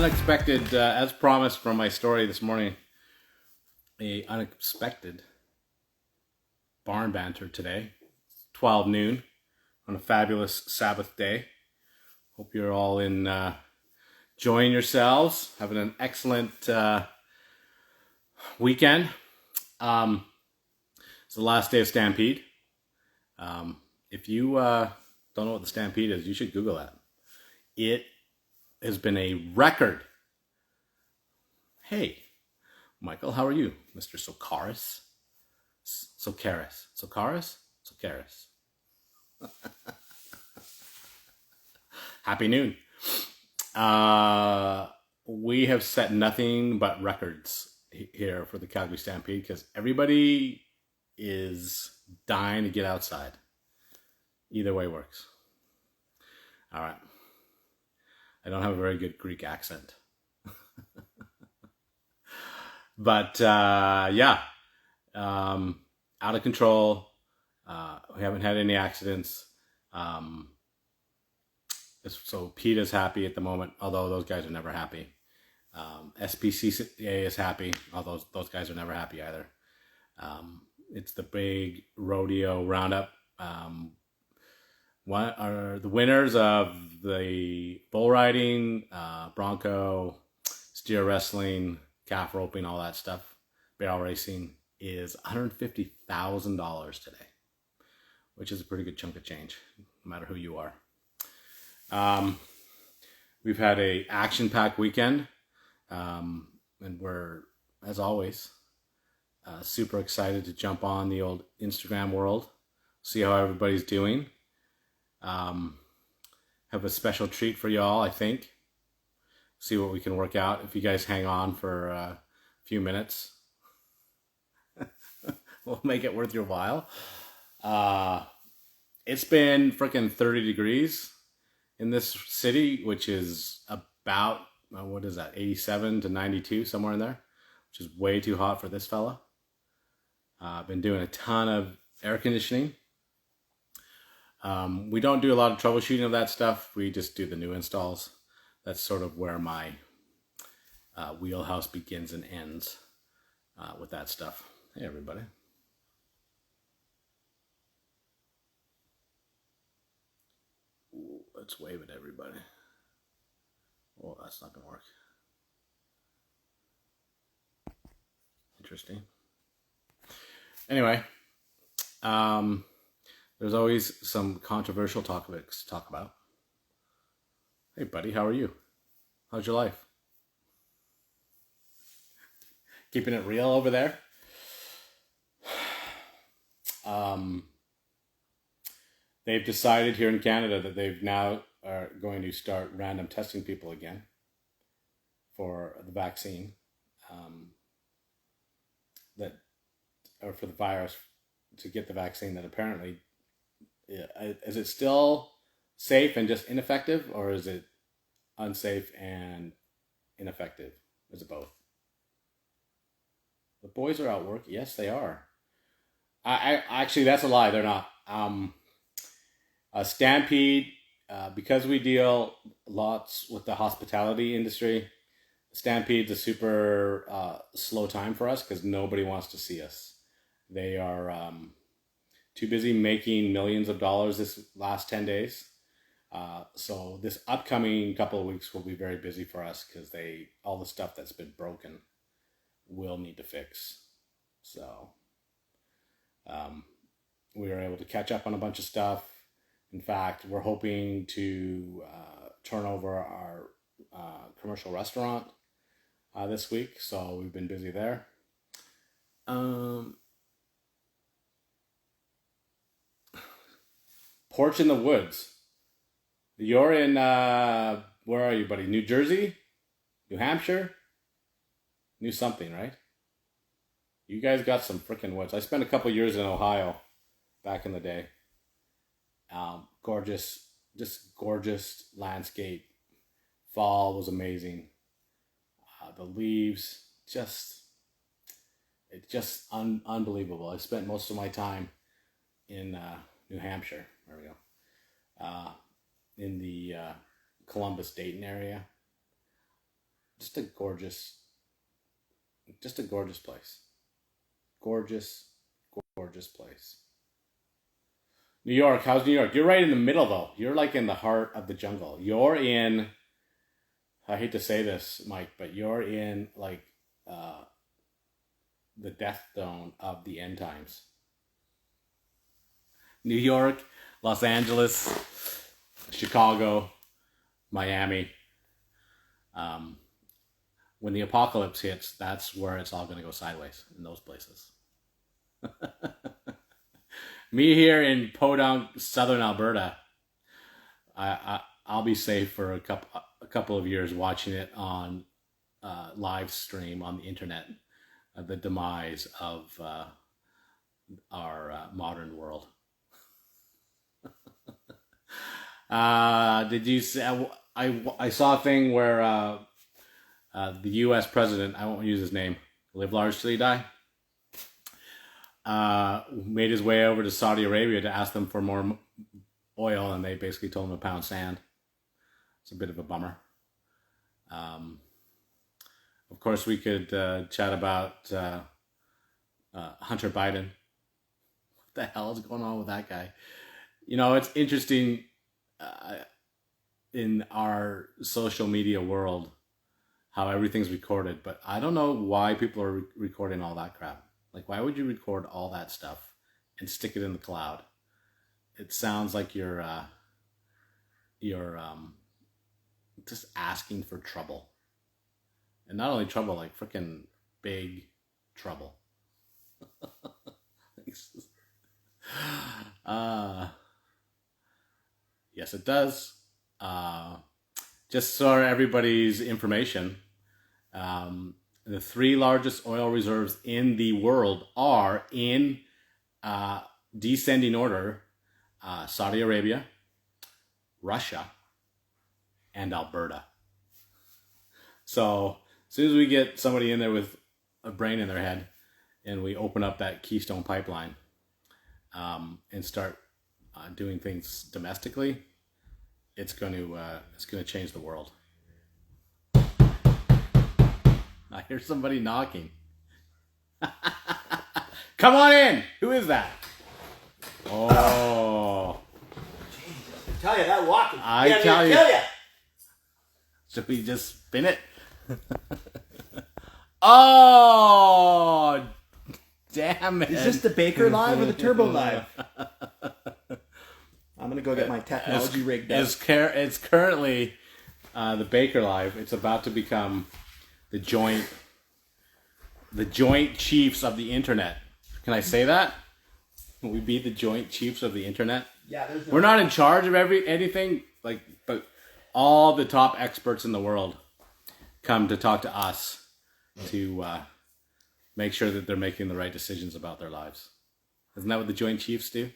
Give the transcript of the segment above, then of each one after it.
unexpected, as promised from my story this morning, a unexpected barn banter today. 12 noon on a fabulous Sabbath day. Hope you're all enjoying yourselves, having an excellent weekend. It's the last day of Stampede. If you don't know what the Stampede is, you should Google that. It has been a record. Hey, Michael, how are you, Mr. Socaris? Socaris? Happy noon. We have set nothing but records here for the Calgary Stampede because everybody is dying to get outside. Either way works. All right. I don't have a very good Greek accent. But out of control. We haven't had any accidents. So PETA is happy at the moment, although those guys are never happy. SPCA is happy, although those guys are never happy either. It's the big rodeo roundup. What are the winners of the bull riding, bronco, steer wrestling, calf roping, all that stuff, barrel racing, is $150,000 today, which is a pretty good chunk of change, no matter who you are. We've had a action-packed weekend, and we're, as always, super excited to jump on the old Instagram world, see how everybody's doing. Have a special treat for y'all, I think. See what we can work out. If you guys hang on for a few minutes, we'll make it worth your while. It's been freaking 30 degrees in this city, which is about, 87 to 92, somewhere in there, which is way too hot for this fella. I've been doing a ton of air conditioning. We don't do a lot of troubleshooting of that stuff. We just do the new installs. That's sort of where my wheelhouse begins and ends with that stuff. Hey, everybody. Ooh, let's wave at everybody. Oh, that's not going to work. Interesting. Anyway, there's always some controversial topics to talk about. Hey, buddy, how are you? How's your life? Keeping it real over there? They've decided here in Canada that they've now are going to start random testing people again for the vaccine, or for the virus, to get the vaccine that apparently, is it still safe and just ineffective, or is it unsafe and ineffective? Is it both? The boys are out working. Yes, they are. I actually, that's a lie. They're not. Stampede, because we deal lots with the hospitality industry, Stampede's a super slow time for us because nobody wants to see us. They are too busy making millions of dollars this last 10 days. So this upcoming couple of weeks will be very busy for us because all the stuff that's been broken will need to fix. So we were able to catch up on a bunch of stuff. In fact, we're hoping to turn over our commercial restaurant this week. So we've been busy there. Porch in the Woods. You're in, where are you, buddy? New Jersey? New Hampshire? New something, right? You guys got some freaking woods. I spent a couple years in Ohio back in the day. Gorgeous landscape. Fall was amazing. The leaves, it's just unbelievable. I spent most of my time in New Hampshire. There we go. In the Columbus, Dayton area. just a gorgeous, just a gorgeous place. Gorgeous, gorgeous place. New York, how's New York? You're right in the middle though. You're like in the heart of the jungle. You're in. I hate to say this, Mike, but you're in like uh, the death zone of the end times. New York, Los Angeles, Chicago, Miami. Um, when the apocalypse hits, that's where it's all going to go sideways in those places. Me here in Podunk, Southern Alberta, I'll be safe for a couple of years watching it on live stream on the internet, the demise of our modern world. Did you see? I saw a thing where the U.S. president, I won't use his name, live large till you die, made his way over to Saudi Arabia to ask them for more oil, and they basically told him to pound sand. It's a bit of a bummer. Of course, we could chat about Hunter Biden. What the hell is going on with that guy? You know, it's interesting in our social media world how everything's recorded, but I don't know why people are recording all that crap. Like, why would you record all that stuff and stick it in the cloud? It sounds like you're just asking for trouble, and not only trouble, like freaking big trouble. Yes, it does. Just so everybody's information, the three largest oil reserves in the world are in descending order: Saudi Arabia, Russia, and Alberta. So as soon as we get somebody in there with a brain in their head, and we open up that Keystone pipeline and start doing things domestically, it's going to change the world. I hear somebody knocking. Come on in. Who is that? Oh. I tell you, that walking. I tell you. Should we just spin it? Oh, damn it. Is this the Baker Live or the Turbo Live? I'm going to go get my technology rigged up. It's currently the Baker Live. It's about to become the joint chiefs of the internet. Can I say that? We be the joint chiefs of the internet? Yeah, we're not in charge of anything, but all the top experts in the world come to talk to us to make sure that they're making the right decisions about their lives. Isn't that what the Joint Chiefs do?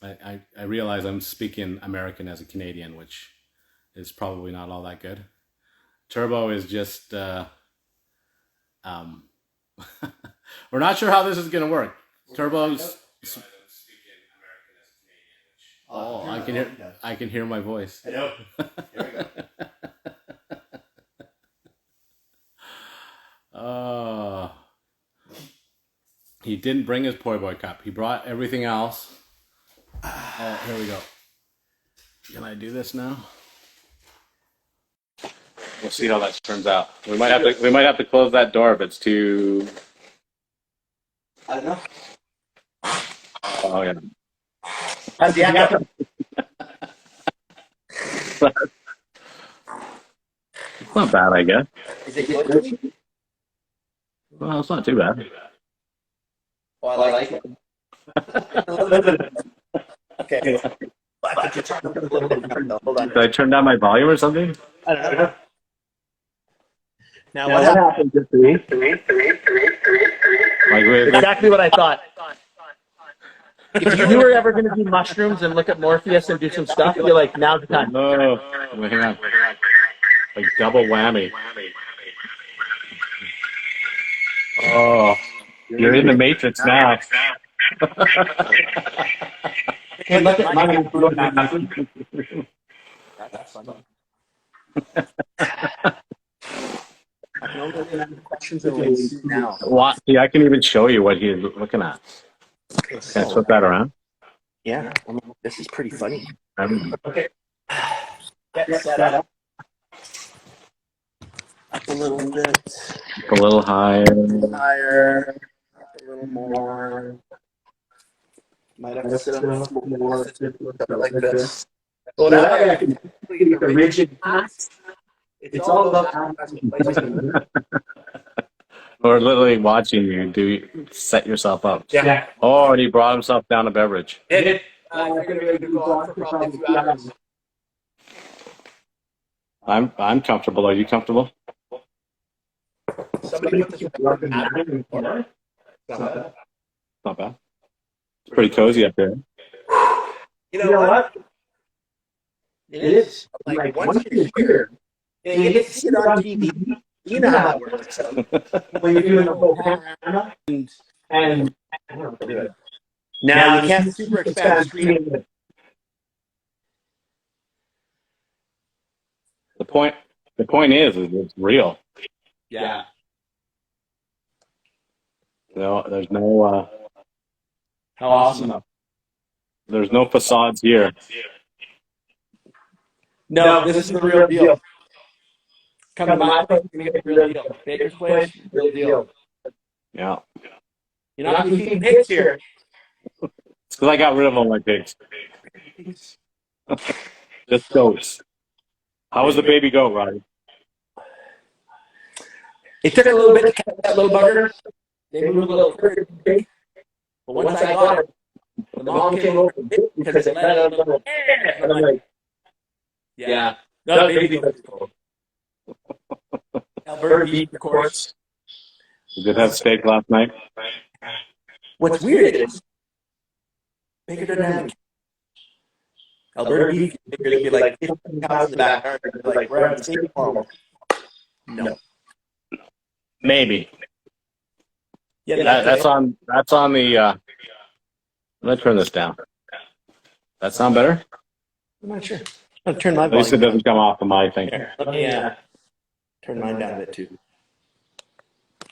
I realize I'm speaking American as a Canadian, which is probably not all that good. Turbo is just... we're not sure how this is going to work. Turbo's... Oh, I can hear my voice. I know. Here we go. He didn't bring his Poi Boy cup. He brought everything else. Oh, here we go. Can I do this now? We'll see how that turns out. We might have to close that door if it's too. I don't know. Oh yeah. How's the echo? It's not bad, I guess. Is it good? Well, it's not too bad. Oh, I like it. A little bit. Okay. Hold on. Did I turn down my volume or something? I don't know. Now what happened? Exactly what I thought. If you were ever going to do mushrooms and look at Morpheus and do some stuff, you're like, now's the time. No, wait, hang on. Like double whammy. Oh, you're in the Matrix now. Hey, look at my That's funny. questions that will ensue now. See, I can even show you what he's looking at. Okay, Can I flip that around? yeah, I mean, this is pretty funny. Okay. Get set up. Up a little bit. A little higher. Higher. Up a little more. Might have to sit on the floor. Something like this. Well, that way I can get the rigid pass. It's all about placement. Or literally watching you set yourself up. Yeah. Oh, and he brought himself down a beverage. You're going to go on for probably a few hours. I'm comfortable. Are you comfortable? Somebody put this in order. Not bad. It's pretty cozy up there. You know what? It is. Like, once you're here, you get to see it on TV. You know how it works. When you're doing the whole panorama, and now you can't super expand the screen. The point is it's real. Yeah. No, there's no. How awesome! There's no facades here. No, this is the real deal. Come to my place, you're going to get the real deal. Baker's place, real deal. Yeah. You're not going to be feeding pigs here. It's because I got rid of all my pigs. Just goats. How was the baby goat, Roddy? It took a little bit to catch that little bugger. They moved a little quicker than pig. But once I got it, the mom came over because it let out a little and I'm like, yeah. That baby was cool. Alberta beef, of course. You did have steak last night? What's weird is Baker doesn't have any. Alberta beef, Baker would be like 15 cows in the backyard. Like, we're having steak tomorrow. No. Maybe. Yeah, that's on the. Let me turn this down. That sound better? I'm not sure. I'll turn my At least it volume doesn't come off of my thing. Let me turn mine down a bit too.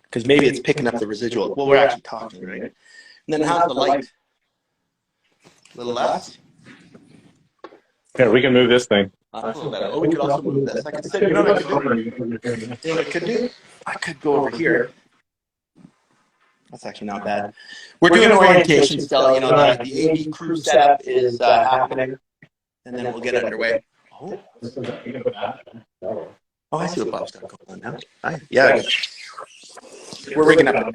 Because maybe it's picking up the residual. Well, we're actually talking, right? And then how's the light? A little less? Here, we can move this thing. Oh, we could also move this. I could sit, you know what I could do? You know what I could do? I could go over here. That's actually not bad. We're doing orientation still. You know, the AV crew setup is happening. And then we'll get underway. Oh, I see what Bob's got going on now. Yeah. We're rigging up.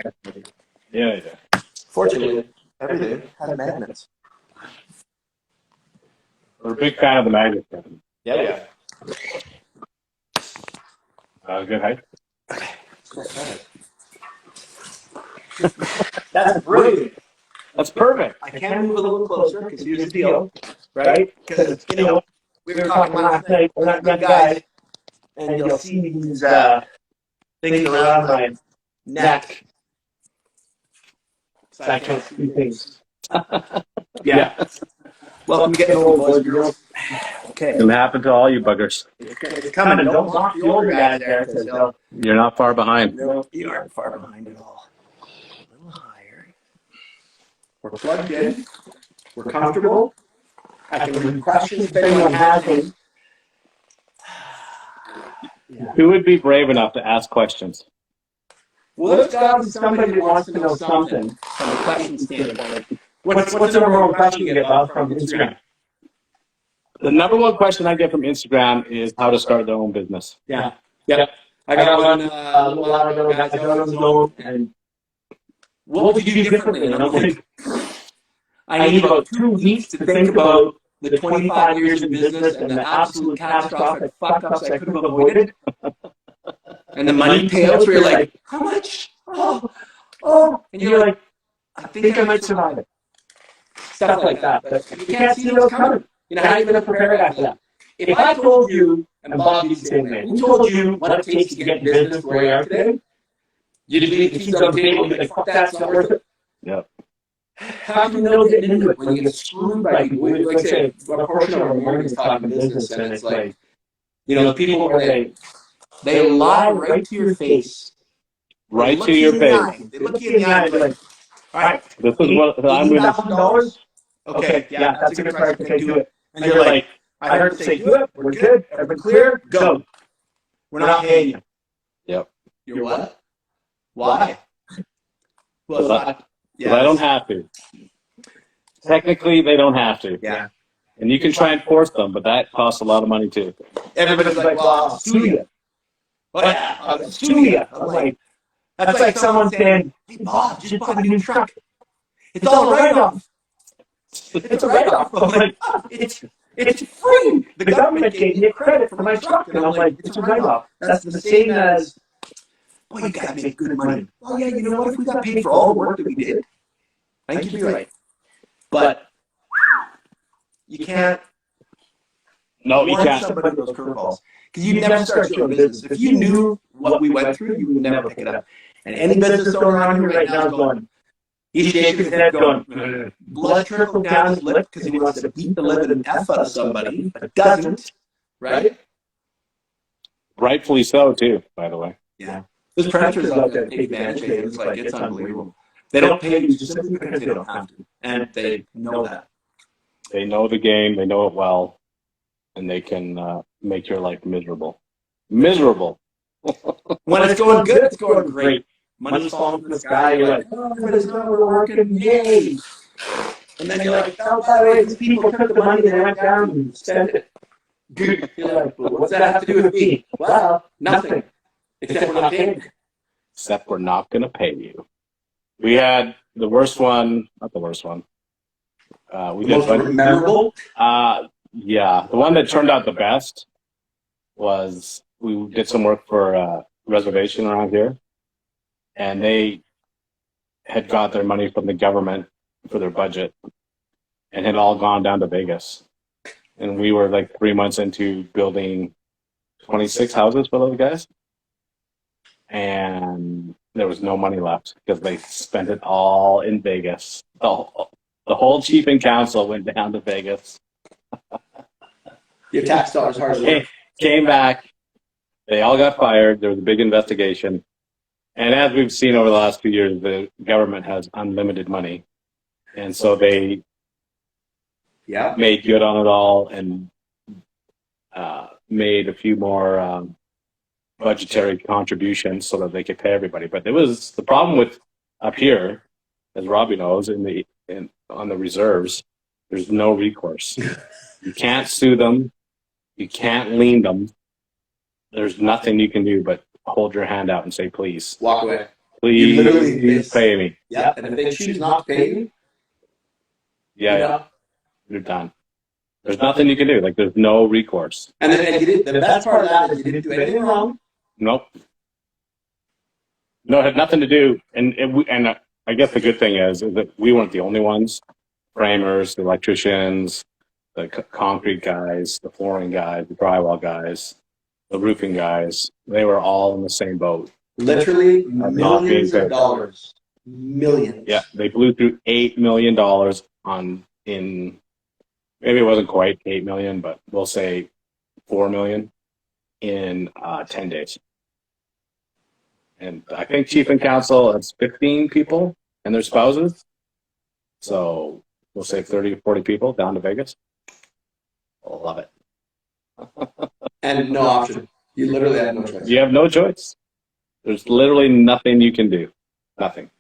Yeah. Fortunately, everything has magnets. We're a big fan of the magnet. Yeah. Good height. That's brilliant. That's perfect. I can move a little closer because here's the deal, right? Because, you know, we were talking last night, we're not young guys, and you'll see these things around my neck. So I can't see things. Yeah. Welcome to getting old, boys and girls. Okay. It's going to happen to all you buggers. It's coming. Don't mock the older guys there. You're not far behind. No, you aren't far behind at all. A little higher. We're plugged in. We're comfortable. I can read questions if anyone has them. Who would be brave enough to ask questions? Well, let's go to somebody that wants to know something from a question standpoint. What's the number one question you get, Bob, from Instagram? The number one question I get from Instagram is how to start their own business. Yeah. I got one a little while ago. Guys got on his own, and what would you do differently? And I'm like, I need about 2 weeks to think about the 25 years in business and the absolute catastrophic fuck-ups I could have avoided. And the money payouts where you're like, how much? Oh. And you're like, I think I might survive it. Stuff like that. But you can't see those coming. You know, how are you going to prepare after that? If I told you, and Bob did the same way, who told you what it takes to get in business to where you are today, you'd leave the keys on the table and be like, fuck that, it's not worth it. Yep. How can you know getting into it when you get screwed by people? Like I say, a portion of our morning is talking business, and it's like, you know, the people where they lie right to your face Right look to you your in the face. eye. They look you in the eye and be like, all right, This is what I'm going to. $80,000? Okay, yeah, that's a good price. Okay, do it. And you're like, I heard you say, do it. We're good. Everybody clear. Go. We're not paying you. Yep. You're what? Why? Well, it's not. Yeah, I don't have to. Technically, they don't have to. Yeah. And you can try and force them, but that costs a lot of money too. Everybody's like, well, I'll sue you. Well, yeah, I'll sue you. I'm like, that's like someone saying, hey, Bob, just bought a new truck. It's all a write-off. It's a write-off. I'm like, it's free. The government gave me a credit for my truck. And I'm like, it's a write-off. That's the same as, boy, you guys make good money. Oh, yeah, you know what? If we got paid for all the work that we did, I think you'd be right. But you can't warn somebody of those curveballs. Because you'd never start your own business. If you knew what we went through, you would never pick it up. And any business owner around here right now is going, he's shaking his head going, blood trickles down his lip because he wants to beat the living F out of somebody, but doesn't, right? Rightfully so, too, by the way. Yeah. There's predators out there that take advantage of it. It's like, it's unbelievable. They don't pay you just simply because they don't have to. And they know that. They know the game, they know it well, and they can make your life miserable. Miserable. When it's going good, it's going great. Money's falling from the sky, you're like, oh, everybody's going, we're working, yay. And then you're like, oh, by the way, these people took the money and they went down and spent it. Dude, you're like, well, what's that have to do with me? Well, nothing. Except we're not paying. Except we're not going to pay you. We had the worst one, not the worst one. We The most memorable? Yeah, the one that turned out the best was we did some work for a reservation around here, and they had got their money from the government for their budget and had all gone down to Vegas. And we were like 3 months into building 26 houses for those guys. And there was no money left because they spent it all in Vegas. The whole chief and council went down to Vegas. Your tax dollars hard work. Came back. They all got fired. There was a big investigation. And as we've seen over the last few years, the government has unlimited money. And so they made good on it all and made a few more budgetary contributions so that they could pay everybody. But it was the problem with up here, as Robbie knows, on the reserves, there's no recourse. You can't sue them. You can't lien them. There's nothing you can do but hold your hand out and say, please. Walk away. Please pay me. Yeah, and if they choose not to pay you, you're done. There's nothing you can do. Like, there's no recourse. And then the best part of that is you didn't do anything wrong. Nope. No, it had nothing to do. And I guess the good thing is that we weren't the only ones. Framers, the electricians, the concrete guys, the flooring guys, the drywall guys, the roofing guys, they were all in the same boat. Literally millions of dollars. Millions. Yeah, they blew through $8 million in maybe it wasn't quite 8 million, but we'll say 4 million in 10 days. And I think chief and council has 15 people and their spouses. So we'll say 30 to 40 people down to Vegas. Love it. And no option. You literally have no choice. You have no choice. There's literally nothing you can do. Nothing.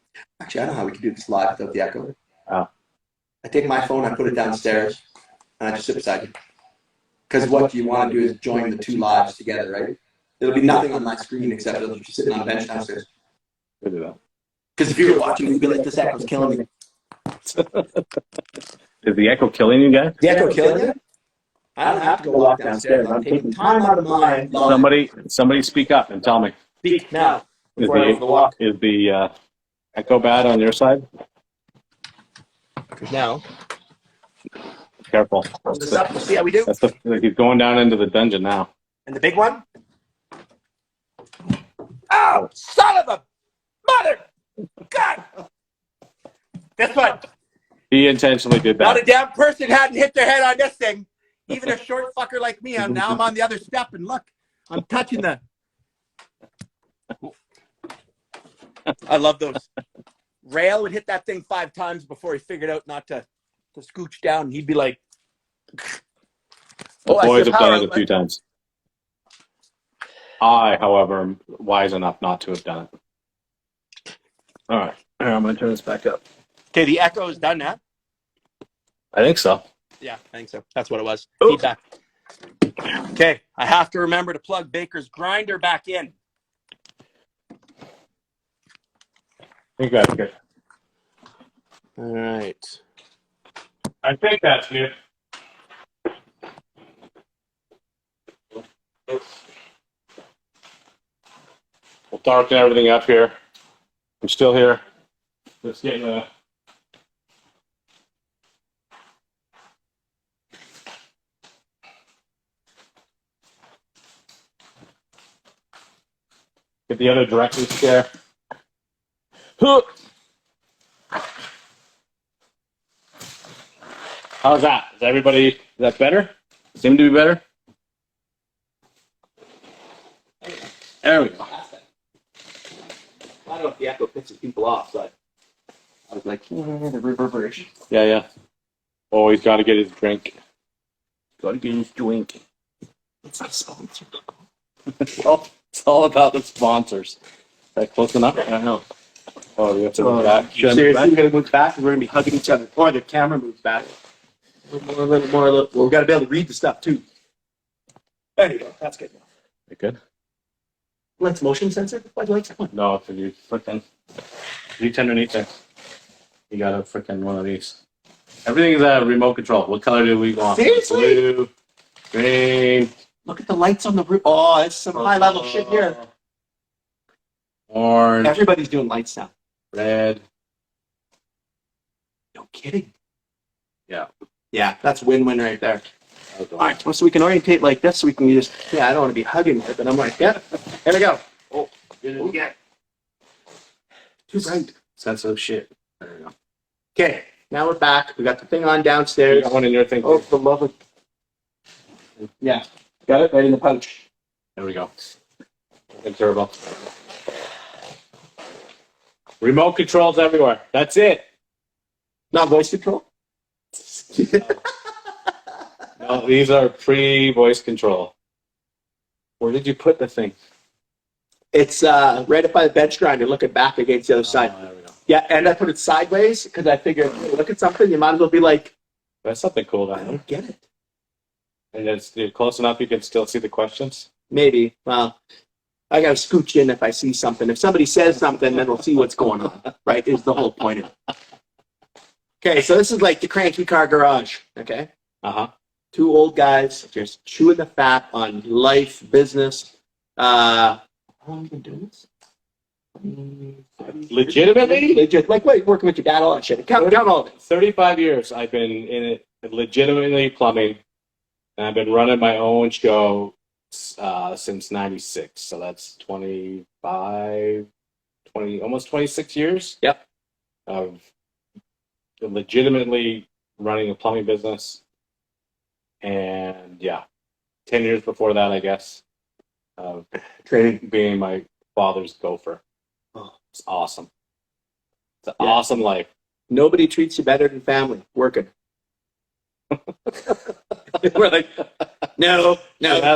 Actually, I know how we can do this live without the echo. Oh. I take my phone, I put it downstairs, and I just sit beside you. Because what you want to do is join the two lives together, right? There'll be nothing on my screen except it'll be sitting on a bench downstairs. We'll do that. Because if you were watching, you'd be like, this echo's killing me. Is the echo killing you guys? The echo killing you? I don't have to go walk downstairs. I'm taking time out of my life. Somebody speak up and tell me. Speak now. Is the echo bad on your side? No. Careful. See how we do? He's going down into the dungeon now. And the big one? Oh, son of a mother! God! This one. He intentionally did that. Not a damn person hadn't hit their head on this thing. Even a short fucker like me. Now I'm on the other step, and look, I'm touching the. I love those. Rail would hit that thing 5 times before he figured out not to scooch down. He'd be like, The "Oh, I boys see a have power done it a outlet." few times. I, however, am wise enough not to have done it. All right. Here, I'm going to turn this back up. Okay, the echo is done now. I think so. Yeah, I think so. That's what it was. Ooh. Feedback. Okay, I have to remember to plug Baker's grinder back in. You got it. Good. All right. I think that's good. We'll darken everything up here. I'm still here. Just getting get the other directions there. How's that? Is that better? Seem to be better? There we go. I don't know if the echo pisses people off, but I was like, the reverberation. Yeah. Oh, he's got to get his drink. Got to get his drink. It's a sponsor. Well, it's all about the sponsors. Is that close enough? I don't know. Oh, we have to move back. Seriously, we're going to move back and we're going to be hugging each other. Or the camera moves back. A little more. Well, we got to be able to read the stuff too. There you go. That's good. You good? Lights motion sensor? Why lights on? No, if you freaking reach underneath there. You got a freaking one of these. Everything is a remote control. What color do we want? Seriously? Blue, green. Look at the lights on the roof. Oh, it's some high level shit here. Orange. Everybody's doing lights now. Red. No kidding. Yeah. Yeah, that's win-win right there. All right, well, so we can orientate like this, so we can just, I don't want to be hugging it, but I'm like, yeah, here we go. Oh, what we got? Too bright. Sensitive shit. There we go. Okay, now we're back. We got the thing on You downstairs. got one in your thing. Oh, for love of... Yeah, got it right in the pouch. There we go. And turbo. Remote controls everywhere. That's it. Not voice control? No, these are pre-voice control. Where did you put the thing? It's right up by the bench grinder, looking back against the other side. Oh, there we go. Yeah, and I put it sideways because I figured, hey, look at something, you might as well be like, That's something cool. I That don't get it. and it's you're close enough. You can still see the questions. Maybe. Well, I got to scooch in if I see something. If somebody says something, then we'll see what's going on, right? Is the whole point of it. Okay, so this is like the cranky car garage, okay? Uh-huh. 2 old guys just chewing the fat on life, business. How long have you been doing this? Legitimately? Legit. Like, wait, working with your dad, all that shit. Count all of it. 35 years I've been in it, legitimately plumbing, and I've been running my own show since 96. So that's 25, 20, almost 26 years. Yep. Of legitimately running a plumbing business. And yeah, 10 years before that, I guess, Training. being my father's gopher. Oh. It's awesome. It's an awesome life. Nobody treats you better than family working. We're like, no,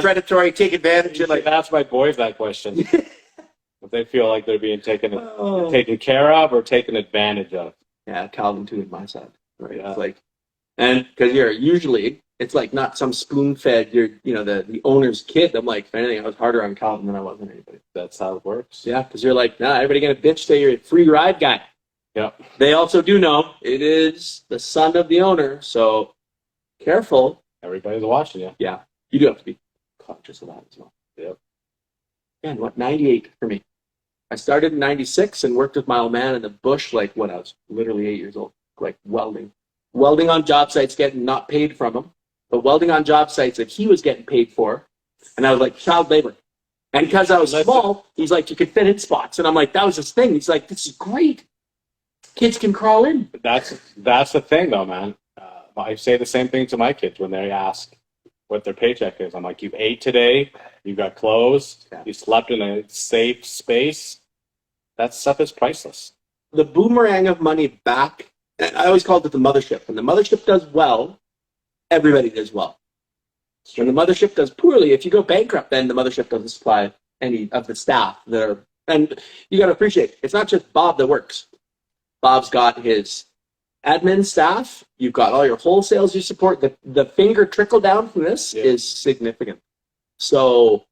predatory, take advantage. You're like, Ask my boys that question. If they feel like they're being taken care of or taken advantage of. yeah, Calvin too is my side, right? Yeah. It's like, and because you're usually, it's like not some spoon-fed, you're, the owner's kid. I'm like, if anything, I was harder on Calvin than I was on anybody. That's how it works. Yeah, because you're like, nah, everybody gonna bitch say you're a free ride guy. Yeah. They also do know it is the son of the owner, so careful. Everybody's watching you. Yeah, you do have to be conscious of that as well. Yep. And 98 for me. I started in 96 and worked with my old man in the bush like when I was literally 8 years old, like welding. Welding on job sites, getting not paid from him, but welding on job sites that he was getting paid for. And I was like, child labor. And because I was small, he's like, you could fit in spots. And I'm like, that was his thing. He's like, this is great. Kids can crawl in. That's the thing, though, man. I say the same thing to my kids when they ask what their paycheck is. I'm like, you ate today, you got clothes, you slept in a safe space, That stuff is priceless. The boomerang of money back. I always called it the mothership. When the mothership does well, everybody does well. When the mothership does poorly, if you go bankrupt, then the mothership doesn't supply any of the staff that are. And you got to appreciate, it's not just Bob that works. Bob's got his admin staff. You've got all your wholesales you support. The finger trickle down from this is significant. So,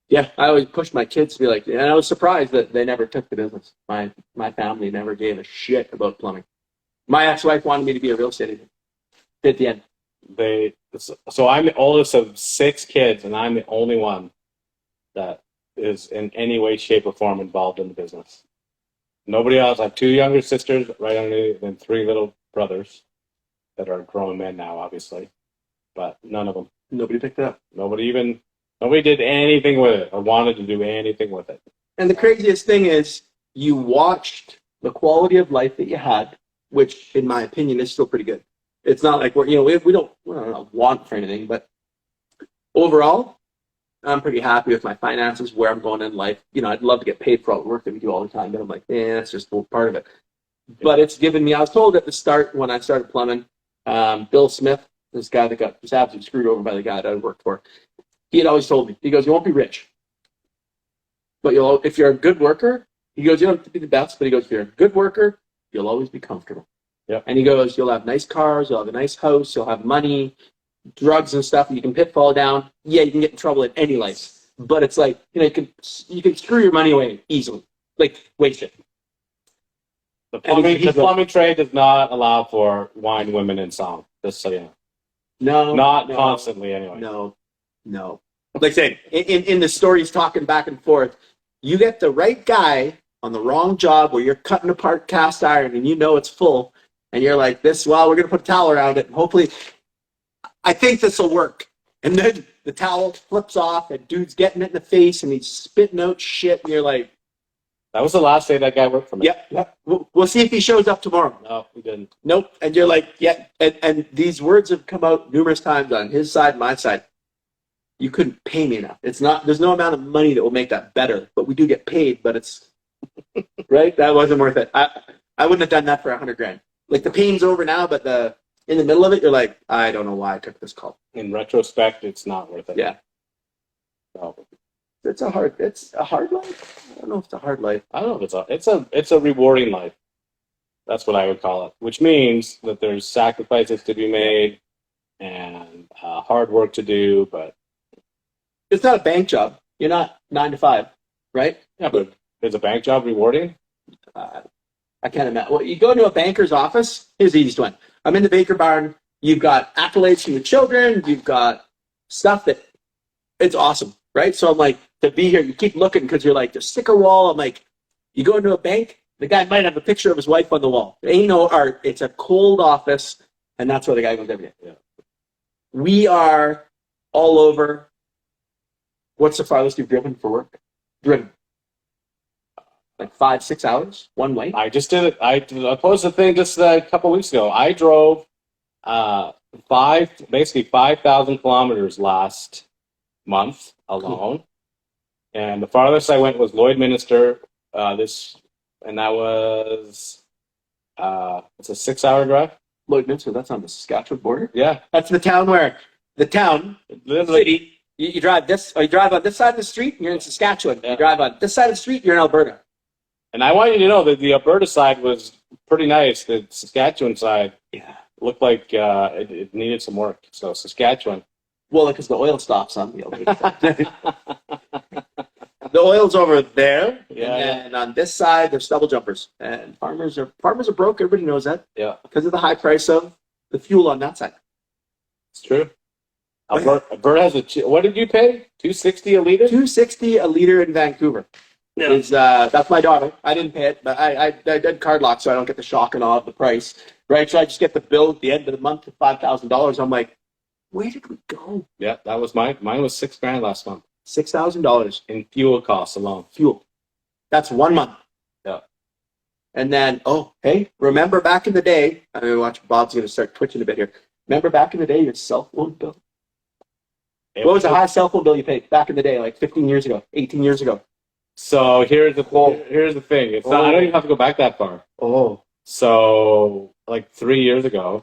yeah, I always pushed my kids to be like, and I was surprised that they never took the business. My family never gave a shit about plumbing. My ex-wife wanted me to be a real estate agent. At the end. So I'm the oldest of 6 kids, and I'm the only one that is in any way, shape, or form involved in the business. Nobody else. I have 2 younger sisters right under me, and 3 little brothers that are grown men now, obviously. But none of them. Nobody picked it up. Nobody did anything with it or wanted to do anything with it. And the craziest thing is you watched the quality of life that you had, which in my opinion is still pretty good. It's not like we don't want for anything, but overall, I'm pretty happy with my finances, where I'm going in life. I'd love to get paid for all the work that we do all the time, but I'm like, that's just part of it. But it's given me, I was told at the start when I started plumbing, Bill Smith, this guy that got just absolutely screwed over by the guy that I worked for, he had always told me, he goes, you won't be rich, but if you're a good worker, he goes, you don't have to be the best, but he goes, if you're a good worker, you'll always be comfortable. Yep. And he goes, you'll have nice cars, you'll have a nice house, you'll have money, drugs and stuff, you can pitfall down. Yeah, you can get in trouble in any life, but it's like, you can screw your money away easily, like waste it. The plumbing trade does not allow for wine, women, and song. Just so you know. No, Constantly anyway. No. Like I said, in the stories talking back and forth, you get the right guy on the wrong job where you're cutting apart cast iron and it's full, and you're like, we're going to put a towel around it, and hopefully, I think this will work. And then the towel flips off, and dude's getting it in the face, and he's spitting out shit, and you're like... That was the last day that guy worked for me. Yeah. We'll see if he shows up tomorrow. No, he didn't. Nope. And you're like, yeah. And these words have come out numerous times on his side, my side. You couldn't pay me enough. There's no amount of money that will make that better, but we do get paid, but it's... right? That wasn't worth it. I wouldn't have done that for $100,000. Like, the pain's over now, but in the middle of it, you're like, I don't know why I took this call. In retrospect, it's not worth it. Yeah. So, it's a hard life. I don't know if it's a hard life. I don't know if it's a rewarding life. That's what I would call it. Which means that there's sacrifices to be made and hard work to do, but it's not a bank job. You're not 9 to 5, right? Yeah, but is a bank job rewarding? I can't imagine. Well, you go into a banker's office. Here's the easiest one. I'm in the Baker barn. You've got accolades from the children. You've got stuff that it's awesome, right? So I'm like, to be here, you keep looking because you're like, the sticker wall. I'm like, you go into a bank, the guy might have a picture of his wife on the wall. There ain't no art. It's a cold office, and that's where the guy goes every day. Yeah. We are all over. What's the farthest you've driven for work? Like 5-6 hours one way. I just did it. I posted a thing just a couple weeks ago. I drove 5,000 kilometers last month alone, cool. And the farthest I went was Lloydminster. And that was it's a 6-hour drive. Lloydminster, that's on the Saskatchewan border. Yeah, that's the town city. You drive you drive on this side of the street, and you're in Saskatchewan. Yeah. You drive on this side of the street, you're in Alberta. And I want you to know that the Alberta side was pretty nice. The Saskatchewan side looked like it needed some work. So Saskatchewan. Well, because the oil stops on the Alberta side. The oil's over there, and on this side, there's stubble jumpers. And farmers are broke. Everybody knows that. Yeah. Because of the high price of the fuel on that side. It's true. Alberta has what did you pay? $2.60 a liter? $2.60 a liter in Vancouver. Yeah. That's my daughter. I didn't pay it, but I did card lock, so I don't get the shock and awe of the price. Right? So I just get the bill at the end of the month of $5,000. I'm like, where did we go? Yeah, that was mine. Mine was $6,000 last month. $6,000 in fuel costs alone. Fuel. That's 1 month. Yeah. And then, remember back in the day? I mean, watch. Bob's going to start twitching a bit here. Remember back in the day, your cell phone bill? What was the highest cell phone bill you paid back in the day, like 15 years ago, 18 years ago? So here's the thing. It's not. I don't even have to go back that far. Oh. So like 3 years ago,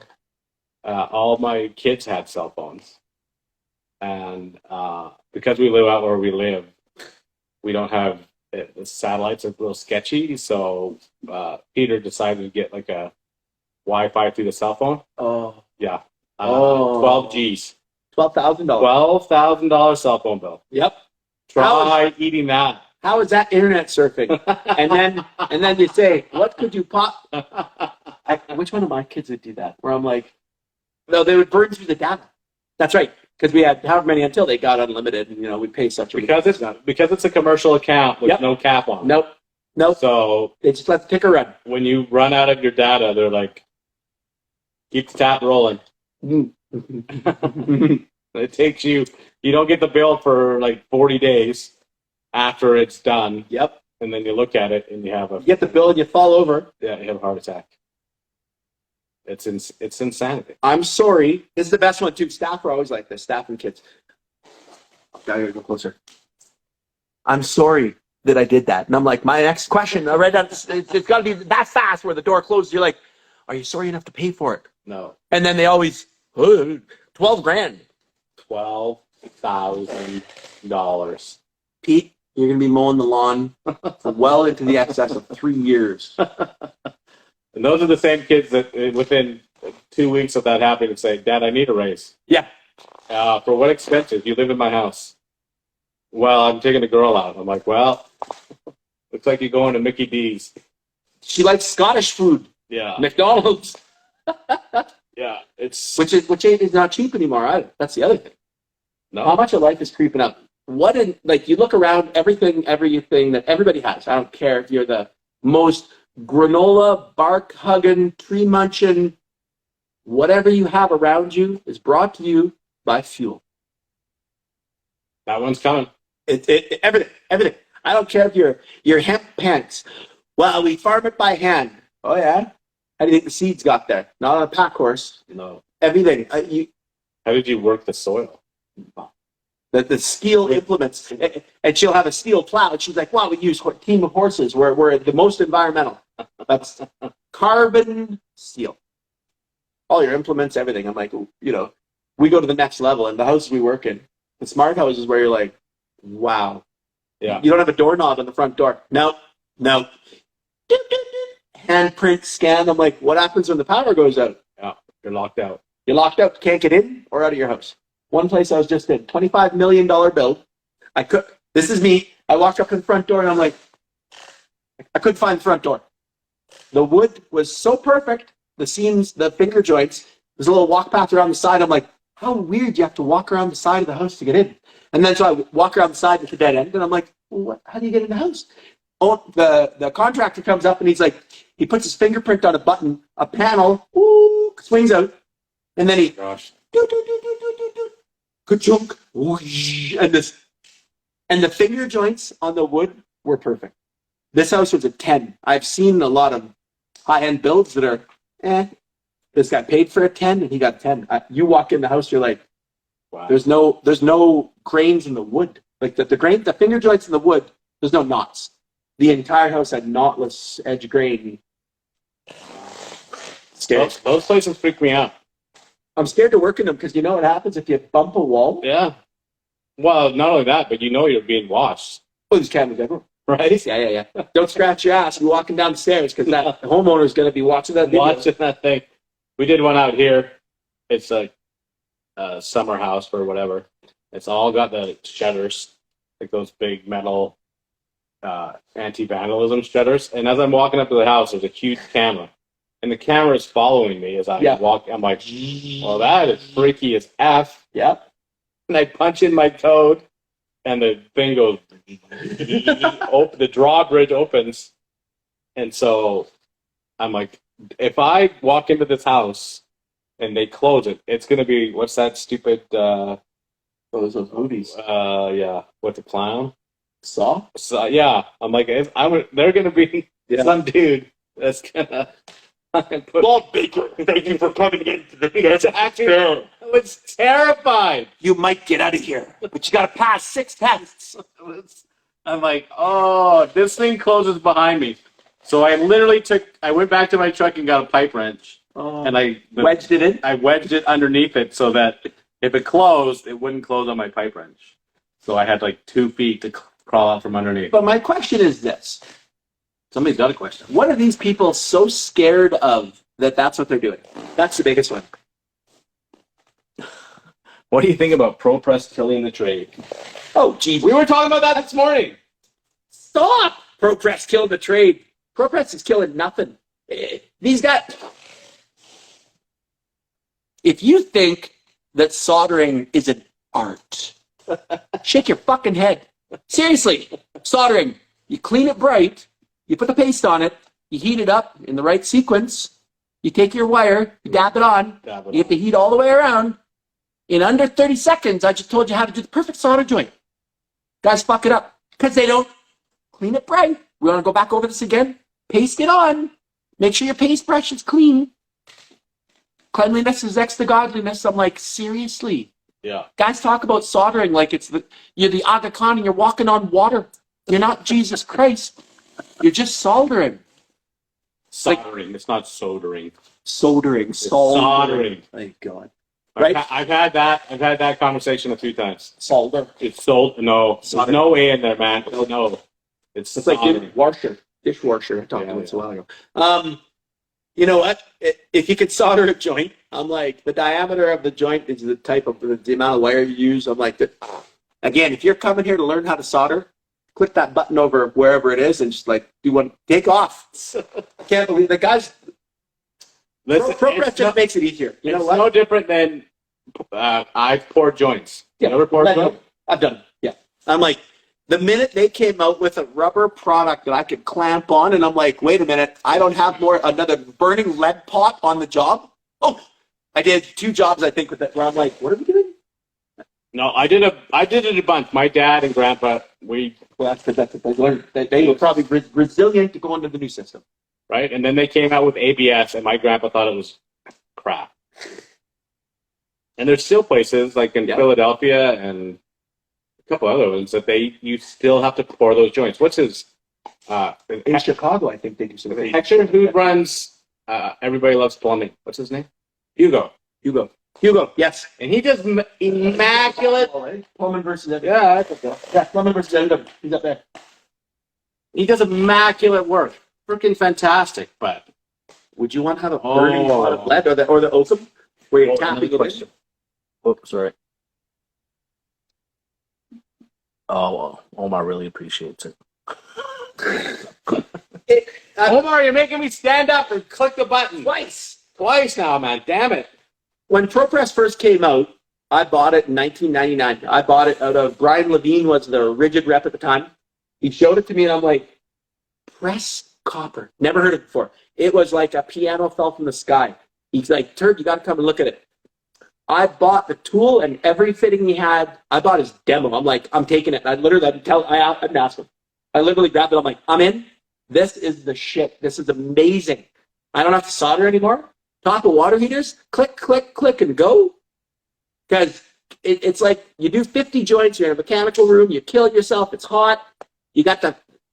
all my kids had cell phones, and because we live out where we live, we don't have the satellites are a little sketchy. So Peter decided to get like a Wi-Fi through the cell phone. Oh. Yeah. 12 G's. $12,000. $12,000 cell phone bill. Yep. Try eating that. How is that internet surfing? and then you say, what could you pop? Which one of my kids would do that? Where I'm like, no, they would burn through the data. That's right, because we had however many until they got unlimited, and we pay such a because it's a commercial account with no cap on. Nope. So they just let the ticker run. When you run out of your data, they're like, keep the tap rolling. It takes you don't get the bill for like 40 days after it's done. Yep. And then you look at it and you get the bill and you fall over. Yeah, you have a heart attack. It's insanity. I'm sorry. This is the best one too. Staff are always like this. Staff and kids. Gotta go closer. I'm sorry that I did that. And I'm like, my next question, I read that it's got to be that fast where the door closes. You're like, are you sorry enough to pay for it? No. And then they always, $12,000. $12,000. Pete, you're going to be mowing the lawn for well into the excess of 3 years. And those are the same kids that within 2 weeks of that happening say, Dad, I need a raise. Yeah. For what expenses? You live in my house. Well, I'm taking a girl out. I'm like, well, looks like you're going to Mickey D's. She likes Scottish food. Yeah. McDonald's. Yeah. Which is not cheap anymore either. That's the other thing. No. How much of life is creeping up? You look around, everything that everybody has. I don't care if you're the most granola, bark hugging, tree munching, whatever you have around you is brought to you by fuel. That one's coming. Everything. I don't care if your hemp pants. Well, we farm it by hand. Oh yeah. How do you think the seeds got there? Not on a pack horse. No. Everything. How did you work the soil? The steel implements, and she'll have a steel plow, and she's like, "Wow, we use a team of horses. We're the most environmental." That's carbon steel. All your implements, everything. I'm like, we go to the next level, and the houses we work in, the smart houses, where you're like, "Wow, yeah." You don't have a doorknob on the front door. No. Handprint scan. I'm like, what happens when the power goes out? Yeah, you're locked out. You're locked out. Can't get in or out of your house. One place I was just in, $25 million bill. This is me. I walked up to the front door and I'm like, I couldn't find the front door. The wood was so perfect. The seams, the finger joints, there's a little walk path around the side. I'm like, how weird you have to walk around the side of the house to get in. And then so I walk around the side with the dead end and I'm like, well, how do you get in the house? Oh, the contractor comes up and he puts his fingerprint on a button, a panel, swings out, and then he ka-chunk, and the finger joints on the wood were perfect. This house was a 10. I've seen a lot of high-end builds that are, this guy paid for a 10 and he got 10. You walk in the house, you're like, wow. There's no grains in the wood. Like the finger joints in the wood, there's no knots. The entire house had knotless edge grain. Scary. Those places freak me out. I'm scared to work in them because you know what happens if you bump a wall? Yeah. Well, not only that, but you're being watched. Oh, there's cameras everywhere. Right? Yeah. Don't scratch your ass. You're walking down the stairs because that homeowner is going to be watching that video. Watching that thing. We did one out here. It's a summer house or whatever. It's all got the shutters, like those big metal anti-vandalism shutters. And as I'm walking up to the house, there's a huge camera. And the camera is following me as I walk. I'm like, well, that is freaky as F. Yep. And I punch in my code, and the thing goes, the drawbridge opens. And so I'm like, if I walk into this house and they close it, it's going to be, what's that stupid... those movies. Yeah. With the clown? Saw? So, yeah. I'm like, they're going to be some dude that's going to... Walt Baker, thank you for coming into the I was terrified. You might get out of here, but you got to pass 6 tests. I'm like, oh, this thing closes behind me. So I went back to my truck and got a pipe wrench. And wedged it in? I wedged it underneath it so that if it closed, it wouldn't close on my pipe wrench. So I had like 2 feet to crawl out from underneath. But my question is this. Somebody's got a question. What are these people so scared of that that's what they're doing? That's the biggest one. What do you think about ProPress killing the trade? Oh, geez. We were talking about that this morning. Stop! ProPress killing the trade. ProPress is killing nothing. These guys... If you think that soldering is an art, shake your fucking head. Seriously, soldering. You clean it bright, you put the paste on it, you heat it up in the right sequence, you take your wire, you dab it on, you get the heat all the way around. In under 30 seconds, I just told you how to do the perfect solder joint. Guys fuck it up because they don't clean it bright. We want to go back over this again. Paste it on. Make sure your paste brush is clean. Cleanliness is next to godliness. I'm like, seriously? Yeah. Guys talk about soldering like you're the Aga Khan and you're walking on water. You're not Jesus Christ. You're just soldering. Soldering. It's not soldering. Soldering. Soldering. Thank God. Right? Right? I've had that conversation a few times. Solder. It's no. There's Solder. no A in there, man. No. It's like soldering. dishwasher. I talked about this a while ago. You know what? If you could solder a joint, I'm like, the diameter of the joint is the type of the amount of wire you use. I'm like, again, if you're coming here to learn how to solder, click that button over wherever it is and just like do one. Take off. I can't believe the guys. ProPress just makes it easier. You know it's what? no different than I've poured joints. Yeah, You ever poured joints? I've done it. Yeah. I'm like, the minute they came out with a rubber product that I could clamp on, and I'm like, wait a minute, I don't have another burning lead pot on the job. Oh, I did 2 jobs, I think, with that, where I'm like, what are we doing? No, I did it a bunch. My dad and grandpa, Well, that's because they learned that they were probably resilient to go into the new system. right? And then they came out with ABS, and my grandpa thought it was crap. And there's still places like in Philadelphia and a couple other ones that you still have to pour those joints. What's his? In Chicago, I think they do some things. Hector, who runs Everybody Loves Plumbing. What's his name? Hugo, yes. and he does immaculate. Plumbing versus Edmonton. Yeah, I think so. Yeah, Plumbing versus Edmonton. He's up there. He does immaculate work. Freaking fantastic. But Would you want to have a burning pot of lead or the oakum where you're tapping it in? Oh, sorry. Oh, well, Omar really appreciates it. Omar, you're making me stand up and click the button. Twice now, man. Damn it. When ProPress first came out, I bought it in 1999. I bought it out of Brian Levine was the rigid rep at the time. He showed it to me and I'm like, press copper. Never heard it before. It was like a piano fell from the sky. He's like, Turd, you got to come and look at it. I bought the tool and every fitting he had. I bought his demo. I'm like, I'm taking it. I didn't ask him. I literally grabbed it. I'm like, I'm in. This is the shit. This is amazing. I don't have to solder anymore. Top of water heaters, click, click, click, and go. Because it's like you do 50 joints, you're in a mechanical room, you kill yourself, it's hot. You got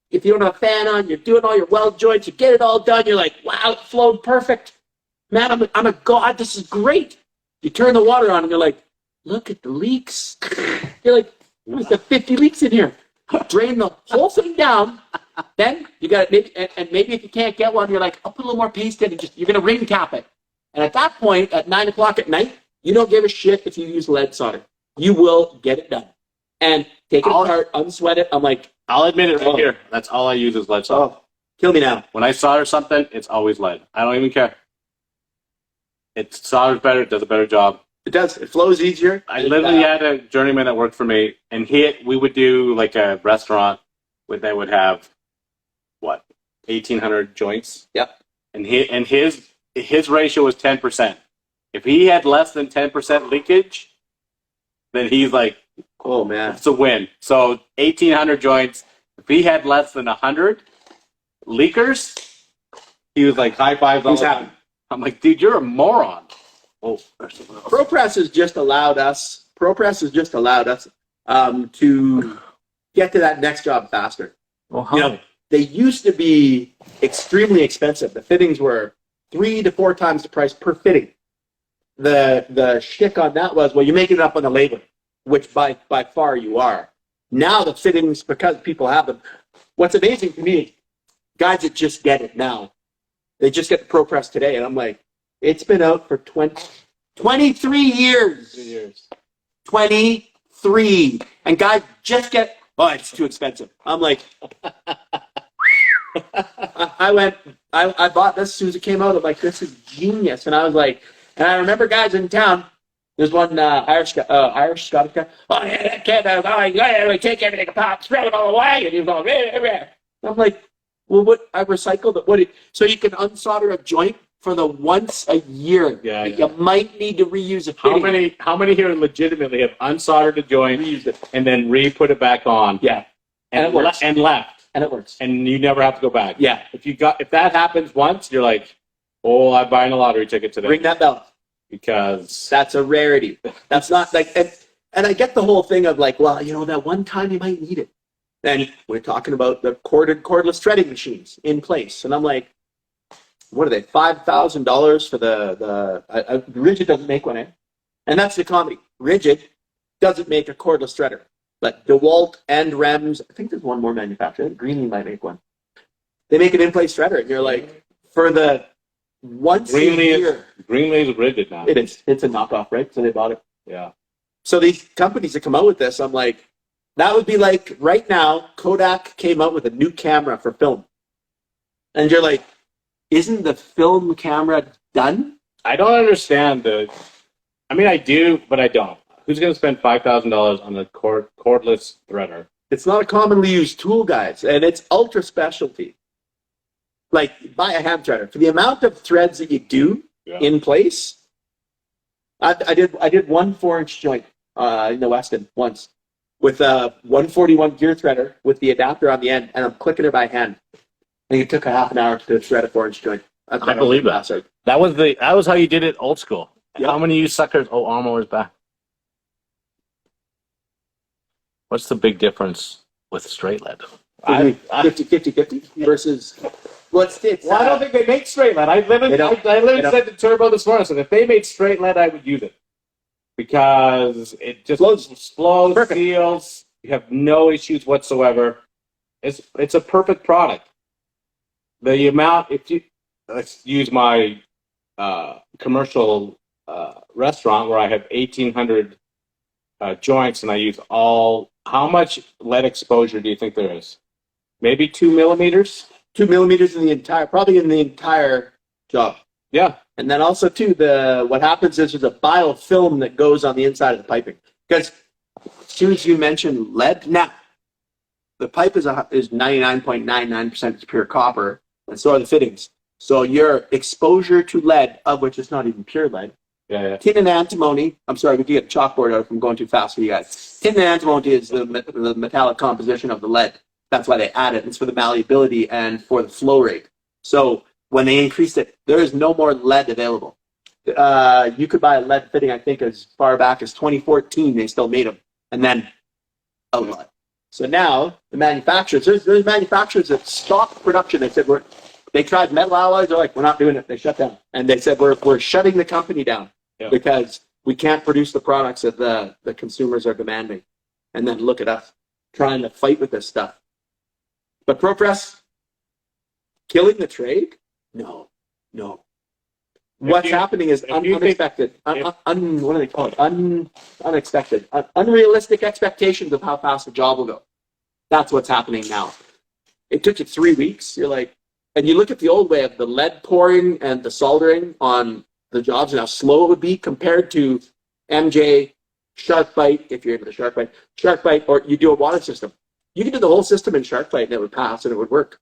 if you don't have a fan on, you're doing all your weld joints, you get it all done, you're like, wow, it flowed perfect. Man, I'm a god, this is great. You turn the water on and you're like, look at the leaks. You're like, there's 50 leaks in here. Drain the whole thing down. Then you got maybe if you can't get one, you're like, I'll put a little more paste in and you're gonna ring cap it. And at that point, at 9 o'clock at night, you don't give a shit if you use lead solder. You will get it done. And take it apart, unsweat it. I'm like, I'll admit it right here. That's all I use is lead solder. Oh, kill me now. When I solder something, it's always lead. I don't even care. It solders better. It does a better job. It does. It flows easier. I literally had a journeyman that worked for me, and we would do like a restaurant that would have 1,800 joints. Yep. And his ratio was 10%. If he had less than 10% leakage, then he's like, oh man, it's a win. So 1,800 joints. If he had less than 100 leakers, he was like high fives all the time. I'm like, dude, you're a moron. Oh, ProPress has just allowed us to get to that next job faster. Well, You know, they used to be extremely expensive. The fittings were 3 to 4 times the price per fitting. The shtick on that was, well, you're making it up on the labor, which by far you are. Now the fittings, because people have them. What's amazing to me, guys that just get it now, they just get the ProPress today, and I'm like, it's been out for 23 years. 3 years. 23. And guys just get, oh, it's too expensive. I'm like, I bought this as soon as it came out. I'm like, this is genius. And I was like, and I remember guys in town, there's one Irish Scottish guy. Oh, yeah, that kid, I take everything apart, throw it all away. And he's going, rah, rah. I'm like, well, what? I recycled it. So you can unsolder a joint for the once a year. Yeah. You might need to reuse a fitting. How many here legitimately have unsoldered a joint, reused it, and then re-put it back on? Yeah. And it works. And left. And it works. And you never have to go back. Yeah. If that happens once, you're like, oh, I'm buying a lottery ticket today. Ring that bell. Because that's a rarity. That's not like, and I get the whole thing of like, well, you know, that one time you might need it. And we're talking about the cordless threading machines in place. And I'm like, what are they? $5,000 for the Rigid doesn't make one, eh? And that's the comedy. Rigid doesn't make a cordless threader. But DeWalt and Rems, I think there's one more manufacturer. Greenlee might make one. They make an in-place threader. And you're like, for the once a year. Greenlee is Rigid now. It is. It's a knockoff, right? So they bought it. Yeah. So these companies that come out with this, I'm like, that would be like right now, Kodak came out with a new camera for film. And you're like, isn't the film camera done? I don't understand I do, but I don't. Who's going to spend $5,000 on a cordless threader? It's not a commonly used tool, guys, and it's ultra specialty. Like, buy a hand threader. For the amount of threads that you do in place, I did one 4-inch joint in the Weston once with a 141 gear threader with the adapter on the end, and I'm clicking it by hand. And it took a half an hour to thread a 4-inch joint. I believe that. That was how you did it old school. Yep. How many of you suckers? Oh, armor is back. What's the big difference with straight lead? 50 versus what's it? Well, I don't think they make straight lead. I literally said to Turbo this morning, so if they made straight lead, I would use it. Because it just explodes, seals. You have no issues whatsoever. It's a perfect product. The amount, let's use my commercial restaurant where I have 1,800 joints and I use how much lead exposure do you think there is? Maybe 2 millimeters? 2 millimeters in the entire job. Yeah. And then also too, what happens is there's a biofilm that goes on the inside of the piping. Because as soon as you mention lead, now the pipe is 99.99% pure copper, and so are the fittings. So your exposure to lead, of which is not even pure lead, tin and antimony. I'm sorry, we can get a chalkboard out if I'm going too fast for you guys. Tin and antimony is the metallic composition of the lead. That's why they add it. It's for the malleability and for the flow rate. So when they increased it, there is no more lead available. You could buy a lead fitting, I think, as far back as 2014. They still made them, and then a lot. So now the manufacturers, there's manufacturers that stopped production. They said they tried metal alloys. They're like, we're not doing it. They shut down, and they said we're shutting the company down because we can't produce the products that the consumers are demanding. And then look at us trying to fight with this stuff. But ProPress killing the trade? No. What's happening is unexpected. What do they call it? Unexpected. Unrealistic expectations of how fast the job will go. That's what's happening now. It took you 3 weeks. You're like, and you look at the old way of the lead pouring and the soldering on the jobs and how slow it would be compared to MJ, SharkBite, if you're into the SharkBite, or you do a water system. You can do the whole system in SharkBite and it would pass and it would work.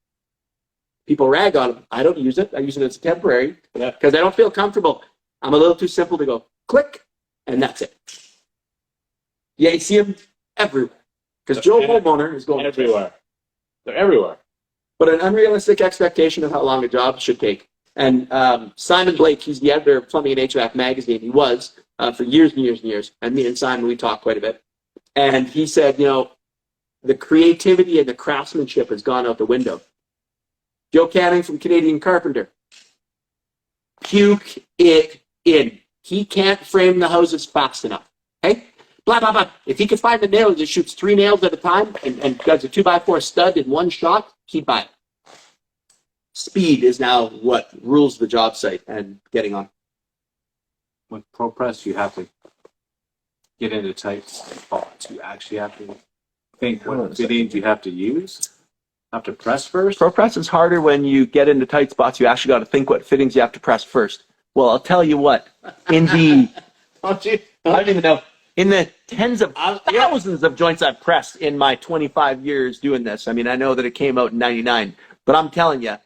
People rag on it. I don't use it. I use it as a temporary because I don't feel comfortable. I'm a little too simple to go click and that's it. Yeah, you see them everywhere because Joe Homeowner is going everywhere. They're everywhere. But an unrealistic expectation of how long a job should take. And Simon Blake, he's the editor of Plumbing and HVAC magazine. He was for years and years and years. And me and Simon, we talked quite a bit. And he said, the creativity and the craftsmanship has gone out the window. Joe Canning from Canadian Carpenter. Puke it in. He can't frame the houses fast enough. Okay? Blah, blah, blah. If he can find the nail and just shoots 3 nails at a time and does a 2x4 stud in one shot, keep by it. Speed is now what rules the job site and getting on. With ProPress, you have to get into tight spots. You actually have to think what fittings you have to use. Have to press first. ProPress is harder when you get into tight spots. You actually got to think what fittings you have to press first. Well, I'll tell you what. In the I don't even know. In the tens of thousands of joints I've pressed in my 25 years doing this. I mean, I know that it came out in 99, but I'm telling you,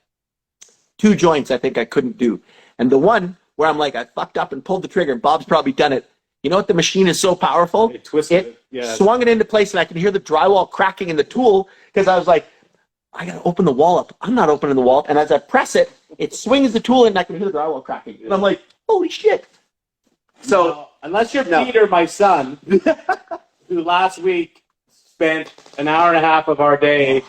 2 joints I think I couldn't do. And the one where I'm like, I fucked up and pulled the trigger, and Bob's probably done it. You know what? The machine is so powerful. It twisted it. Yeah. Swung it into place, and I could hear the drywall cracking in the tool because I was like, I got to open the wall up. I'm not opening the wall. And as I press it, it swings the tool in, and I can hear the drywall cracking. And I'm like, holy shit. So, no, unless you're Peter, my son, who last week spent an hour and a half of our day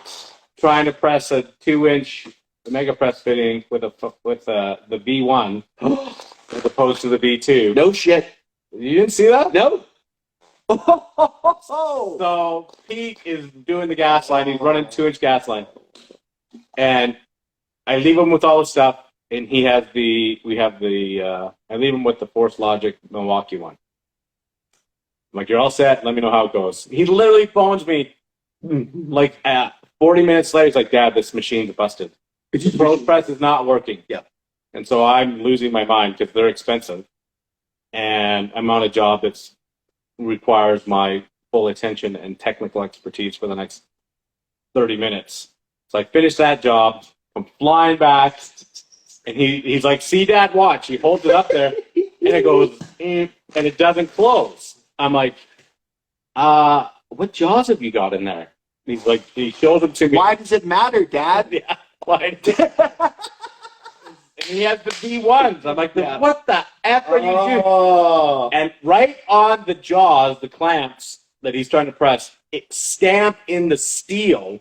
trying to press a 2-inch mega press fitting with the V1 as opposed to the V2. No shit. You didn't see that? No. So Pete is doing the gas line. He's running 2-inch gas line, and I leave him with all the stuff. And I leave him with the Force Logic Milwaukee one. I'm like, you're all set. Let me know how it goes. He literally phones me like 40 minutes later. He's like, Dad, this machine's busted. ProPress is not working. Yeah. And so I'm losing my mind because they're expensive. And I'm on a job that requires my full attention and technical expertise for the next 30 minutes. So I finish that job. I'm flying back. And he's like, see, Dad, watch. He holds it up there, and it goes, and it doesn't close. I'm like, what jaws have you got in there? He's like, he shows them to me. Why does it matter, Dad? Yeah, why? And he has the V1s. I'm like, what the F are you doing? And right on the jaws, the clamps that he's trying to press, it stamped in the steel.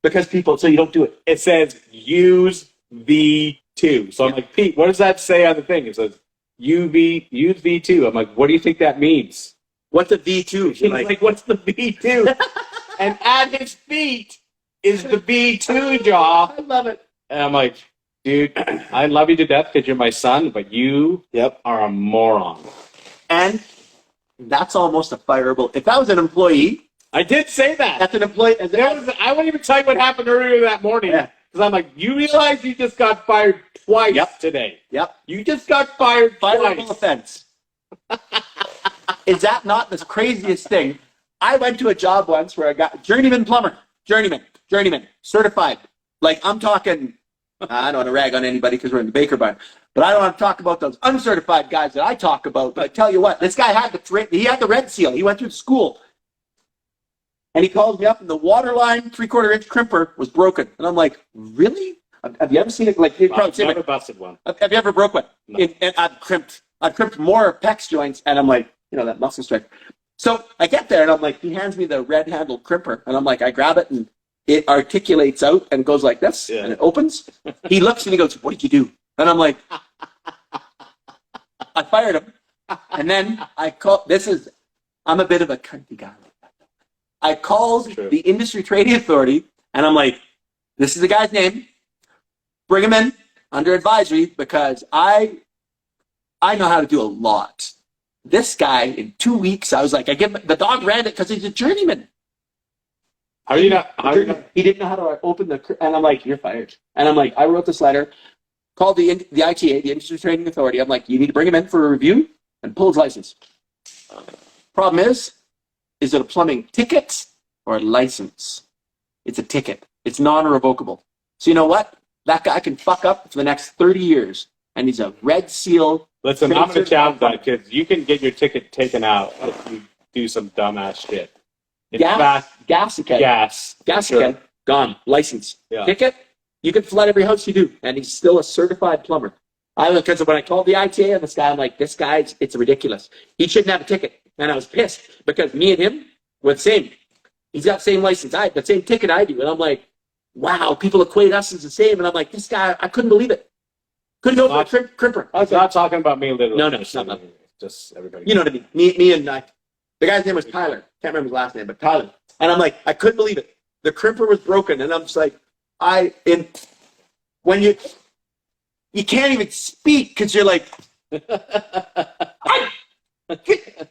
Because so you don't do it. It says, use V2. So I'm like, Pete, what does that say on the thing? It says, use V2. I'm like, what do you think that means? What's a V2? He's like, what's the V2? And at his feet is the V2 jaw. I love it. And I'm like, dude, I love you to death because you're my son, but you are a moron. And that's almost a fireable. If that was an employee. I did say that. That's an employee. I wouldn't even tell you what happened earlier that morning. Yeah. Because I'm like, you realize you just got fired twice today. Yep. You just got fired Fireable twice. offense. Is that not the craziest thing? I went to a job once where I got journeyman plumber. Journeyman. Certified. Like, I'm talking, I don't want to rag on anybody because we're in the Baker Barn, but I don't want to talk about those uncertified guys that I talk about. But I tell you what, this guy had the red seal. He went through school. And he calls me up, and the waterline 3/4-inch crimper was broken. And I'm like, really? Have you ever seen it? Like, Never busted one. Have you ever broke one? No. And I've crimped more PEX joints, and I'm like, that muscle strength. So I get there, and I'm like, he hands me the red-handled crimper, and I'm like, I grab it, and it articulates out and goes like this, and it opens. He looks, and he goes, what did you do? And I'm like, I fired him. And then I'm a bit of a cunty guy. I called the Industry Trading Authority, and I'm like, this is the guy's name. Bring him in under advisory because I know how to do a lot. This guy, in 2 weeks, I was like, the dog ran it because he's a journeyman. He didn't know how to open and I'm like, you're fired. And I'm like, I wrote this letter, called the ITA, the Industry Trading Authority. I'm like, you need to bring him in for a review and pull his license. Problem is it a plumbing ticket or a license? It's a ticket. It's non-revocable. So you know what? That guy can fuck up for the next 30 years, and he's a red seal. Listen, I'm going to challenge that because you can get your ticket taken out if you do some dumbass shit. Gas again. Gone. License. Yeah. Ticket, you can flood every house you do, and he's still a certified plumber. Because when I called the ITA on this guy, I'm like, it's ridiculous. He shouldn't have a ticket. And I was pissed because me and him were the same. He's got the same license. I the same ticket I do. And I'm like, wow, people equate us as the same. And I'm like, this guy, I couldn't believe it. Couldn't go for a crimper. I was not talking about me literally. No, it's not. Just everybody. You know what I mean? Me and the guy's name was Tyler. Can't remember his last name, but Tyler. And I'm like, I couldn't believe it. The crimper was broken. And I'm just like, when you can't even speak because you're like,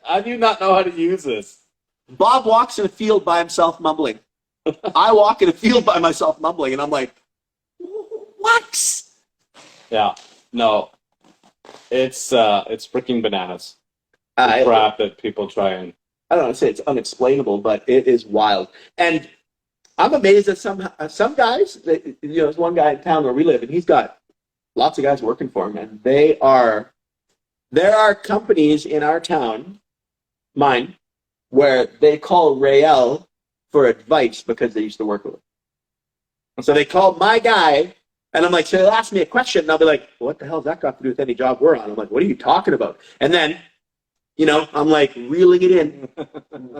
How do you not know how to use this? Bob walks in a field by himself mumbling. I walk in a field by myself mumbling, and I'm like, what? Yeah, no, it's freaking bananas. The crap that people try and. I don't want to say it's unexplainable, but it is wild. And I'm amazed at some guys. There's one guy in town where we live, and he's got lots of guys working for him, and there are companies in our town, mine, where they call Rael for advice because they used to work with him. So they called my guy, and I'm like, so they'll ask me a question, and I'll be like, what the hell's that got to do with any job we're on? I'm like, what are you talking about? And then, I'm like reeling it in.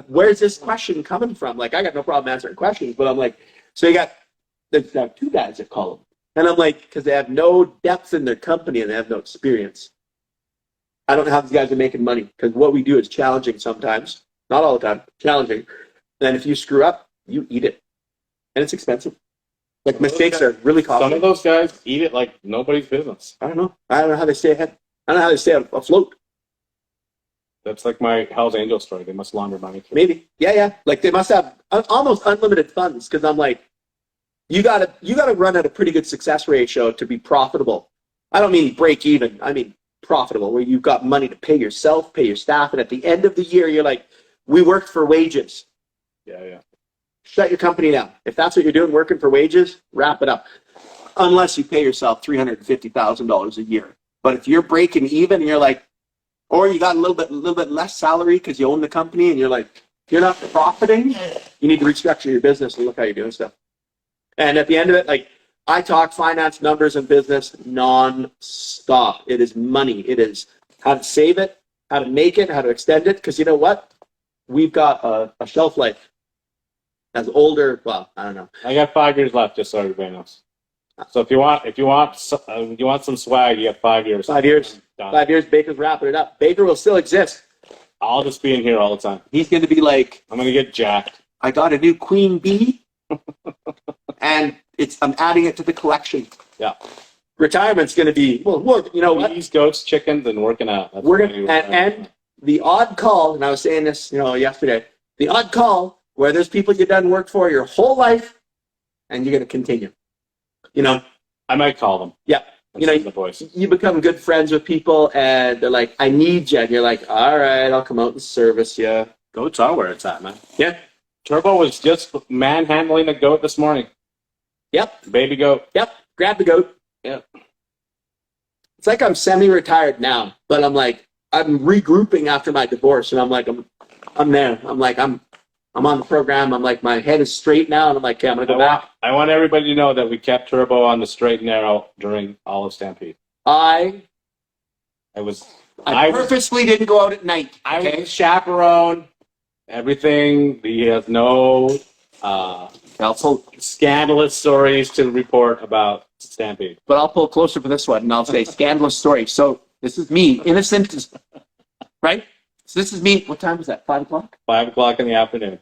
Where's this question coming from? Like, I got no problem answering questions, but I'm like, so there's two guys that call them. And I'm like, because they have no depth in their company and they have no experience. I don't know how these guys are making money because what we do is challenging sometimes. Not all the time, challenging. And if you screw up, you eat it. And it's expensive. Like mistakes are really costly. Some of those guys eat it like nobody's business. I don't know how they stay ahead. I don't know how they stay afloat. That's like my Hell's Angel story. They must launder money. Maybe. Yeah. Like they must have almost unlimited funds because I'm like, you gotta run at a pretty good success ratio to be profitable. I don't mean break even. I mean profitable, where you've got money to pay yourself, pay your staff, and at the end of the year, you're like, we worked for wages. Yeah. Shut your company down. If that's what you're doing, working for wages, wrap it up. Unless you pay yourself $350,000 a year. But if you're breaking even, and you're like, or you got a little bit less salary because you own the company, and you're like, you're not profiting, you need to restructure your business and look how you're doing stuff. And at the end of it, like, I talk finance, numbers, and business non-stop. It is money. It is how to save it, how to make it, how to extend it. Because you know what? We've got a shelf life. As older, well, I don't know. I got 5 years left, just so everybody knows. So if you want some swag, you have 5 years. 5 years. Done. 5 years. Baker's wrapping it up. Baker will still exist. I'll just be in here all the time. He's going to be like, I'm going to get jacked. I got a new queen bee, and I'm adding it to the collection. Yeah. Retirement's going to be you know what? Bees, goats, chickens, and working out. That's We're gonna and the odd call, and I was saying this, yesterday. The odd call where there's people you've done work for your whole life, and you're going to continue. I might call them. Yeah. The voice. You become good friends with people, and they're like, "I need you," and you're like, "All right, I'll come out and service you." Goats are where it's at, man. Yeah. Turbo was just manhandling a goat this morning. Yep. Baby goat. Yep. Grab the goat. Yep. It's like I'm semi-retired now, but I'm regrouping after my divorce, and I'm like, I'm there. I'm like, I'm on the program. I'm like, my head is straight now, and I'm like, okay, I'm gonna go back. I want everybody to know that we kept Turbo on the straight and narrow during all of Stampede. I I purposely didn't go out at night. I was chaperone. Everything. He has no Also, scandalous stories to report about Stampede. but I'll pull closer for this one, and I'll say scandalous story. So this is me, innocent, right? So this is me. What time was that? 5 o'clock? 5 o'clock in the afternoon.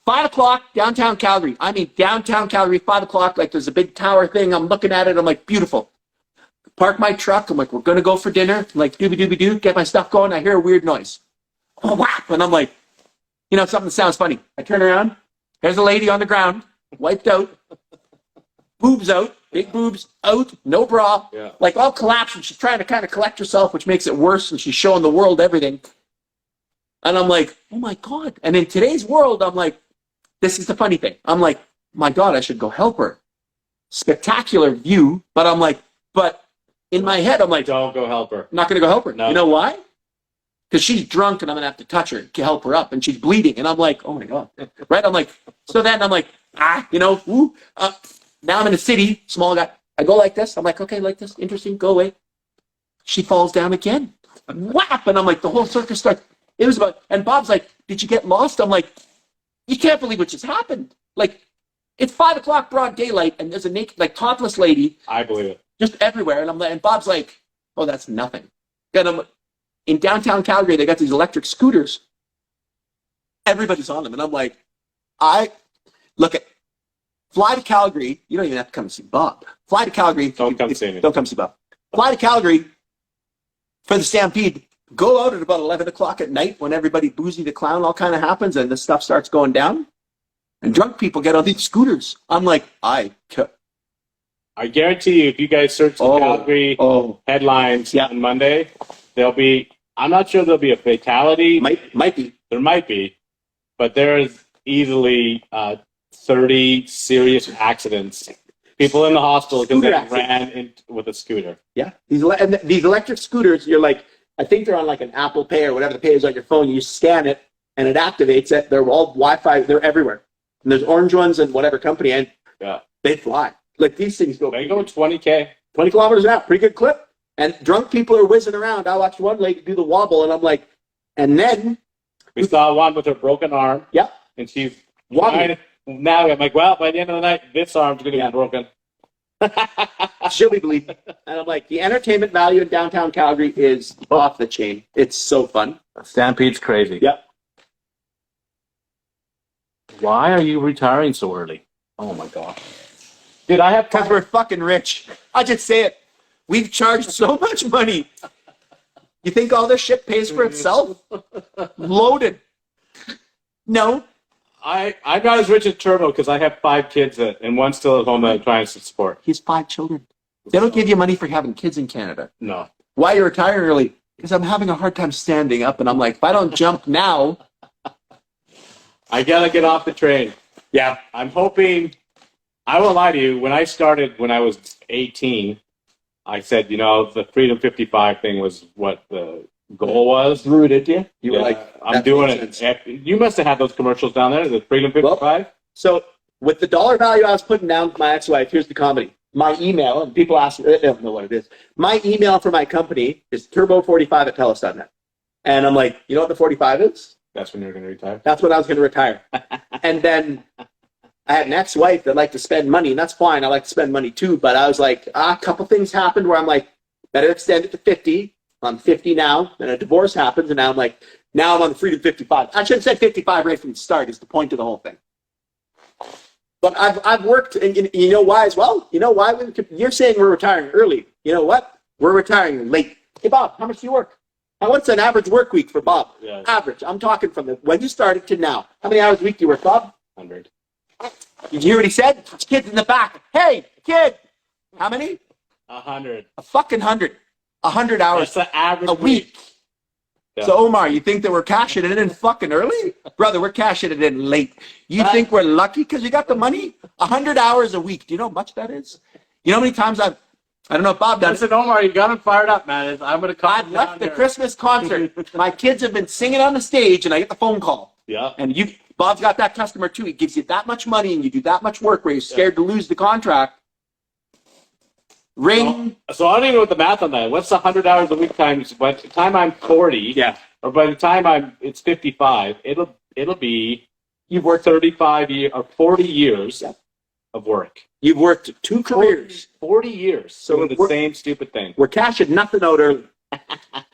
5 o'clock, downtown Calgary. I mean, downtown Calgary, 5 o'clock, like there's a big tower thing. I'm looking at it. I'm like, beautiful. Park my truck. I'm like, we're going to go for dinner. I'm like, doobie-doobie-doo, get my stuff going. I hear a weird noise. Oh, whap. And I'm like, something sounds funny. I turn around. There's a lady on the ground, wiped out, boobs out, big boobs out, no bra, like all collapsed. And she's trying to kind of collect herself, which makes it worse. And she's showing the world everything. And I'm like, oh my God. And in today's world, I'm like, this is the funny thing. I'm like, my God, I should go help her. Spectacular view. But I'm like, but in my head, I'm like, don't go help her. I'm not going to go help her. No. You know why? Because she's drunk and I'm going to have to touch her to help her up. And she's bleeding. And I'm like, oh my God. Right? I'm like, so then I'm like, now I'm in a city, small guy. I go like this. I'm like, okay, like this. Interesting. Go away. She falls down again. Whap. And I'm like, the whole circus starts. It was about, and Bob's like, did you get lost? I'm like, You can't believe what just happened. Like, it's 5 o'clock broad daylight, and there's a naked, like, topless lady I believe it. just everywhere. And Bob's like, oh, that's nothing. And in downtown Calgary, they got these electric scooters. Everybody's on them. And I'm like, fly to Calgary. You don't even have to come see Bob. Fly to Calgary. Don't come see me. Don't come see Bob. Fly to Calgary for the Stampede. Go out at about 11 o'clock at night when everybody Boozy the Clown all kind of happens and the stuff starts going down. And drunk people get on these scooters. I'm like, I guarantee you, if you guys search the Calgary headlines on Monday, there'll be, I'm not sure there'll be a fatality. Might be. There might be. But there is easily 30 serious accidents. People in the hospital because they ran with a scooter. Yeah. These electric scooters, you're like, I think they're on like an Apple Pay or whatever the Pay is on your phone. You scan it and it activates it. They're all Wi-Fi. They're everywhere. And there's orange ones and whatever company, and they fly. Like these things go. They go 20K. 20 kilometers an hour. Pretty good clip. And drunk people are whizzing around. I watched one lady do the wobble, and I'm like, and then we saw one with her broken arm. Yeah. And she's wobbling. Now I'm like, well, by the end of the night, this arm's going to be broken. She'll be bleeding. And I'm like, the entertainment value in downtown Calgary is off the chain. It's so fun. Stampede's crazy. Yep. Why are you retiring so early? Oh my God. Dude, I have because we're fucking rich. I just say it. We've charged so much money. You think all this shit pays for itself? Loaded. No. I'm not as rich as Turbo because I have 5 kids and one's still at home that I'm trying to support. He's 5 children. They don't give you money for having kids in Canada. No. Why are you retiring early? Because I'm having a hard time standing up, and I'm like, if I don't jump now, I gotta get off the train. Yeah. I'm hoping. I won't lie to you. When I started, when I was 18, I said, the Freedom 55 thing was what the goal was. Rooted, yeah. You were like, I'm doing it. You must have had those commercials down there, the Freedom 55. Well, so with the dollar value I was putting down for my ex-wife, here's the comedy. My email, and people ask, they don't know what it is. My email for my company is turbo45@telus.net. And I'm like, you know what the 45 is? That's when you're going to retire? That's when I was going to retire. And then I had an ex-wife that liked to spend money, and that's fine. I like to spend money too. But I was like, a couple things happened where I'm like, better extend it to 50. I'm 50 now. Then a divorce happens, and now I'm like, now I'm on the Freedom 55. I should have said 55 right from the start is the point of the whole thing. But I've worked, and you know why as well? You know why? You're saying we're retiring early. You know what? We're retiring late. Hey, Bob, how much do you work? What's an average work week for Bob? Yeah. Average. I'm talking from when you started to now. How many hours a week do you work, Bob? 100. Did you hear what he said? There's kids in the back. Hey, kid. How many? 100. A fucking 100. 100 hours That's the average a week. Yeah. So, Omar, you think that we're cashing it in fucking early? Brother, we're cashing it in late. You think we're lucky because you got the money? 100 hours a week. Do you know how much that is? You know how many times I don't know if Bob does. Listen, Omar, you got him fired up, man. I'm going to come. I've left the Christmas concert. My kids have been singing on the stage, and I get the phone call. Yeah. And Bob's got that customer, too. He gives you that much money, and you do that much work where you're scared to lose the contract. Ring. So I don't even know what the math on that. What's 100 hours a week times? By the time I'm 40, yeah, or by the time it's 55, it'll be you've worked 35 years or 40 years of work. You've worked 2 careers, 40 years, so doing the same stupid thing. We're cashing nothing out early.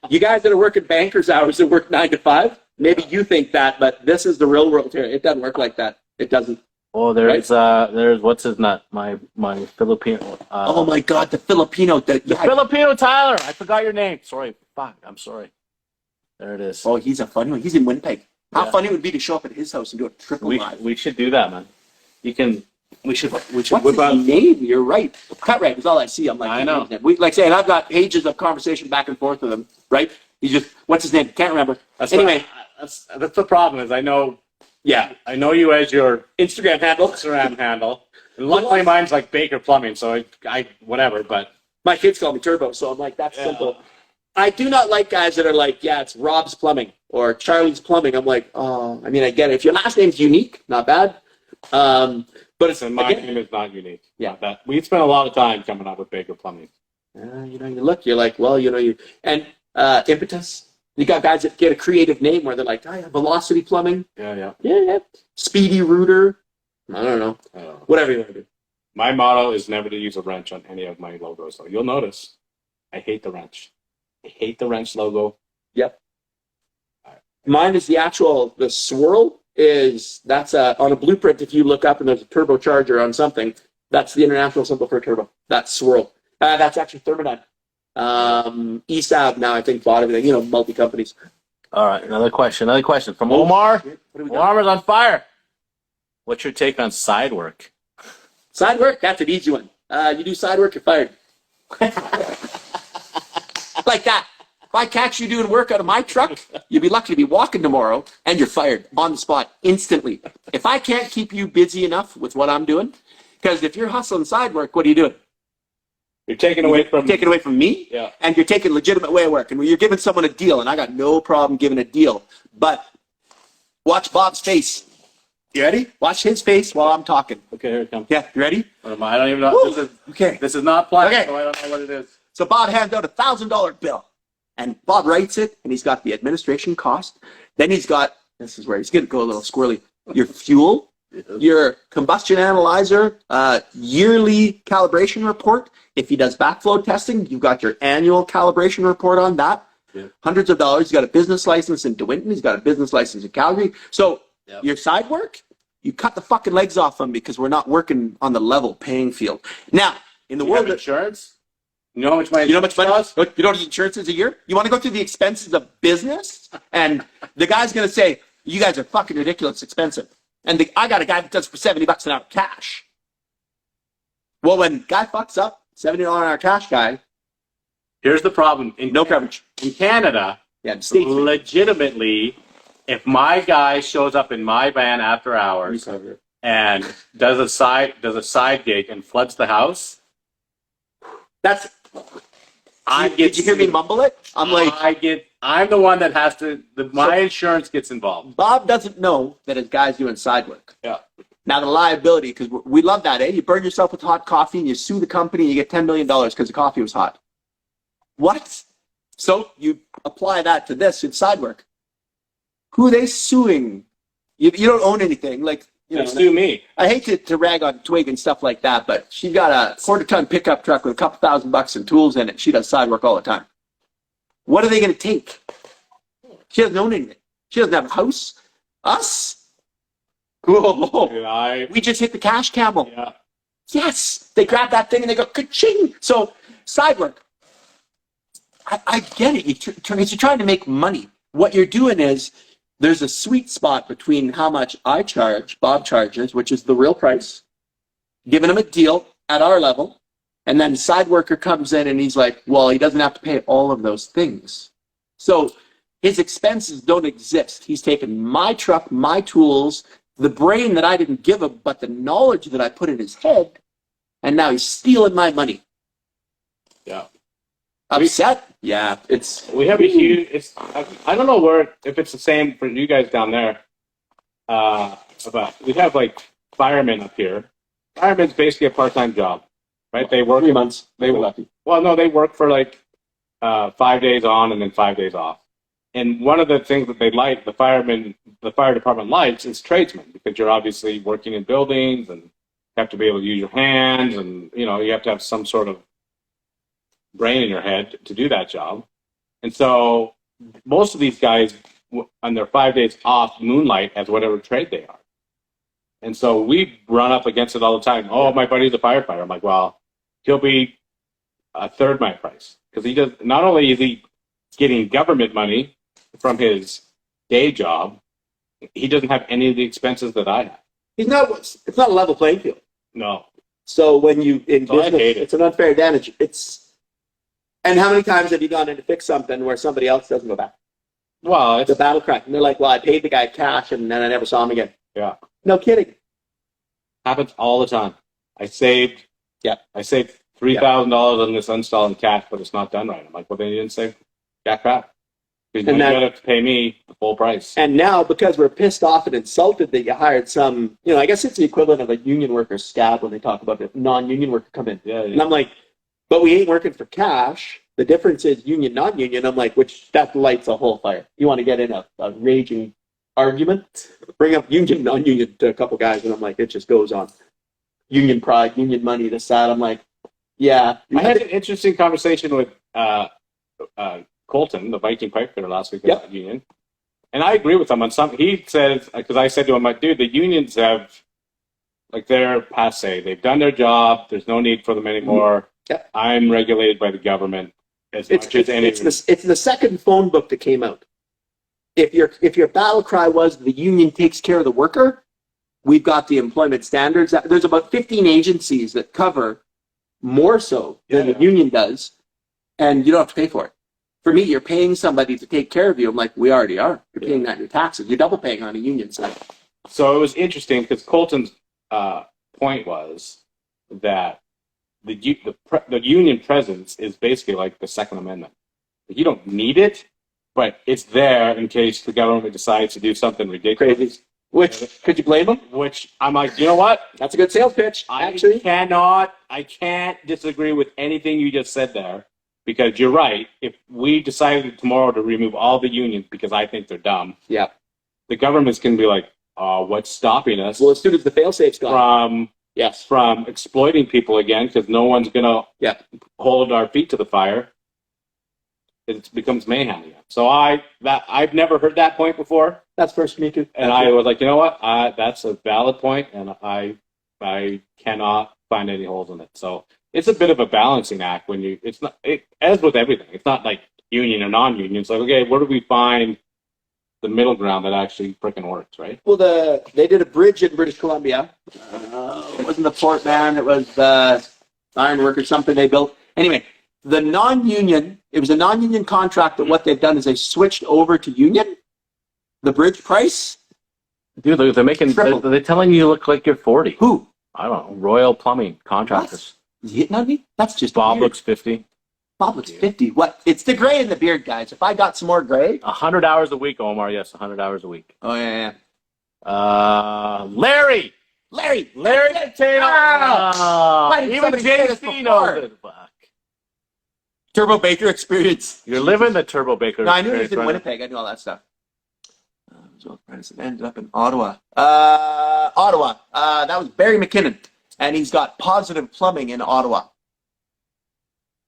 You guys that are working bankers hours that work 9 to 5, maybe you think that, but this is the real world here. It doesn't work like that. It doesn't. Oh, there's what's his nut? My Filipino. Oh my God, the Filipino. The Filipino Tyler. I forgot your name. Sorry, fuck. I'm sorry. There it is. Oh, he's a funny one. He's in Winnipeg. How funny it would be to show up at his house and do a triple live. We should do that, man. We should. What's his name? You're right. Cut right is all I see. I'm like, I know. Like saying, I've got pages of conversation back and forth with him. Right? He's just, what's his name? Can't remember. Anyway, that's the problem. Is I know. Yeah, I know you as your Instagram handle. And luckily, mine's like Baker Plumbing, so I whatever. But my kids call me Turbo, so I'm like, that's simple. I do not like guys that are like, yeah, it's Rob's Plumbing or Charlie's Plumbing. I'm like, oh, I mean, I get it. If your last name's unique, not bad. But it's my name is not unique. Yeah, that we spent a lot of time coming up with Baker Plumbing. You look, you're like, well, and Impetus. You got guys that get a creative name where they're like, I have Velocity Plumbing. Yeah. Speedy Rooter. I don't know. Whatever you want to do. My motto is never to use a wrench on any of my logos. So you'll notice I hate the wrench. I hate the wrench logo. Yep. Mine is the swirl that's on a blueprint. If you look up and there's a turbocharger on something, that's the international symbol for a turbo. That's swirl. That's actually Thermodyne. ESAB now I think bought everything, multi companies. All right, another question from Omar. Omar's on fire. What's your take on side work? Side work, that's an easy one. You do side work, you're fired. Like that. If I catch you doing work out of my truck, you'll be lucky to be walking tomorrow and you're fired on the spot instantly. If I can't keep you busy enough with what I'm doing, because if you're hustling side work, what are you doing? You're taking away from me, yeah. And you're taking legitimate way of work. And you're giving someone a deal, and I got no problem giving a deal. But watch Bob's face. You ready? Watch his face while I'm talking. Okay, here it comes. Yeah, you ready? I don't even know. This is not planned, okay. So I don't know what it is. So Bob hands out a $1,000 bill. And Bob writes it, and he's got the administration cost. Then he's got, this is where he's going to go a little squirrely, your fuel, your combustion analyzer, yearly calibration report. If he does backflow testing, you've got your annual calibration report on that. Yeah. Hundreds of dollars. He's got a business license in DeWinton. He's got a business license in Calgary. So your side work, you cut the fucking legs off them because we're not working on the level playing field. Now, in the world of insurance, you know how much money? You know how much money? You know what insurance is a year? You want to go through the expenses of business, and the guy's going to say, "You guys are fucking ridiculous expensive." And I got a guy that does for $70 an hour cash. Well, when guy fucks up, $70 an hour cash guy. Here's the problem. No coverage in Canada. Yeah, states legitimately, if my guy shows up in my van after hours and does a side gig and floods the house, that's. Did you hear me mumble it? I'm I'm the one that has to. My insurance gets involved. Bob doesn't know that his guy's doing side work. Yeah. Now the liability, because we love that, eh? You burn yourself with hot coffee and you sue the company and you get $10 million because the coffee was hot. What? So you apply that to this in side work. Who are they suing? You don't own anything. Sue me. I hate to rag on Twig and stuff like that, but she got a quarter-ton pickup truck with a couple $1,000 in tools in it. She does side work all the time. What are they going to take? She doesn't own anything. She doesn't have a house. Us? Whoa. We just hit the cash camel. Yeah. Yes. They grab that thing and they go, ka-ching. So, side work. I get it. You're trying to make money. What you're doing is there's a sweet spot between how much I charge, Bob charges, which is the real price, giving him a deal at our level, and then side worker comes in and he's like, well, he doesn't have to pay all of those things. So his expenses don't exist. He's taken my truck, my tools, the brain that I didn't give him, but the knowledge that I put in his head, and now he's stealing my money. Yeah. Upset? Yeah, we have a huge. I don't know if it's the same for you guys down there. But we have firemen up here. Firemen's basically a part-time job, right? They work 3 months. They work for 5 days on and then 5 days off. And one of the things that they like, the fire department likes, is tradesmen, because you're obviously working in buildings and you have to be able to use your hands, and you have to have some sort of brain in your head to do that job. And so most of these guys on their 5 days off moonlight as whatever trade they are. And so we run up against it all the time. Oh, my buddy's a firefighter. I'm like, well, he'll be a third my price, because he does. Not only is he getting government money from his day job, he doesn't have any of the expenses that I have. It's not a level playing field. No. So when you in So I business, hate it. it's an unfair advantage. And how many times have you gone in to fix something where somebody else doesn't go back? Well, It's a battle cry. And they're like, well, I paid the guy cash and then I never saw him again. Yeah. No kidding. Happens all the time. I saved $3,000 on this install in cash, but it's not done right. I'm like, well, then you didn't save jack crap. Because you have to pay me the full price. And now, because we're pissed off and insulted that you hired some, I guess it's the equivalent of a union worker scab when they talk about the non-union worker come in. Yeah. And I'm like, but we ain't working for cash. The difference is union, non-union. I'm like, which that lights a whole fire. You want to get in a raging argument, bring up union, non-union to a couple guys, and I'm like, it just goes on. Union pride, union money, this, that. I'm like, yeah. I had an interesting conversation with Colton, the Viking pipe fitter, last week about union. And I agree with him on some. He says, because I said to him, like, dude, the unions have, like, they're passe. They've done their job. There's no need for them anymore. Yep. I'm regulated by the government as much as any. It's the second phone book that came out. If your battle cry was the union takes care of the worker, we've got the employment standards. There's about 15 agencies that cover more so than the union does, and you don't have to pay for it. For me, you're paying somebody to take care of you. I'm like, we already are. You're paying that in your taxes. You're double paying on a union side. So it was interesting because Colton's point was that the union presence is basically like the Second Amendment. You don't need it, but it's there in case the government decides to do something ridiculous. Crazy. Which, could you blame them? Which I'm like, you know what? That's a good sales pitch, actually. I can't disagree with anything you just said there, because you're right. If we decided tomorrow to remove all the unions because I think they're dumb, the government's going to be like, what's stopping us? Well, as soon as the fail-safe's gone. From exploiting people again, because no one's going to hold our feet to the fire. It becomes mayhem again. So I've never heard that point before. That's first for me too. And I was like, you know what? That's a valid point, and I cannot find any holes in it. So it's a bit of a balancing act when as with everything. It's not like union or non-union. It's like, okay, where do we find the middle ground that actually freaking works, right? Well, they did a bridge in British Columbia. It wasn't the Port Man. It was ironwork or something they built. Anyway, it was a non-union contract, but what they've done is they switched over to union. The bridge price. Dude, they're they're telling you look like you're 40. Who? I don't know. Royal Plumbing Contractors. What? Is he hitting on me? That's just Bob weird. looks 50. Bob looks 50. What? It's the gray in the beard, guys. If I got some more gray. 100 hours a week, Omar. Yes, 100 hours a week. Oh, yeah. Larry Taylor. Even JC knows it. Fuck. Turbo Baker experience. You're living the Turbo Baker No, I knew he was in Winnipeg. I knew all that stuff. Ended up in Ottawa. That was Barry McKinnon. And he's got Positive Plumbing in Ottawa.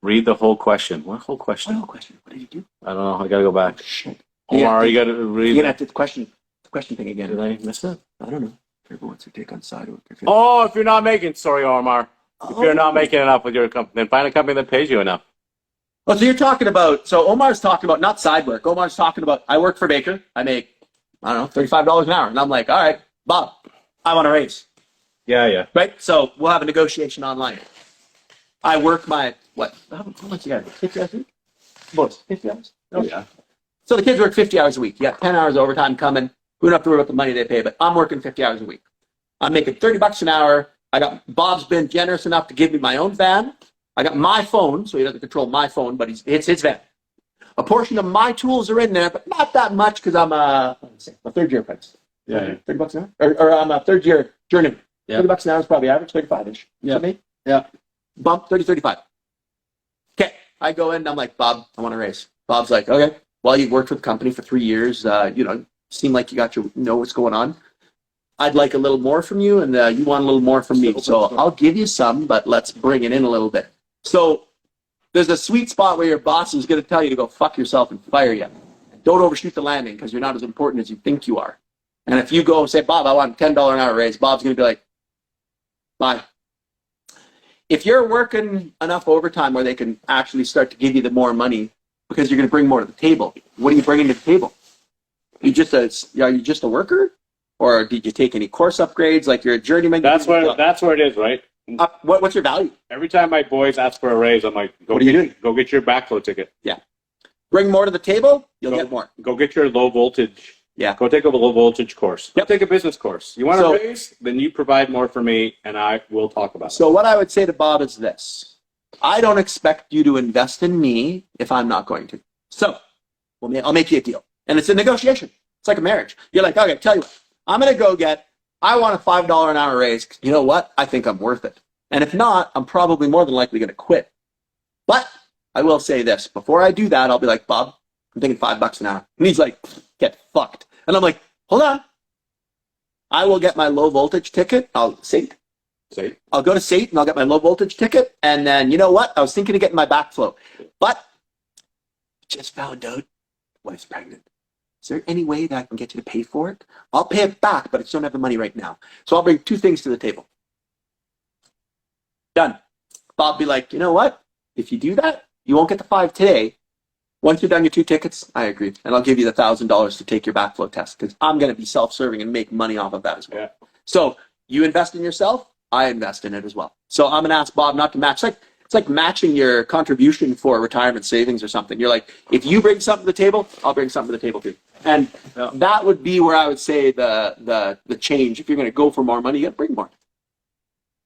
Read the whole question. What whole question? What whole question? What did he do? I don't know. I gotta go back. Shit. Omar, you gotta read. You're gonna have to the question thing again. Did I miss it? I don't know. Turbo wants to take on sidewalk. Oh, if you're not making, sorry, Omar. If you're not making enough with your company, then find a company that pays you enough. Oh, so you're talking about, Omar's talking about not side work. Omar's talking about, I work for Baker. I make, I don't know, $35 an hour. And I'm like, all right, Bob, I want a raise. Yeah. Right? So we'll have a negotiation online. I work my, how much you got? 50 hours a week? Boys, 50 hours? Oh, yeah. So the kids work 50 hours a week. You got 10 hours overtime coming. We don't have to worry about the money they pay, but I'm working 50 hours a week. I'm making $30 an hour. Bob's been generous enough to give me my own van. I got my phone, so he doesn't control my phone, but it's his van. A portion of my tools are in there, but not that much because I'm a third-year apprentice. Yeah. $30 an hour? Or I'm a third-year journeyman. Yeah. $30 an hour is probably average, 35-ish. Yeah. Me? Yeah. Bump, 30, 35. Okay. I go in and I'm like, Bob, I want a raise. Bob's like, okay. Well, you've worked with the company for 3 years. Seem like you know what's going on. I'd like a little more from you, and you want a little more from me. So I'll give you some, but let's bring it in a little bit. So there's a sweet spot where your boss is going to tell you to go fuck yourself and fire you. Don't overshoot the landing because you're not as important as you think you are. And if you go and say, Bob, I want a $10 an hour raise, Bob's going to be like, bye. If you're working enough overtime where they can actually start to give you the more money because you're going to bring more to the table, what are you bringing to the table? Are you just a worker? Or did you take any course upgrades like you're a journeyman? That's where it is, right? What's your value? Every time my boys ask for a raise, I'm like, what are you doing? Go get your backflow ticket. Yeah. Bring more to the table, you'll get more. Go get your low voltage. Yeah. Go take a low voltage course. Yep. Go take a business course. You want a raise? Then you provide more for me, and I will talk about it. So what I would say to Bob is this. I don't expect you to invest in me if I'm not going to. So I'll make you a deal. And it's a negotiation. It's like a marriage. You're like, okay, tell you what. I'm going to I want a $5 an hour raise. You know what? I think I'm worth it. And if not, I'm probably more than likely going to quit. But I will say this. Before I do that, I'll be like, Bob, I'm thinking $5 an hour. And he's like, get fucked. And I'm like, hold on. I will get my low voltage ticket. I'll go to SAIT and I'll get my low voltage ticket. And then, you know what? I was thinking of getting my backflow. But just found out wife's pregnant. Is there any way that I can get you to pay for it? I'll pay it back, but I just don't have the money right now. So I'll bring 2 things to the table. Done. Bob be like, you know what? If you do that, you won't get the 5 today. Once you're done your 2 tickets, I agree. And I'll give you the $1,000 to take your backflow test because I'm going to be self-serving and make money off of that as well. Yeah. So you invest in yourself, I invest in it as well. So I'm going to ask Bob not to match. It's like matching your contribution for retirement savings or something. You're like, if you bring something to the table, I'll bring something to the table too. And that would be where I would say the change. If you're going to go for more money, you got to bring more.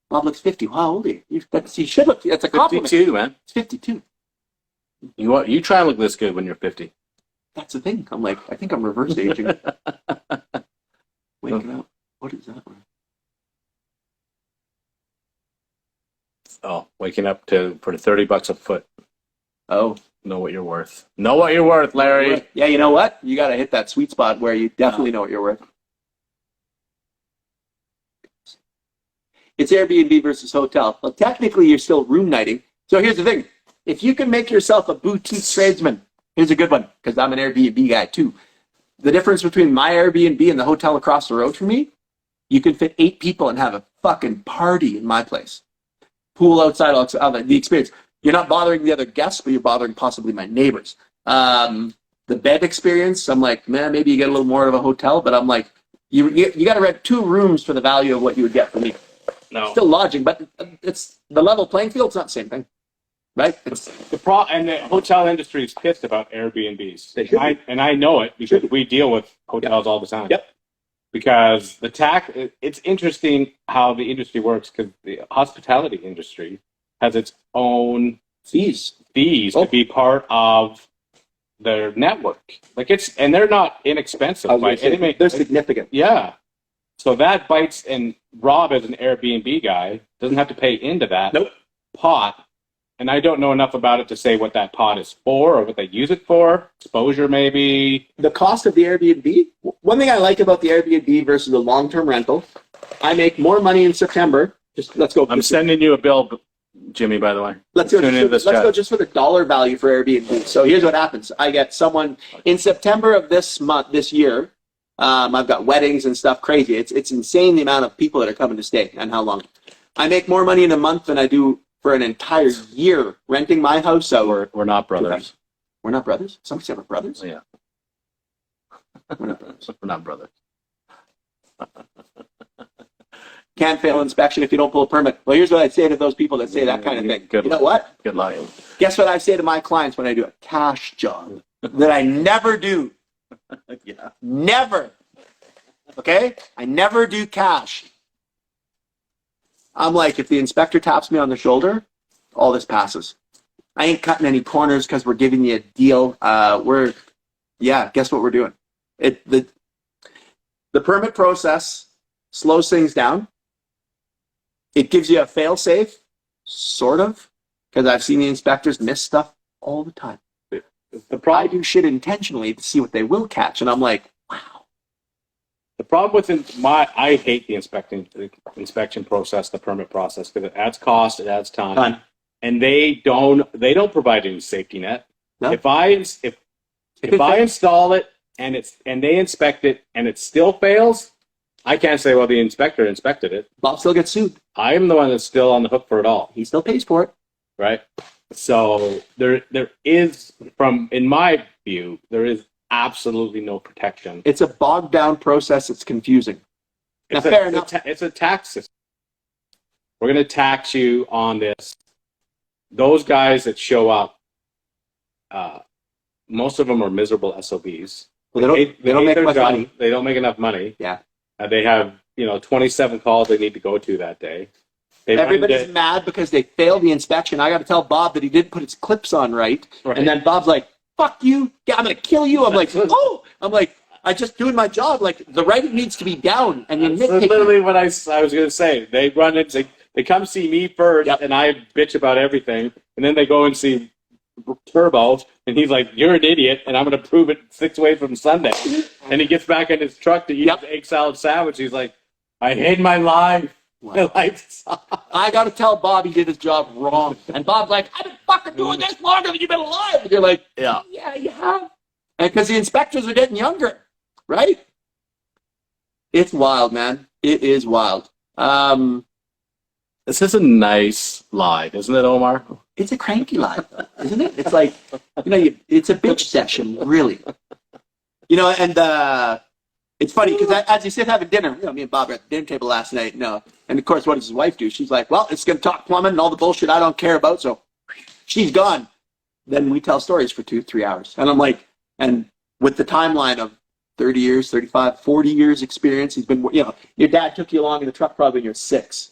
Bob looks 50. How old are you? You should look. That's a compliment. 52, man. It's 52. You try and look this good when you're 50. That's the thing. I'm like, I think I'm reverse aging. Waking up. What is that? Oh, waking up for $30 a foot. Oh. Know what you're worth. Know what you're worth, Larry. Yeah, you know what? You got to hit that sweet spot where you definitely know what you're worth. It's Airbnb versus hotel. Well, technically, you're still room nighting. So here's the thing. If you can make yourself a boutique tradesman, here's a good one, because I'm an Airbnb guy too. The difference between my Airbnb and the hotel across the road from me, you can fit 8 people and have a fucking party in my place. Pool outside, the experience. You're not bothering the other guests, but you're bothering possibly my neighbors. The bed experience, I'm like, man, maybe you get a little more of a hotel, but I'm like, you got to rent 2 rooms for the value of what you would get from me. No. Still lodging, but it's the level playing field. It's not the same thing, right? It's and the hotel industry is pissed about Airbnbs. And I know it because we deal with hotels all the time. Yep. Because it's interesting how the industry works because the hospitality industry has its own fees to be part of their network. And they're not inexpensive. They're significant. Yeah. So that bites, and Rob, as an Airbnb guy, doesn't have to pay into that pot. And I don't know enough about it to say what that pot is for or what they use it for. Exposure, maybe. The cost of the Airbnb. One thing I like about the Airbnb versus the long-term rental, I make more money in September. Let's go. I'm sending you a bill, Jimmy, by the way. Let's go just for the dollar value for Airbnb. So here's what happens. I get someone in September of this year. I've got weddings and stuff crazy. It's insane the amount of people that are coming to stay and how long. I make more money in a month than I do for an entire year renting my house out. We're not brothers. We're not brothers? Somebody said we're brothers? Yeah. We're not brothers. We're not brothers. Can't fail inspection if you don't pull a permit. Well, here's what I'd say to those people that say that kind of thing. You know what? Good luck. Guess what I say to my clients when I do a cash job that I never do? Yeah. Never. Okay? I never do cash. I'm like, if the inspector taps me on the shoulder, all this passes. I ain't cutting any corners because we're giving you a deal. Guess what we're doing? The permit process slows things down. It gives you a fail-safe, sort of, because I've seen the inspectors miss stuff all the time. I do shit intentionally to see what they will catch, and I'm like, wow. The problem with I hate the inspection process, the permit process, because it adds cost, it adds time, and they don't provide any safety net. No. If I install it and they inspect it and it still fails, I can't say, well, the inspector inspected it. Bob still gets sued. I'm the one that's still on the hook for it all. He still pays for it, right? So there is, in my view, there is absolutely no protection. It's a bogged down process. It's confusing. Fair enough. It's a tax system. We're going to tax you on this. Those guys that show up, most of them are miserable SOBs. Well, they don't make much money. They don't make enough money. Yeah. They have 27 calls they need to go to that day. Everybody's mad because they failed the inspection. I got to tell Bob that he didn't put his clips on right. And then Bob's like, fuck you. Yeah, I'm going to kill you. I'm like, oh. I'm like, I just doing my job. Like, the writing needs to be down. And that's literally what I was going to say. They run it. They come see me first, and I bitch about everything. And then they go and see turbo, and he's like, "You're an idiot," and I'm going to prove it 6 ways from Sunday. And he gets back in his truck to eat his egg salad sandwich. He's like, "I hate my life. Wow. My life sucks." I got to tell Bob he did his job wrong. And Bob's like, "I've been fucking doing this longer than you've been alive." And you're like, yeah, you have. And because the inspectors are getting younger, right? It's wild, man. It is wild. This is a nice lie, isn't it, Omar? It's a cranky lie, isn't it? It's like, it's a bitch session, really. And it's funny because as you sit having dinner, me and Bob are at the dinner table last night. And of course, what does his wife do? She's like, "Well, it's going to talk plumbing and all the bullshit I don't care about." So she's gone. Then we tell stories for 2-3 hours. And I'm like, and with the timeline of 30 years, 35, 40 years experience, he's been, your dad took you along in the truck probably when you're 6.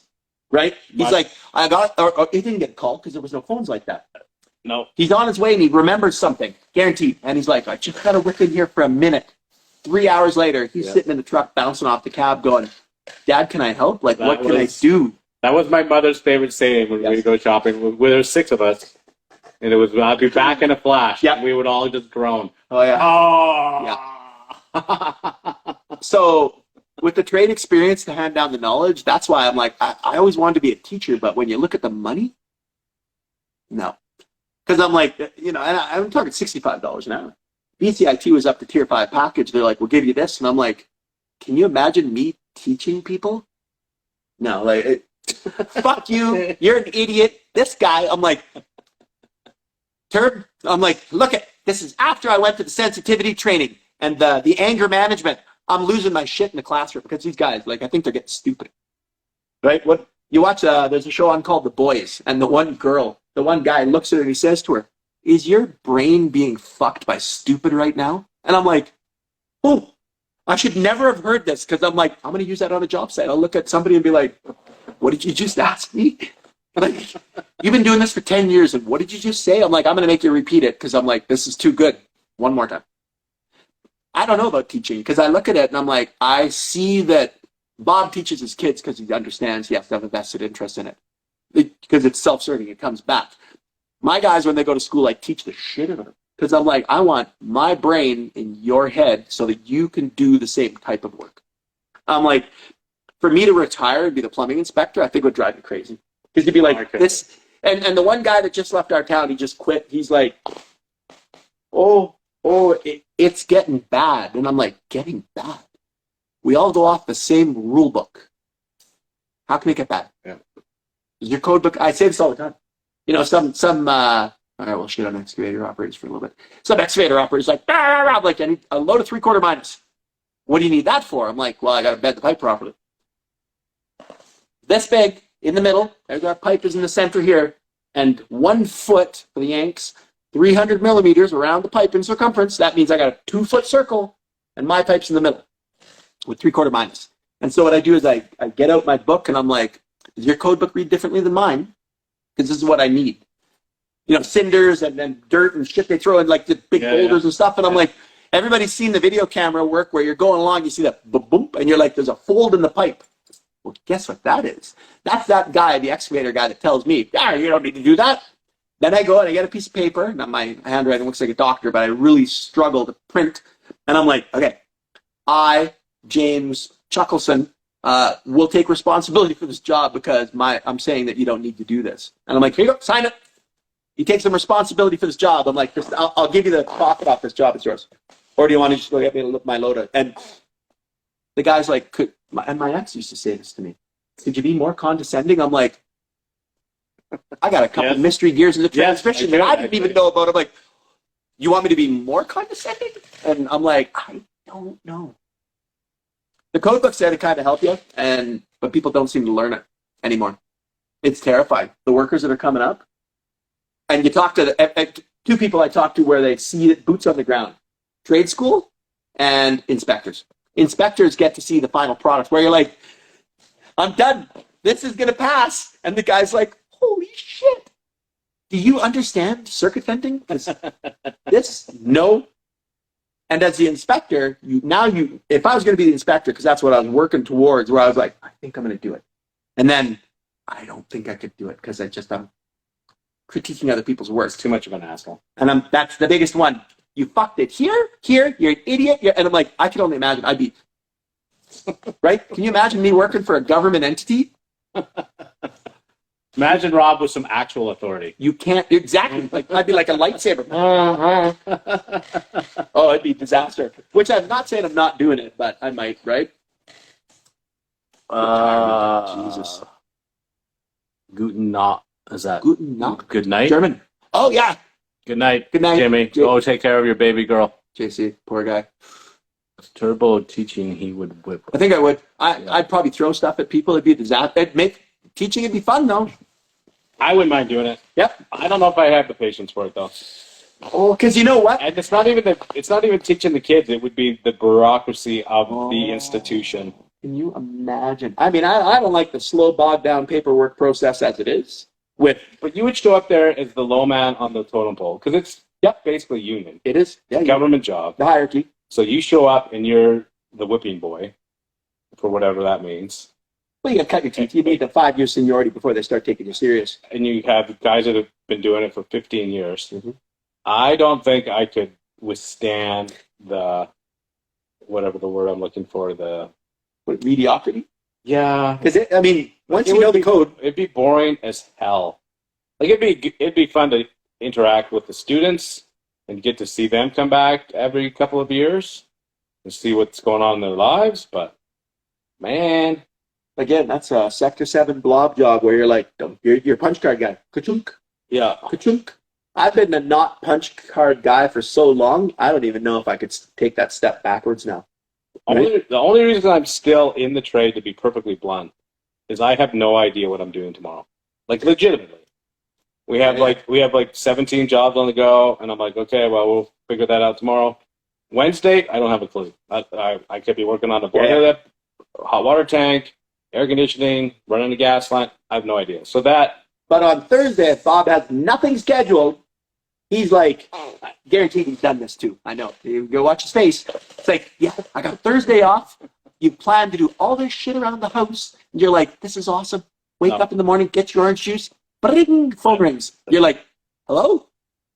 Right? He's like, I got, or he didn't get a call because there was no phones like that. No. He's on his way and he remembers something, guaranteed. And he's like, "I just got to whip in here for a minute." 3 hours later, he's sitting in the truck, bouncing off the cab, going, "Dad, can I help? Like, what can I do?" That was my mother's favorite saying when we go shopping. There were 6 of us, and it was, "I'll be back in a flash." Yeah. And we would all just groan. Oh, yeah. Oh. Yeah. So with the trade experience to hand down the knowledge, that's why I'm like, I always wanted to be a teacher, but when you look at the money, no. Because I'm like, and I'm talking $65 an hour. BCIT was up to tier 5 package. They're like, "We'll give you this." And I'm like, can you imagine me teaching people? No, like, fuck you. You're an idiot. This guy, I'm like, look at, this is after I went to the sensitivity training and the anger management. I'm losing my shit in the classroom because these guys, like, I think they're getting stupid. Right? What you watch, there's a show on called The Boys, and the one guy looks at her and he says to her, "Is your brain being fucked by stupid right now?" And I'm like, oh, I should never have heard this, because I'm like, I'm going to use that on a job site. I'll look at somebody and be like, "What did you just ask me?" Like, "You've been doing this for 10 years, and what did you just say?" I'm like, I'm going to make you repeat it, because I'm like, this is too good. One more time. I don't know about teaching, because I look at it and I'm like, I see that Bob teaches his kids because he understands he has to have a vested interest in it. Because it's self-serving, it comes back. My guys, when they go to school, I teach the shit out of them. Because I'm like, I want my brain in your head so that you can do the same type of work. I'm like, for me to retire and be the plumbing inspector, I think would drive me crazy. Because you'd be like, this, and the one guy that just left our town, he just quit. He's like, it's getting bad. And I'm like, getting bad? We all go off the same rule book. How can it get bad? Yeah. Your code book, I say this all the time. Some all right, we'll shit on excavator operators for a little bit. Some excavator operators like, I'm like, I need a load of 3/4 minus. What do you need that for? I'm like, well, I got to bed the pipe properly. This big in the middle, there's our pipe is in the center here, and 1 foot for the Yanks, 300 millimeters around the pipe in circumference. That means I got a 2-foot circle, and my pipe's in the middle with 3/4 minus. And so what I do is I get out my book and I'm like, does your code book read differently than mine? Because this is what I need. Cinders and dirt and shit they throw in, like the big boulders and stuff. And I'm like, everybody's seen the video camera work where you're going along, you see that boom, boom, and you're like, there's a fold in the pipe. Well, guess what that is? That's that guy, the excavator guy, that tells me, you don't need to do that. Then I go and I get a piece of paper. Now my handwriting looks like a doctor, but I really struggle to print. And I'm like, okay, I, James Chuckleson, will take responsibility for this job because I'm saying that you don't need to do this. And I'm like, here you go, sign it. He takes some responsibility for this job. I'm like, I'll give you the profit off this job. It's yours. Or do you want to just go get me my load? And the guy's like, and my ex used to say this to me. Could you be more condescending? I'm like, I got a couple mystery gears in the transmission that I didn't even know about. I'm like, you want me to be more condescending? And I'm like, I don't know. The code book said it kind of helped you, but people don't seem to learn it anymore. It's terrifying. The workers that are coming up, and you talk to 2 people I talked to where they see it, boots on the ground. Trade school and inspectors. Inspectors get to see the final product where you're like, I'm done. This is going to pass. And the guy's like, holy shit. Do you understand circuit venting? This? No. And as the inspector, if I was going to be the inspector, because that's what I was working towards, where I was like, I think I'm going to do it. And then I don't think I could do it because I'm critiquing other people's work. Too much of an asshole. And that's the biggest one. You fucked it here, you're an idiot. And I'm like, I can only imagine. I'd be, right? Can you imagine me working for a government entity? Imagine Rob with some actual authority. You can't, exactly. Like, I'd be like a lightsaber. Oh, it'd be disaster. Which I'm not saying I'm not doing it, but I might, right? Jesus. Guten Nacht. Is that Guten Nacht? good night? German. Oh, yeah. Good night. Good night, Jimmy. Go take care of your baby girl. JC, poor guy. Turbo teaching, he would whip. I think I would. I'd probably throw stuff at people. It'd be a disaster. Teaching would be fun, though. I wouldn't mind doing it. Yep. I don't know if I have the patience for it though. Oh, because you know what? And it's not even teaching the kids. It would be the bureaucracy of the institution. Can you imagine? I mean, I don't like the slow, bogged down paperwork process as it is. But you would show up there as the low man on the totem pole because it's basically union. It is. Yeah, Government job. the hierarchy. So you show up and you're the whipping boy, for whatever that means. Well, you got to cut your teeth. You need the 5-year seniority before they start taking you serious. And you have guys that have been doing it for 15 years. Mm-hmm. I don't think I could withstand the, whatever the word I'm looking for, What, mediocrity? yeah. Because, I mean, once you know the code. It'd be boring as hell. Like, it'd be fun to interact with the students and get to see them come back every couple of years and see what's going on in their lives. But, man. Again, that's a Sector 7 blob job where you're like, you're a punch card guy. Ka-chunk, Yeah. ka-chunk. I've been a not punch card guy for so long, I don't even know if I could take that step backwards now. Right? The only reason I'm still in the trade, to be perfectly blunt, is I have no idea what I'm doing tomorrow. Like, legitimately. We have like 17 jobs on the go, and I'm like, okay, well, we'll figure that out tomorrow. Wednesday, I don't have a clue. I could be working on a boiler, hot water tank, air conditioning, running a gas line. I have no idea. So that. But on Thursday, if Bob has nothing scheduled, he's like, guaranteed he's done this too. I know. You go watch his face. It's like, yeah, I got Thursday off. You plan to do all this shit around the house. And you're like, this is awesome. Wake up in the morning, get your orange juice. Bring, phone rings. You're like, hello?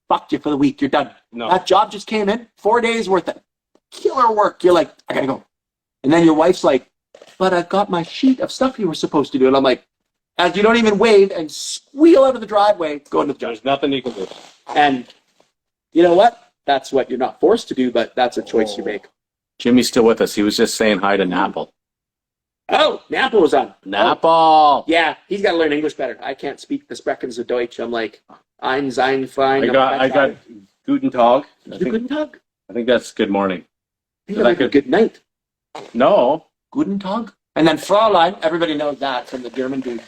Fucked you for the week. You're done. No. That job just came in. 4 days worth of killer work. You're like, I gotta go. And then your wife's like, but I've got my sheet of stuff you were supposed to do. And I'm like, as you don't even wave and squeal out of the driveway, go into the job. There's nothing you can do. And you know what? That's what you're not forced to do, but that's a choice you make. Jimmy's still with us. He was just saying hi to Napple. Oh, Napple was on. Napple! Oh, yeah, he's got to learn English better. I can't speak the Sprechens of Deutsch. I'm like, Ein, Sein, Fein. I got Guten Tag. Guten Tag? I think that's good morning. I think that's good night. No. Guten Tag? And then Fraulein, everybody knows that from the German dude,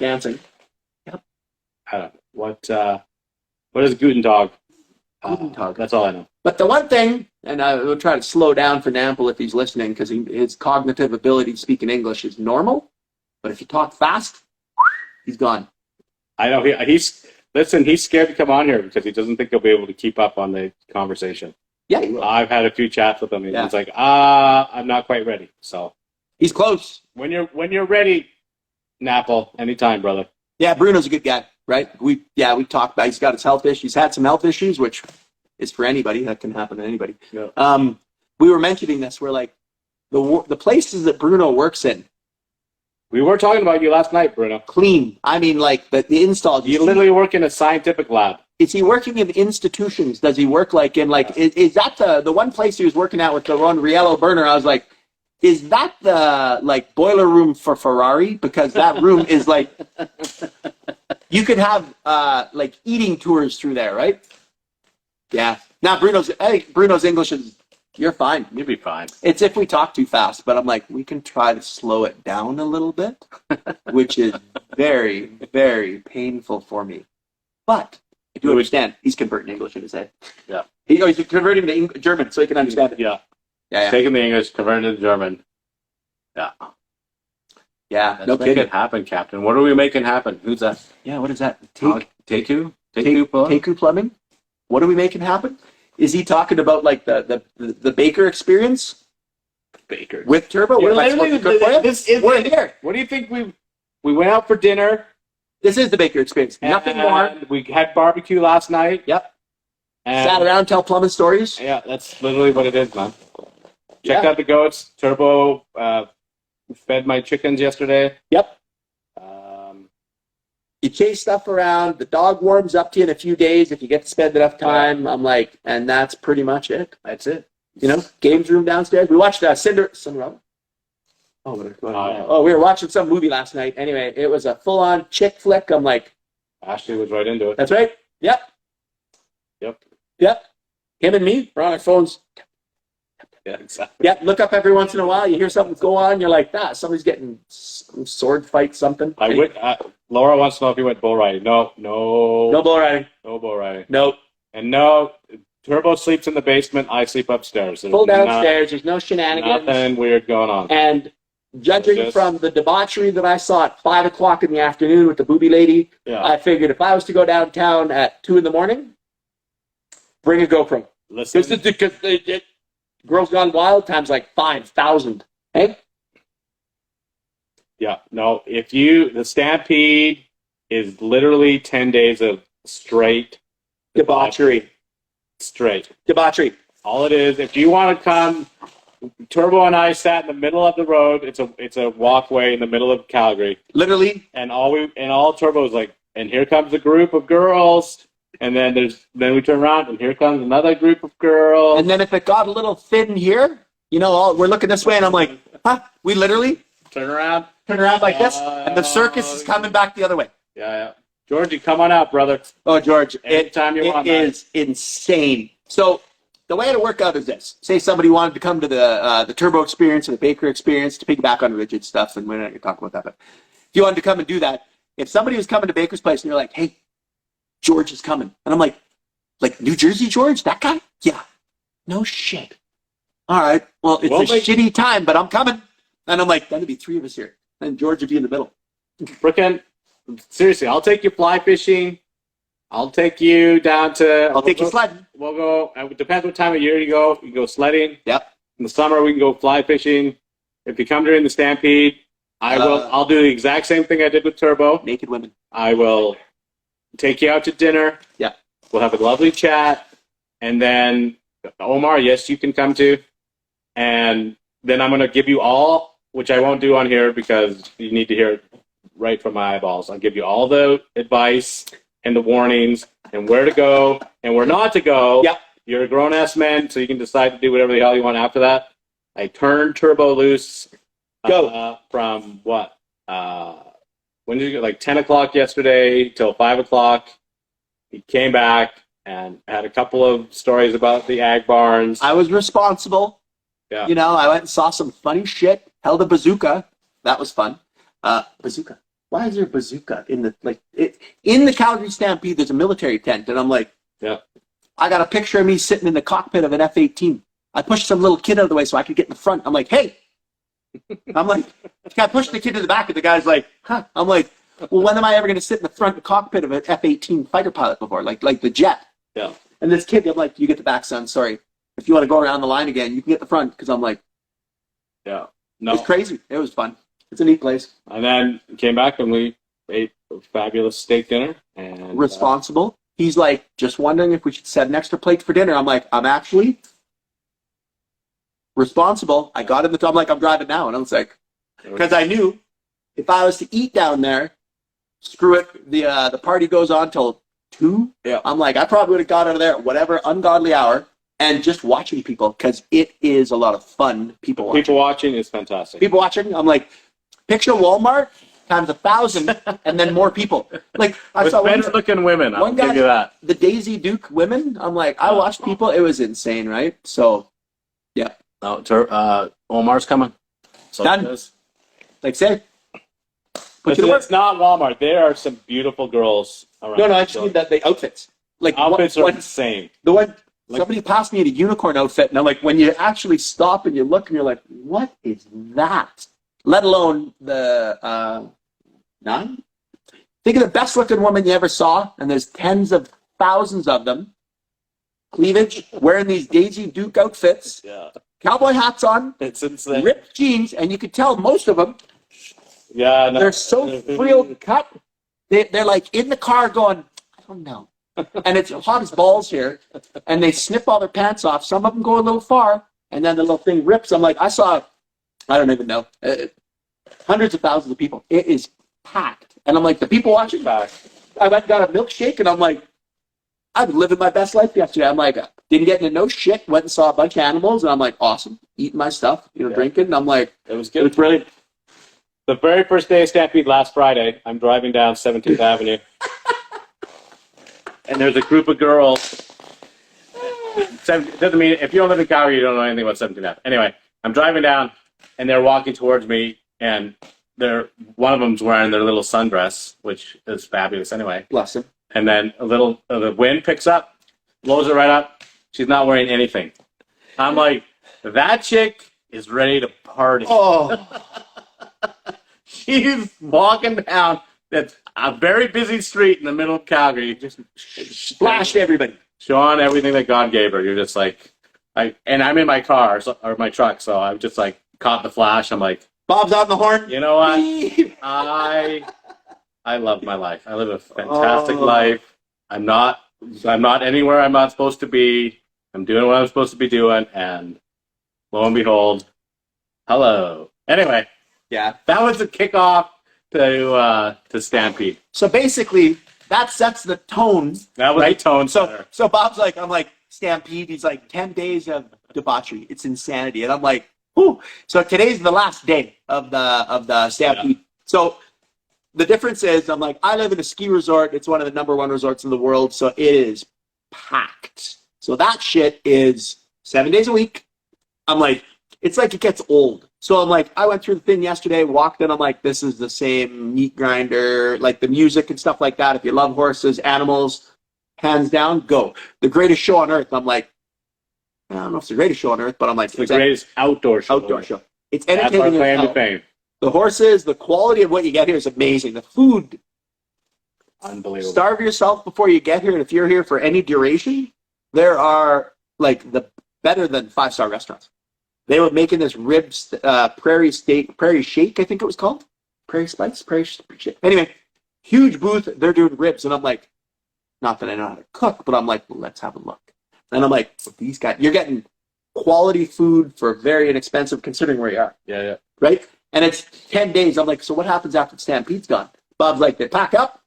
dancing. I don't know. What is Guten Tag? Guten Tag. That's all I know. But the one thing, and I will try to slow down for Nample if he's listening, because his cognitive ability to speak in English is normal. But if you talk fast, he's gone. I know he's scared to come on here because he doesn't think he'll be able to keep up on the conversation. Yeah, he will. I've had a few chats with him, and he's like, I'm not quite ready. So he's close. When you're ready, Napple, anytime, brother. Yeah, Bruno's a good guy, right? We talked about. He's got his health issues. He's had some health issues, which is for anybody. That can happen to anybody. Yeah. We were mentioning this. We're like the places that Bruno works in. We were talking about you last night, Bruno. Clean. I mean, like the install. You literally work in a scientific lab. Is he working in institutions? Does he work like in like? Is that the one place he was working at with the one Riello burner? I was like, is that the like boiler room for Ferrari? Because that room is like, you could have like eating tours through there, right? Yeah. Now Bruno's English is. You're fine. You'll be fine. It's if we talk too fast, but I'm like, we can try to slow it down a little bit, which is very, very painful for me. But I do understand. He's converting English in his head. Yeah. He's converting to German so he can understand it. Yeah. Yeah. Taking the English, converting to German. Yeah. Yeah. Let's make it happen, Captain. What are we making happen? Who's that? Yeah. What is that? Teku Plumbing. What are we making happen? Is he talking about like the Baker experience? Baker with Turbo? We're here. What do you think? We went out for dinner. This is the Baker experience. Nothing more. We had barbecue last night. Yep. And Sat around, tell plumbing stories. yeah, that's literally what it is, man. Checked Yeah. out the goats. Turbo fed my chickens yesterday. Yep. You chase stuff around. The dog warms up to you in a few days if you get to spend enough time. I'm like, and that's pretty much it. That's it. You know, games room downstairs. We watched Cinderella. Oh, we were watching some movie last night. Anyway, it was a full-on chick flick. I'm like, Ashley was right into it. that's right. Yep. Him and me, we're on our phones. Yeah, exactly. Yep. Look up every once in a while. You hear something go on. You're like, somebody's getting some sword fight, something. Laura wants to know if you went bull riding. No bull riding. No bull riding. Nope. And no, Turbo sleeps in the basement. I sleep upstairs. There's Full downstairs. There's no shenanigans. Nothing weird going on. And judging from the debauchery that I saw at 5 o'clock in the afternoon with the booby lady, I figured if I was to go downtown at 2 a.m, bring a GoPro. Listen. Because Girls Gone Wild times like 5,000. Hey? Yeah. No, the Stampede is literally 10 days of straight Debauchery. Debauchery. All it is, if you want to come, Turbo and I sat in the middle of the road. It's a walkway in the middle of Calgary. Literally. And all Turbo was like, and here comes a group of girls. And then we turn around and here comes another group of girls. And then if it got a little thin here, we're looking this way and I'm like, we literally turn around like this and the circus is coming back the other way. Yeah. Georgie, come on out, brother. Oh, George, Anytime you want. It is insane. So the way to work out is this. Say somebody wanted to come to the Turbo experience or the Baker experience, to piggyback on rigid stuff, and we're not going to talk about that, but if you wanted to come and do that, if somebody was coming to Baker's place and you're like, hey, George is coming. And I'm like New Jersey George? That guy? Yeah. No shit. All right. Well, it's a shitty time, but I'm coming. And I'm like, that'd be 3 of us here. And George would be in the middle. Frickin', seriously, I'll take you fly fishing. I'll take you down to... I'll take you sledding. We'll go... It depends what time of year you go. You can go sledding. Yep. In the summer, we can go fly fishing. If you come during the Stampede, I'll do the exact same thing I did with Turbo. Naked women. I will take you out to dinner. Yeah. We'll have a lovely chat. And then, Omar, yes, you can come too. And then I'm going to give you all, which I won't do on here because you need to hear it right from my eyeballs. I'll give you all the advice and the warnings and where to go and where not to go. Yep. You're a grown-ass man, so you can decide to do whatever the hell you want after that. I turned Turbo loose from what? When did you go? Like 10 o'clock yesterday till 5 o'clock. He came back and had a couple of stories about the ag barns. I was responsible. Yeah. I went and saw some funny shit. Held a bazooka. That was fun. Bazooka. Why is there a bazooka in the Calgary Stampede? There's a military tent, and I'm like, yeah. I got a picture of me sitting in the cockpit of an F-18. I pushed some little kid out of the way so I could get in the front. I'm like, hey. I'm like, I pushed the kid to the back, and the guy's like, huh. I'm like, well, when am I ever going to sit in the front cockpit of an F-18 fighter pilot before, like the jet? Yeah. And this kid, I'm like, you get the back, son. Sorry. If you want to go around the line again, you can get the front. Because I'm like, yeah, no, it's crazy. It was fun. It's a neat place. And then came back and we ate a fabulous steak dinner. And responsible. He's like, just wondering if we should set an extra plate for dinner. I'm like, I'm actually responsible. I got in the. I'm like, I'm driving now, and I was like, because I knew if I was to eat down there, screw it. The party goes on till 2. Yeah. I'm like, I probably would have got out of there at whatever ungodly hour and just watching people, because it is a lot of fun. People watching is fantastic. People watching. I'm like, picture Walmart times 1,000 and then more people. Like I saw better looking women. I'll give you that. The Daisy Duke women. I'm like, I watched people. It was insane, right? So, yeah. Oh, Omar's coming. So done. Like say. It's not Walmart. There are some beautiful girls around. No, I just mean that the outfits. Like outfits are insane. The one somebody passed me in a unicorn outfit, and I'm like, when you actually stop and you look, and you're like, what is that? Let alone the 9. Think of the best looking woman you ever saw, and there's tens of thousands of them. Cleavage, wearing these Daisy Duke outfits. Yeah. Cowboy hats on. It's insane. Ripped jeans, and you could tell most of them. Yeah, no. They're so real cut. they're like in the car going, I don't know. And it's hot as balls here. And they snip all their pants off. Some of them go a little far, and then the little thing rips. I'm like, I don't even know, hundreds of thousands of people. It is packed. And I'm like, the people watching, I went and got a milkshake, and I'm like, I'm living my best life yesterday. I'm like, didn't get into no shit, went and saw a bunch of animals, and I'm like, awesome, eating my stuff, drinking. And I'm like, It was good. it was brilliant. The very first day of Stampede last Friday, I'm driving down 17th Avenue. And there's a group of girls. It doesn't mean, if you don't live in Calgary, you don't know anything about 17th Avenue. Anyway, I'm driving down, and they're walking towards me, and one of them's wearing their little sundress, which is fabulous anyway. Bless him. And then the wind picks up, blows it right up. She's not wearing anything. I'm like, that chick is ready to party. Oh. She's walking down that's a very busy street in the middle of Calgary, just Splashed everybody. showing everything that God gave her. You're just like, and I'm in my car or my truck, so I'm just like caught the flash. I'm like, Bob's on the horn. you know what? I love my life. I live a fantastic life. I'm not anywhere I'm not supposed to be. I'm doing what I'm supposed to be doing, and lo and behold, hello. Anyway, Yeah. that was the kickoff to Stampede. So basically, that sets the tone. That was Right. the tone So setter. so Bob's like, I'm like, Stampede. He's like, 10 days of debauchery. It's insanity. And I'm like, whew. So today's the last day of the Stampede. So the difference is, I'm like, I live in a ski resort. It's one of the #1 resorts in the world. So it is packed. So that shit is 7 days a week. I'm like, it's like it gets old. So I'm like, I went through the thing yesterday, walked in. I'm like, this is the same meat grinder, like the music and stuff like that. If you love horses, animals, hands down, go. The greatest show on earth. I'm like, I don't know if it's the greatest show on earth, but I'm like, It's the greatest outdoor show. outdoor show. It's That's our entertaining. claim as to hell. fame. The horses, the quality of what you get here is amazing. The food, Unbelievable. starve yourself before you get here. And if you're here for any duration, there are like the better than 5-star restaurants. They were making this ribs, prairie shake, I think it was called. Prairie spice, shake. Anyway, huge booth. They're doing ribs. And I'm like, not that I know how to cook, but I'm like, well, let's have a look. And I'm like, well, these guys, you're getting quality food for very inexpensive considering where you are. Yeah. Right? And it's 10 days. I'm like, so what happens after the Stampede's gone? Bob's like, they pack up,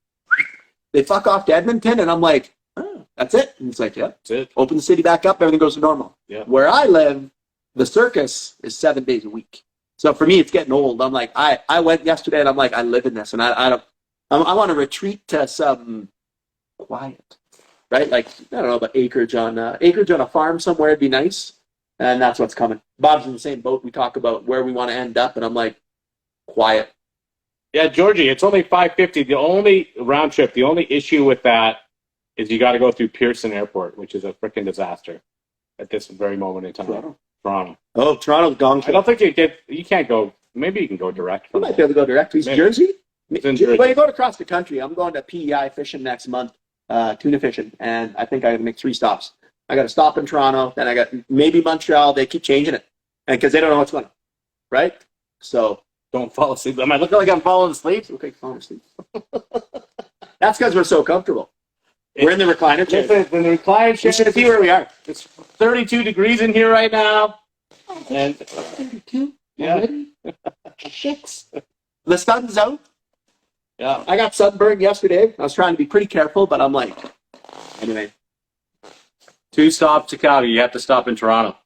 they fuck off to Edmonton, and I'm like, oh, that's it? And he's like, yeah. That's it. Open the city back up, everything goes to normal. Yeah. Where I live, the circus is 7 days a week. So for me, it's getting old. I'm like, I went yesterday, and I'm like, I live in this, and I want to retreat to some quiet, right? Like, I don't know, about acreage on a farm somewhere would be nice. And that's what's coming. Bob's in the same boat. We talk about where we want to end up, and I'm like, quiet. Yeah, Georgie, it's only $550. The only round trip, the only issue with that is you got to go through Pearson Airport, which is a freaking disaster at this very moment in time. Toronto. Oh, Toronto's gone. I don't think you can't go. Maybe you can go direct. You From might be able to go direct to East Maybe. Jersey. It's in Jersey. Well, you go across the country. I'm going to PEI fishing next month, tuna fishing, and I think I can make 3 stops. I got to stop in Toronto, then I got maybe Montreal. They keep changing it, and because they don't know what's going on, right? So Don't fall asleep. Am I looking like I'm falling asleep? okay, fall asleep. That's because we're so comfortable. We're in the recliner chair. In the recliner You chair. should see where we are. It's 32 degrees in here right now. And 32 Yeah. already? Shits. The sun's out. yeah, I got sunburned yesterday. I was trying to be pretty careful, but I'm like, anyway. 2 stops to Calgary. You have to stop in Toronto,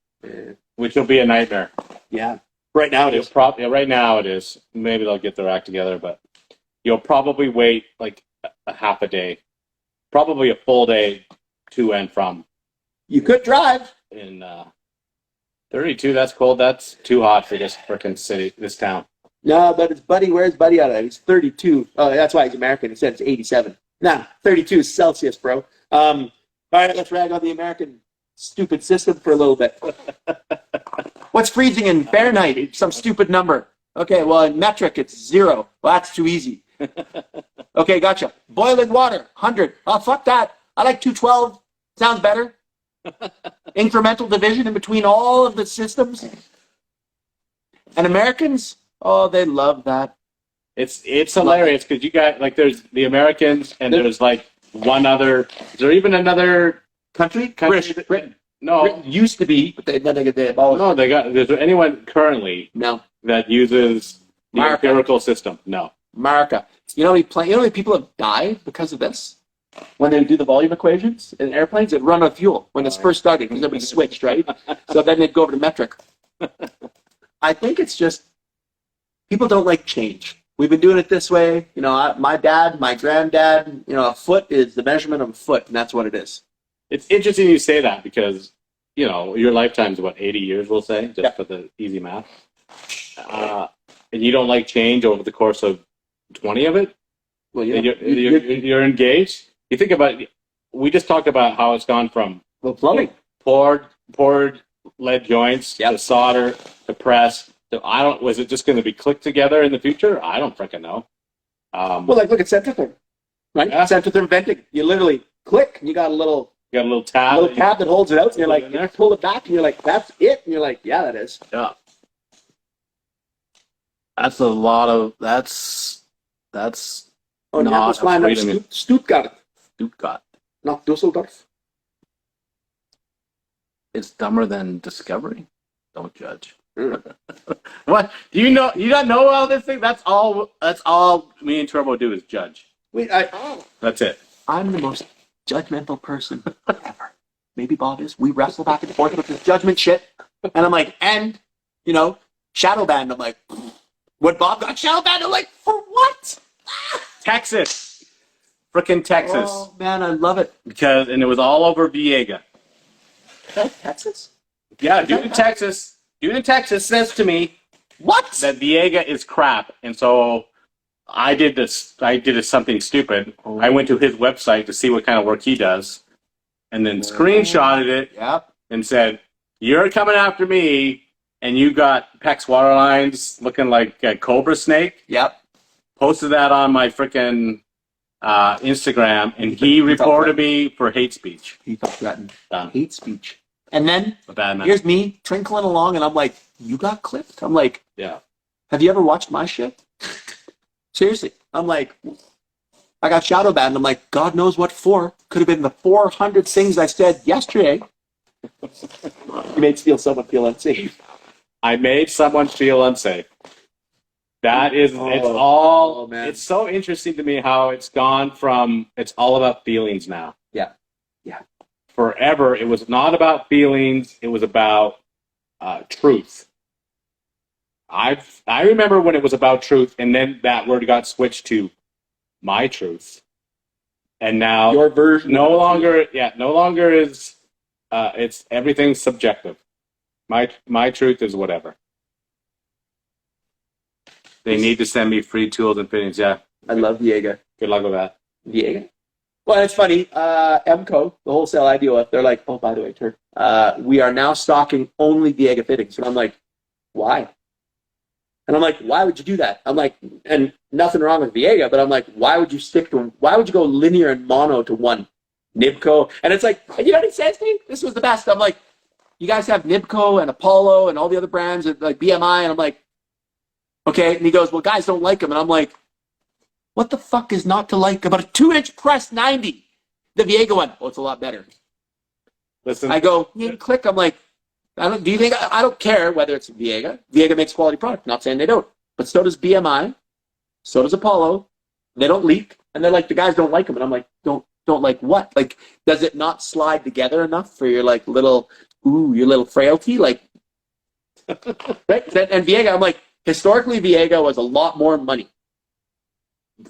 which will be a nightmare. Yeah. Right now it is. Right now it is. Maybe they'll get their act together, but you'll probably wait like a half a day, probably a full day to and from. You could drive. In 32, that's cold. That's too hot for this freaking city, this town. No, but it's Buddy. Where's Buddy out of? He's 32. Oh, that's why he's American. He said it's 87. Nah, 32 is Celsius, bro. All right, let's rag on the American stupid system for a little bit. What's freezing in Fahrenheit? Some stupid number. Okay, well, in metric, it's 0. Well, that's too easy. Okay, gotcha. Boiling water, 100. Oh, fuck that. I like 212. Sounds better. Incremental division in between all of the systems. And Americans, oh, they love that. It's hilarious because you got like there's the Americans and there's like one other. Is there even another Country? Britain. No, Britain used to be, but then they abolished. no. They got. Is there anyone currently No. that uses the America. empirical system? No. America. You know how many people have died because of this? When they do the volume equations in airplanes, it'd run out of fuel when it's first started because nobody switched, right? So then they'd go over to metric. I think it's just people don't like change. We've been doing it this way. You know, my dad, my granddad, you know, a foot is the measurement of a foot, and that's what it is. It's interesting you say that because you know your lifetime's what 80 years, we'll say, just for the easy math. And you don't like change over the course of 20 of it. Well, You're engaged. You think about it, we just talked about how it's gone from plumbing, poured lead joints to solder to press to was it just going to be clicked together in the future? I don't freaking know. well, like look at Centrotherm, right? Yeah. Centrotherm venting. You literally click, and you got a little tab. that holds it out. And you're like, in there. you pull it back, and you're like, that's it. And you're like, yeah, that is. Yeah. That's a lot of that's Oh, now not it's flying afraid of me. up Stuttgart, Stuttgart. not Dusseldorf. It's dumber than Discovery. Don't judge. What do you know? You don't know all this thing. That's all me and Turbo do is judge. Wait, That's it. I'm the most judgmental person ever. Maybe Bob is. We wrestle back and forth with this judgment shit, and I'm like, you know, shadow banned. I'm like, when Bob got shadow banned, I'm like, for what? Texas, freaking Texas. Oh man, I love it. And it was all over Viega. Texas? Yeah, dude in Texas says to me What? that Viega is crap, and so I did something stupid. I went to his website to see what kind of work he does, and then screenshotted it Yep. and said, "You're coming after me, and you got PEX water lines looking like a cobra snake." Yep. Posted that on my freaking Instagram, and he reported me for hate speech. He felt threatened. Done. Hate speech. And then A bad man. here's me twinkling along, and I'm like, you got clipped? I'm like, Yeah. have you ever watched my shit? Seriously. I'm like, I got shadow banned. I'm like, God knows what for. Could have been the 400 things I said yesterday. You made someone feel unsafe. I made someone feel unsafe. That is, man. It's so interesting to me how it's gone from, it's all about feelings now. Yeah. Yeah. Forever, it was not about feelings, it was about truth. I remember when it was about truth, and then that word got switched to my truth. And now, Your version. no longer is, it's everything's subjective. My truth is whatever. They need to send me free tools and fittings. Yeah. I love Viega. Good luck with that. Viega? Well, it's funny. MCO, the wholesale I deal with, they're like, oh, by the way, Turk, we are now stocking only Viega fittings. And I'm like, why? And I'm like, why would you do that? I'm like, and nothing wrong with Viega, but I'm like, why would you go linear and mono to one? Nibco. And it's like, you know what it says to me? This was the best. I'm like, you guys have Nibco and Apollo and all the other brands, like BMI. And I'm like, okay. And he goes, well, guys don't like them. And I'm like, what the fuck is not to like about a 2-inch press 90? The Viega one, oh, it's a lot better. Listen, I go, click. I'm like, I don't care whether it's Viega. Viega makes quality product. Not saying they don't, but so does BMI. So does Apollo. They don't leak, and they're like, the guys don't like them, and I'm like, don't like what? Like, does it not slide together enough for your like your little frailty? Like, right? And Viega, I'm like, historically, Viega was a lot more money.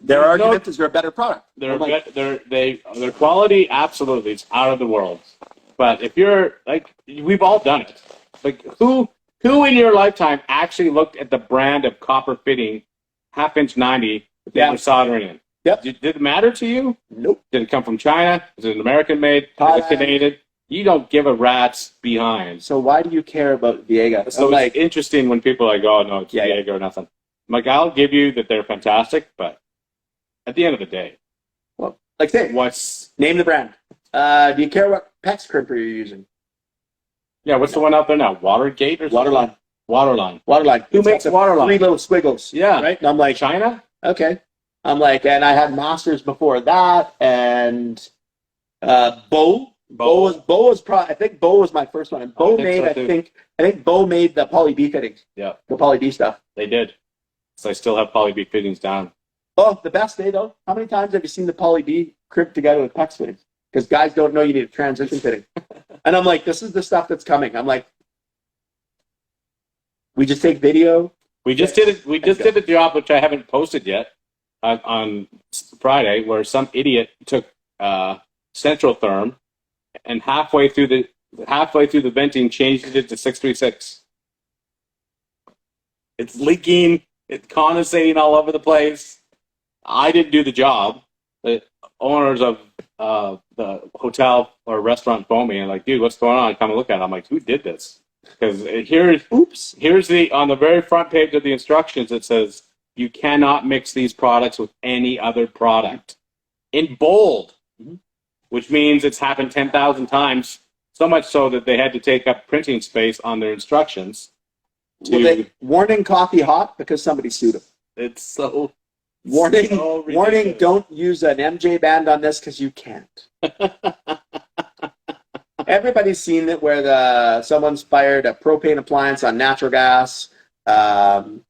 Their argument is they're a better product. Their quality absolutely is out of the world. But if you're like, we've all done it. Like, who in your lifetime actually looked at the brand of copper fitting 1/2-inch 90 that they were soldering in? Yep. Did it matter to you? Nope. Did it come from China? Is it an American made? Is it Canadian? You don't give a rat's behind. So why do you care about Viega? So it's interesting when people are like, oh no, it's Viega or nothing. I'm like, I'll give you that they're fantastic, but at the end of the day, well, like say, name the brand? Do you care what PEX crimper you're using? Yeah, what's the one out there now? Watergate or something? Waterline. Waterline. Waterline. Who makes Waterline? 3 little squiggles. Yeah. Right? And I'm like, China? Okay. I'm like, and I had masters before that, and Bo was probably, I think Bo was my first one, and Bo made, I think Bo made the Poly B fittings. Yeah, the Poly B stuff. they did. So I still have Poly B fittings down. Oh, the best day though. How many times have you seen the Poly B crimped together with PEX fittings? Because guys don't know you need a transition fitting. And I'm like, this is the stuff that's coming. I'm like, we just take video. We just did it. We just did a job which I haven't posted yet on Friday, where some idiot took Central Therm and halfway through the venting changed it to 636. It's leaking. It's condensating all over the place. I didn't do the job. The owners of the hotel or restaurant phoned me and like, dude, what's going on? Come and look at it. I'm like, who did this? Because here's on the very front page of the instructions, it says you cannot mix these products with any other product in bold, which means it's happened 10,000 times, so much so that they had to take up printing space on their instructions. Warning, coffee hot because somebody sued him. It's so warning, don't use an MJ band on this because you can't. Everybody's seen it where someone's fired a propane appliance on natural gas, and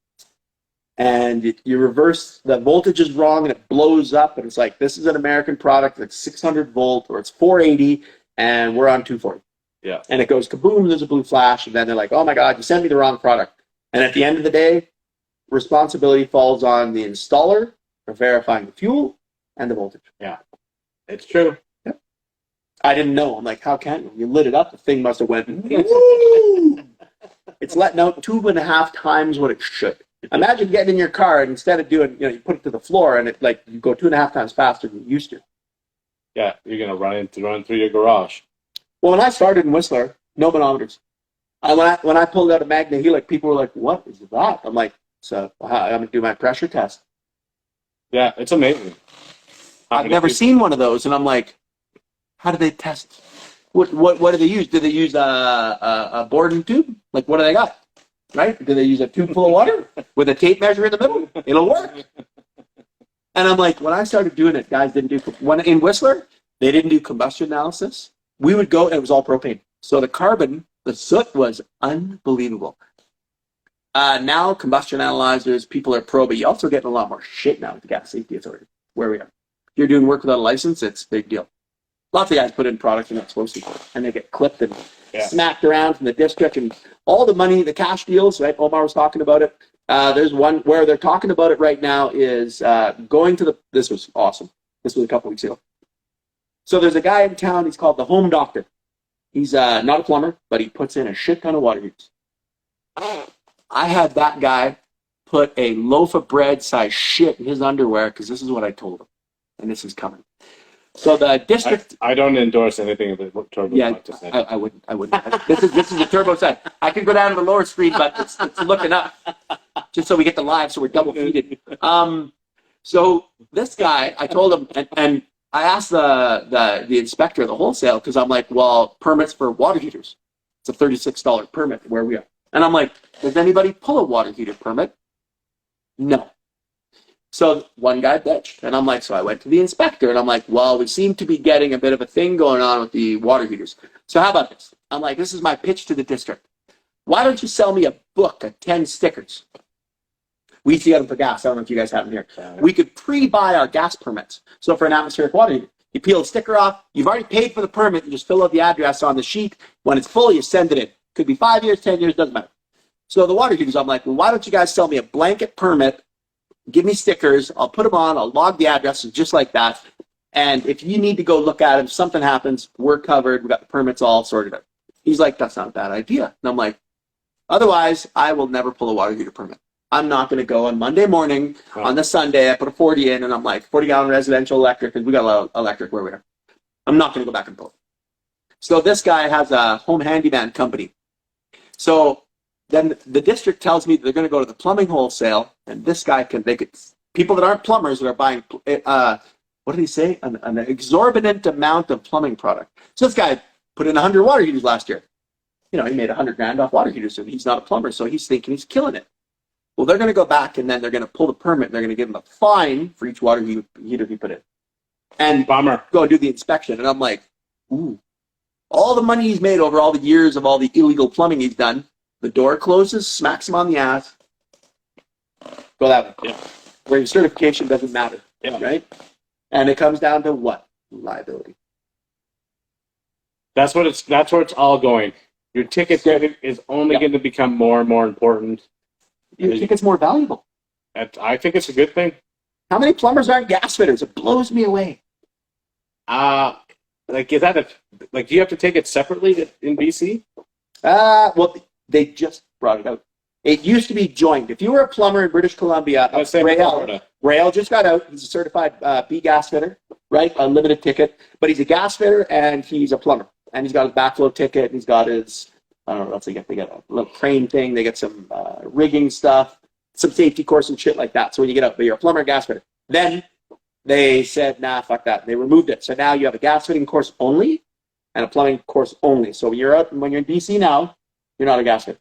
you reverse, the voltage is wrong and it blows up, and it's like, this is an American product that's 600 volt or it's 480 and we're on 240. Yeah. And it goes kaboom, there's a blue flash, and then they're like, oh my God, you sent me the wrong product. And at the end of the day, responsibility falls on the installer for verifying the fuel and the voltage. Yeah, it's true. Yep. I didn't know. I'm like, how can you? You lit it up, the thing must have went, woo! It's letting out 2.5 times what it should. Imagine getting in your car and instead of doing, you put it to the floor and it like you go 2.5 times faster than you used to. Yeah, you're gonna run through your garage. Well, when I started in Whistler, no manometers. When I pulled out a Magna Helix, people were like, what is that? I'm like, so I'm going to do my pressure test. Yeah, it's amazing. I've never seen one of those, and I'm like, how do they test? What do they use? Do they use a Borden tube? Like, what do they got? Right? Do they use a tube full of water with a tape measure in the middle? It'll work. And I'm like, when I started doing it, guys didn't do, in Whistler, they didn't do combustion analysis. We would go, and it was all propane. So the carbon, the soot was unbelievable. Now, combustion analyzers, people are pro, but you also getting a lot more shit now with the Gas Safety Authority, where we are. If you're doing work without a license, it's a big deal. Lots of guys put in products they're not supposed to, and they get clipped and smacked around from the district, and all the money, the cash deals, right? Omar was talking about it. There's one where they're talking about it right now is going to this was awesome. This was a couple weeks ago. So there's a guy in town, he's called the Home Doctor. He's not a plumber, but he puts in a shit ton of water heaters. I had that guy put a loaf of bread size shit in his underwear because this is what I told him, and this is coming. So the district. I don't endorse anything that Turbo. Yeah, I wouldn't. This is the turbo side. I could go down to the lower screen, but it's looking up, just so we get the live, so we're double feeded. So this guy, I told him, and I asked the inspector of the wholesale because I'm like, well, permits for water heaters. It's a $36 permit where we are. And I'm like, does anybody pull a water heater permit? No. So one guy bitched. And I'm like, so I went to the inspector and I'm like, well, we seem to be getting a bit of a thing going on with the water heaters. So how about this? I'm like, this is my pitch to the district. Why don't you sell me a book of 10 stickers? We used to get them for gas. I don't know if you guys have them here. We could pre-buy our gas permits. So for an atmospheric water heater, you peel the sticker off. You've already paid for the permit. You just fill out the address on the sheet. When it's full, you send it in. Could be 5 years, 10 years, doesn't matter. So the water heaters, I'm like, well, why don't you guys sell me a blanket permit? Give me stickers. I'll put them on. I'll log the addresses just like that. And if you need to go look at them, something happens, we're covered. We've got the permits all sorted out. He's like, that's not a bad idea. And I'm like, otherwise, I will never pull a water heater permit. I'm not going to go on Monday morning, on the Sunday, I put a 40 in, and I'm like, 40-gallon residential electric, because we got a lot of electric where we are. I'm not going to go back and pull it. So this guy has a home handyman company. So then the district tells me they're going to go to the plumbing wholesale, and this guy people that aren't plumbers that are buying, what did he say? An exorbitant amount of plumbing product. So this guy put in 100 water heaters last year. He made $100,000 off water heaters, and he's not a plumber, so he's thinking he's killing it. Well, they're going to go back and then they're going to pull the permit. And they're going to give him a fine for each water heater he put in, and Bummer. go do the inspection. And I'm like, ooh, all the money he's made over all the years of all the illegal plumbing he's done. The door closes, smacks him on the ass. Go that way. Yeah. Where your certification doesn't matter, Yeah. right? And it comes down to what? Liability. That's where it's all going. Your ticket is only going to become more and more important. Your ticket's more valuable. I think it's a good thing. How many plumbers aren't gas fitters? It blows me away. Like, is that do you have to take it separately in BC? Well, they just brought it out. It used to be joined. If you were a plumber in British Columbia, Rael just got out. He's a certified B gas fitter, right? Unlimited ticket. But he's a gas fitter and he's a plumber. And he's got his backflow ticket. And he's got his, I don't know what else they get. They get a little crane thing. They get some rigging stuff, some safety course and shit like that. So when you get out, but you're a plumber and gas fitter. Then they said, nah, fuck that. They removed it. So now you have a gas fitting course only and a plumbing course only. So when you're in BC now, you're not a gas fitter.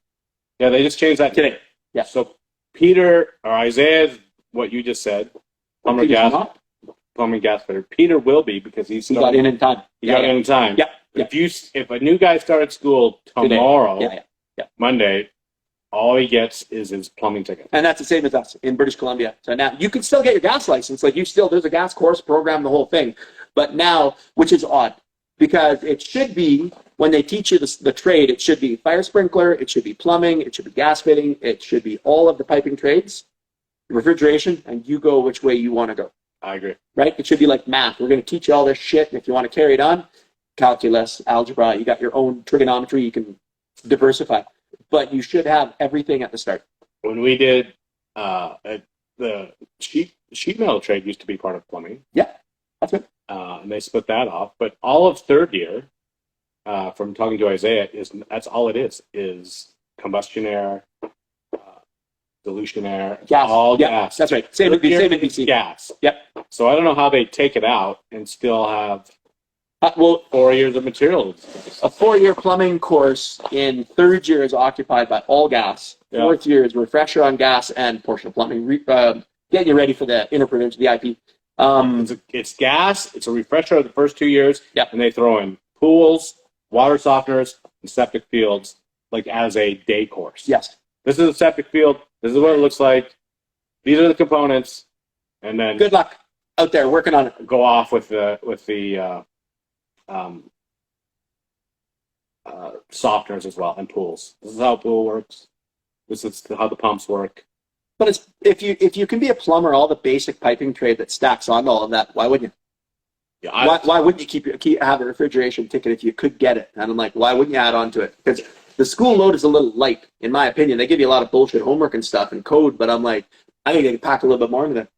Yeah, they just changed that today. Yeah. So Peter or Isaiah, what you just said, plumbing gas fitter. Peter will be because he got in time. He got in time. Yeah. If a new guy started school tomorrow, Monday, all he gets is his plumbing ticket. And that's the same as us in British Columbia. So now you can still get your gas license. Like there's a gas course program, the whole thing. But now, which is odd, because it should be, when they teach you the trade, it should be fire sprinkler, it should be plumbing, it should be gas fitting, it should be all of the piping trades, refrigeration, and you go which way you want to go. I agree. Right? It should be like math. We're going to teach you all this shit, and if you want to carry it on, calculus, algebra, you got your own trigonometry, you can diversify. But you should have everything at the start. When we did the sheet metal trade used to be part of plumbing. Yeah, that's it. And they split that off. But all of third year, from talking to Isaiah, that's all it is combustion air, dilution air, gas. All yeah, gas. That's right. Same in BC. Gas. Yep. So I don't know how they take it out and still have 4 years of materials. A 4-year plumbing course in third year is occupied by all gas. Fourth year is refresher on gas and portion of plumbing. Getting you ready for the interprovincial, the IP. It's gas. It's a refresher of the first 2 years. Yep. And they throw in pools, water softeners, and septic fields, like as a day course. Yes. This is a septic field. This is what it looks like. These are the components, and then good luck out there working on it. Go off with the softeners as well and pools. This is how a pool works. This is how the pumps work. But it's if you can be a plumber, all the basic piping trade that stacks onto all of that, why wouldn't you? Yeah, why wouldn't you have a refrigeration ticket if you could get it? And I'm like, why wouldn't you add on to it? Because the school load is a little light, in my opinion. They give you a lot of bullshit homework and stuff and code, but I'm like, I think they can pack a little bit more into that.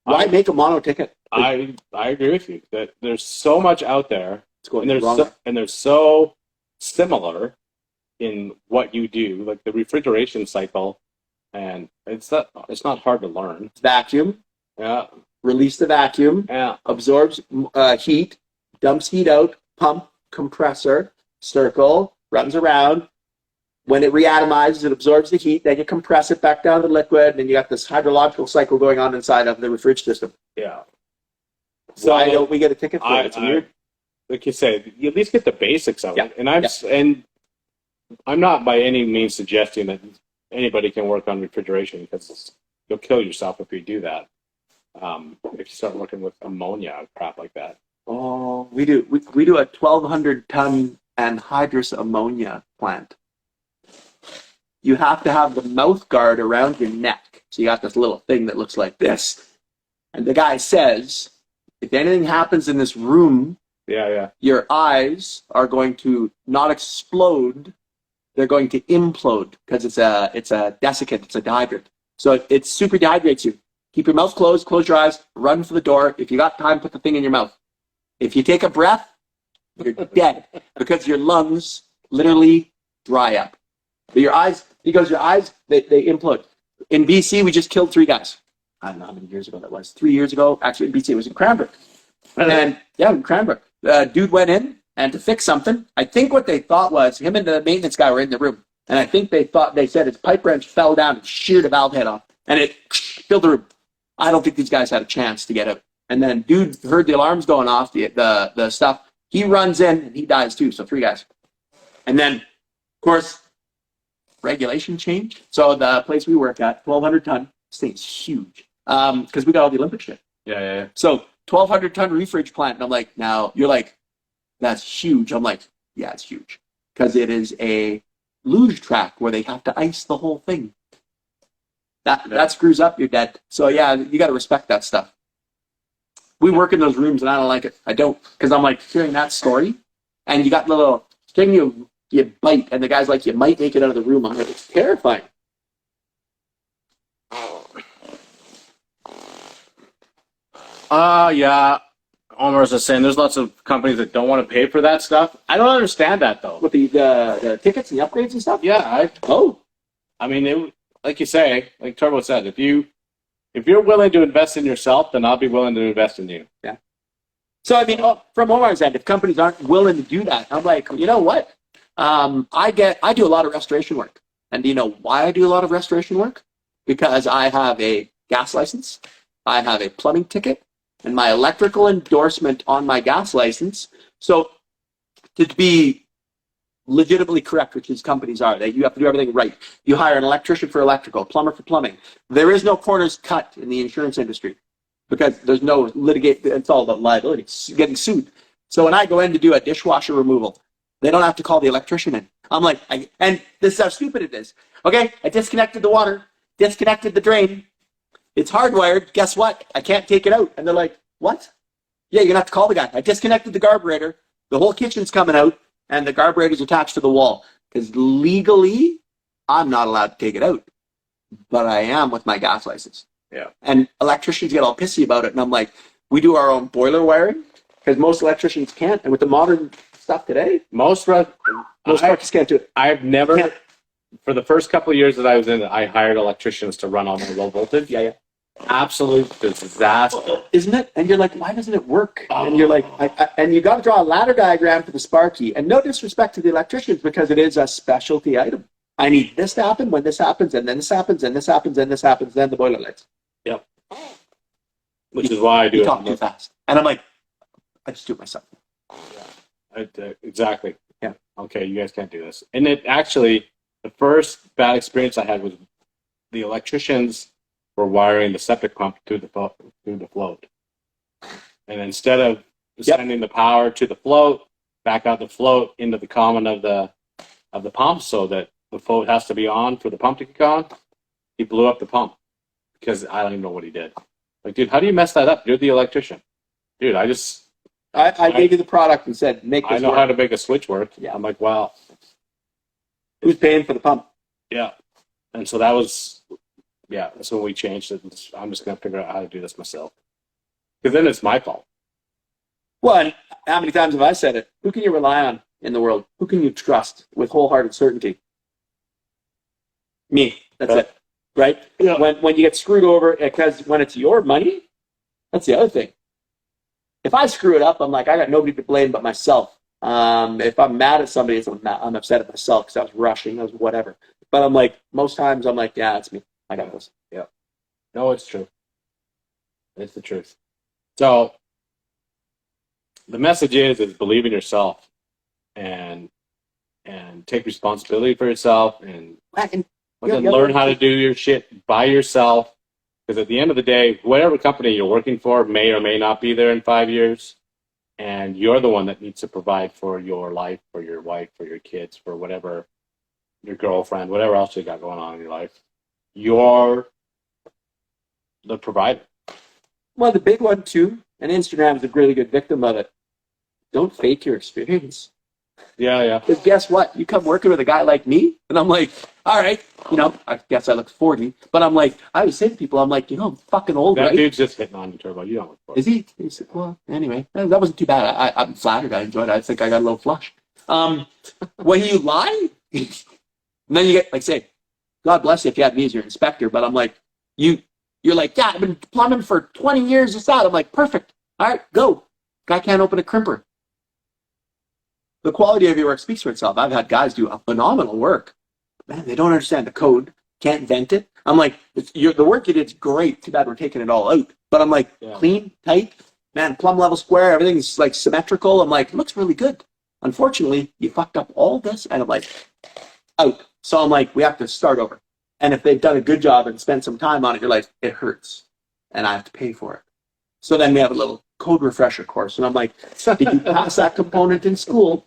Why make a mono ticket? I agree with you that there's so much out there, and they're so similar in what you do, like the refrigeration cycle, and it's not hard to learn. Vacuum. Yeah. Release the vacuum. Yeah. Absorbs heat. Dumps heat out. Pump. Compressor. Circle. Runs around. When it reatomizes, it absorbs the heat. Then you compress it back down to liquid, and then you got this hydrological cycle going on inside of the refrigeration system. Yeah. So why don't we get a ticket for it? It's weird. Like you say, you at least get the basics of it. And I'm not by any means suggesting that anybody can work on refrigeration, because you'll kill yourself if you do that. If you start working with ammonia, crap like that. Oh, we do a 1,200-ton anhydrous ammonia plant. You have to have the mouth guard around your neck. So you got this little thing that looks like this. And the guy says, if anything happens in this room, your eyes are going to not explode. They're going to implode, because it's a desiccant, it's a dehydrant. So it super dehydrates you. Keep your mouth closed, close your eyes, run for the door. If you got time, put the thing in your mouth. If you take a breath, you're dead, because your lungs literally dry up. But your eyes, they implode. In BC, we just killed 3 guys. I don't know how many years ago that was. 3 years ago. Actually, in BC, it was in Cranbrook. In Cranbrook. Dude went in, and to fix something, I think what they thought was him and the maintenance guy were in the room. And I think they said its pipe wrench fell down and sheared a valve head off, and it filled the room. I don't think these guys had a chance to get out. And then dude heard the alarms going off, the stuff. He runs in and he dies too. So 3 guys. And then, of course, regulation changed. So the place we work at, 1,200 ton, this thing's huge. Because we got all the Olympic shit. Yeah. So 1,200 ton refrigerant plant. And I'm like, now you're like, that's huge. I'm like, yeah, it's huge. Because it is a luge track where they have to ice the whole thing. That screws up, you're dead. So yeah, you got to respect that stuff. We work in those rooms and I don't like it. I don't, because I'm like hearing that story, and you got little thing you bite, and the guy's like, you might make it out of the room. I'm like, it's terrifying. Yeah. Omar was just saying, there's lots of companies that don't want to pay for that stuff. I don't understand that though. With the tickets and the upgrades and stuff. Yeah. I mean, like you say, like Turbo said, if you're willing to invest in yourself, then I'll be willing to invest in you. Yeah. So I mean, from Omar's end, if companies aren't willing to do that, I'm like, you know what? I do a lot of restoration work, and do you know why I do a lot of restoration work? Because I have a gas license, I have a plumbing ticket, and my electrical endorsement on my gas license. So to be legitimately correct, which these companies are, that you have to do everything right. You hire an electrician for electrical, plumber for plumbing. There is no corners cut in the insurance industry because there's no litigate. It's all about liability, getting sued. So when I go in to do a dishwasher removal, they don't have to call the electrician in. I'm like, and this is how stupid it is. Okay, I disconnected the water, disconnected the drain. It's hardwired. Guess what? I can't take it out. And they're like, what? Yeah, you're gonna have to call the guy. I disconnected the carburetor. The whole kitchen's coming out, and the carburetor's attached to the wall. Because legally, I'm not allowed to take it out. But I am with my gas license. Yeah. And electricians get all pissy about it. And I'm like, we do our own boiler wiring, because most electricians can't. And with the modern stuff today, most electricians can't do it. I've never, for the first couple of years that I was in it, I hired electricians to run all my low voltage. Yeah. Absolute disaster. Isn't it? And you're like, why doesn't it work? And you're like, and you got to draw a ladder diagram for the Sparky. And no disrespect to the electricians, because it is a specialty item. I need this to happen when this happens, and then this happens, and this happens, and this happens, then the boiler lights. Yep. Which is why I do you it. talk too fast. And I'm like, I just do it myself. Yeah. Exactly. Yeah. Okay, you guys can't do this. And it actually, the first bad experience I had was the electricians were wiring the septic pump through the float. And instead of sending the power to the float, back out the float into the common of the pump, so that the float has to be on for the pump to kick on, he blew up the pump because I don't even know what he did. Like, dude, how do you mess that up? You're the electrician. Dude, I gave you the product and said, make this I know work. how to make a switch work. Yeah. I'm like, wow. Who's paying for the pump? Yeah. And so that was, that's when we changed it. I'm just going to figure out how to do this myself. Because then it's my fault. Well, and how many times have I said it? Who can you rely on in the world? Who can you trust with wholehearted certainty? Me. That's it. Right? Yeah. When you get screwed over, because when it's your money, that's the other thing. If I screw it up, I'm like, I got nobody to blame but myself. If I'm mad at somebody, I'm upset at myself because I was rushing, I was whatever. But I'm like, most times I'm like, yeah, it's me. I got this. Yeah. No, it's true. It's the truth. So the message is believe in yourself and take responsibility for yourself and learn how to do your shit by yourself. Because at the end of the day, whatever company you're working for may or may not be there in 5 years. And you're the one that needs to provide for your life, for your wife, for your kids, for whatever, your girlfriend, whatever else you got going on in your life. You're the provider. Well, the big one too, and Instagram is a really good victim of it. Don't fake your experience. Yeah. Because guess what? You come working with a guy like me, and I'm like, all right, I guess I look 40, but I'm like, I always say to people, I'm like, I'm fucking old, that right? dude's just hitting on you, Turbo. You don't look 40. Is he? He said, well, anyway, that wasn't too bad. I'm flattered. I enjoyed it. I think I got a little flush. When you lie, and then you get, like, say, God bless you if you had me as your inspector, but I'm like, you're like, yeah, I've been plumbing for 20 years, this, that. I'm like, perfect. All right, go. Guy can't open a crimper. The quality of your work speaks for itself. I've had guys do a phenomenal work, man, they don't understand the code, can't vent it. I'm like, the work you did's great. Too bad we're taking it all out. But I'm like, clean, tight, man, plumb level square, everything's like symmetrical. I'm like, it looks really good. Unfortunately, you fucked up all this, and I'm like, out. So I'm like, we have to start over. And if they've done a good job and spent some time on it, you're like, it hurts, and I have to pay for it. So then we have a little code refresher course, and I'm like, did you pass that component in school?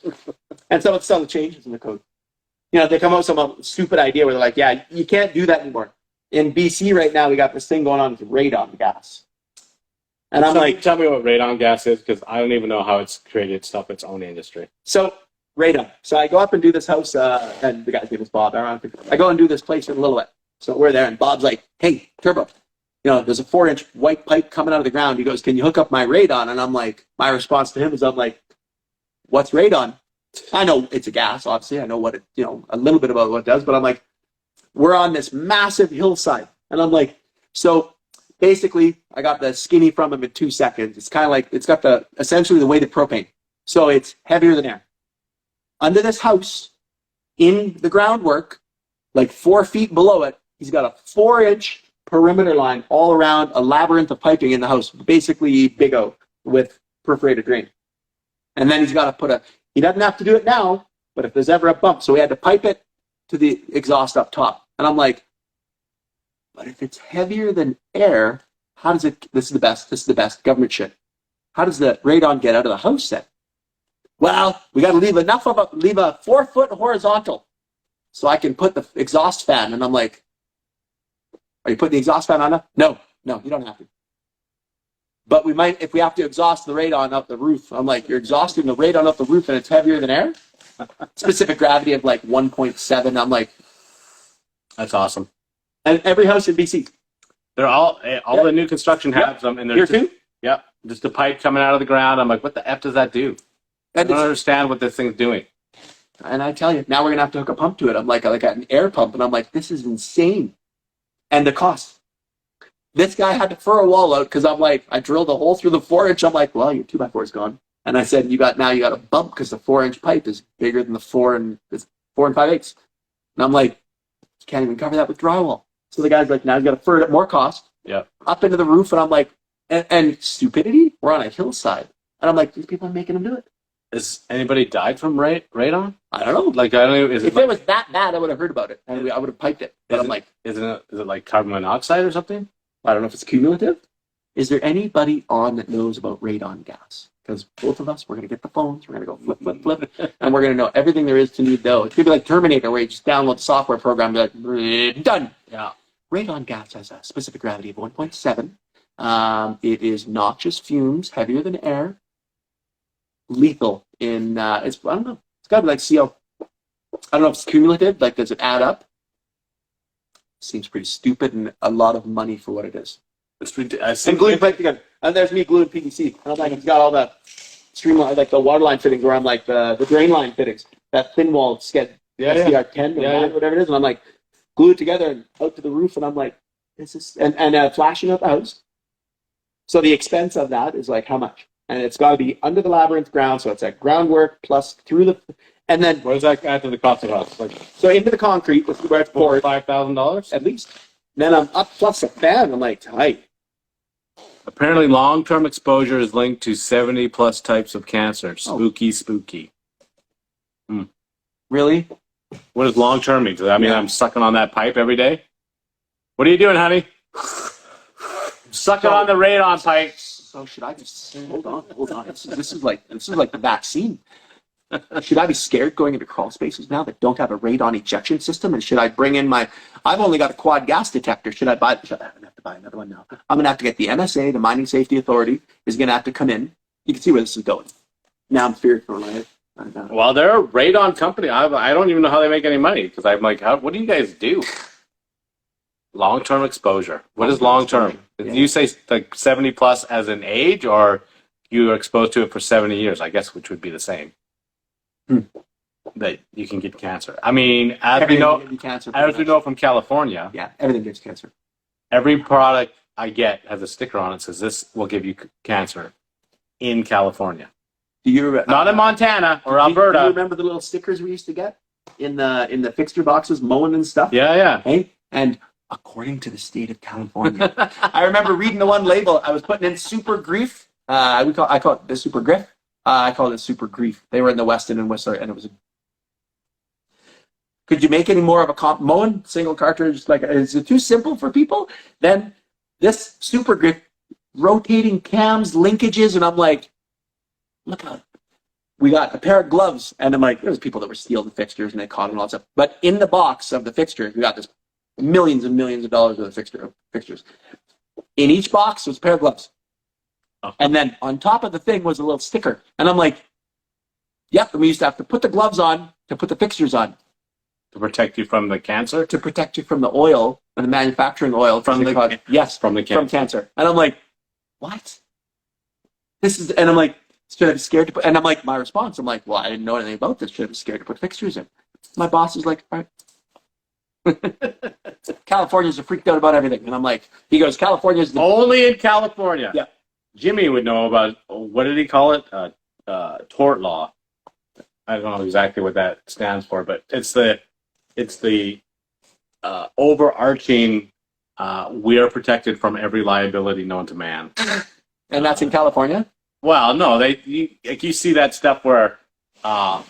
And so it's still the changes in the code. You know, they come up with some stupid idea where they're like, yeah, you can't do that anymore. In BC right now, we got this thing going on with radon gas. And I'm like, tell me what radon gas is, because I don't even know how it's created its own industry. So radon. So I go up and do this house, and the guy's name is Bob. I go and do this place in Lillooet. So we're there, and Bob's like, hey, Turbo, you know, there's a 4-inch white pipe coming out of the ground. He goes, can you hook up my radon? And I'm like, my response to him is, I'm like, what's radon? I know it's a gas, obviously. I know what it, you know, a little bit about what it does, but I'm like, we're on this massive hillside. And I'm like, so basically, I got the skinny from him in 2 seconds. It's kind of like, it's got essentially the weight of propane. So it's heavier than air. Under this house, in the groundwork, like 4 feet below it, he's got a 4-inch perimeter line all around a labyrinth of piping in the house, basically Big O with perforated drain. And then he's got to he doesn't have to do it now, but if there's ever a bump, so we had to pipe it to the exhaust up top. And I'm like, but if it's heavier than air, how does it, this is the best government shit. How does the radon get out of the house then? Well, we got to leave a 4-foot horizontal so I can put the exhaust fan. And I'm like, are you putting the exhaust fan on? No, you don't have to. But we might, if we have to exhaust the radon up the roof. I'm like, you're exhausting the radon up the roof and it's heavier than air? Specific gravity of like 1.7. I'm like, that's awesome. And every house in BC. They're all the new construction has them. And they're here too? Yep. Just a pipe coming out of the ground. I'm like, what the F does that do? I don't understand what this thing's doing. And I tell you, now we're going to have to hook a pump to it. I'm like an air pump. And I'm like, this is insane. And the cost. This guy had to fur a wall out because I'm like, I drilled a hole through the 4-inch. I'm like, well, your 2x4 is gone. And I said, you got a bump because the 4-inch pipe is bigger than the 4 and 5/8. And I'm like, you can't even cover that with drywall. So the guy's like, now you got to fur it at more cost. Yeah. Up into the roof. And I'm like, and stupidity, we're on a hillside. And I'm like, these people are making them do it. Has anybody died from radon? I don't know. Like, I don't know. If it was that bad, I would have heard about it. And I would have piped it. But I'm like, is it like carbon monoxide or something? I don't know if it's cumulative. Is there anybody on that knows about radon gas? Because both of us, we're going to get the phones. We're going to go flip. And we're going to know everything there is to know. It's going to be like Terminator, where you just download the software program and be like, done. Yeah. Radon gas has a specific gravity of 1.7. It is noxious fumes, heavier than air. Lethal in, I don't know. It's got to be like CO. I don't know if it's cumulative. Like, does it add up? Seems pretty stupid and a lot of money for what it is. It's ridiculous. And gluing pipe together. And there's me gluing PVC. And I'm like, it's got all the streamline, like the water line fittings, where I'm like the drain line fittings, that thin wall sked, SDR10 or 9, whatever it is. And I'm like, glue it together and out to the roof. And I'm like, this is, and flashing out the house. So the expense of that is like how much? And it's got to be under the labyrinth ground. So it's like groundwork plus through the, and then what does that add to the cost of the house? Like, so into the concrete, this is where it's poured. $5,000 at least. Then I'm up plus a fan. I'm like, tight. Apparently, long-term exposure is linked to 70+ types of cancer. Spooky. Really? What does long-term mean? Does that mean I'm sucking on that pipe every day? What are you doing, honey? Sucking on the radon pipe. So should I just hold on? This is like the vaccine. Should I be scared going into crawl spaces now that don't have a radon ejection system? And should I bring in I've only got a quad gas detector. Should I buy? I'm gonna have to buy another one now. I'm gonna have to get the MSA, the Mining Safety Authority, is gonna have to come in. You can see where this is going. Now I'm feared for my life. Well, they're a radon company. I don't even know how they make any money because I'm like, what do you guys do? Long-term exposure. What is long-term? Yeah. Do you say like 70+ as an age, or you are exposed to it for 70 years? I guess, which would be the same. That you can get cancer. I mean, as we know from California, everything gives cancer. Every product I get has a sticker on it that says this will give you cancer in California. Do you not in Montana or Alberta? Do you remember the little stickers we used to get? in the fixture boxes, mowing and stuff. Yeah. Hey, and according to the state of California, I remember reading the one label. I was putting in super grief. I call it the super griff. I call it super grief. They were in the Weston and Whistler, and it was. Could you make any more of a mowing single cartridge? Like, is it too simple for people? Then this super griff, rotating cams, linkages, and I'm like, look out. We got a pair of gloves, and I'm like, there's people that were stealing the fixtures and they caught them and all that stuff. But in the box of the fixture, we got this millions and millions of dollars worth of fixtures. In each box was a pair of gloves. And then on top of the thing was a little sticker. And I'm like, yep, and we used to have to put the gloves on to put the fixtures on. To protect you from the cancer? To protect you from the oil and the manufacturing oil. From the cancer. From cancer. And I'm like, what? And I'm like, should I be scared to put, and I'm like, my response, I'm like, well, I didn't know anything about this. Should I be scared to put fixtures in? My boss is like, all right. Californians are freaked out about everything. And I'm like, he goes, California's only in California. Yeah. Jimmy would know about, what did he call it? Tort law. I don't know exactly what that stands for, but it's the overarching, we are protected from every liability known to man. And that's in California? Well, no, you see that stuff where, I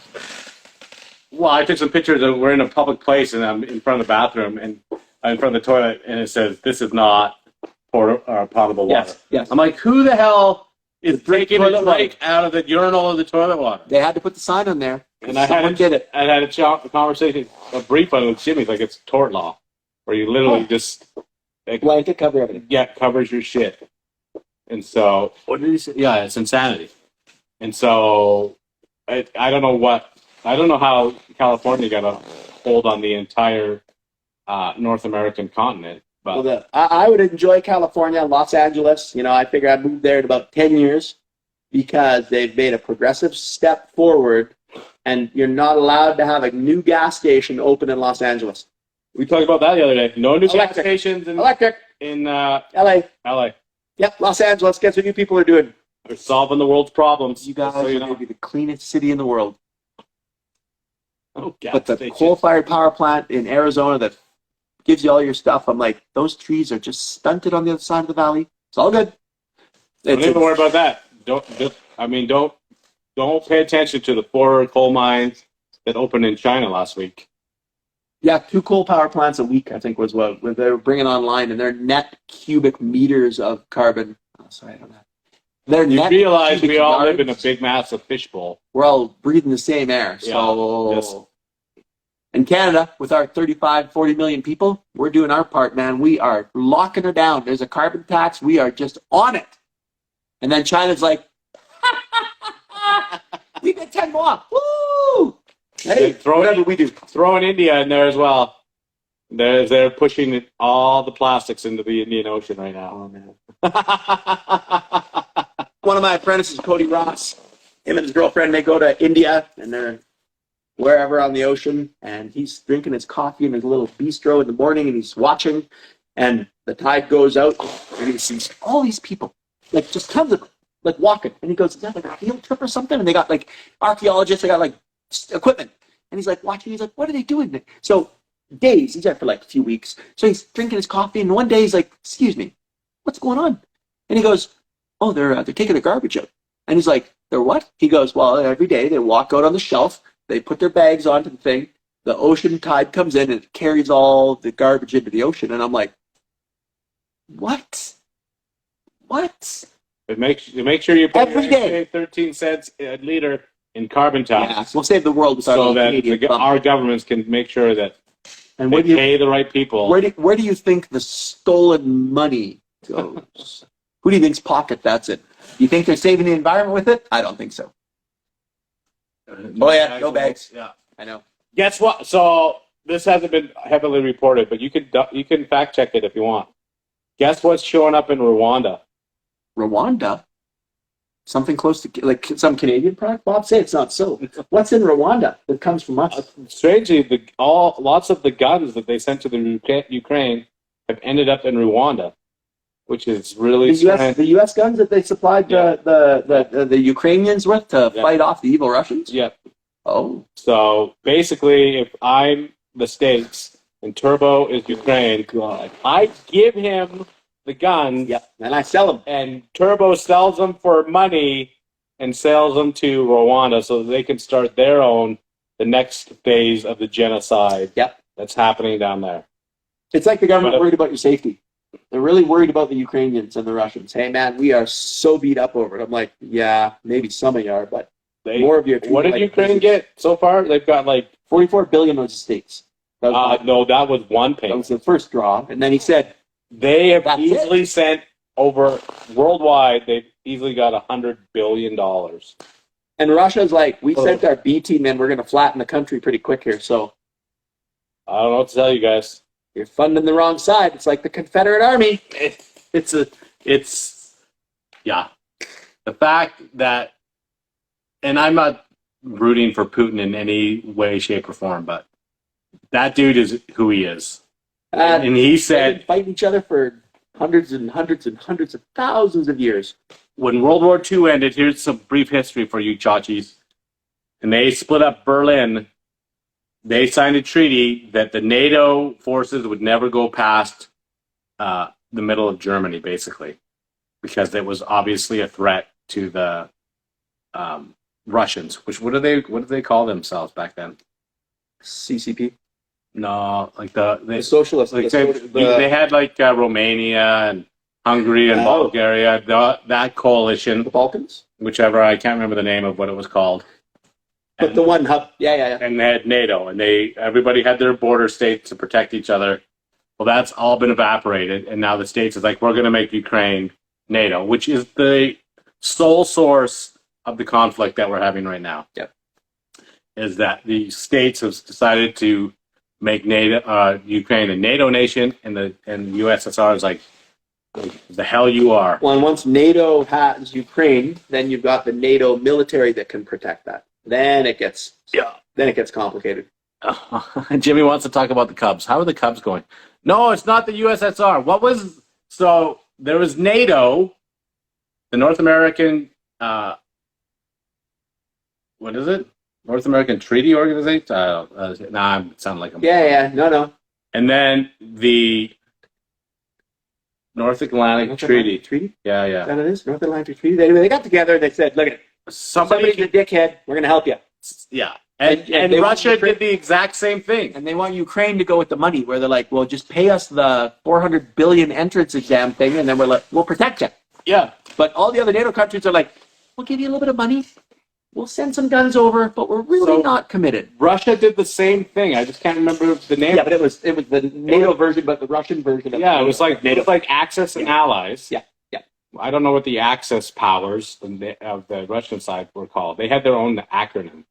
took some pictures of, we're in a public place and I'm in front of the bathroom and I'm in front of the toilet and it says, this is not potable water. Yes. I'm like, who the hell is taking a drink out of the urinal of the toilet water? They had to put the sign on there. And I had a conversation, a brief one with Jimmy, like it's tort law, where you literally just blanket cover everything. Yeah, covers your shit. And so, What did he say? Yeah, it's insanity. And so, I don't know how California got a hold on the entire North American continent. But Well, I would enjoy California, Los Angeles. You know, I figure I'd move there in about 10 years because they've made a progressive step forward, and you're not allowed to have a new gas station open in Los Angeles. we talked about that the other day. No new gas Electric. stations in LA. LA. Yep, Los Angeles. Guess what you people are doing? They're solving the world's problems. You guys So, are going to be the cleanest city in the world. Oh, gas But the stations. coal-fired power plant in Arizona that gives you all your stuff, I'm like, those trees are just stunted on the other side of the valley. It's all good. Don't even worry about that. Don't pay attention to the 4 coal mines that opened in China last week. Yeah, 2 coal power plants a week, I think, was what they were bringing online, and their net cubic meters of carbon. Oh, sorry, I don't know. Their You net realize cubic we all live yards, in a big, massive fishbowl. We're all breathing the same air. So, yes. in Canada, with our 35, 40 million people, we're doing our part, man. We are locking her down. There's a carbon tax. We are just on it. And then China's like, we get 10 more. Woo! Hey, whatever we do. Throwing India in there as well. They're pushing all the plastics into the Indian Ocean right now. Oh, man. One of my apprentices, Cody Ross, him and his girlfriend, they go to India and they're wherever on the ocean, and he's drinking his coffee in his little bistro in the morning, and he's watching, and the tide goes out, and he sees all these people, like just tons of them, like walking, and he goes, is that like a field trip or something? And they got like archaeologists, they got like equipment, and he's like watching, he's like, what are they doing? So days, he's there for like a few weeks, so he's drinking his coffee, and one day he's like, excuse me, what's going on? And he goes, oh, they're taking the garbage out. And he's like, they're what? He goes, well, every day they walk out on the shelf, they put their bags onto the thing, the ocean tide comes in and it carries all the garbage into the ocean. And I'm like, what? Make sure you pay Every day. 13 cents a liter in carbon tax. Yeah, we'll save the world with our So little that Canadian bump. our governments can make sure that And they pay the right people. where do you think the stolen money goes? Who do you think's pocket that's in? Do you think they're saving the environment with it? I don't think so. Oh yeah, no bags. Yeah. I know. Guess what? So this hasn't been heavily reported, but you can fact check it if you want. Guess what's showing up in Rwanda? Rwanda? Something close to like some Canadian product? Bob, say it's not so. What's in Rwanda that comes from us? Strangely, lots of the guns that they sent to the Ukraine have ended up in Rwanda, which is really strange. The U.S. guns that they supplied the Ukrainians with to fight off the evil Russians? Yeah. Oh, So basically, if I'm the States and Turbo is Ukraine, God. I give him the guns, Yep. And I sell them. and Turbo sells them for money and sells them to Rwanda so that they can start the next phase of the genocide Yep. that's happening down there. It's like the government But- worried about your safety. They're really worried about the Ukrainians and the Russians. Hey, man, we are so beat up over it. I'm like, yeah, maybe some of you are, but more of you. What did Ukraine get so far? They've got like 44 billion was the states. That was, no, that was one that was payment. the first draw, and then he said, They have That's easily sent over worldwide. They've easily got $100 billion. and Russia's like, we sent our B team in. We're going to flatten the country pretty quick here. So I don't know what to tell you guys. you're funding the wrong side. It's like the Confederate Army. Yeah. The fact that, and I'm not rooting for Putin in any way, shape, or form, but that dude is who he is. And he They've said, been fighting each other for hundreds and hundreds and hundreds of thousands of years. when World War II ended, here's some brief history for you, Chachis. And they split up Berlin. They signed a treaty that the NATO forces would never go past the middle of Germany, basically, because it was obviously a threat to the Russians. Which what did they call themselves back then? CCP. No, like the socialists. like they had like Romania and Hungary and Bulgaria. That coalition, the Balkans. whichever, I can't remember the name of what it was called. But the one hub, yeah. And they had NATO, and everybody had their border states to protect each other. Well, that's all been evaporated, and now the states is like, we're going to make Ukraine NATO, which is the sole source of the conflict that we're having right now. Yep. Is that the states have decided to make NATO, Ukraine a NATO nation, and the USSR is like, the hell you are. Well, and once NATO has Ukraine, then you've got the NATO military that can protect that. Then it gets complicated. Jimmy wants to talk about the Cubs. How are the Cubs going? No, it's not the USSR. So there was NATO, the North American, what is it? North American Treaty Organization? It sounded like No. And then the North Atlantic Treaty. Treaty? Yeah. Is that what it is? North Atlantic Treaty? They got together and they said, look at it. Somebody's a dickhead. We're going to help you. Yeah. And they Russia did the exact same thing. And they want Ukraine to go with the money, where they're like, well, just pay us the 400 billion entrance exam thing, and then we'll protect you. Yeah. But all the other NATO countries are like, we'll give you a little bit of money. We'll send some guns over, but we're really not committed. Russia did the same thing. I just can't remember the name. Yeah, but it was the NATO version, but the Russian version. Yeah, it was like NATO. It was like Axis and Allies. Yeah. I don't know what the Axis powers of the Russian side were called. They had their own acronym,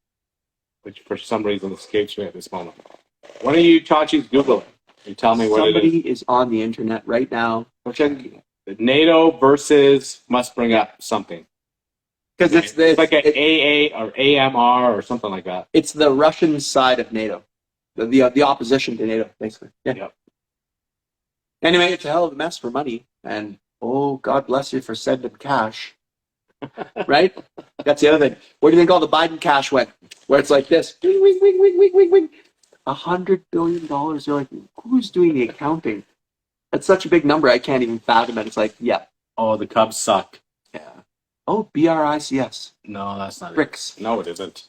which for some reason escapes me at this moment. Why don't you, Chachis, Google it? You tell me what it is. Somebody is on the internet right now. NATO versus must bring up something. Because it's like an AA or AMR or something like that. It's the Russian side of NATO, the opposition to NATO, basically. Yeah. Yep. Anyway, it's a hell of a mess for money, and oh, God bless you for sending cash. Right? That's the other thing. Where do you think all the Biden cash went? Where it's like this. Wing, wing, wing, wing, wing, wing, wing. $100 billion. You're like, who's doing the accounting? That's such a big number, I can't even fathom it. It's like, yeah. Oh, the Cubs suck. Yeah. Oh, BRICS. No, that's not BRICS. it. No, it isn't.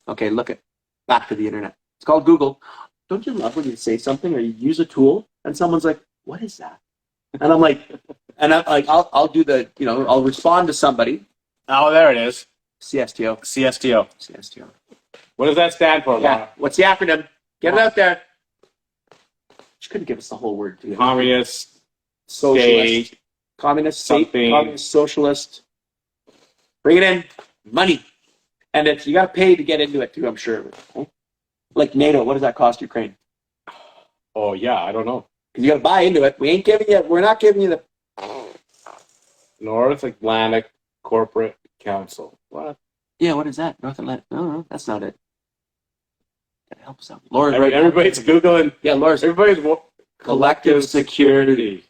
Okay, look it. Back to the internet. It's called Google. Don't you love when you say something or you use a tool and someone's like, what is that? And I'm like, I'll do the, I'll respond to somebody. Oh, there it is. CSTO. CSTO. What does that stand for, Yeah. Laura? What's the acronym? Get it out there. She couldn't give us the whole word. Communist, Socialist. state, Communist, state, something. communist, socialist. Bring it in. Money. And you got to pay to get into it too, I'm sure. Like NATO, what does that cost Ukraine? Oh, yeah, I don't know. Because you got to buy into it. We're not giving you the... North Atlantic Corporate Council. What? Yeah, what is that? North Atlantic. No, that's not it. Gotta help us out. Laura's Everybody's Googling. Yeah, Laura's Everybody's collective security.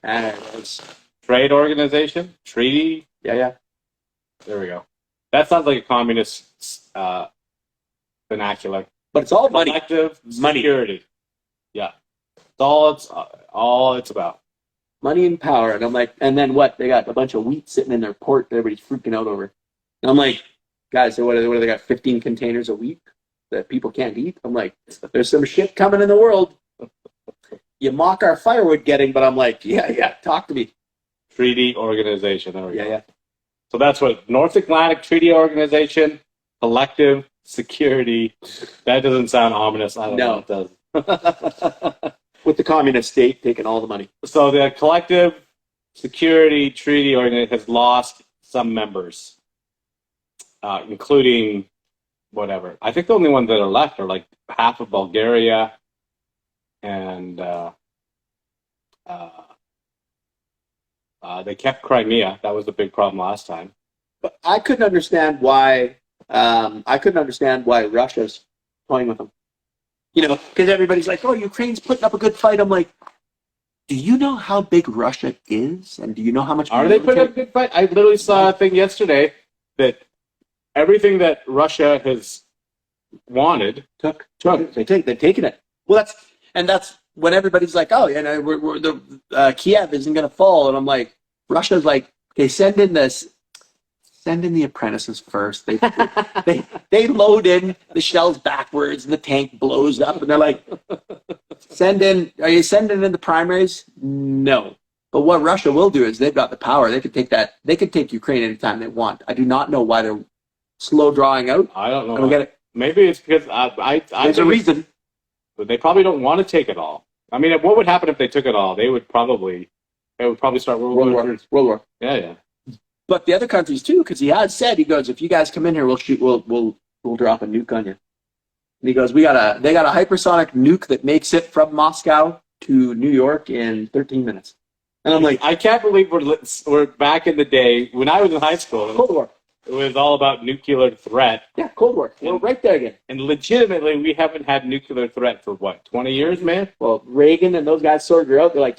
Trade organization? Treaty? Yeah. There we go. That sounds like a communist vernacular. But it's all money. Collective Money. security. Yeah. It's all it's about. Money and power. And I'm like, and then what? They got a bunch of wheat sitting in their port that everybody's freaking out over. And I'm like, guys, so what do they got? 15 containers a week that people can't eat? I'm like, there's some shit coming in the world. You mock our firewood getting, but I'm like, yeah, talk to me. Treaty Organization. There we go. Yeah. So that's what North Atlantic Treaty Organization, collective security. That doesn't sound ominous. I don't know if it does. With the communist state taking all the money. So the collective security treaty organization has lost some members, including whatever. I think the only ones that are left are like half of Bulgaria and they kept Crimea. That was the big problem last time. But I couldn't understand why. Russia's toying with them. Because everybody's like, "Oh, Ukraine's putting up a good fight." I'm like, "Do you know how big Russia is, and do you know how much?" Are they putting up a good fight? I literally saw a thing yesterday that everything that Russia has wanted took. They've taken it. Well, that's when everybody's like, "Oh, the Kiev isn't going to fall," and I'm like, Russia's like, "Okay, send in the apprentices first. They load in the shells backwards and the tank blows up and they're like, are you sending in the primaries? No. But what Russia will do is they've got the power. They could take Ukraine anytime they want. I do not know why they're slow drawing out. I don't know. I don't get it. Maybe it's because There's a reason. But they probably don't want to take it all. I mean, what would happen if they took it all? They would probably start World War. Yeah. But the other countries too, because he goes, if you guys come in here, we'll drop a nuke on you. And he goes, they got a hypersonic nuke that makes it from Moscow to New York in 13 minutes. And I'm like, I can't believe we're back in the day when I was in high school. Cold War. It was all about nuclear threat. Yeah, Cold War. We're right there again. And legitimately, we haven't had nuclear threat for what, 20 years, man? Well, Reagan and those guys sorted it out. They're like,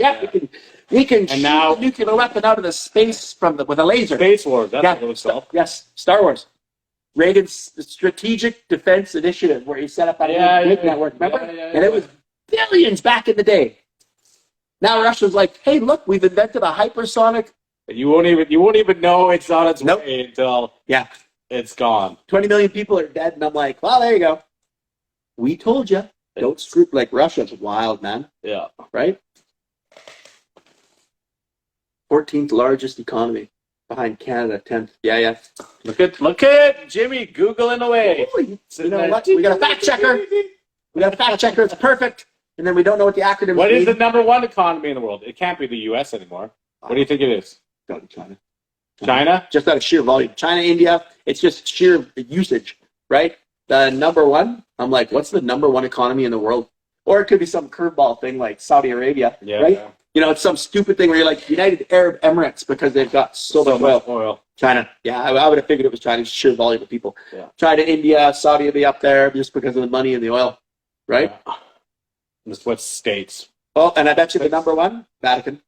we can shoot now, the nuclear weapon out of the space with a laser. Space Wars, that's what it was called. Yes, Star Wars. Reagan's Strategic Defense Initiative, where he set up that network, remember? And it was billions back in the day. Now Russia's like, hey, look, we've invented a hypersonic. You won't even know it's on its way until it's gone. 20 million people are dead, and I'm like, well, there you go. We told you. Don't screw like Russia's wild, man. Yeah. Right? 14th largest economy behind Canada, 10th. Yeah. Look at Jimmy Googling away. Ooh, you know what? We got a fact checker. It's perfect. And then we don't know what the acronym What is the number one economy in the world? It can't be the U.S. anymore. What do you think it is? Go to China. China? Just out of sheer volume. China, India, it's just sheer usage, right? The number one, I'm like, what's the number one economy in the world? Or it could be some curveball thing like Saudi Arabia, right? Yeah. It's some stupid thing where you're like United Arab Emirates because they've got so much oil. China. Yeah, I would have figured it was China, sheer volume of people. Yeah. China, India, Saudi will be up there just because of the money and the oil, right? Yeah. That's what states. Oh, and I bet you the number one, Vatican.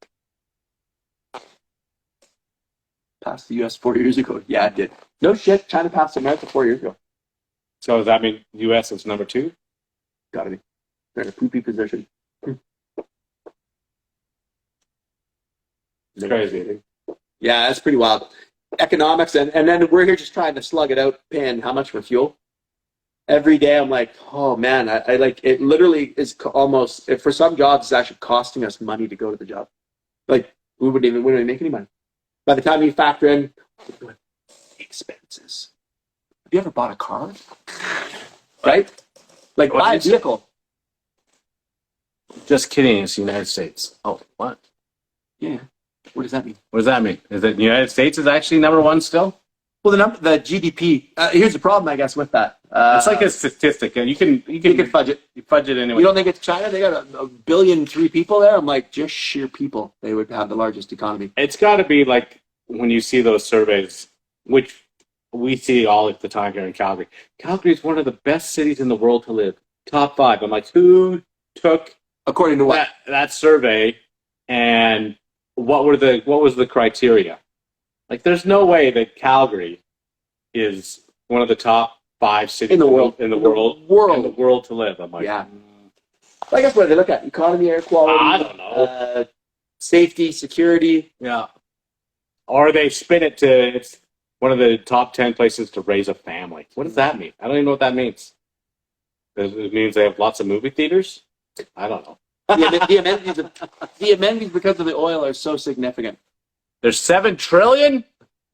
Passed the U.S. 4 years ago. Yeah, it did. No shit. China passed America 4 years ago. So does that mean U.S. is number two? Gotta be. They're in a poopy position. It's crazy. Yeah, that's pretty wild. Economics, and then we're here just trying to slug it out, paying how much for fuel? Every day I'm like, oh man, I like, it literally is almost, for some jobs, it's actually costing us money to go to the job. Like, we wouldn't even make any money. By the time you factor in expenses. Have you ever bought a car? Right? Like, buy a vehicle. Just kidding, it's the United States. Oh, what? Yeah. What does that mean? What does that mean? Is it the United States is actually number one still? Well, the GDP. Here's the problem, I guess, with that. It's like a statistic. You can fudge it. You fudge it anyway. You don't think it's China? They got a billion, 3 people there. I'm like, just sheer people. They would have the largest economy. It's got to be like when you see those surveys, which we see all the time here in Calgary. Calgary is one of the best cities in the world to live. Top 5. I'm like, who took according to what that survey, and what was the criteria? Like, there's no way that Calgary is one of the top 5 cities In the world. in the world to live. I'm like, Yeah. I guess what do they look at? Economy, air quality. I don't know. Safety, security. Yeah. Or they spin it to it's one of the top 10 places to raise a family. What does that mean? I don't even know what that means. It means they have lots of movie theaters? I don't know. The amenities because of the oil are so significant. There's 7 trillion?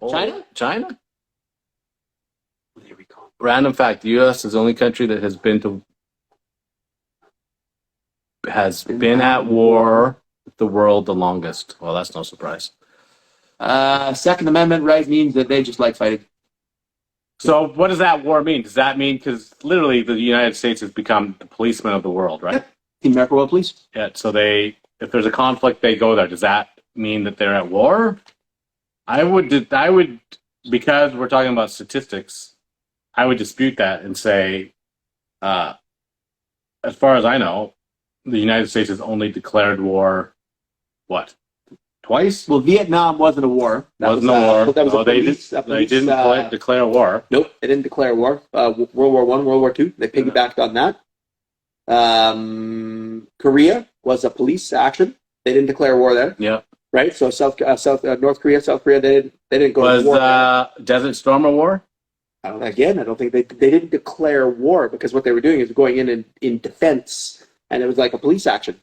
China? China? There we go. Random fact, the US is the only country that has been at war with the world the longest. Well, that's no surprise. Second Amendment right means that they just like fighting. So what does that war mean? Does that mean, because literally the United States has become the policeman of the world, right? Team America World Police. Yeah, so if there's a conflict, they go there. Does that mean that they're at war? I would, because we're talking about statistics, I would dispute that and say, as far as I know, the United States has only declared war, what, twice? Well, Vietnam wasn't a war. Wasn't a war. That was They didn't declare war. Nope, they didn't declare war. World War I, World War II, they piggybacked on that. Korea was a police action. They didn't declare war there. Yeah. Right? So North Korea, South Korea, they didn't go to war. Was Desert Storm a war? I don't think they didn't declare war because what they were doing is going in defense, and it was like a police action.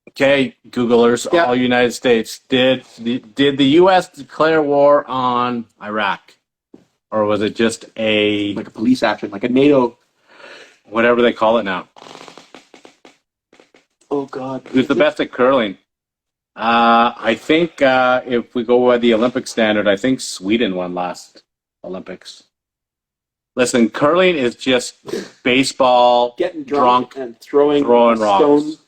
Okay, Googlers, all United States. Did the U.S. declare war on Iraq? Or was it just like a police action, like a NATO, whatever they call it now? Oh, God. Who's the best at curling? I think if we go by the Olympic standard, I think Sweden won last Olympics. Listen, curling is just baseball, getting drunk and throwing rocks. Stones.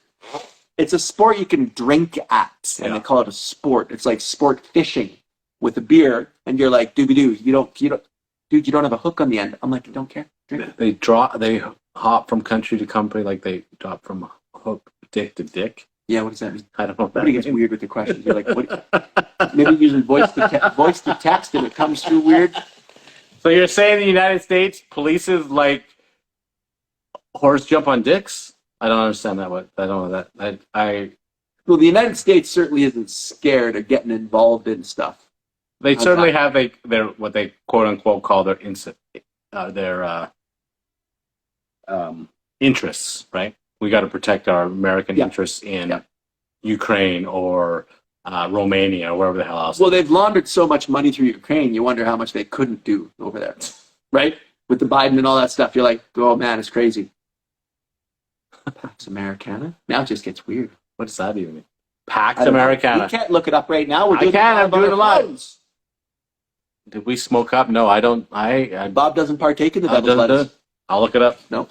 It's a sport you can drink at, and they call it a sport. It's like sport fishing with a beer, and you're like, dude, you don't have a hook on the end. I'm like, I don't care. Drink. They hop from country to country, like they drop from hook dick to dick. Yeah, what does that mean? I don't know. Everybody gets weird with the questions. You're like, what? Maybe using voice to text, and it comes through weird. So you're saying the United States polices like horse jump on dicks? I don't understand that. I don't know that. Well, the United States certainly isn't scared of getting involved in stuff. They certainly have their what they quote unquote call their interests, right? We got to protect our American interests in Ukraine or Romania or wherever the hell else. Well, they've laundered so much money through Ukraine. You wonder how much they couldn't do over there, right? With the Biden and all that stuff, you're like, oh man, it's crazy. Pax Americana. Now it just gets weird. What does that even mean? Pax Americana. You can't look it up right now. I'm doing it live. Did we smoke up? No, I don't. Bob doesn't partake in the double bloods. I'll look it up. Nope.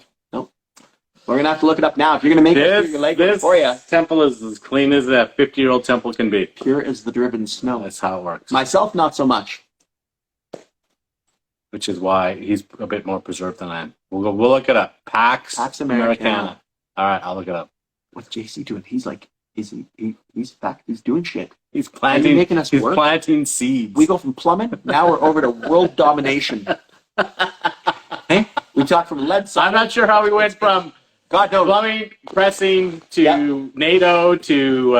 We're gonna have to look it up now. If you're gonna make it your leg for you. Temple is as clean as a 50-year-old temple can be. Pure as the driven snow. That's how it works. Myself, not so much. Which is why he's a bit more preserved than I am. We'll look it up. Pax Americana. All right, I'll look it up. What's JC doing? He's like, he's doing shit. He's planting. Making us work. Planting seeds. We go from plumbing. Now we're over to world domination. Hey, we talked from lead. I'm not sure how we went from plumbing, pressing to NATO to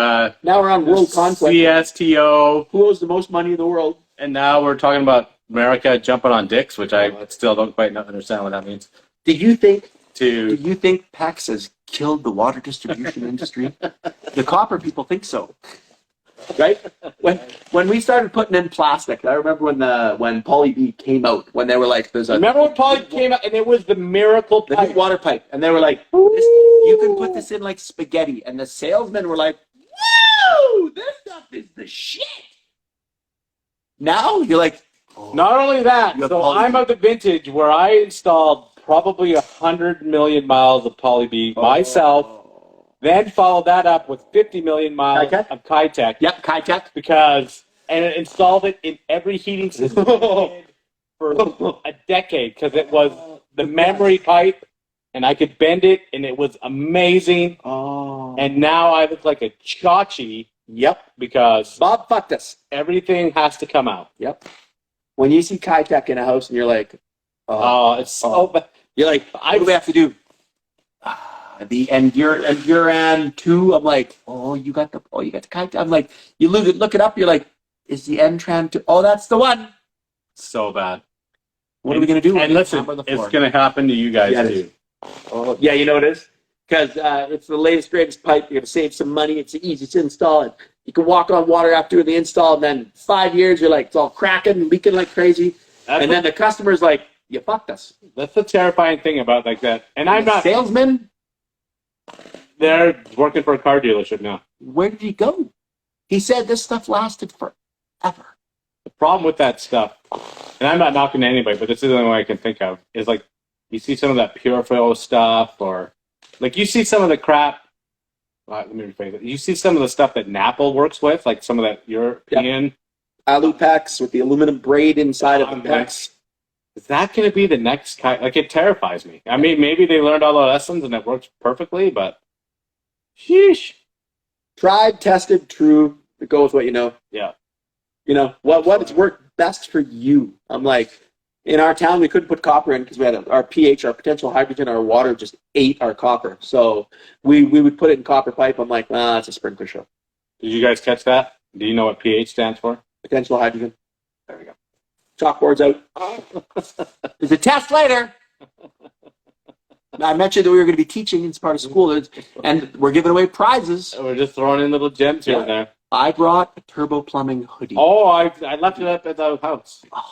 now we're on world conflict. CSTO. Who owes the most money in the world? And now we're talking about America jumping on dicks, which I still don't quite understand what that means. Do you think Pax has killed the water distribution industry? The copper people think so. Right? When we started putting in plastic, I remember when Poly B came out, when they were like, remember when Poly came out and it was the miracle pipe, the water pipe, and they were like, you can put this in like spaghetti, and the salesmen were like, whoa, this stuff is the shit. Now you're like, not only that, so I'm of the vintage where I installed probably 100 million miles of Poly B myself. Then followed that up with 50 million miles of Kitech. Yep, Kitech. And installed it in every heating system for a decade because it was the memory pipe and I could bend it and it was amazing. Oh. And now I look like a chachi. Yep. Because Bob fucked us. Everything has to come out. Yep. When you see Kitech in a house and you're like, It's so bad. You're like, what do we have to do? You're end two. I'm like, you got the kite. I'm like, you look it up. You're like, is the end tran to? Oh, that's the one. So bad. What are we gonna do? And listen, it's gonna happen to you guys too. Oh, yeah, you know it is because it's the latest greatest pipe. You're gonna save some money. It's the easiest to install, and you can walk on water after the install. And then 5 years, you're like, it's all cracking and leaking like crazy. And then the customer's like, you fucked us. That's the terrifying thing about like that. And I'm not salesman. They're working for a car dealership now. Where did he go? He said this stuff lasted forever. The problem with that stuff, and I'm not knocking anybody, but this is the only way I can think of, is like you see some of that Pureflow stuff, or like you see some of the crap. Let me rephrase it. You see some of the stuff that Napple works with, like some of that European alu packs with the aluminum braid inside of the packs. Is that going to be the next kind? Like, it terrifies me. I mean, maybe they learned all the lessons and it works perfectly, but sheesh. Tried, tested, true. Go with what you know. Yeah. You know, what has worked best for you? I'm like, in our town, we couldn't put copper in because we had our pH, our potential hydrogen, our water just ate our copper. So we would put it in copper pipe. I'm like, it's a sprinkler show. Did you guys catch that? Do you know what pH stands for? Potential hydrogen. There we go. Chalkboard's out. There's a test later. I mentioned that we were going to be teaching as part of school, and we're giving away prizes. We're just throwing in little gems here and there. I brought a turbo plumbing hoodie. Oh, I left it up at the house. I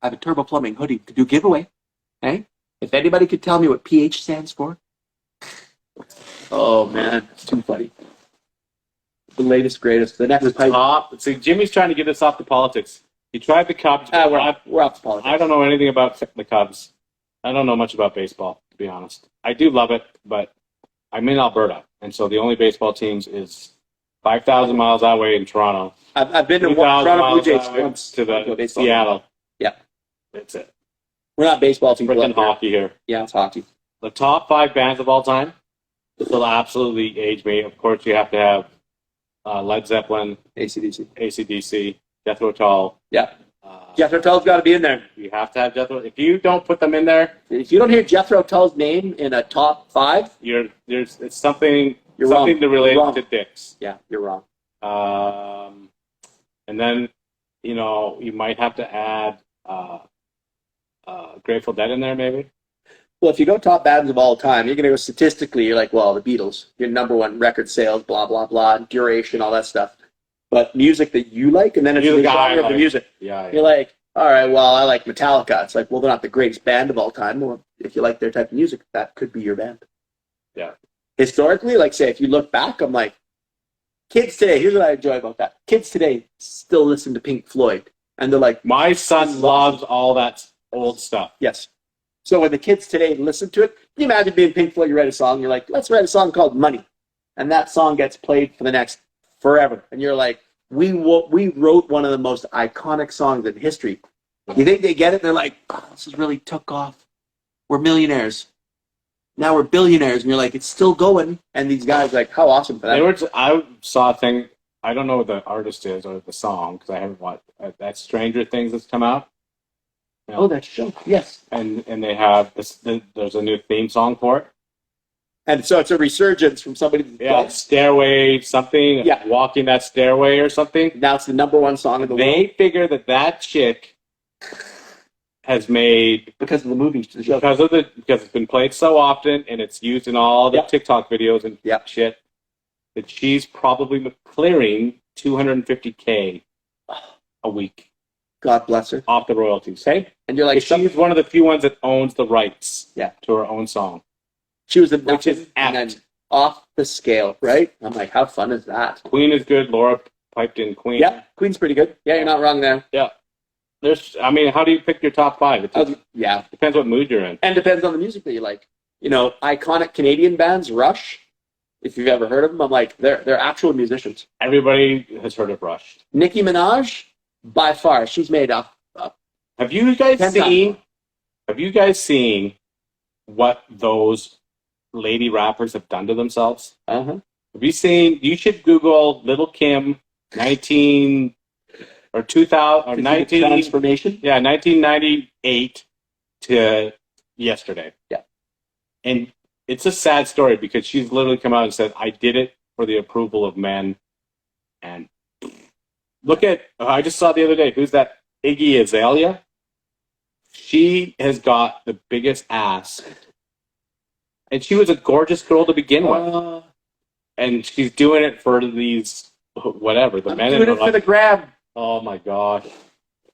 have a turbo plumbing hoodie to do giveaway. Hey, if anybody could tell me what pH stands for. Oh man, it's too funny. The latest, greatest. The next pipe. See, Jimmy's trying to get us off the politics. He tried the Cubs. We're off the politics. I don't know anything about the Cubs. I don't know much about baseball, to be honest. I do love it, but I'm in Alberta, and so the only baseball teams is 5,000 miles that way in Toronto. I've been to Toronto Blue Jays once. To the Seattle. Yeah. That's it. We're not baseball teams. Freaking hockey here. Yeah, it's hockey. The top 5 bands of all time. This will absolutely age me. Of course, you have to have Led Zeppelin, AC/DC, Jethro Tull. Yeah. Jethro Tull's got to be in there. You have to have Jethro. If you don't put them in there, if you don't hear Jethro Tull's name in a top 5, it's something. You're something wrong. to relate to dicks. Yeah, you're wrong. And then you might have to add Grateful Dead in there, maybe. Well, if you go top bands of all time, you're going to go statistically. You're like, well, the Beatles, your number one record sales, blah blah blah, duration, all that stuff. But music that you like, and then it's the genre of the music. Yeah. You're like, all right, well, I like Metallica. It's like, well, they're not the greatest band of all time. Well, if you like their type of music, that could be your band. Yeah. Historically, like, say, if you look back, I'm like, kids today, here's what I enjoy about that. Kids today still listen to Pink Floyd. And they're like, my son loves all that old stuff. Yes. So when the kids today listen to it, can you imagine being Pink Floyd, you write a song, you're like, let's write a song called Money. And that song gets played for the next forever. And you're like, we wrote one of the most iconic songs in history. You think they get it? They're like, this has really took off. We're millionaires. Now we're billionaires. And you're like, it's still going. And these guys are like, how awesome for that. I saw a thing, I don't know what the artist is or the song, because I haven't watched that Stranger Things that's come out. Oh, that show. Yes. And they have there's a new theme song for it. And so it's a resurgence from somebody. Stairway something. Yeah. Walking that stairway or something. Now it's the number one song in the world. They figure that chick has made because of the movie, the show. Because it's been played so often and it's used in all the TikTok videos and shit, that she's probably clearing $250K a week. God bless her. Off the royalties. Okay? And you're like, she's one of the few ones that owns the rights to her own song. She was the which is apt. Off the scale, right? I'm like, how fun is that? Queen is good. Laura piped in Queen. Yeah, Queen's pretty good. Yeah, you're not wrong there. Yeah. How do you pick your top 5? It depends what mood you're in. And depends on the music that you like. Iconic Canadian bands, Rush, if you've ever heard of them, I'm like, they're actual musicians. Everybody has heard of Rush. Nicki Minaj, by far, she's made up. Have you guys seen what those lady rappers have done to themselves? Uh-huh. Have you seen? You should Google Little Kim 19 or 2000 or 19 transformation. Yeah, 1998 to yesterday. Yeah. And it's a sad story because she's literally come out and said, I did it for the approval of men. And look at, I just saw the other day, who's that? Iggy Azalea? She has got the biggest ass. And she was a gorgeous girl to begin with. And she's doing it for these, whatever, the men in her doing it for life. the grab. Oh my gosh.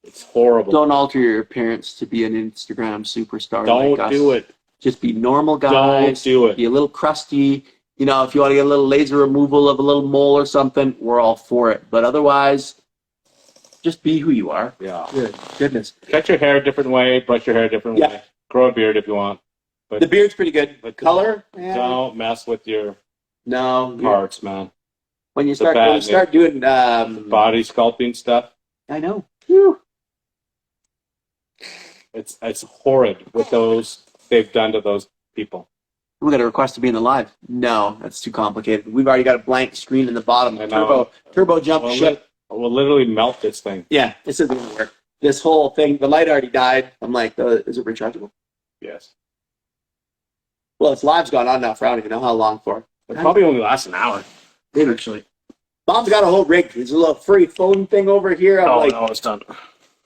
It's horrible. Don't alter your appearance to be an Instagram superstar. Don't like us. do it. Just be normal guys. Don't do it. Be a little crusty. You know, if you want to get a little laser removal of a little mole or something, we're all for it. But otherwise, just be who you are. Yeah. Good. Goodness. Cut your hair a different way, brush your hair a different way. Grow a beard if you want. But The beard's pretty good. But Color? don't mess with your No. parts, man. When you It's a start, bad when you start doing, Body sculpting stuff. I know. Whew. It's horrid what they've done to those people. We got a request to be in the live. No, that's too complicated. We've already got a blank screen in the bottom. I know. Turbo jump ship. We'll literally melt this thing. Yeah, this isn't gonna work. This whole thing, the light already died. I'm like, is it rechargeable? Yes. Well, its live's gone on now for I don't even know how long for. It probably only lasts an hour. Maybe. Actually. Bob's got a whole rig. There's a little free phone thing over here. I'm like, no, it's done.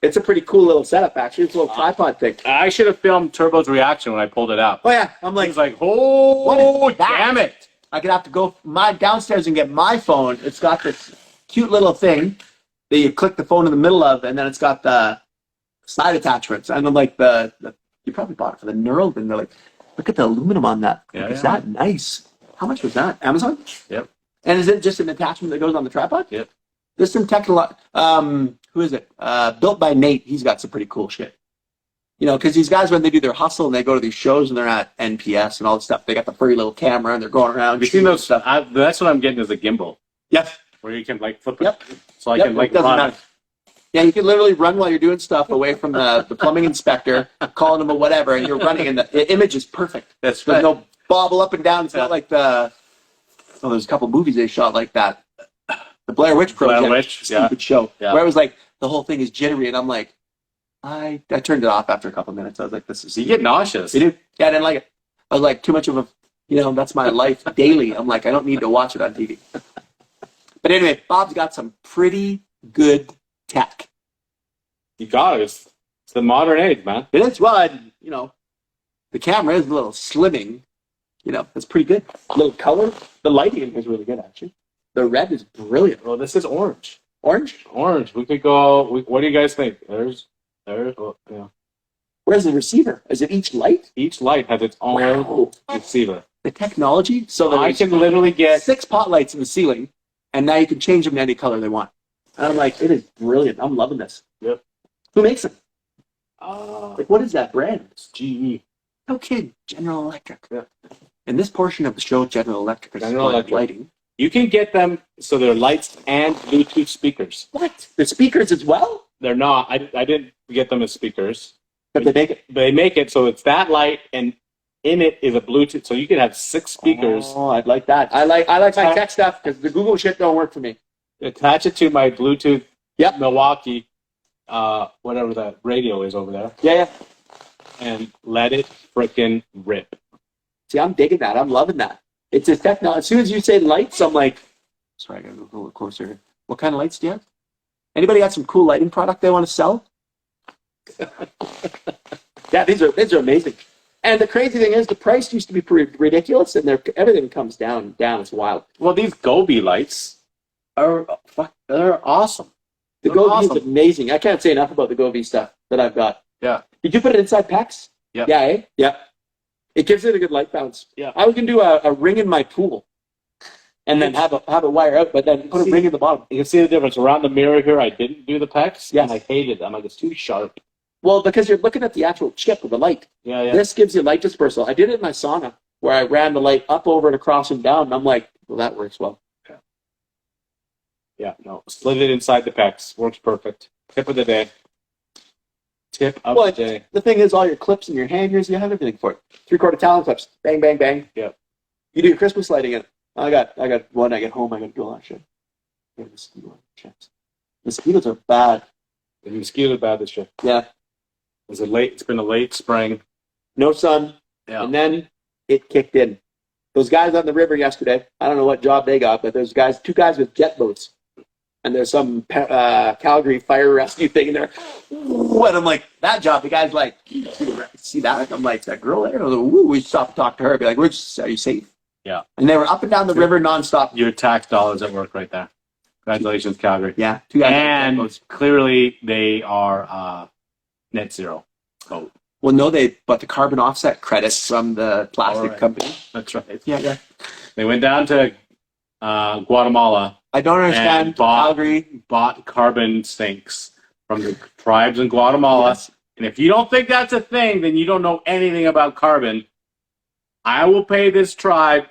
it's a pretty cool little setup, actually. It's a little tripod thing. I should have filmed Turbo's reaction when I pulled it out. Oh, yeah. I'm like, He's like, oh, what is that? damn it. I could have to go downstairs and get my phone. It's got this cute little thing that you click the phone in the middle of, and then it's got the side attachments. And I'm like, you probably bought it for the Knurled, and they're like, look at the aluminum on that. Yeah, Is yeah. that nice? How much was that? Amazon? Yep. And is it just an attachment that goes on the tripod? Yep. There's some technical. Who is it? Built by Nate. He's got some pretty cool shit. You know, because these guys, when they do their hustle and they go to these shows and they're at NPS and all this stuff, they got the furry little camera and they're going around. You seen those stuff? That's what I'm getting is a gimbal. Yep. Where you can like flip it. Yep. So I can like it doesn't run. matter. Yeah, you can literally run while you're doing stuff away from the plumbing inspector, calling him or whatever, and you're running, and the image is perfect. That's There's right. no bobble up and down. It's not like there's a couple movies they shot like that. The Blair Witch Project. Blair Witch, yeah. Stupid show. Yeah. Where it was like, the whole thing is jittery, and I'm like, I turned it off after a couple minutes. I was like, this is... You get nauseous. You do? Yeah, I didn't like it. I was like, too much of a... that's my life daily. I'm like, I don't need to watch it on TV. But anyway, Bob's got some pretty good tech. You got it. It's the modern age, man. It is. Well, the camera is a little slimming. It's pretty good. A little color. The lighting in here is really good, actually. The red is brilliant. Well, this is orange. Orange? Orange. We could go... what do you guys think? There's... yeah. Where's the receiver? Is it each light? Each light has its own Wow. receiver. The technology? So that I can literally get... 6 pot lights in the ceiling, and now you can change them to any color they want. And I'm like, it is brilliant. I'm loving this. Yep. Who makes them? It's What is that brand? GE. No kidding. General Electric. Yeah. In this portion of the show, General Electric is General Electric. lighting. You can get them so they're lights and Bluetooth speakers. What? The speakers as well? They're not. I didn't get them as speakers. But they make it. They make it so it's that light, and in it is a Bluetooth. So you can have 6 speakers. Oh, I'd like that. I like my tech stuff because the Google shit don't work for me. Attach it to my Bluetooth Yep. Milwaukee, whatever that radio is over there, Yeah. and let it frickin' rip. See, I'm digging that. I'm loving that. It's a technology. As soon as you say lights, I'm like, sorry, I gotta go a little closer here. What kind of lights do you have? Anybody got some cool lighting product they want to sell? Yeah, these are amazing. And the crazy thing is, the price used to be pretty ridiculous, and everything comes down. It's wild. Well, these Gobi lights they're awesome. The They're Go V awesome. is amazing. I can't say enough about the Go V stuff that I've got. Yeah. Did you put it inside PAX? Yeah. Yeah, eh? Yeah. It gives it a good light bounce. Yeah. I was gonna do a ring in my pool, and then have a wire out, but then put a ring in the bottom. You can see the difference. Around the mirror here, I didn't do the PEX, Yes. and I hated it. I'm like, it's too sharp. Well, because you're looking at the actual chip of the light. Yeah, yeah. This gives you light dispersal. I did it in my sauna where I ran the light up, over, and across and down, and I'm like, well, that works well. Yeah, no. Slid it inside the PEX. Works perfect. Tip of the day. Tip of Well, the day. the thing is, all your clips and your hangers, you have everything for it. 3/4 Talon clips. Bang, bang, bang. Yeah. You do your Christmas lighting in it. I got one. I get home, I got to do all that shit. Yeah, mosquito checks. Mosquitoes are bad. The mosquitoes bad this year. Yeah. was it late? It's been a late spring. No sun. Yeah. And then it kicked in. Those guys on the river yesterday, I don't know what job they got, but there's two guys with jet boats. And there's some Calgary fire rescue thing in there. Ooh, and I'm like, that job, the guy's like, see that? I'm like, that girl there? Ooh, we stopped to talk to her. Be like, are you safe? Yeah. And they were up and down the river nonstop. Your tax dollars at work right there. Congratulations, Calgary. Yeah. Two guys and clearly they are net zero. Oh. Well, no, they bought the carbon offset credits from the plastic company. That's right. Yeah. They went down to Guatemala. I don't understand. Calgary bought carbon sinks from the tribes in Guatemala. Yes. And if you don't think that's a thing, then you don't know anything about carbon. I will pay this tribe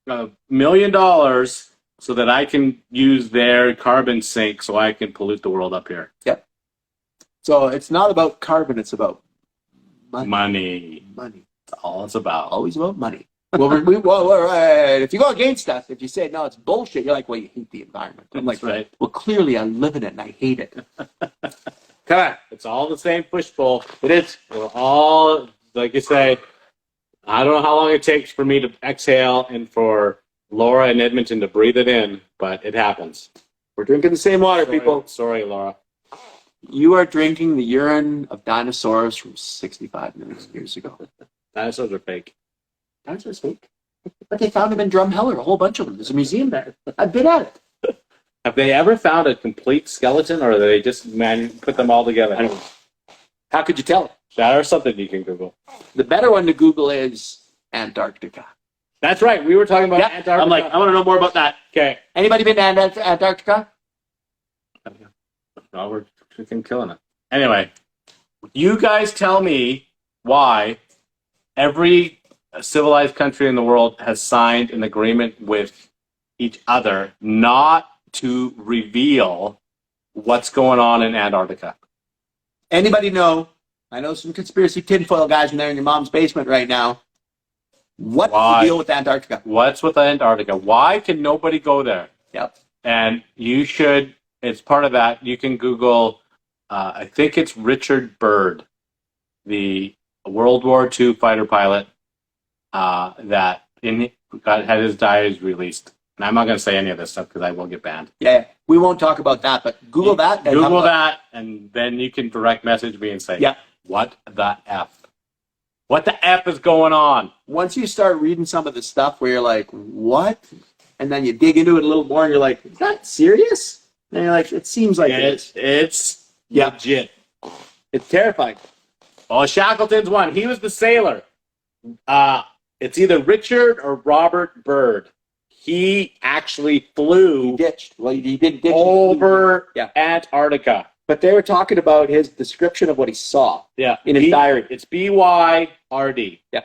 $1 million so that I can use their carbon sink so I can pollute the world up here. Yep. So it's not about carbon, it's about money. Money. That's all it's about. Always about money. Well, if you go against us, if you say, no, it's bullshit, you're like, well, you hate the environment. I'm like, right. Well, clearly I live in it and I hate it. Come on. It's all the same push-pull. It is. We're all, like you say, I don't know how long it takes for me to exhale and for Laura in Edmonton to breathe it in, but it happens. We're drinking the same water, people. Sorry, Laura. You are drinking the urine of dinosaurs from 65 million years ago. Dinosaurs are fake. Dinosaurs fake? But they found them in Drumheller, a whole bunch of them. There's a museum there. I've been at it. Have they ever found a complete skeleton, or do they just put them all together? I don't know. How could you tell? That or something you can Google. The better one to Google is Antarctica. That's right. We were talking about Antarctica. I'm like, I want to know more about that. Okay. Anybody been to Antarctica? No, we're freaking killing it. Anyway, you guys tell me why every civilized country in the world has signed an agreement with each other not to reveal what's going on in Antarctica. Anybody know? I know some conspiracy tinfoil guys in there in your mom's basement right now. What's the deal with Antarctica? What's with Antarctica? Why can nobody go there? Yep. And you should, it's part of that. You can Google, I think it's Richard Byrd, the World War II fighter pilot that had his diaries released. And I'm not going to say any of this stuff because I will get banned. Yeah, we won't talk about that, but Google that. Google that, and then you can direct message me and say, yeah, what the F? What the F is going on? Once you start reading some of the stuff where you're like, what? And then you dig into it a little more and you're like, is that serious? And you're like, it seems like it's legit. It's terrifying. Oh, Shackleton's one. He was the sailor. It's either Richard or Robert Byrd. He actually flew. He ditched. Well, he did ditch over Antarctica. But they were talking about his description of what he saw. Yeah. In his diary. It's B-Y-R-D. Yeah.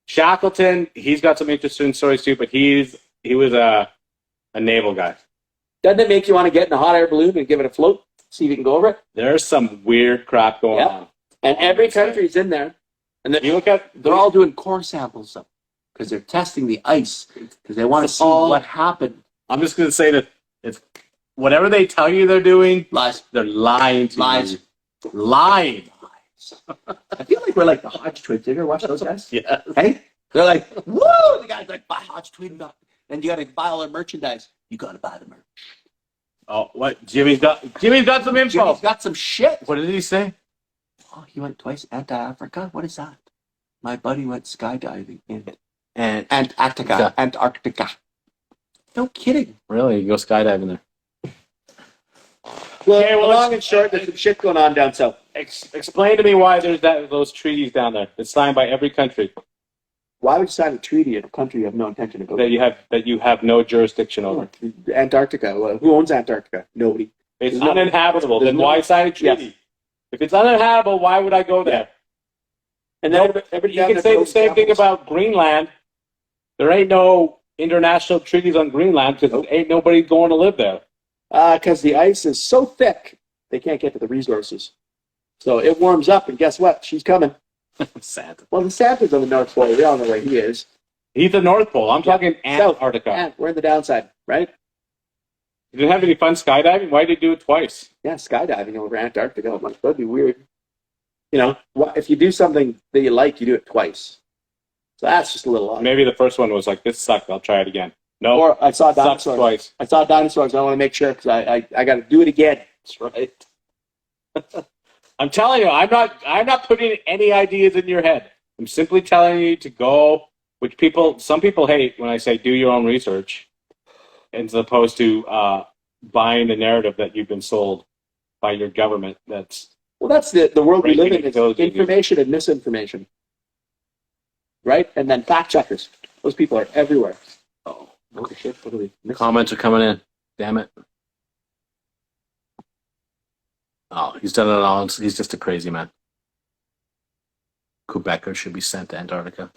Shackleton, he's got some interesting stories too, but he was a naval guy. Doesn't it make you want to get in a hot air balloon and give it a float? See if you can go over it? There's some weird crap going on. And every country's in there. And then you look at, they're all doing core samples though, because they're testing the ice because they want to see what happened. I'm just going to say that it's whatever they tell you they're doing, lies. They're lying to lies. You. Lying. I feel like we're like the Hodge twins. Did you ever watch those guys? Yeah. Hey? They're like, woo! The guy's like, buy Hodge twin. And you got to buy all their merchandise. You got to buy the merch. Oh, what? Jimmy's got some info. Jimmy's got some shit. What did he say? Oh, he went twice. Antarctica? What is that? My buddy went skydiving in Antarctica. Antarctica. No kidding. Really? You go skydiving there? Well, long and short, there's some shit going on down south. Explain to me why there's those treaties down there. It's signed by every country. Why would you sign a treaty in a country you have no intention to go to? That you have no jurisdiction over. Antarctica. Well, who owns Antarctica? Nobody. It's uninhabitable. Then why sign a treaty? Yes. If it's uninhabitable, why would I go there? Yeah. And then you can say the same thing about Greenland. There ain't no international treaties on Greenland because ain't nobody going to live there. Because the ice is so thick, they can't get to the resources. So it warms up, and guess what? She's coming. Santa. Well, the Santa's on the North Pole. We all know where he is. He's the North Pole. I'm talking Antarctica. We're in the downside, right? You didn't have any fun skydiving? Why did you do it twice? Yeah, skydiving over Antarctica. That'd be weird. if you do something that you like, you do it twice. So that's just a little odd. Maybe the first one was like, this sucked. I'll try it again. No, Or I saw sucks dinosaurs. twice. I saw dinosaurs. I want to make sure because I got to do it again. That's right. I'm telling you, I'm not putting any ideas in your head. I'm simply telling you to go, which some people hate when I say do your own research, as opposed to buying the narrative that you've been sold by your government. That's the world we live in. It's Those information and misinformation, right? And then fact checkers. Those people are everywhere. Oh, holy shit! What are we missing? comments are coming in. Damn it. Oh, he's done it all. He's just a crazy man. Quebecers should be sent to Antarctica.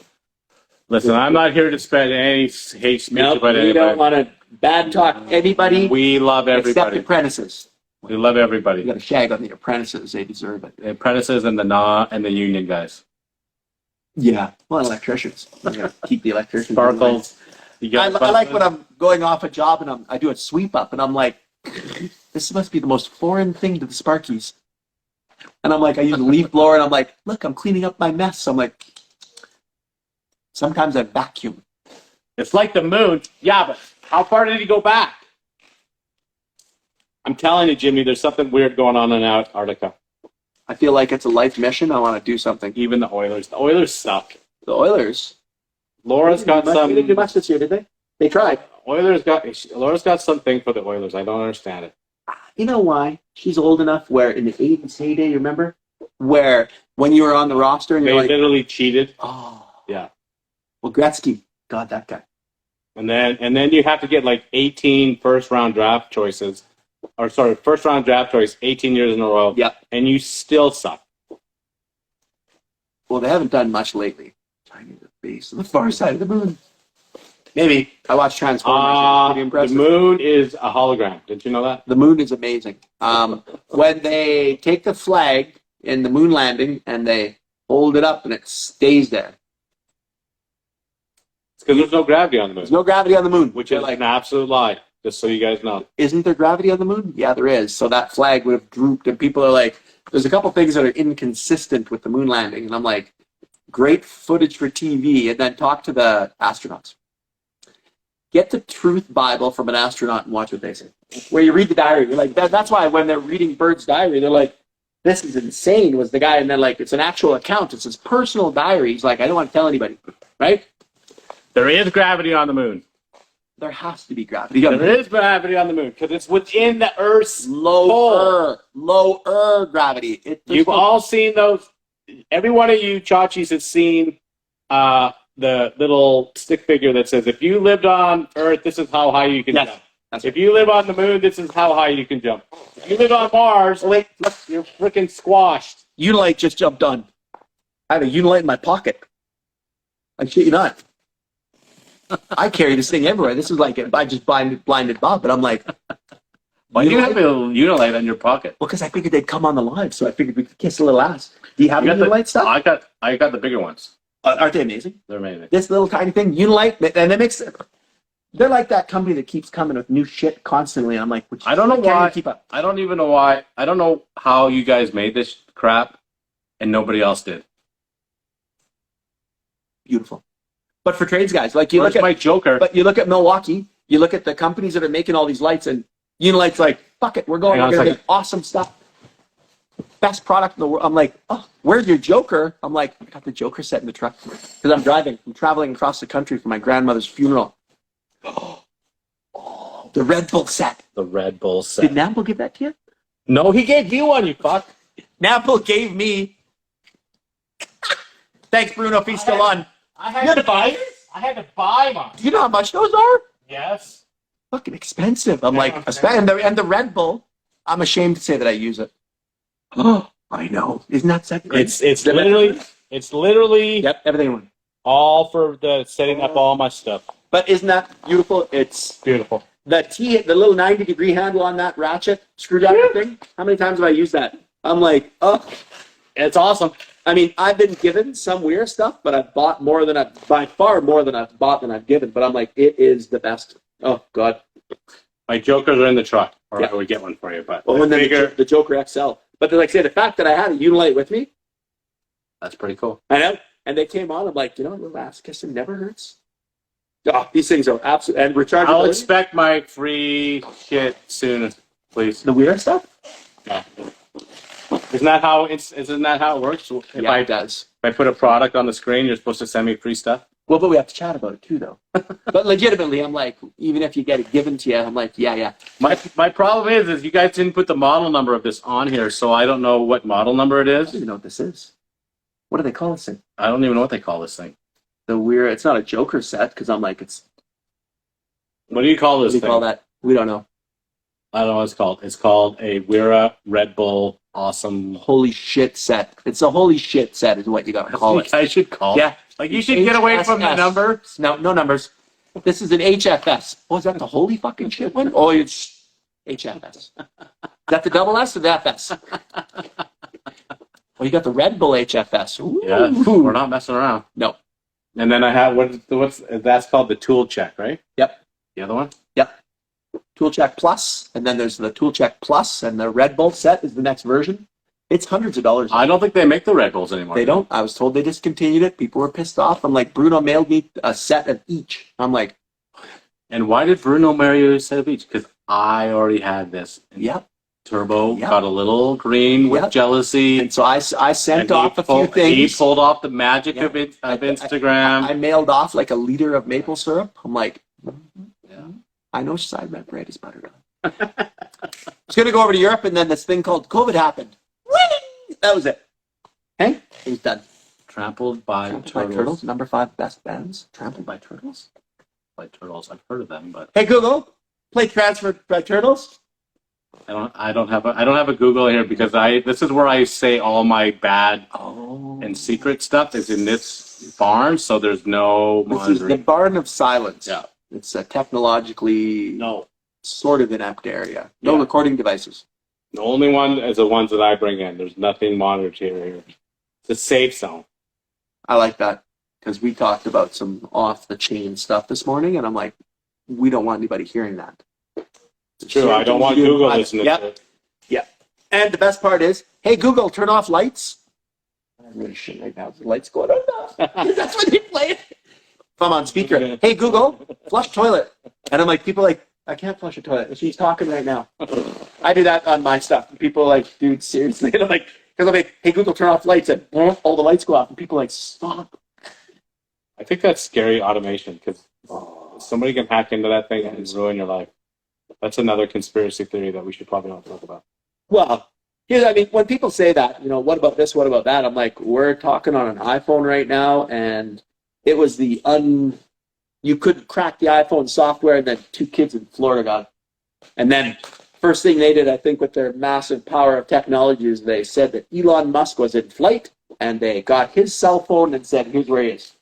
Listen, I'm not here to spread any hate speech No, about we anybody. don't want to bad talk anybody. We love Except everybody. apprentices. We love everybody. You got to shag on the apprentices. They deserve it. The apprentices and the union guys. Yeah. Well, electricians. You got to keep the electricians. Sparkles. I like when I'm going off a job and I do a sweep up and I'm like, this must be the most foreign thing to the Sparkies. And I'm like, I use a leaf blower and I'm like, look, I'm cleaning up my mess. So I'm like, sometimes I vacuum. It's like the moon. Yeah, but how far did he go back? I'm telling you, Jimmy, there's something weird going on in Antarctica. I feel like it's a life mission. I want to do something. Even the Oilers. The Oilers suck. The Oilers. Laura's got some. They didn't do much this year, did they? They tried. Laura's got something for the Oilers. I don't understand it. You know why? She's old enough where in the 80s heyday, you remember? Where when you were on the roster and They you're like, literally cheated. oh. Yeah. Well, Gretzky. God, that guy. And then you have to get like 18 first round draft choices. First round draft choice 18 years in a row. Yep. And you still suck. Well, they haven't done much lately. Trying to get the base on the far side of the moon. Maybe. I watched Transformers. It's pretty The impressive. moon is a hologram. Did you know that? The moon is amazing. When they take the flag in the moon landing and they hold it up and it stays there. It's because there's no gravity on the moon. There's no gravity on the moon. Which is an absolute lie, just so you guys know. Isn't there gravity on the moon? Yeah, there is. So that flag would have drooped, and people are like, there's a couple things that are inconsistent with the moon landing. And I'm like, great footage for TV, and then talk to the astronauts. Get the truth Bible from an astronaut and watch what they say. Where you read the diary, you're like, that's why when they're reading Bird's diary, they're like, this is insane, was the guy. And then like, it's an actual account. It's his personal diary. He's like, I don't want to tell anybody, right? There is gravity on the moon. There has to be gravity. There is gravity on the moon because it's within the Earth's lower gravity. You've all seen those. Every one of you Chachis has seen the little stick figure that says, if you lived on Earth, this is how high you can jump. If you live on the moon, this is how high you can jump. If you live on Mars, look, you're freaking squashed. Unilite just jumped on. I have a Unilite in my pocket. I shit you not. I carry this thing everywhere. This is like, I just blinded Bob, but I'm like, why do you have a Unilite in your pocket? Well, because I figured they'd come on the live, so I figured we could kiss a little ass. Do you have Unilite stuff? I got the bigger ones. Aren't they amazing? They're amazing. This little tiny thing, Unilite, and it makes. They're like that company that keeps coming with new shit constantly. I'm like, I don't know why. Keep up. I don't even know why. I don't know how you guys made this crap, and nobody else did. Beautiful. But for trades guys, like you Where's look at my Joker. But you look at Milwaukee, you look at the companies that are making all these lights, and Unilite's like, fuck it, we're going to make awesome stuff. Best product in the world. I'm like, oh, where's your Joker? I'm like, I got the Joker set in the truck because I'm traveling across the country for my grandmother's funeral. Oh, the Red Bull set. The Red Bull set. Did Namble give that to you? No, he gave you one, you fuck. Namble gave me. Thanks, Bruno, if he's still on. I had to buy mine. Do you know how much those are? Yes. Fucking expensive. I'm like, and the Red Bull, I'm ashamed to say that I use it. Oh, I know. Isn't that great? It's literally Yep, everything. all for the setting up all my stuff. But isn't that beautiful? It's Beautiful. the little 90-degree handle on that ratchet screwdriver thing. How many times have I used that? I'm like, oh, It's awesome. I mean, I've been given some weird stuff, but I've bought by far more than I've bought than I've given. But I'm like, it is the best. Oh God. My Jokers are in the truck, or Yeah. I would get one for you. But Well, and then the Joker XL. But like I say, the fact that I had a Unilite with me, That's pretty cool. I know. And they came on. I'm like, you know, a little ass kissing never hurts. Oh, these things are absolute. And rechargeability. I'll expect my free shit soon, please. The weird stuff. Yeah. Isn't that how it works? It does. If I put a product on the screen, you're supposed to send me free stuff. Well, but we have to chat about it too, though. But legitimately, I'm like, even if you get it given to you, I'm like, yeah. My problem is you guys didn't put the model number of this on here, so I don't know what model number it I don't is. even know what this is. What do they call this thing? I don't even know what they call this thing. The weird. It's not a Joker set because I'm like, it's. What do you call What this do you thing? call that? We don't know. I don't know what it's called. It's called a Wira Red Bull Awesome. Holy shit set. It's a holy shit set, is what you got to call it. I should call. Yeah. Like you should get away from the HSS. number. No numbers. This is an HFS. Oh, is that the holy fucking shit one? Oh, it's HFS. Is that the double S or the FS? Oh, you got the Red Bull HFS. Ooh. Yeah, we're not messing around. No. And then I have what's that's called the Tool Check, right? Yep. The other one. Yep. Tool Check Plus, and then there's the Tool Check Plus, and the Red Bull set is the next version. It's hundreds of dollars. I don't think they make the Red Bulls anymore. They don't. I was told they discontinued it. People were pissed off. I'm like, Bruno mailed me a set of each. I'm like, And why did Bruno marry you a set of each? Because I already had this. And yep. Turbo Yep. got a little green with Yep. jealousy. And so I sent And off a few things. He pulled off the magic Yeah. of Instagram. I mailed off like a liter of maple syrup. I'm like, Yeah. I know side red bread is buttered on. I was going to go over to Europe, and then this thing called COVID happened. Whee! That was it. Hey, it was done. Trampled by Trampled by turtles. Turtles, number 5 best bands. Trampled by turtles. By turtles, I've heard of them, but Hey Google, play Transferred by Turtles. I don't have a Google here because this is where I say all my bad Oh. and secret stuff is in this barn, so there's no This is the monitoring. Barn of Silence. Yeah. It's a technologically No. sort of inept area. No Yeah. recording devices. The only one is the ones that I bring in. There's nothing monitored here. It's a safe zone. I like that because we talked about some off the chain stuff this morning, and I'm like, we don't want anybody hearing that. It's true. I don't want Google listening Yep. to it. And the best part is, hey Google, turn off lights. I'm really shit right now. The lights going on. That's when they play it. If I'm on speaker, hey Google, flush toilet. And I'm like, people are like, I can't flush a toilet. She's talking right now. I do that on my stuff. And people are like, dude, seriously. And I'm like, because I'm like, hey Google, turn off lights. And all the lights go off. And people are like, stop. I think that's scary automation because somebody can hack into that thing and ruin your life. That's another conspiracy theory that we should probably not talk about. Well, I mean, when people say that, what about this, what about that? I'm like, we're talking on an iPhone right now, and it was you could crack the iPhone software, and then 2 kids in Florida got it. And then first thing they did, I think, with their massive power of technology is they said that Elon Musk was in flight, and they got his cell phone and said, here's where he is.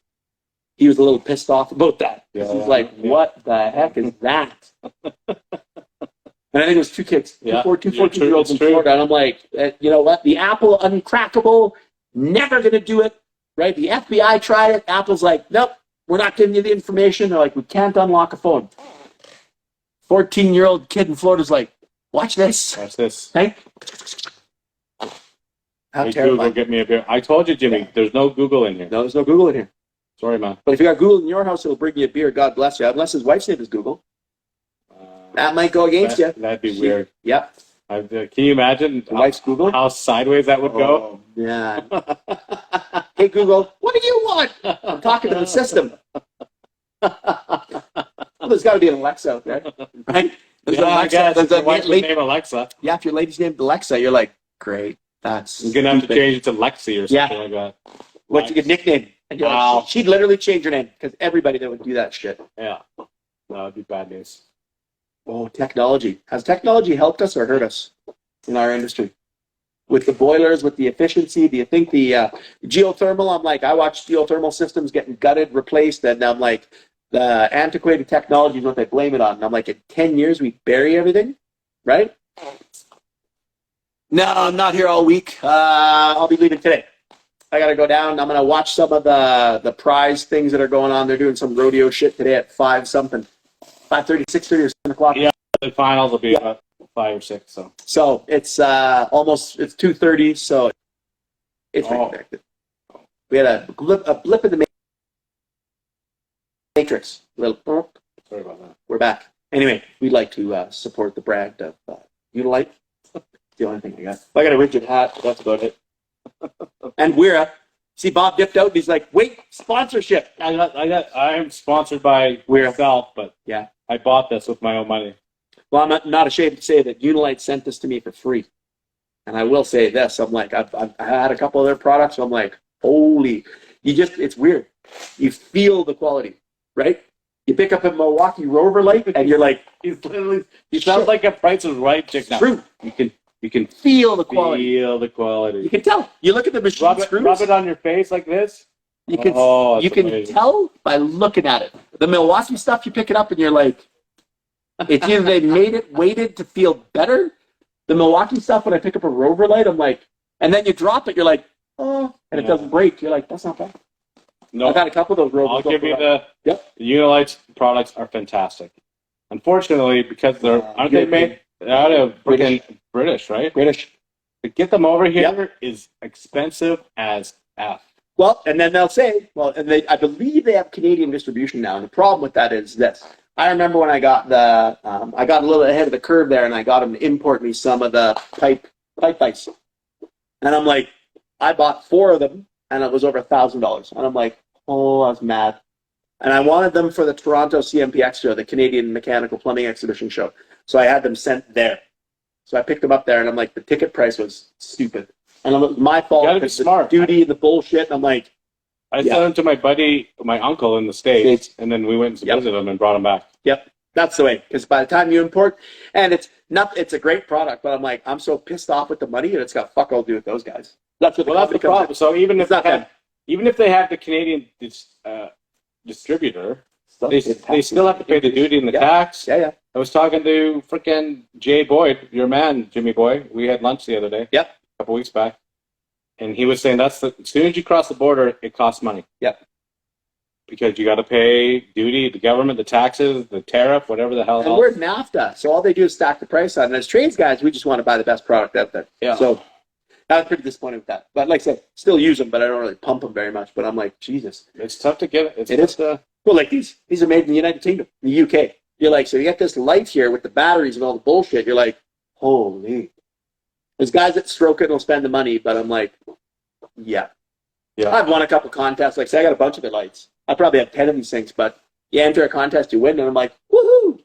He was a little pissed off about that. Yeah, He's like, what the heck is that? And I think it was 2 kids, Yeah, 14-year-olds in it's true. Florida. And I'm like, you know what? The Apple uncrackable, never going to do it, right? The FBI tried it. Apple's like, nope, we're not giving you the information. They're like, we can't unlock a phone. 14-year-old kid in Florida's like, watch this. Watch this. Hey? How Hey, Google, terrifying. get me a beer. I told you, Jimmy, there's no Google in here. No, there's no Google in here. Sorry, man. But if you got Google in your house, it'll bring you a beer. God bless you. Unless his wife's name is Google. That might go against you. That'd be weird. Yep. Can you imagine The wife's Google. how sideways that would go? Oh, yeah. Hey, Google, what do you want? I'm talking to the system. Well, there's got to be an Alexa out there, right? There's an Yeah, I Alexa. guess. There's Your a wife's lady, name Alexa. yeah, if your lady's named Alexa, you're like, great. That's You're going to have to stupid. change it to Lexi or Yeah. something like that. What's your nickname? And you're Wow. like, she'd literally change her name because everybody that would do that shit. Yeah. That would be bad news. Oh, technology. Has technology helped us or hurt us in our industry? With the boilers, with the efficiency, do you think the geothermal, I'm like, I watch geothermal systems getting gutted, replaced, and I'm like, the antiquated technology is what they blame it on. And I'm like, in 10 years, we bury everything, right? No, I'm not here all week. I'll be leaving today. I got to go down. I'm going to watch some of the prize things that are going on. They're doing some rodeo shit today at 5 something. 5:30, 6:30, or 7 o'clock. Yeah. The finals will be about 5 or 6. So So it's almost, it's 2:30, so it's Oh. connected. We had a blip in the matrix. Sorry about that. We're back. Anyway, we'd like to support the brand of Unilite. The only thing I got. I got a rigid hat. That's about it. And we're see Bob dipped out. And he's like, "Wait, sponsorship." I am sponsored by myself, but yeah, I bought this with my own money. Well, I'm not ashamed to say that Unilite sent this to me for free. And I will say this: I'm like, I've had a couple of their products. So I'm like, holy! It's weird. You feel the quality, right? You pick up a Milwaukee Rover light, and you're like, You sound like a Price is Right chick now. True. You can feel the quality. You can tell. You look at the machine screws. Rub it on your face like this. You can tell by looking at it. The Milwaukee stuff, you pick it up and you're like, it's either they made it weighted to feel better. The Milwaukee stuff, when I pick up a Rover light, I'm like, and then you drop it, you're like, oh, and it doesn't break. You're like, that's not bad. No, I've had a couple of those Rovers. I'll give you the Unilite's products are fantastic. Unfortunately, because aren't they made out of British, right? British. To get them over here is expensive as F. Well, and then they'll say, I believe they have Canadian distribution now. And the problem with that is this. I remember when I got I got a little ahead of the curve there, and I got them to import me some of the pipe ice. And I'm like, I bought 4 of them, and it was over $1,000. And I'm like, oh, I was mad. And I wanted them for the Toronto CMPX show, the Canadian Mechanical Plumbing Exhibition show. So I had them sent there. So I picked them up there, and I'm like, the ticket price was stupid. And it was my fault. You gotta be smart. The duty, the bullshit. And I'm like, I sent them to my buddy, my uncle in the States, and then we went to visit him and brought him back. Yep. That's the way. Because by the time you import, and it's a great product, but I'm like, I'm so pissed off with the money, and it's got fuck all to do with those guys. That's what that's the problem. So even if they have the Canadian distributor, they still have to pay the duty and the tax. Yeah. I was talking to frickin' Jay Boyd, your man, Jimmy Boy. We had lunch the other day. Yep. A couple weeks back. And he was saying as soon as you cross the border, it costs money. Yep. Because you got to pay duty, the government, the taxes, the tariff, whatever the hell else. And we're NAFTA, so all they do is stack the price on it. And as trades guys, we just want to buy the best product out there. Yeah. So I was pretty disappointed with that. But like I said, still use them, but I don't really pump them very much. But I'm like, Jesus. It's tough to get it. It is. Well, like these are made in the United Kingdom, the UK. You're like, so you get this light here with the batteries and all the bullshit. You're like, holy. There's guys that stroke it and will spend the money, but I'm like, yeah. I've won a couple contests. Like, say, I got a bunch of the lights. I probably have 10 of these things, but you enter a contest, you win, and I'm like, woohoo!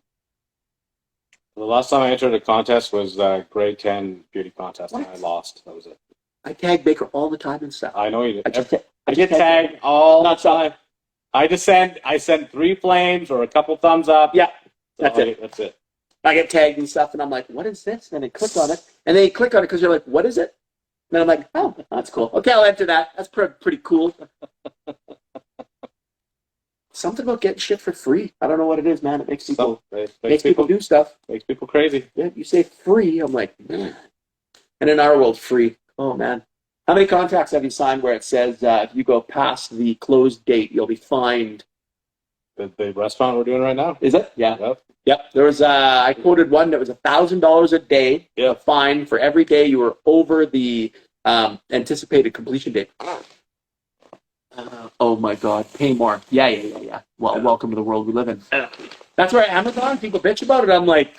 The last time I entered a contest was grade 10 beauty contest, and I lost. That was it. I tag Baker all the time and stuff. I know you did. I get tagged all the time. I send 3 flames or a couple thumbs up. Yeah, that's it. That's it. I get tagged and stuff, and I'm like, what is this? And they click on it, and they click on it because you're like, what is it? And then I'm like, oh, that's cool. Okay, I'll enter that. That's pretty cool. Something about getting shit for free. I don't know what it is, man. It makes people do stuff. Makes people crazy. Yeah, you say free, I'm like, man. And in our world, free. Oh, man. How many contracts have you signed where it says if you go past the closed date, you'll be fined? The restaurant we're doing right now? Is it? Yeah. Yep. There was, I quoted one that was $1,000 a day, a fine for every day you were over the anticipated completion date. Oh my God, pay more. Yeah. Well, welcome to the world we live in. That's where Amazon, people bitch about it. I'm like,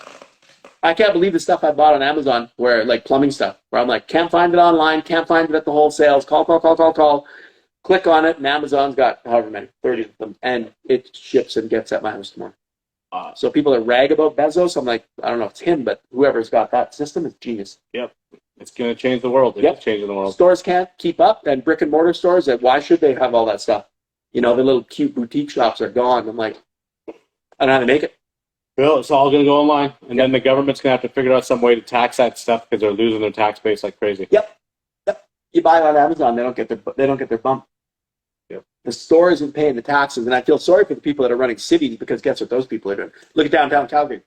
I can't believe the stuff I bought on Amazon, where like plumbing stuff, where I'm like, can't find it online, can't find it at the wholesales, call. Click on it, and Amazon's got however many, 30 of them, and it ships and gets at my house tomorrow. So people that rag about Bezos, I'm like, I don't know if it's him, but whoever's got that system is genius. Yep. It's going to change the world. It's changing the world. Stores can't keep up, and brick and mortar stores, why should they have all that stuff? You know, the little cute boutique shops are gone. I'm like, I don't know how to make it. Well, it's all going to go online, and then the government's going to have to figure out some way to tax that stuff because they're losing their tax base like crazy. Yep. You buy it on Amazon, they don't get their bump. Yep. The store isn't paying the taxes, and I feel sorry for the people that are running cities because guess what those people are doing? Look at downtown Calgary.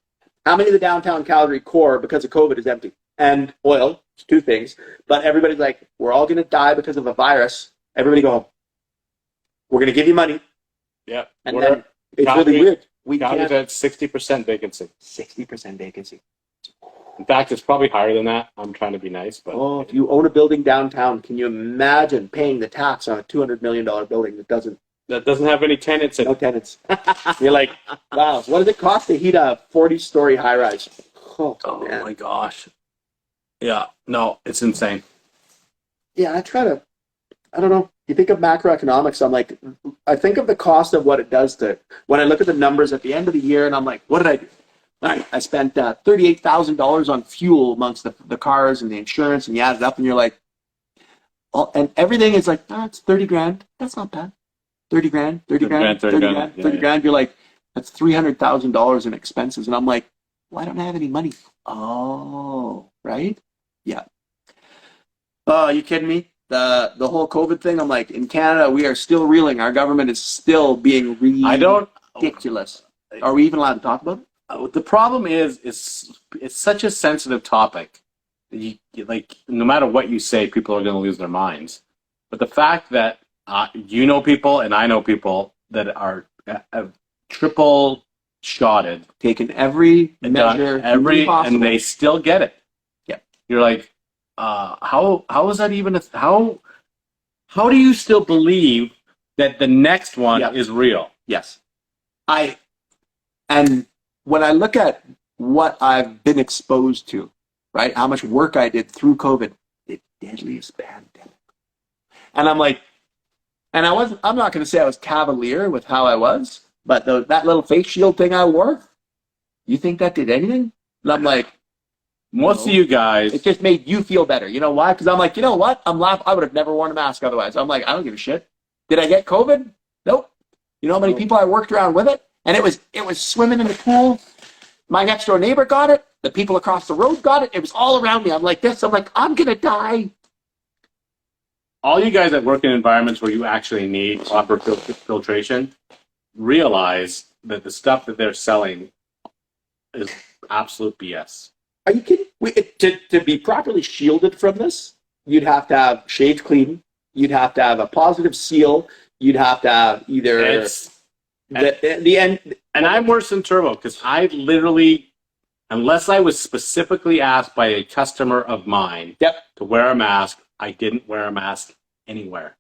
How many of the downtown Calgary core, because of COVID, is empty? And oil, it's 2 things. But everybody's like, we're all going to die because of a virus. Everybody go home. We're going to give you money. Yeah. And then it's really weird. Calgary's at 60% vacancy. 60% vacancy. In fact, it's probably higher than that. I'm trying to be nice, but Oh, if you own a building downtown, can you imagine paying the tax on a $200 million building that doesn't that doesn't have any tenants in no it. tenants? You're like, Wow, what does it cost to heat a 40-story high rise? Oh, oh man. my gosh. Yeah, no, it's insane. Yeah, I don't know. You think of macroeconomics, I think of the cost of what it does to, when I look at the numbers at the end of the year and I'm like, what did I do? All right, I spent $38,000 on fuel amongst the cars and the insurance, and you add it up and you're like, oh, and everything is like, it's 30 grand. That's not bad. 30 grand, 30 grand, 30 grand, 30 grand. You're like, that's $300,000 in expenses. And I'm like, well, I don't have any money. Oh, right? Yeah. Oh, are you kidding me? The whole COVID thing, I'm like, in Canada, we are still reeling. Our government is still being ridiculous. Are we even allowed to talk about it? The problem is it's such a sensitive topic. Like, no matter what you say, people are going to lose their minds. But the fact that you know people and I know people that are triple shotted, Taken every measure, and they still get it. Yeah, you're like, how is that even how do you still believe that the next one is real? Yes, and when I look at what I've been exposed to, right, how much work I did through COVID, the deadliest pandemic, and I'm like, and I'm not going to say I was cavalier with how I was, but that little face shield thing I wore, you think that did anything? And I'm like, most of you guys, it just made you feel better. You know why? Because I'm like, you know what? I'm laughing. I would have never worn a mask otherwise. I'm like, I don't give a shit. Did I get COVID? Nope. You know how many people I worked around with it? And it was swimming in the pool. My next door neighbor got it. The people across the road got it. It was all around me. I'm like this. I'm like, I'm going to die. All you guys that work in environments where you actually need proper filtration realize that the stuff that they're selling is absolute BS. Are you kidding? To be properly shielded from this, you'd have to have shaved clean. You'd have to have a positive seal. You'd have to have either the end. And I'm worse than Turbo because I literally, unless I was specifically asked by a customer of mine to wear a mask, I didn't wear a mask anywhere.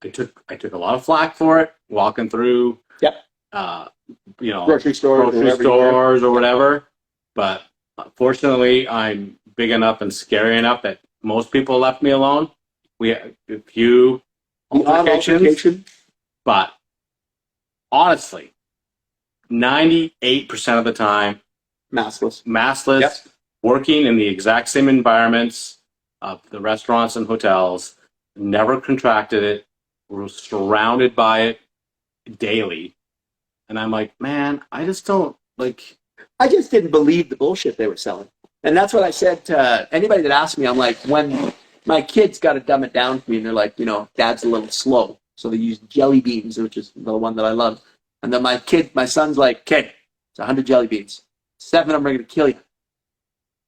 I took a lot of flack for it walking through. Grocery stores or whatever. But fortunately, I'm big enough and scary enough that most people left me alone. We had a few altercations, but honestly, 98% of the time, maskless, working in the exact same environments of the restaurants and hotels, never contracted it, were surrounded by it daily. And I'm like, man, I just didn't believe the bullshit they were selling. And that's what I said to anybody that asked me. I'm like, when my kids got to dumb it down for me, and they're like, Dad's a little slow. So they use jelly beans, which is the one that I love. And then my son's like, kid, it's 100 jelly beans. 7 of them are going to kill you.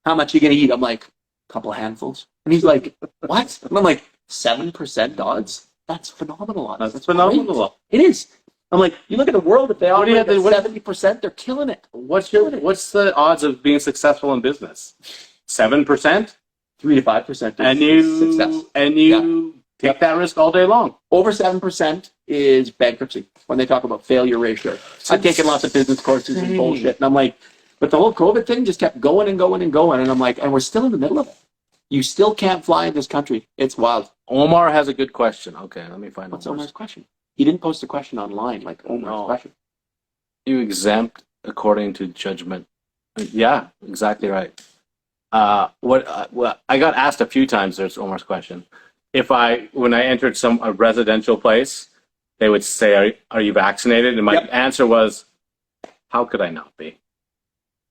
How much are you going to eat? I'm like, a couple of handfuls. And he's like, what? And I'm like, 7% odds? That's phenomenal odds. That's phenomenal. Great. It is. I'm like, you look at the world, if they operate at 70%, they're killing it. What's the odds of being successful in business? 7%? 3 to 5%. And you take that risk all day long. Over 7% is bankruptcy when they talk about failure ratio. I've taken lots of business courses and bullshit, and I'm like, but the whole COVID thing just kept going and going and going, and I'm like, and we're still in the middle of it. You still can't fly in this country. It's wild. Omar has a good question. Okay, let me find What's Omar's question? He didn't post a question online like Omar's question. You exempt according to judgment. Yeah, exactly right. Well, I got asked a few times. There's Omar's question. When I entered a residential place, they would say, "Are you vaccinated?" And my answer was, "How could I not be?"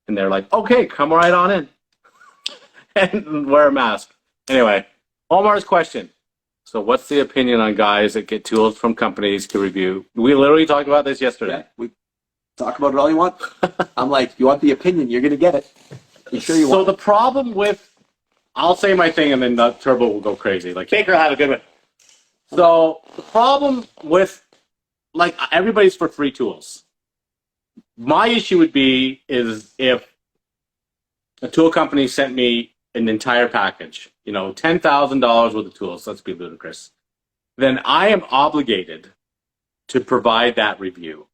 And they're like, "Okay, come right on in and wear a mask." Anyway, Omar's question. So what's the opinion on guys that get tools from companies to review? We literally talked about this yesterday. Yeah, we talk about it all you want. I'm like, you want the opinion, you're going to get it. You sure you want So the problem with, I'll say my thing and then the Turbo will go crazy. Like, Baker, have a good one. So the problem with, like, everybody's for free tools. My issue would be is if a tool company sent me an entire package, $10,000 worth of tools. Let's be ludicrous. Then I am obligated to provide that review.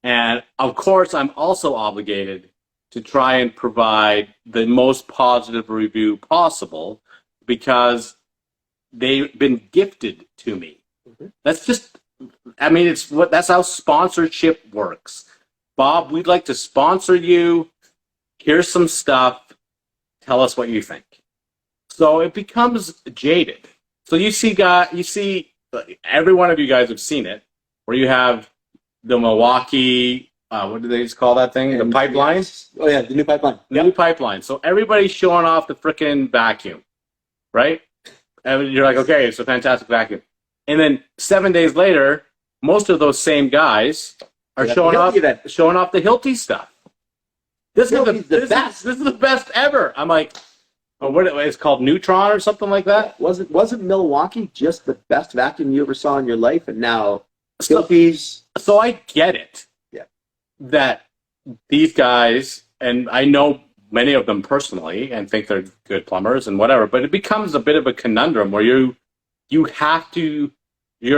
And of course, I'm also obligated to try and provide the most positive review possible because they've been gifted to me. Mm-hmm. That's how sponsorship works. Bob, we'd like to sponsor you. Here's some stuff. Tell us what you think. So it becomes jaded. So you see, every one of you guys have seen it, where you have the Milwaukee, what do they just call that thing? The pipelines? Oh, yeah, the new pipeline. New pipeline. So everybody's showing off the freaking vacuum, right? And you're like, okay, it's a fantastic vacuum. And then 7 days later, most of those same guys are showing off the Hilti stuff. This is the best ever. I'm like, what it's called, Neutron or something like that? Wasn't Milwaukee just the best vacuum you ever saw in your life? And now Hilti's. So I get it. Yeah. That these guys, and I know many of them personally and think they're good plumbers and whatever, but it becomes a bit of a conundrum where you're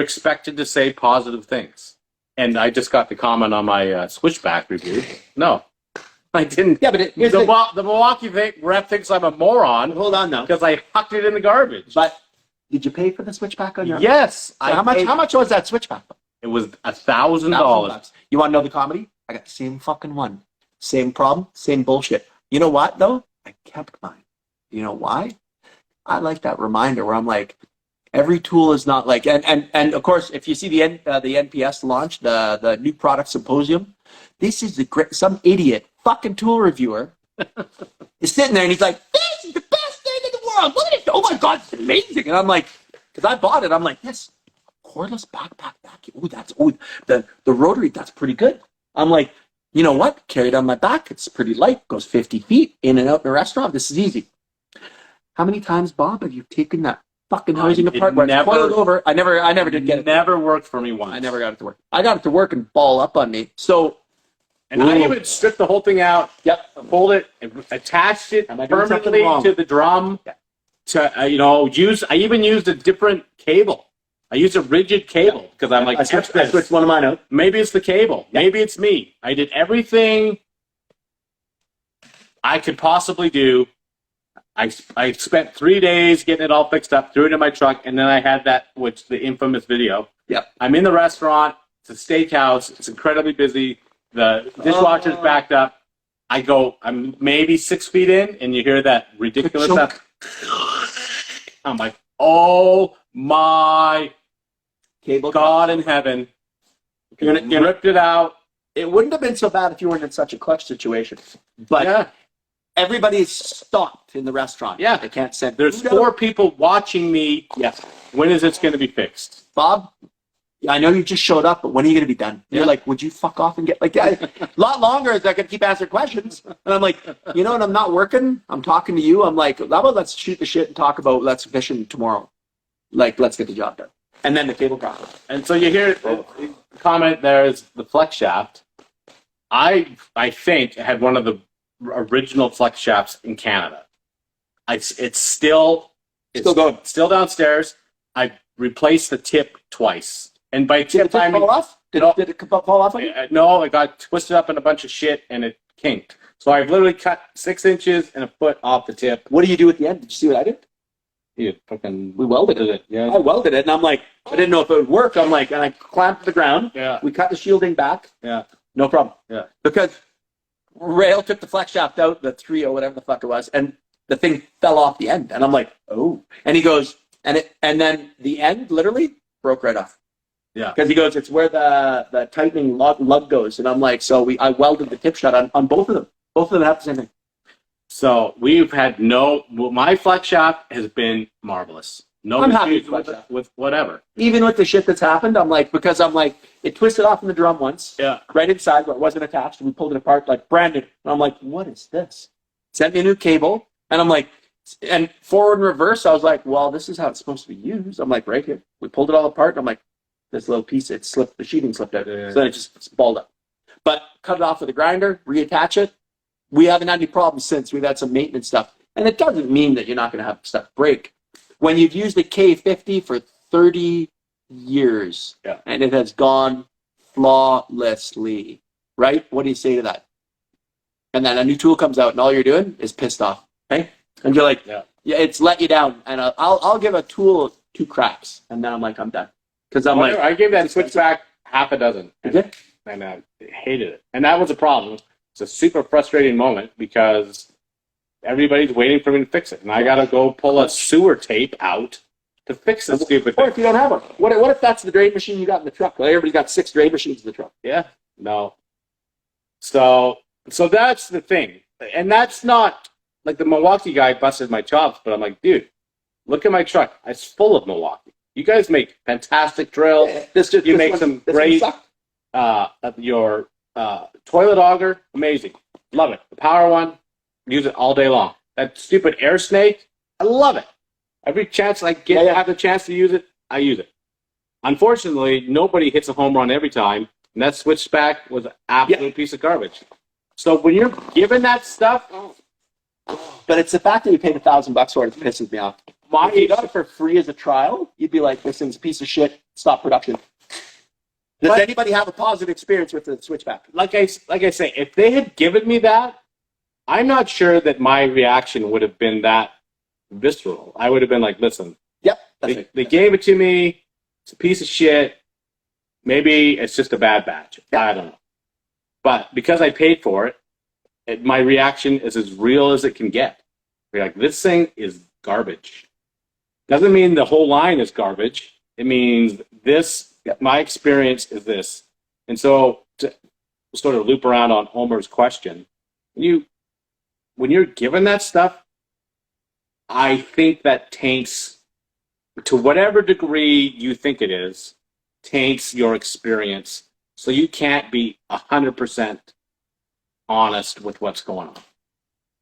expected to say positive things. And I just got the comment on my switchback review. No, I didn't. Yeah, but the Milwaukee rep thinks I'm a moron. Hold on now, because I hucked it in the garbage. But did you pay for the switchback on your? Yes. So how much was that switchback? It was $1,000. You want to know the comedy? I got the same fucking one. Same problem, same bullshit. You know what though? I kept mine. You know why? I like that reminder where I'm like, every tool is not like, and of course, if you see the NPS launch, the new product symposium, this is some idiot fucking tool reviewer is sitting there and he's like, this is the best thing in the world. Look at it. Oh my God, it's amazing. And I'm like, because I bought it, I'm like, this cordless backpack vacuum. The rotary, that's pretty good. I'm like, you know what? Carry it on my back. It's pretty light. Goes 50 feet in and out in a restaurant. This is easy. How many times, Bob, have you taken that fucking housing apart where it's coiled over? I never did get it. Never worked for me once. I never got it to work. I got it to work and ball up on me. So, I even stripped the whole thing out. Yep. Fold it, attached it permanently to the drum. Yeah. I even used a different cable. I used a rigid cable because I'm like, I switched one of mine out. Maybe it's the cable. Yeah. Maybe it's me. I did everything I could possibly do. I spent 3 days getting it all fixed up, threw it in my truck, and then I had the infamous video. Yep. I'm in the restaurant. It's a steakhouse. It's incredibly busy. The dishwasher's backed up. I'm maybe 6 feet in, and you hear that ridiculous stuff. I'm like, oh my God in heaven. You ripped it out. It wouldn't have been so bad if you weren't in such a clutch situation. But everybody's stopped in the restaurant. Yeah. They can't send. There's 4 people watching me. Yes. When is this going to be fixed? Bob, I know you just showed up, but when are you going to be done? You're like, would you fuck off and get a lot longer as I could keep answering questions. And I'm like, and I'm not working. I'm talking to you. I'm like, how about let's shoot the shit and talk about let's vision tomorrow. Like, let's get the job done. And then the cable problem. And so you hear the comment there is the flex shaft. I think had one of the original flex shafts in Canada. It's still going. Still downstairs. I replaced the tip twice. And by tip, did it fall off? Did it fall off on you? No, it got twisted up in a bunch of shit and it kinked. So I've literally cut 6 inches and a foot off the tip. What do you do at the end? Did you see what I did? We welded it. Yeah. I welded it, and I'm like, I didn't know if it would work. I'm like, and I clamped the ground. Yeah. We cut the shielding back. Yeah. No problem. Yeah. Because Rail took the flex shaft out, the 3 or whatever the fuck it was, and the thing fell off the end. And I'm like, oh. And he goes, and then the end literally broke right off. Yeah. Because he goes, it's where the tightening lug goes. And I'm like, I welded the tip shut on both of them. Both of them have the same thing. So we've had my flex shaft has been marvelous. No I'm happy with whatever. Even with the shit that's happened, because it twisted off in the drum once. Yeah. Right inside where it wasn't attached. And we pulled it apart like branded. And I'm like, what is this? Sent me a new cable. And I'm like, and forward and reverse, I was like, well, this is how it's supposed to be used. I'm like, right here. We pulled it all apart. And I'm like, this little piece, the sheeting slipped out. Yeah. So then it just balled up. But cut it off with a grinder, reattach it. We haven't had any problems since. We've had some maintenance stuff. And it doesn't mean that you're not going to have stuff break. When you've used a K50 for 30 years and it has gone flawlessly, right? What do you say to that? And then a new tool comes out and all you're doing is pissed off, okay? And you're like, yeah, it's let you down. And I'll give a tool 2 cracks, and then I'm like, I'm done. Because I gave that switchback half a dozen. And I hated it. And that was a problem. It's a super frustrating moment because everybody's waiting for me to fix it. And I got to go pull a sewer tape out to fix the stupid thing. Or if you don't have one. What if that's the drain machine you got in the truck? Well, everybody's got 6 drain machines in the truck. Yeah. No. So that's the thing. And that's not, like the Milwaukee guy busted my chops, but I'm like, dude, look at my truck. It's full of Milwaukee. You guys make fantastic drill. You make some great, your toilet auger, amazing. Love it. The power one, use it all day long. That stupid air snake, I love it. Every chance I get, have the chance to use it, I use it. Unfortunately, nobody hits a home run every time, and that switchback was an absolute piece of garbage. So when you're given that stuff, but it's the fact that you paid $1,000 for it that pisses me off. If you got it for free as a trial, you'd be like, this thing's a piece of shit, stop production. Does anybody have a positive experience with the switchback? Like I say, if they had given me that, I'm not sure that my reaction would have been that visceral. I would have been like, listen, they gave it to me, it's a piece of shit, maybe it's just a bad batch. I don't know. But because I paid for it, my reaction is as real as it can get. You're like, this thing is garbage. Doesn't mean the whole line is garbage. It means this, my experience is this. And so to sort of loop around on Homer's question, when you're given that stuff, I think that taints, to whatever degree you think it is, taints your experience. So you can't be 100% honest with what's going on.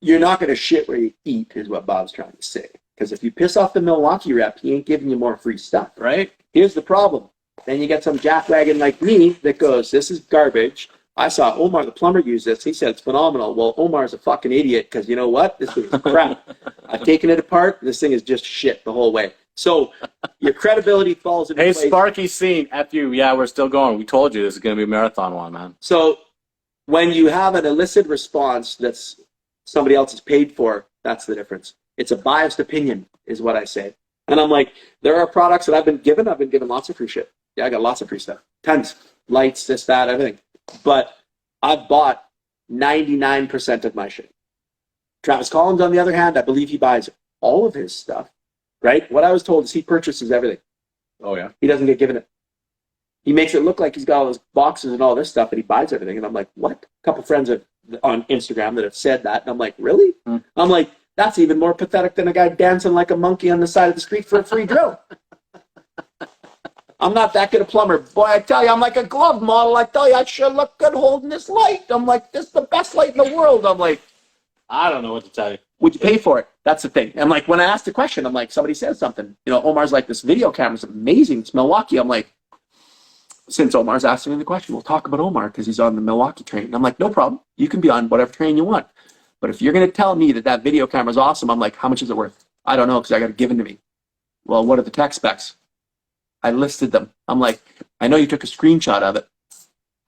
You're not going to shit where you eat, is what Bob's trying to say. Because if you piss off the Milwaukee rep, he ain't giving you more free stuff. Right? Here's the problem. Then you get some jackwagon like me that goes, this is garbage. I saw Omar, the plumber, use this. He said it's phenomenal. Well, Omar's a fucking idiot because you know what? This thing is crap. I've taken it apart. This thing is just shit the whole way. So your credibility falls into place. Hey, Sparky's seen. F you. Yeah, we're still going. We told you this is going to be a marathon one, man. So when you have an illicit response that's somebody else is paid for, that's the difference. It's a biased opinion is what I say. And I'm like, there are products that I've been given lots of free shit. Yeah, I got lots of free stuff. Tons. Lights, this, that, everything. But I've bought 99% of my shit. Travis Collins, on the other hand, I believe he buys all of his stuff, right? What I was told is he purchases everything. Oh, yeah? He doesn't get given it. He makes it look like he's got all his boxes and all this stuff, and he buys everything. And I'm like, what? A couple friends on Instagram that have said that. And I'm like, really? I'm like, that's even more pathetic than a guy dancing like a monkey on the side of the street for a free drill. I'm not that good a plumber. Boy, I tell you, I'm like a glove model. I tell you, I sure look good holding this light. I'm like, this is the best light in the world. I'm like, I don't know what to tell you. Would you pay for it? That's the thing. I'm like, when I asked the question, I'm like, somebody says something. You know, Omar's like, this video camera's amazing. It's Milwaukee. I'm like, since Omar's asking me the question, we'll talk about Omar because he's on the Milwaukee train. And I'm like, no problem. You can be on whatever train you want. But if you're going to tell me that video camera's awesome, I'm like, how much is it worth? I don't know because I got it given to me. Well, what are the tech specs? I listed them. I'm like, I know you took a screenshot of it.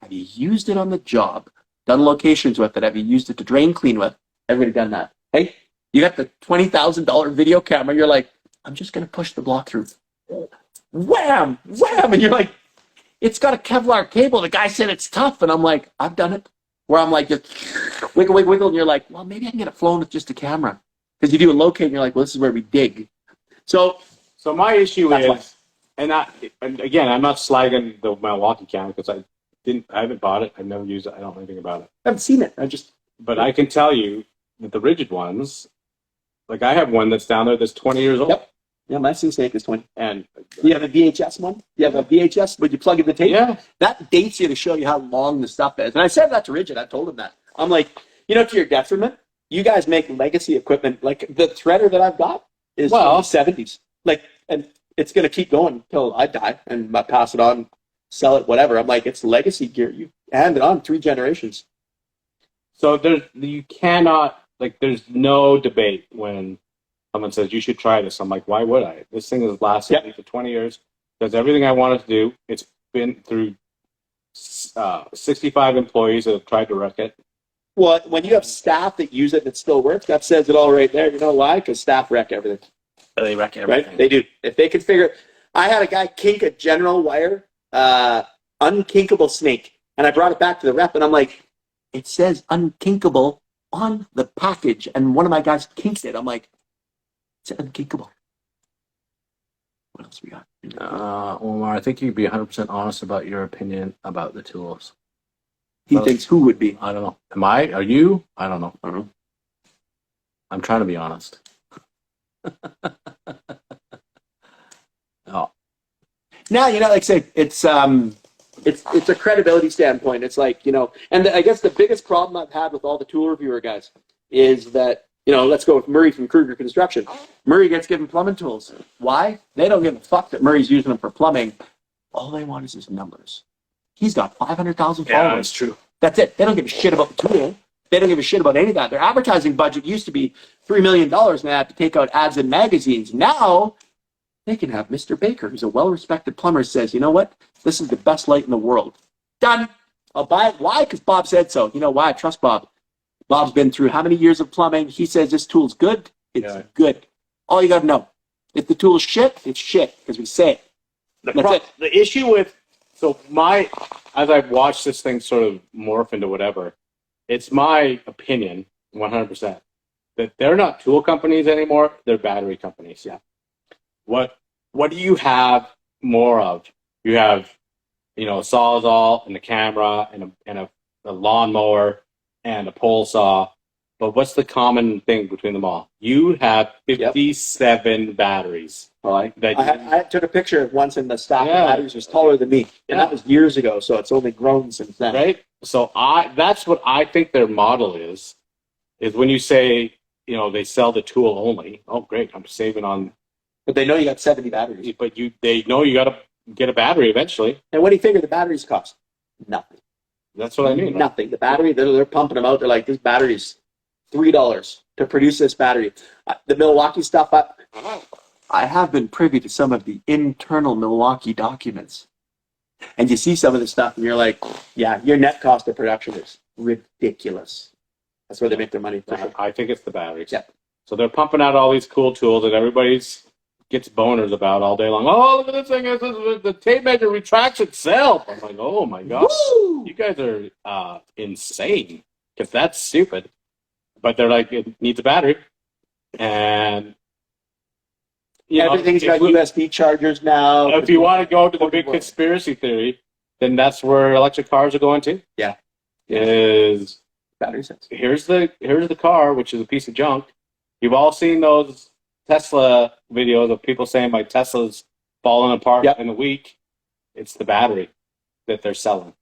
Have you used it on the job? Done locations with it? Have you used it to drain clean with? Everybody done that. Hey, you got the $20,000 video camera. You're like, I'm just going to push the block through. Wham! Wham! And you're like, it's got a Kevlar cable. The guy said it's tough. And I'm like, I've done it. Where I'm like, just wiggle, wiggle, wiggle. And you're like, well, maybe I can get it flown with just a camera. Because you do a locate and you're like, well, this is where we dig. So my issue is, and again, I'm not slagging the Milwaukee camera because I haven't bought it. I've never used it. I don't know anything about it. I haven't seen it. But I can tell you that the rigid ones, like I have one that's down there that's 20 years old. Yep. Yeah, my Snake is 20. And you have a VHS one? You have a VHS? Would you plug in the tape? Yeah. That dates you to show you how long the stuff is. And I said that to Rigid. I told him that. I'm like, you know, to your detriment, you guys make legacy equipment. Like the threader that I've got is from the 70s. Like, and it's going to keep going until I die and I pass it on, sell it, whatever. I'm like, it's legacy gear. You hand it on 3 generations. So you cannot, like, there's no debate when someone says you should try this. I'm like, why would I? This thing has lasted me for 20 years. Does everything I wanted to do. It's been through 65 employees that have tried to wreck it. Well, when you have staff that use it and it still works, that says it all right there. You know why? Because staff wreck everything. They wreck everything. Right? They do. If they can figure it. I had a guy kink a general wire, unkinkable snake. And I brought it back to the rep and I'm like, it says unkinkable on the package. And one of my guys kinked it. I'm like, it's unkinkable. What else we got? Omar, I think you'd be 100% honest about your opinion about the tools. He thinks who would be? I don't know. Am I? Are you? I don't know. I don't know. I'm trying to be honest. Oh. Now, like I say, it's a credibility standpoint. It's like, and I guess the biggest problem I've had with all the tool reviewer guys is that, let's go with Murray from Kruger Construction. Murray gets given plumbing tools. Why? They don't give a fuck that Murray's using them for plumbing. All they want is his numbers. He's got 500,000 followers. Yeah, that's true. That's it. They don't give a shit about the tool. They don't give a shit about any of that. Their advertising budget used to be $3 million, and they had to take out ads in magazines. Now, they can have Mr. Baker, who's a well-respected plumber, says, you know what? This is the best light in the world. Done. I'll buy it. Why? Because Bob said so. You know why? I trust Bob. Bob's been through how many years of plumbing? He says this tool's good. It's good. All you got to know. If the tool's shit, it's shit, because we say it. The issue with, as I've watched this thing sort of morph into whatever, it's my opinion, 100%, that they're not tool companies anymore. They're battery companies. Yeah. What do you have more of? You have, a Sawzall and a camera and a lawnmower and a pole saw. But what's the common thing between them all? You have 57 batteries. I took a picture once, and the stack of batteries was taller than me, and that was years ago. So it's only grown since then. Right. So that's what I think their model is when you say, they sell the tool only. Oh, great! I'm saving on. But they know you got 70 batteries. But they know you got to get a battery eventually. And what do you figure the batteries cost? Nothing. That's what I mean. Nothing. Right? The battery, they're pumping them out. They're like, this battery's $3 to produce this battery. The Milwaukee stuff, I have been privy to some of the internal Milwaukee documents. And you see some of the stuff and you're like, yeah, your net cost of production is ridiculous. That's where they make their money. I think it's the batteries. Yeah. So they're pumping out all these cool tools that everybody's gets boners about all day long. Oh, look at this thing. The tape measure retracts itself. I'm like, oh my God. Woo! You guys are insane, because that's stupid. But they're like, it needs a battery. And everything's got USB chargers now. If you want to go to the big conspiracy theory, then that's where electric cars are going to. Yeah. Is battery cells. Here's the car, which is a piece of junk. You've all seen those Tesla videos of people saying my Tesla's falling apart in a week. It's the battery that they're selling.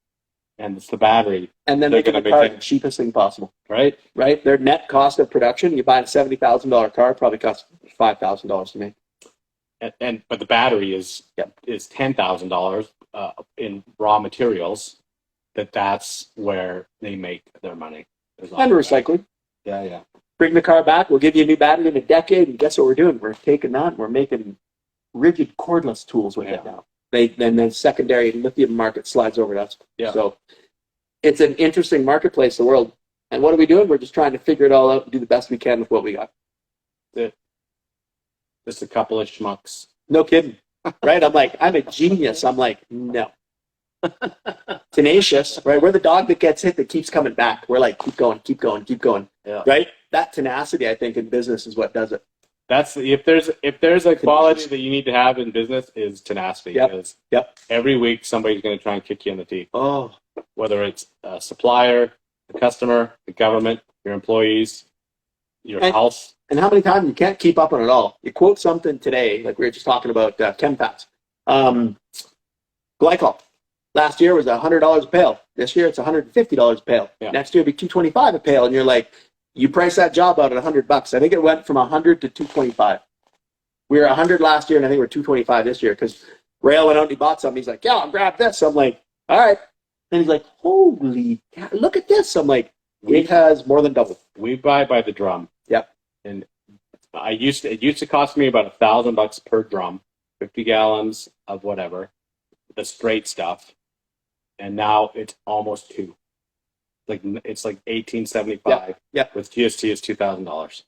And it's the battery. And then they're going to car the cheapest thing possible. Right? Right? Their net cost of production, you buy a $70,000 car, probably costs $5,000 to make. But the battery is $10,000 in raw materials. That's where they make their money. And recycling. Yeah. Bring the car back. We'll give you a new battery in a decade. And guess what we're doing? We're taking that and we're making rigid cordless tools with it now. Then the secondary lithium market slides over to us. Yeah. So it's an interesting marketplace, the world. And what are we doing? We're just trying to figure it all out and do the best we can with what we got. Just a couple of schmucks. No kidding. Right? I'm a genius. I'm like, no. Tenacious, right? We're the dog that gets hit that keeps coming back. We're like, keep going. Yeah. Right? That tenacity, I think, in business is what does it. That's if there's a quality that you need to have in business is tenacity. Because every week somebody's going to try and kick you in the teeth. Oh, whether it's a supplier, the customer, the government, your employees, your house. And how many times you can't keep up on it all? You quote something today, like we were just talking about Chemfats. Glycol. Last year was $100 a pail. This year it's $150 a pail. Yeah. Next year it'll be $225 a pail, and you're like, you price that job out at $100. I think it went from $100 to $225. We were $100 last year, and I think we're $225 this year because Rail went out and he bought something. He's like, yeah, I'll grab this. I'm like, all right. And he's like, holy cow, look at this. I'm like, It has more than doubled. We buy by the drum. Yep. And it used to cost me about $1,000 per drum, 50 gallons of whatever, the straight stuff, and now it's almost two. It's like $1,875. Yeah. With GST, it's $2,000.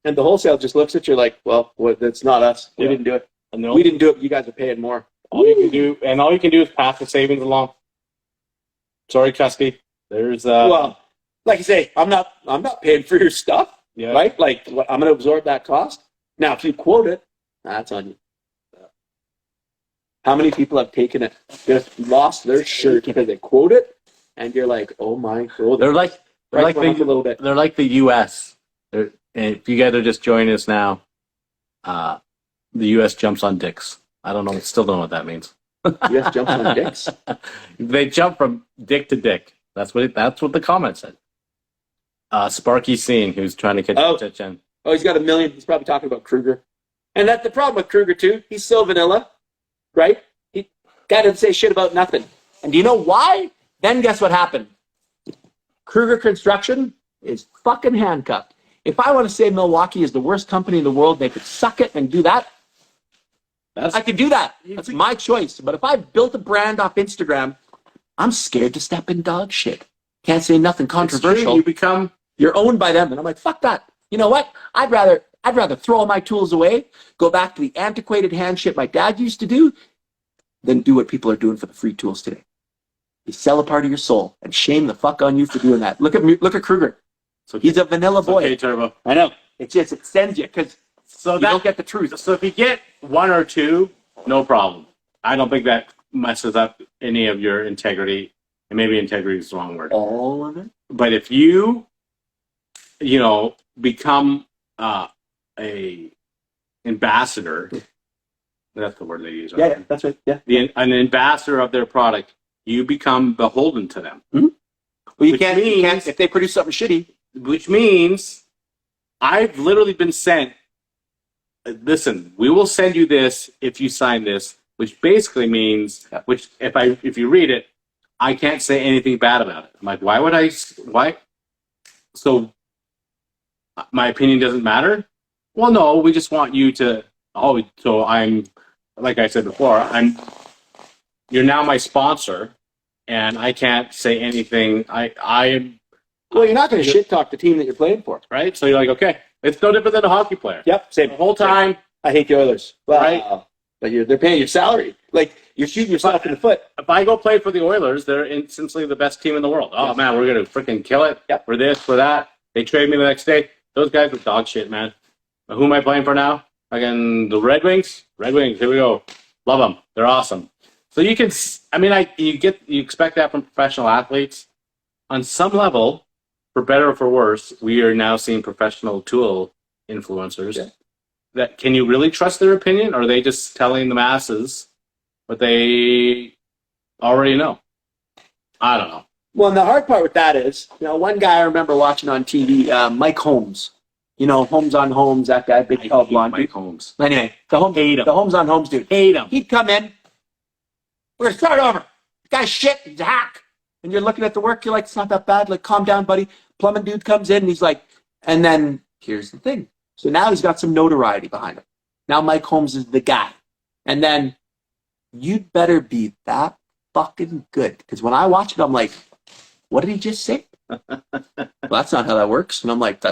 And the wholesale just looks at you like, well, that's not us. We didn't do it. And We didn't do it. You guys are paying more. all you can do is pass the savings along. Sorry, Custy. There's Well, like you say, I'm not paying for your stuff, yeah. right? Like I'm going to absorb that cost. Now, if you quote it, that's on you. How many people have taken it, just lost their shirt because they quote it, and you're like, oh my god, They're like a little bit. They're like the U.S. And if you guys are just joining us now, the U.S. jumps on dicks. I don't know. Still don't know what that means. U.S. jumps on dicks. They jump from dick to dick. That's what the comment said. Sparky Scene, who's trying to catch attention. Oh, he's got 1 million. He's probably talking about Kruger, and that's the problem with Kruger too. He's so vanilla, right? He guy doesn't say shit about nothing. And do you know why? Then guess what happened? Kruger Construction is fucking handcuffed. If I want to say Milwaukee is the worst company in the world, they could suck it and do that. I could do that. That's my choice. But if I built a brand off Instagram, I'm scared to step in dog shit. Can't say nothing controversial. You're owned by them, and I'm like, fuck that. You know what? I'd rather throw all my tools away, go back to the antiquated hand shit my dad used to do, than do what people are doing for the free tools today. You sell a part of your soul, and shame the fuck on you for doing that. Look at Kruger. So he's a vanilla boy. Okay, Turbo. I know. It sends you because you don't get the truth. So if you get one or two, no problem. I don't think that messes up any of your integrity. And maybe integrity is the wrong word. All of it. But if you become a ambassador, that's the word they use. Right? Yeah, that's right. Yeah. An ambassador of their product, you become beholden to them. Mm-hmm. Well, you can't if they produce something shitty. Which means I've literally been sent, listen, we will send you this if you sign this, which basically means, which if you read it, I can't say anything bad about it. I'm like, why? So my opinion doesn't matter? Well, no, we just want you to, so I'm, like I said before, you're now my sponsor, and I can't say anything. Well, you're not going to shit talk the team that you're playing for, right? So you're like, okay, it's no different than a hockey player. Yep, same. The whole time, I hate the Oilers, right? But they're paying your salary. Like you're shooting yourself in the foot. If I go play for the Oilers, they're instantly the best team in the world. Oh man, we're gonna freaking kill it. Yep. For this, for that. They trade me the next day. Those guys are dog shit, man. But who am I playing for now? Again, the Red Wings. Red Wings. Here we go. Love them. They're awesome. So you can. You expect that from professional athletes. On some level, for better or for worse, we are now seeing professional tool influencers. Yeah. That can you really trust their opinion, or are they just telling the masses what they already know? I don't know. Well, and the hard part with that is, one guy I remember watching on TV, Mike Holmes. Homes on Homes, that guy, big tall blonde. Mike Holmes. Anyway, the Homes on Homes dude. Hate him. He'd come in. We're going to start over. The guy's shit. He's a hack. And you're looking at the work. You're like, it's not that bad. Like, calm down, buddy. Plumbing dude comes in. And he's like, and then here's the thing. So now he's got some notoriety behind him. Now Mike Holmes is the guy. And then you'd better be that fucking good. Because when I watch it, I'm like, what did he just say? Well, that's not how that works. And I'm like,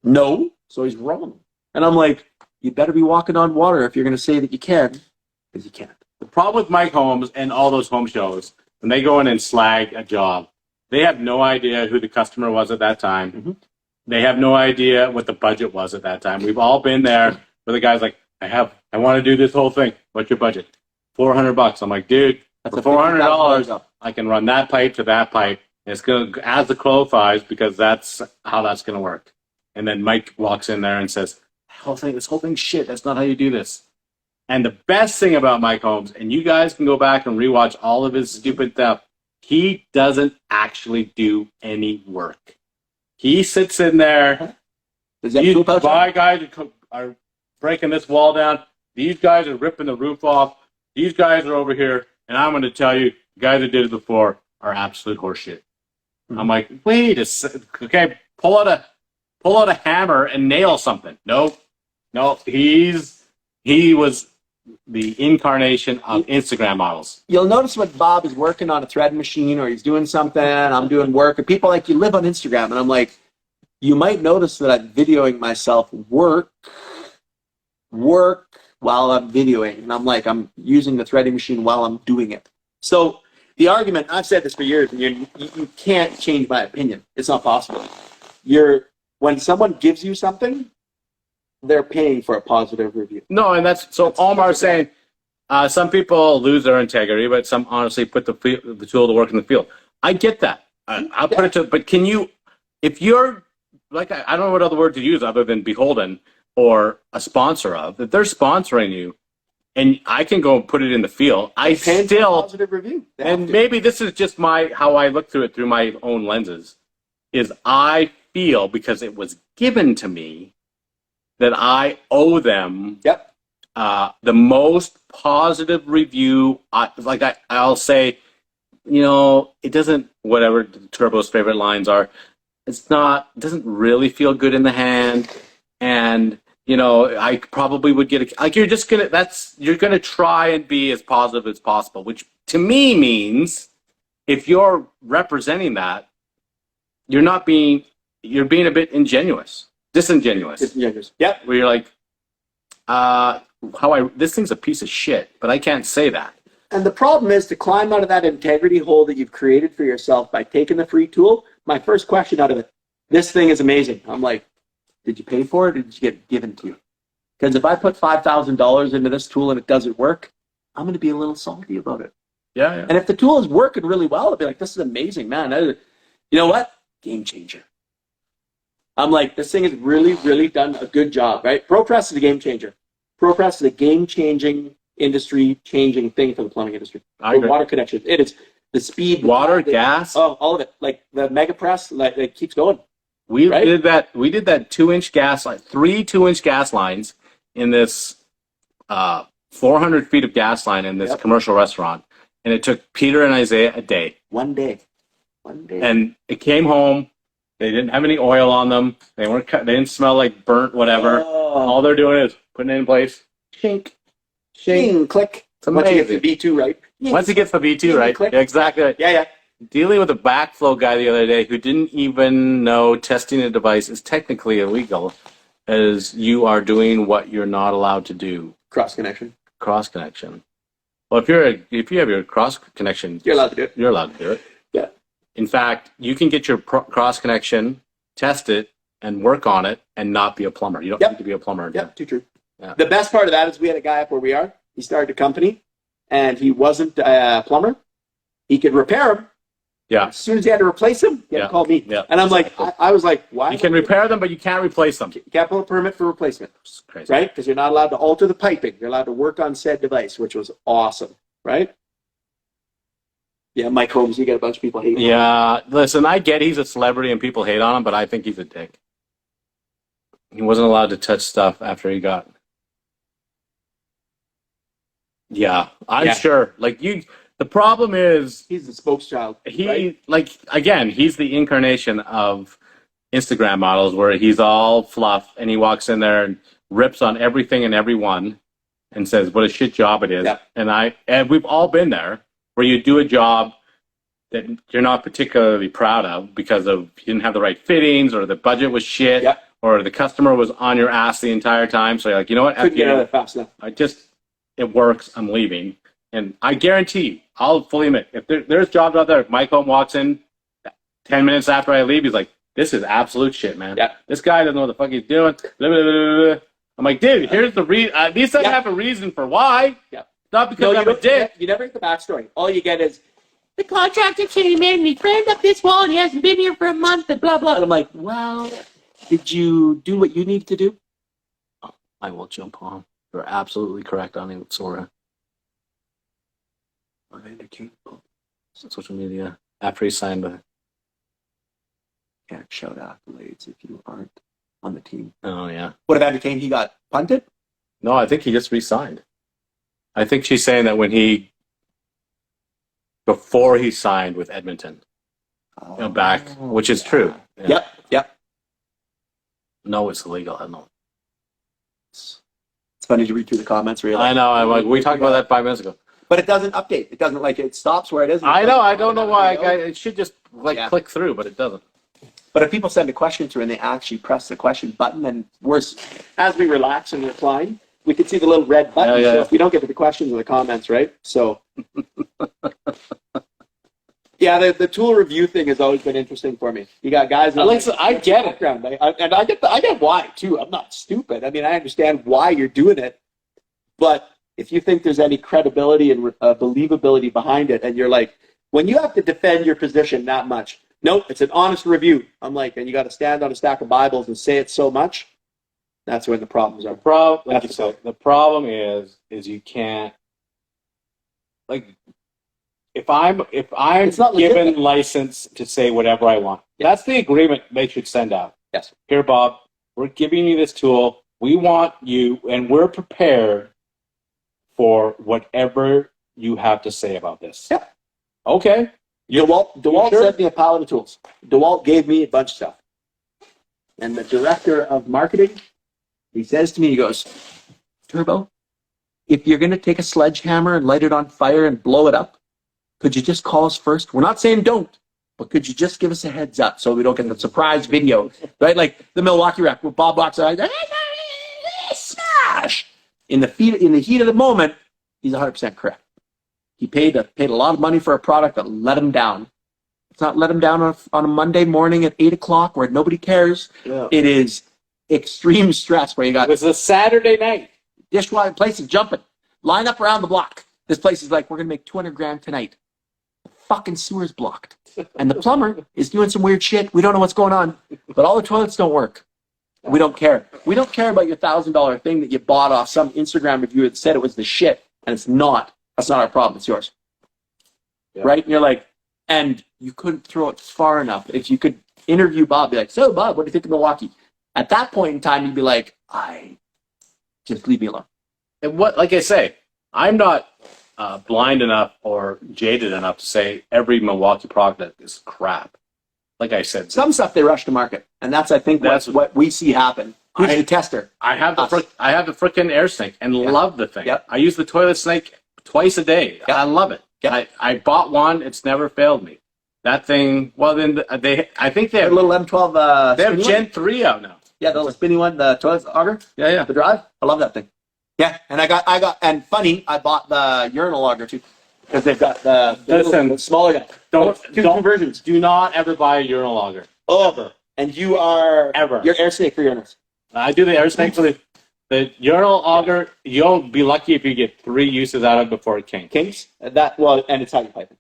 no. So he's wrong. And I'm like, you better be walking on water if you're going to say that you can. Because you can't. The problem with Mike Holmes and all those home shows, when they go in and slag a job, they have no idea who the customer was at that time. Mm-hmm. They have no idea what the budget was at that time. We've all been there where the guy's like, I want to do this whole thing. What's your budget? $400. I'm like, dude, for $400, I can run that pipe to that pipe. And it's going to, as the crow flies, because that's how that's going to work. And then Mike walks in there and says, this whole thing's shit. That's not how you do this. And the best thing about Mike Holmes, and you guys can go back and rewatch all of his stupid stuff, he doesn't actually do any work. He sits in there. These guys are breaking this wall down. These guys are ripping the roof off. These guys are over here. And I'm going to tell you, the guys that did it before are absolute horseshit. I'm like, wait a second. Okay, pull out a hammer and nail something. Nope. He was the incarnation of Instagram models. You'll notice when Bob is working on a thread machine or he's doing something, I'm doing work, and people are like, you live on Instagram. And I'm like, you might notice that I'm videoing myself work while I'm videoing. And I'm like, I'm using the threading machine while I'm doing it. So the argument, I've said this for years, and you can't change my opinion. It's not possible. When someone gives you something, they're paying for a positive review. No, and that's Omar's saying some people lose their integrity, but some honestly put the tool to work in the field. I get that. I'll put it to, but can you, if you're like, I don't know what other word to use other than beholden or a sponsor of, if they're sponsoring you, and I can go and put it in the field, I still positive review. And maybe this is just how I look through it through my own lenses, is I feel because it was given to me that I owe them the most positive review. I'll say, it doesn't, whatever Turbo's favorite lines are, it doesn't really feel good in the hand. And, I probably would get you're going to try and be as positive as possible, which to me means if you're representing that, you're being a bit disingenuous. Yep. Where you're like, this thing's a piece of shit, but I can't say that. And the problem is to climb out of that integrity hole that you've created for yourself by taking the free tool. My first question out of it, this thing is amazing. I'm like, did you pay for it or did you get it given to you? Because if I put $5,000 into this tool and it doesn't work, I'm going to be a little salty about it. Yeah. And if the tool is working really well, I'll be like, this is amazing, man. You know what? Game changer. I'm like, this thing has really, really done a good job, right? ProPress is a game changer. ProPress is a game-changing, industry-changing thing for the plumbing industry. Water connection. It is the speed. Water, gas. Oh, all of it. Like the Mega Press, like it keeps going. We did that 2-inch gas line, 3 2-inch gas lines in this 400 feet of gas line in this commercial restaurant. And it took Peter and Isaiah a day. One day. And it came home. They didn't have any oil on them. They didn't smell like burnt whatever. Oh. All they're doing is putting it in place. Shink. Click. It's amazing. Once you get the V2 right. Once it gets the V2 right. Click. Yeah, exactly right. Yeah. Dealing with a backflow guy the other day who didn't even know testing a device is technically illegal, as you are doing what you're not allowed to do. Cross connection. Well, if you have your cross connection, you're allowed to do it. You're allowed to do it. Yeah. In fact, you can get your cross connection, test it, and work on it, and not be a plumber. You don't need to be a plumber. Yep, too true. Yeah. The best part of that is we had a guy up where we are. He started a company, and he wasn't a plumber. He could repair them. Yeah. As soon as he had to replace them, he had to call me. Yeah. And I'm like, I was like, why? You can repair them, but you can't replace them. You can't pull a permit for replacement. It's crazy. Right? Because you're not allowed to alter the piping. You're allowed to work on said device, which was awesome. Right? Yeah, Mike Holmes, you get a bunch of people hating. Yeah, listen, I get he's a celebrity and people hate on him, but I think he's a dick. He wasn't allowed to touch stuff after he got. Yeah, I'm sure. The problem is he's the spokeschild. He's the incarnation of Instagram models, where he's all fluff and he walks in there and rips on everything and everyone and says what a shit job it is. Yeah. And we've all been there, where you do a job that you're not particularly proud of because you didn't have the right fittings, or the budget was shit, or the customer was on your ass the entire time. So you're like, you know what? Couldn't get out of that fast enough. It works. I'm leaving. And I guarantee, I'll fully admit, if there's jobs out there, if Mike Holm walks in 10 minutes after I leave, he's like, this is absolute shit, man. Yeah. This guy doesn't know what the fuck he's doing. Blah, blah, blah, blah. I'm like, dude, here's the reason. At least I have a reason for why. Yeah. Not because I'm a dick. You never get the backstory. All you get is, the contractor came in and he framed up this wall and he hasn't been here for a month and blah, blah. and I'm like, well, did you do what you need to do? I will jump on. You're absolutely correct on it, Sora. Social media. After he signed the... Can't shout accolades if you aren't on the team. Oh, yeah. What about Kane? He got punted? No, I think he just re-signed. I think she's saying that before he signed with Edmonton. back, which is true. Yeah. Yep. No, it's illegal. I know. It's funny to read through the comments. Where you're like, I know. We talked about that 5 minutes ago. but it doesn't update. It doesn't it stops where it is. I know. I don't know why. It should just click through, but it doesn't. But if people send a question through and they actually press the question button, then as we relax and recline, we can see the little red button. So if we don't get to the questions or the comments, right? So, yeah, the tool review thing has always been interesting for me. You got guys. I get it. I get why too. I'm not stupid. I mean, I understand why you're doing it, but if you think there's any credibility and believability behind it, and you're like, when you have to defend your position that much, nope, it's an honest review. I'm like, and you got to stand on a stack of Bibles and say it so much. That's when the problems are. The problem is you can't, like, if I'm given license to say whatever I want, that's the agreement they should send out. Yes. Here, Bob, we're giving you this tool. We want you, and we're prepared for whatever you have to say about this. Yeah. Okay. DeWalt sure? sent me a pallet of tools. DeWalt gave me a bunch of stuff. And the director of marketing, he says to me, he goes, Turbo, if you're going to take a sledgehammer and light it on fire and blow it up, could you just call us first? We're not saying don't, but could you just give us a heads up so we don't get the surprise video, right? Like the Milwaukee wreck with Bob Boxer, smash! In the heat of the moment, he's 100% correct. He paid a lot of money for a product that let him down. It's not let him down on a Monday morning at 8 o'clock where nobody cares. Yeah. It is extreme stress where you got... It was a Saturday night. Dishwasher place is jumping. Line up around the block. This place is like, we're going to make $200,000 tonight. The fucking sewer's blocked. And the plumber is doing some weird shit. We don't know what's going on. But all the toilets don't work. We don't care. We don't care about your $1,000 thing that you bought off some Instagram reviewer that said it was the shit. And it's not. That's not our problem. It's yours. Yeah. Right? And you're like, and you couldn't throw it far enough. If you could interview Bob, be like, so Bob, what do you think of Milwaukee? At that point in time, you'd be like, just leave me alone. And like I say, I'm not blind enough or jaded enough to say every Milwaukee product is crap. Like I said, some stuff they rush to market, and that's I think that's what we see happen. Who's the tester? I have the frickin' air snake and love the thing. Yep. I use the toilet snake twice a day. Yep. I love it. Yep. I bought one. It's never failed me. That thing. Well, then I think they have a little M12. They have Gen 3 out now. Yeah, the little spinny one, the toilet auger. Yeah. The drive. I love that thing. Yeah, and I got, and funny, I bought the urinal auger too, because they've got the smaller guy. Don't conversions. Do not ever buy a urinal auger. Ever. And you're air snake for urinals. I do the air snake for the urinal auger. You'll be lucky if you get 3 uses out of it before it kinks. And it's how you pipe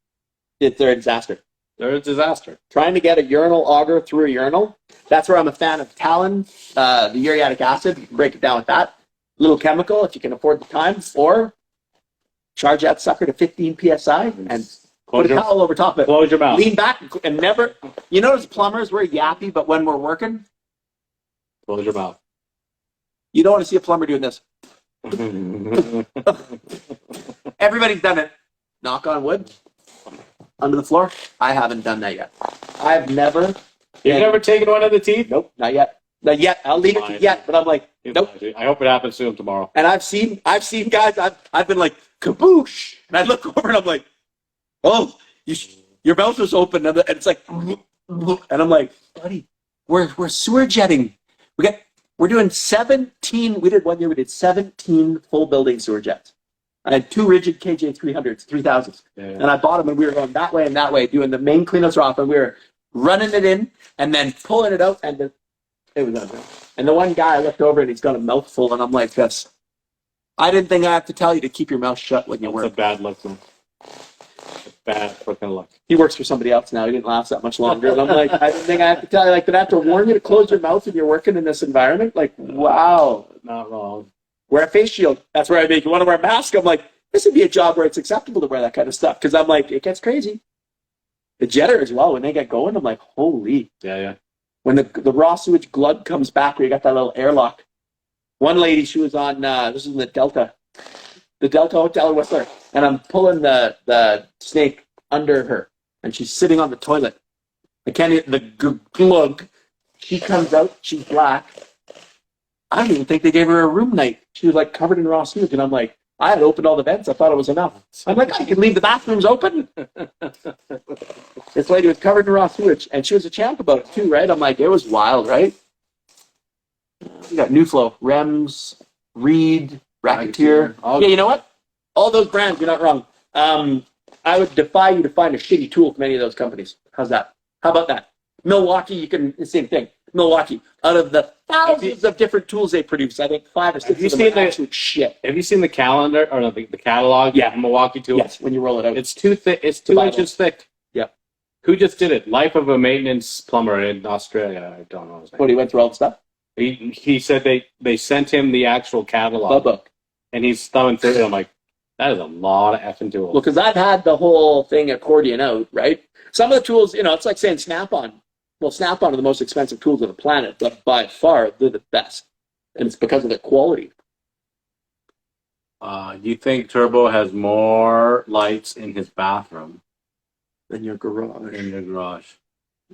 it. They're a disaster. They're a disaster. Trying to get a urinal auger through a urinal. That's where I'm a fan of Talon, the uriatic acid. You can break it down with that. Little chemical if you can afford the time, or charge that sucker to 15 psi and put a towel over top of it. Close your mouth. Lean back and never. You notice plumbers, we're yappy, but when we're working, close your mouth. You don't want to see a plumber doing this. Everybody's done it. Knock on wood. Under the floor. I haven't done that yet. I've never. You've never taken one of the teeth? Nope, not yet. Not yet. I'll leave it to yet, but I'm like, nope. I hope it happens soon tomorrow. And I've seen guys. I've been like kaboosh, and I look over and I'm like, oh, your mouth was open, and it's like, and I'm like, buddy, we're sewer jetting. We're doing 17. We did 1 year. We did 17 full building sewer jets. I had 2 rigid KJ 300s, 3000s, and I bought them, and we were going that way and that way, doing the main cleanups off, and we were running it in and then pulling it out, and it was unreal. And the one guy I looked over and he's got a mouthful, and I'm like, this. I didn't think I have to tell you to keep your mouth shut when you work. It's a bad luck, man. Bad freaking luck. He works for somebody else now. He didn't last that much longer. And I'm like, I didn't think I have to tell you. Like, did I have to warn you to close your mouth when you're working in this environment? Like, wow. Not wrong. Wear a face shield. That's where I make you want to wear a mask. I'm like, this would be a job where it's acceptable to wear that kind of stuff. Because I'm like, it gets crazy. The jetter as well, when they get going, I'm like, holy. Yeah. When the raw sewage glug comes back, where you got that little airlock. One lady, she was on, this is in the Delta Hotel in Whistler, and I'm pulling the snake under her, and she's sitting on the toilet, I can't even, the glug. She comes out, she's black. I don't even think they gave her a room night. She was like covered in raw sewage, and I'm like, I had opened all the vents. I thought it was enough. I'm like, I can leave the bathrooms open. This lady was covered in raw sewage, and she was a champ about it too, right? I'm like, it was wild, right? We got New Flow, Rems, Reed, Racketeer. Yeah, you know what? All those brands, you're not wrong. I would defy you to find a shitty tool from any of those companies. How's that? How about that? Milwaukee, you can, the same thing. Milwaukee, out of the thousands of different tools they produce, I think 5 or 6 of them are absolute shit. Have you seen the calendar or the catalog? Yeah. Of Milwaukee tools. Yes, when you roll it out. It's too thick. It's 2 inches thick. Yeah. Who just did it? Life of a maintenance plumber in Australia. I don't know his name. What, he went through all the stuff? He said they sent him the actual catalog. The book. And he's thumbing through it. I'm like, that is a lot of effing tools. Well, because I've had the whole thing accordion out, right? Some of the tools, it's like saying Snap-on. Well, Snap-on are the most expensive tools on the planet, but by far, they're the best. And it's because of their quality. You think Turbo has more lights in his bathroom Than your garage. than your garage?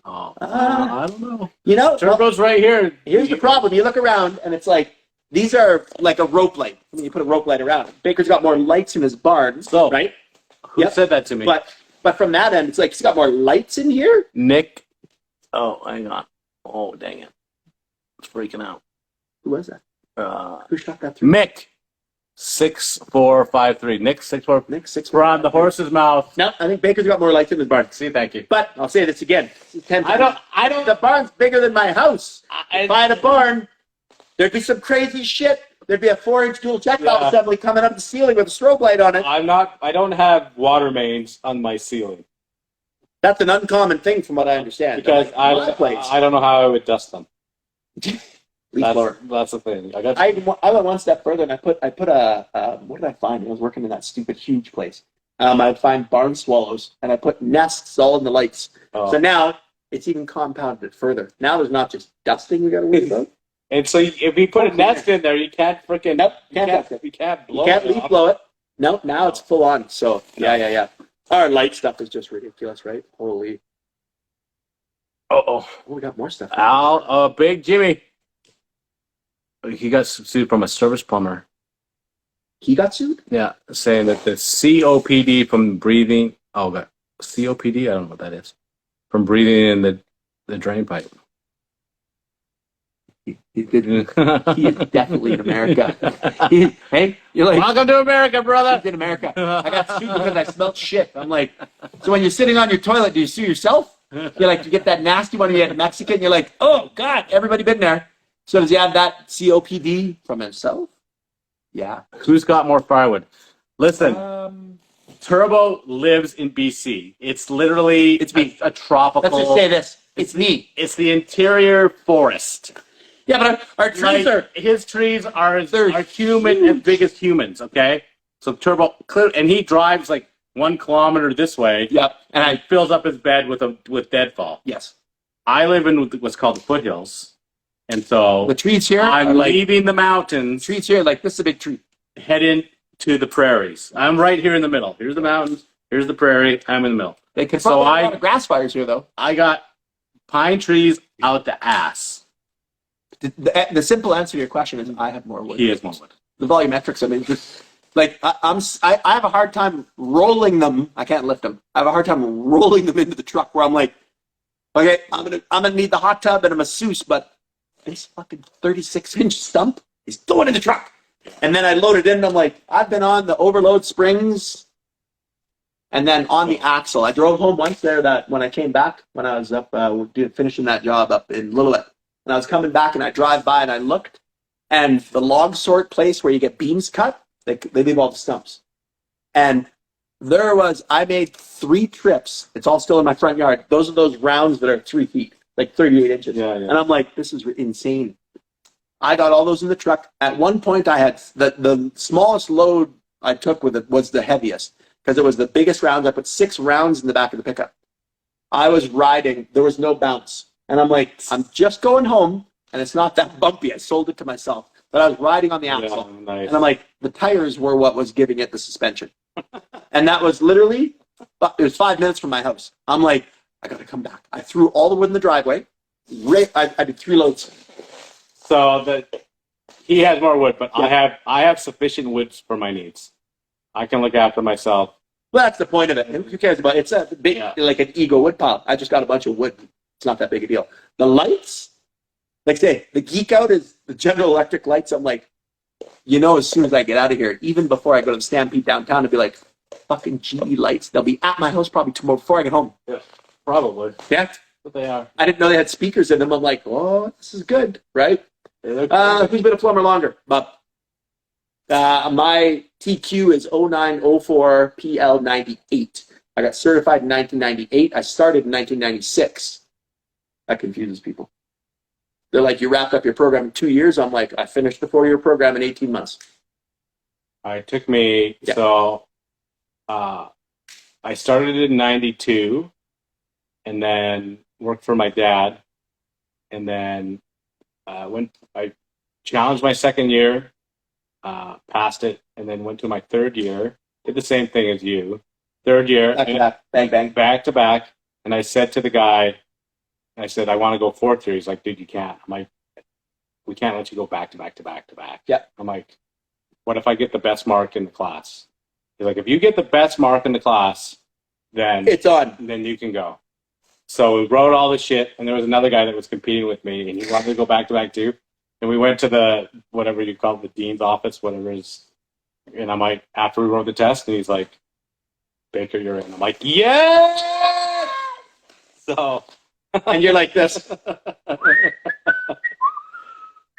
Oh, I don't know. Turbo's right here. Here's the problem. You look around, and it's like, these are like a rope light. I mean, you put a rope light around it. Baker's got more lights in his barn, right? Who said that to me? But from that end, it's like he's got more lights in here. Nick. Oh, hang on. Oh, dang it. It's freaking out. Who was that? Who shot that through? Mick. 6453. Nick 64. Nick 6. From the horse's mouth. No, I think Baker's got more lights in his barn. See, thank you. But I'll say this again. I don't. The barn's bigger than my house. If I had a barn, there'd be some crazy shit. There'd be a 4-inch dual check valve assembly coming up the ceiling with a strobe light on it. I don't have water mains on my ceiling. That's an uncommon thing from what I understand. Because I don't know how I would dust them. That's the thing. I went one step further and I put a what did I find? I was working in that stupid huge place. I'd find barn swallows and I put nests all in the lights. Oh. So now it's even compounded further. Now there's not just dusting we got to worry about. And so if you put a nest in there, you can't freaking you can't leaf blow it. No, now it's full on. So yeah. Our light stuff is just ridiculous, right? Holy. Oh, we got more stuff. Big Jimmy. He got sued from a service plumber. He got sued? Yeah, saying that the COPD from breathing. Oh, God. COPD? I don't know what that is. From breathing in the drain pipe. He is definitely in America. Hey, you're like, welcome to America, brother. He's in America. I got sued because I smelled shit. I'm like, so when you're sitting on your toilet, do you sue yourself? You're like, you get that nasty one when you're Mexican. You're like, oh God, everybody been there. So does he have that COPD from himself? Yeah. Who's got more firewood? Listen, Turbo lives in BC. It's literally a tropical. Let's just say this. It's me. It's the interior forest. Yeah, but our trees his trees are human as big as humans. Okay, so Turbo and he drives like 1 kilometer this way. Yep, and he fills up his bed with deadfall. Yes, I live in what's called the foothills, and so the trees here. I'm leaving the mountains. Trees here, like this is a big tree. Heading to the prairies. I'm right here in the middle. Here's the mountains. Here's the prairie. I'm in the middle. They can a lot of grass fires here, though. I got pine trees out the ass. The simple answer to your question is I have more wood. He has more wood. The volumetrics, I mean, just like I have a hard time rolling them. I can't lift them. I have a hard time rolling them into the truck where I'm like, okay, I'm gonna need the hot tub and a masseuse, but this fucking 36-inch stump is going in the truck. And then I load it in and I'm like, I've been on the overload springs and then on the axle. I drove home once there when I came back, when I was up finishing that job up in Lillooet. And I was coming back and I drive by and I looked and the log sort place where you get beams cut, they leave all the stumps. And I made 3 trips. It's all still in my front yard. Those are those rounds that are 3 feet, like 38 inches. Yeah. And I'm like, this is insane. I got all those in the truck. At one point I had the smallest load I took with it was the heaviest because it was the biggest rounds. I put 6 rounds in the back of the pickup. I was riding. There was no bounce. And I'm like, I'm just going home, and it's not that bumpy. I sold it to myself. But I was riding on the axle. Yeah, nice. And I'm like, the tires were what was giving it the suspension. And that was literally, it was 5 minutes from my house. I'm like, I got to come back. I threw all the wood in the driveway. I did 3 loads. So he has more wood, but Yeah. I have sufficient wood for my needs. I can look after myself. Well, that's the point of it. Who cares about it? It's a big, Yeah. like an ego wood pile. I just got a bunch of wood. It's not that big a deal. The lights, like say, the geek out is the General Electric lights. I'm like, as soon as I get out of here, even before I go to the Stampede downtown, I'd be like, fucking GE lights. They'll be at my house probably tomorrow before I get home. Yeah, probably. Yeah. But they are. I didn't know they had speakers in them. I'm like, oh, this is good, right? Who's been a plumber longer? Bob. My TQ is 0904 PL98. I got certified in 1998. I started in 1996. That confuses people. They're like, you wrapped up your program in 2 years. I'm like, I finished the 4-year program in 18 months. It took me, Yeah. so I started in 92 and then worked for my dad. And then I challenged my second year, passed it, and then went to my third year, did the same thing as you. Third year, Bang, bang. back to back. And I said to the guy, I said, I want to go 4th year. He's like, dude, you can't. I'm like, we can't let you go back to back to back to back. Yeah. I'm like, what if I get the best mark in the class? He's like, if you get the best mark in the class, then It's on. then you can go. So we wrote all the shit, and there was another guy that was competing with me, and he wanted to go back to back too. And we went to the, whatever you call it, the dean's office, whatever it is. And I'm like, after we wrote the test, and he's like, Baker, you're in. I'm like, yeah! So. And you're like this.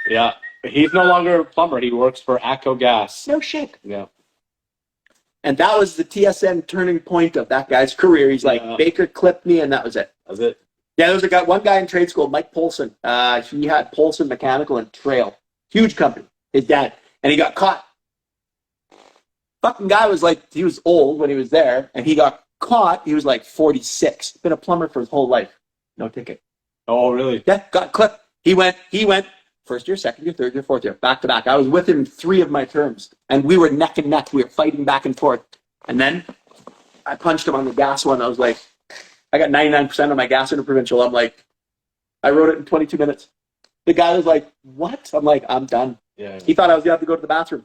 Yeah. He's no longer a plumber. He works for ACO Gas. No shit. Yeah. And that was the TSN turning point of that guy's career. He's like, Yeah. Baker clipped me, and that was it. That's it. Yeah, there was one guy in trade school, Mike Polson. He had Polson Mechanical and Trail. Huge company. His dad. And he got caught. Fucking guy was like, he was old when he was there, and he got caught. He was like 46. Been a plumber for his whole life. No ticket. Oh, really? Yeah, got clipped. He went 1st year, 2nd year, 3rd year, 4th year, back to back. I was with him 3 of my terms, and we were neck and neck. We were fighting back and forth. And then I punched him on the gas one. I was like, I got 99% of my gas interprovincial. I'm like, I wrote it in 22 minutes. The guy was like, what? I'm like, I'm done. Yeah. He thought I was going to have to go to the bathroom.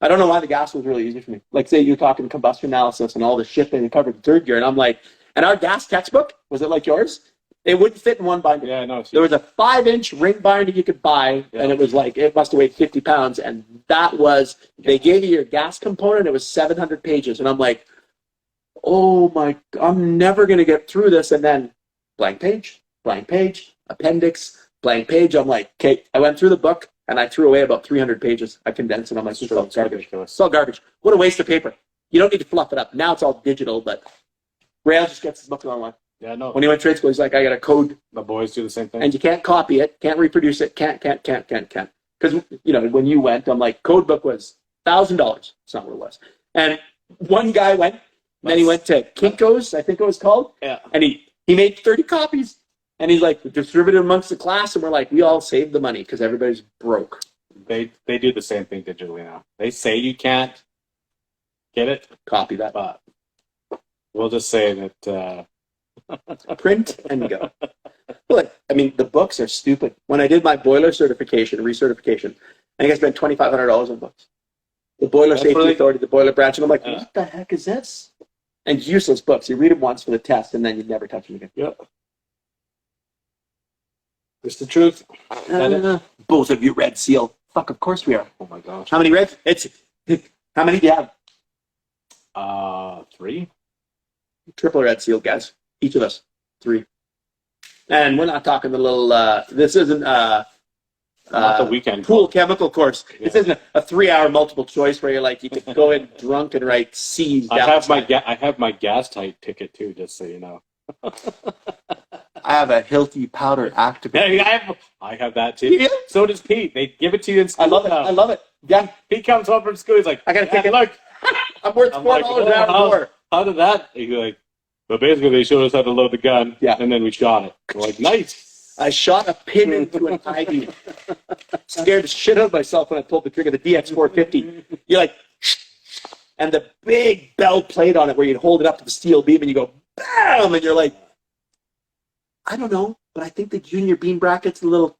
I don't know why the gas was really easy for me. Like, say you're talking combustion analysis and all the shit that they covered in 3rd year, and I'm like, and our gas textbook, was it like yours? It wouldn't fit in one binder. Yeah, no. There was a 5-inch ring binder you could buy, and it was like, it must have weighed 50 pounds. And that was, they gave you your gas component. It was 700 pages. And I'm like, oh my, I'm never going to get through this. And then blank page, appendix, blank page. I'm like, okay, I went through the book and I threw away about 300 pages. I condensed it. I'm like, it's all garbage. It's all garbage. What a waste of paper. You don't need to fluff it up. Now it's all digital, but Rail just gets his book online. Yeah, no. When he went to trade school, he's like, I got a code. The boys do the same thing. And you can't copy it, can't reproduce it, can't. Because, when you went, I'm like, code book was $1,000. It's not what it was. And one guy went, and then he went to Kinko's, I think it was called. Yeah. And he made 30 copies. And he's like, distributed amongst the class. And we're like, we all saved the money because everybody's broke. They do the same thing digitally now. They say you can't get it, Copy that. but we'll just say that Print and go. Look, I mean, the books are stupid. When I did my boiler certification, recertification, I think I spent $2,500 on books. The Boiler That's Safety really- Authority, the boiler branch, and I'm like, Yeah. what the heck is this? And useless books. You read them once for the test, and then you never touch them again. Yep. It's the truth. Both of you Red Seal. Fuck, of course we are. Oh my gosh. How many Red? How many do you have? 3. Triple Red Seal, guys. Each of us. 3. And we're not talking the little, this isn't Not the weekend. pool chemical course. Yeah. This isn't a 3-hour multiple choice where you're like, you could go in drunk and write C's down. I have my gas tight ticket too, just so you know. I have a Hilti powder activator. Yeah, I have that too. Yeah. So does Pete. They give it to you in school. I love it. now. I love it. Yeah, Pete comes home from school. He's like, I got a ticket. Look, I'm worth I'm $4 like, an hour oh, more. how did that? He's like, well, basically they showed us how to load the gun. Yeah. And then we shot it. We're like, nice. I shot a pin into an ID. Scared the shit out of myself when I pulled the trigger. The DX450. You're like, and the big bell plate on it where you'd hold it up to the steel beam and you go, bam, and you're like, I don't know, but I think the junior beam brackets a little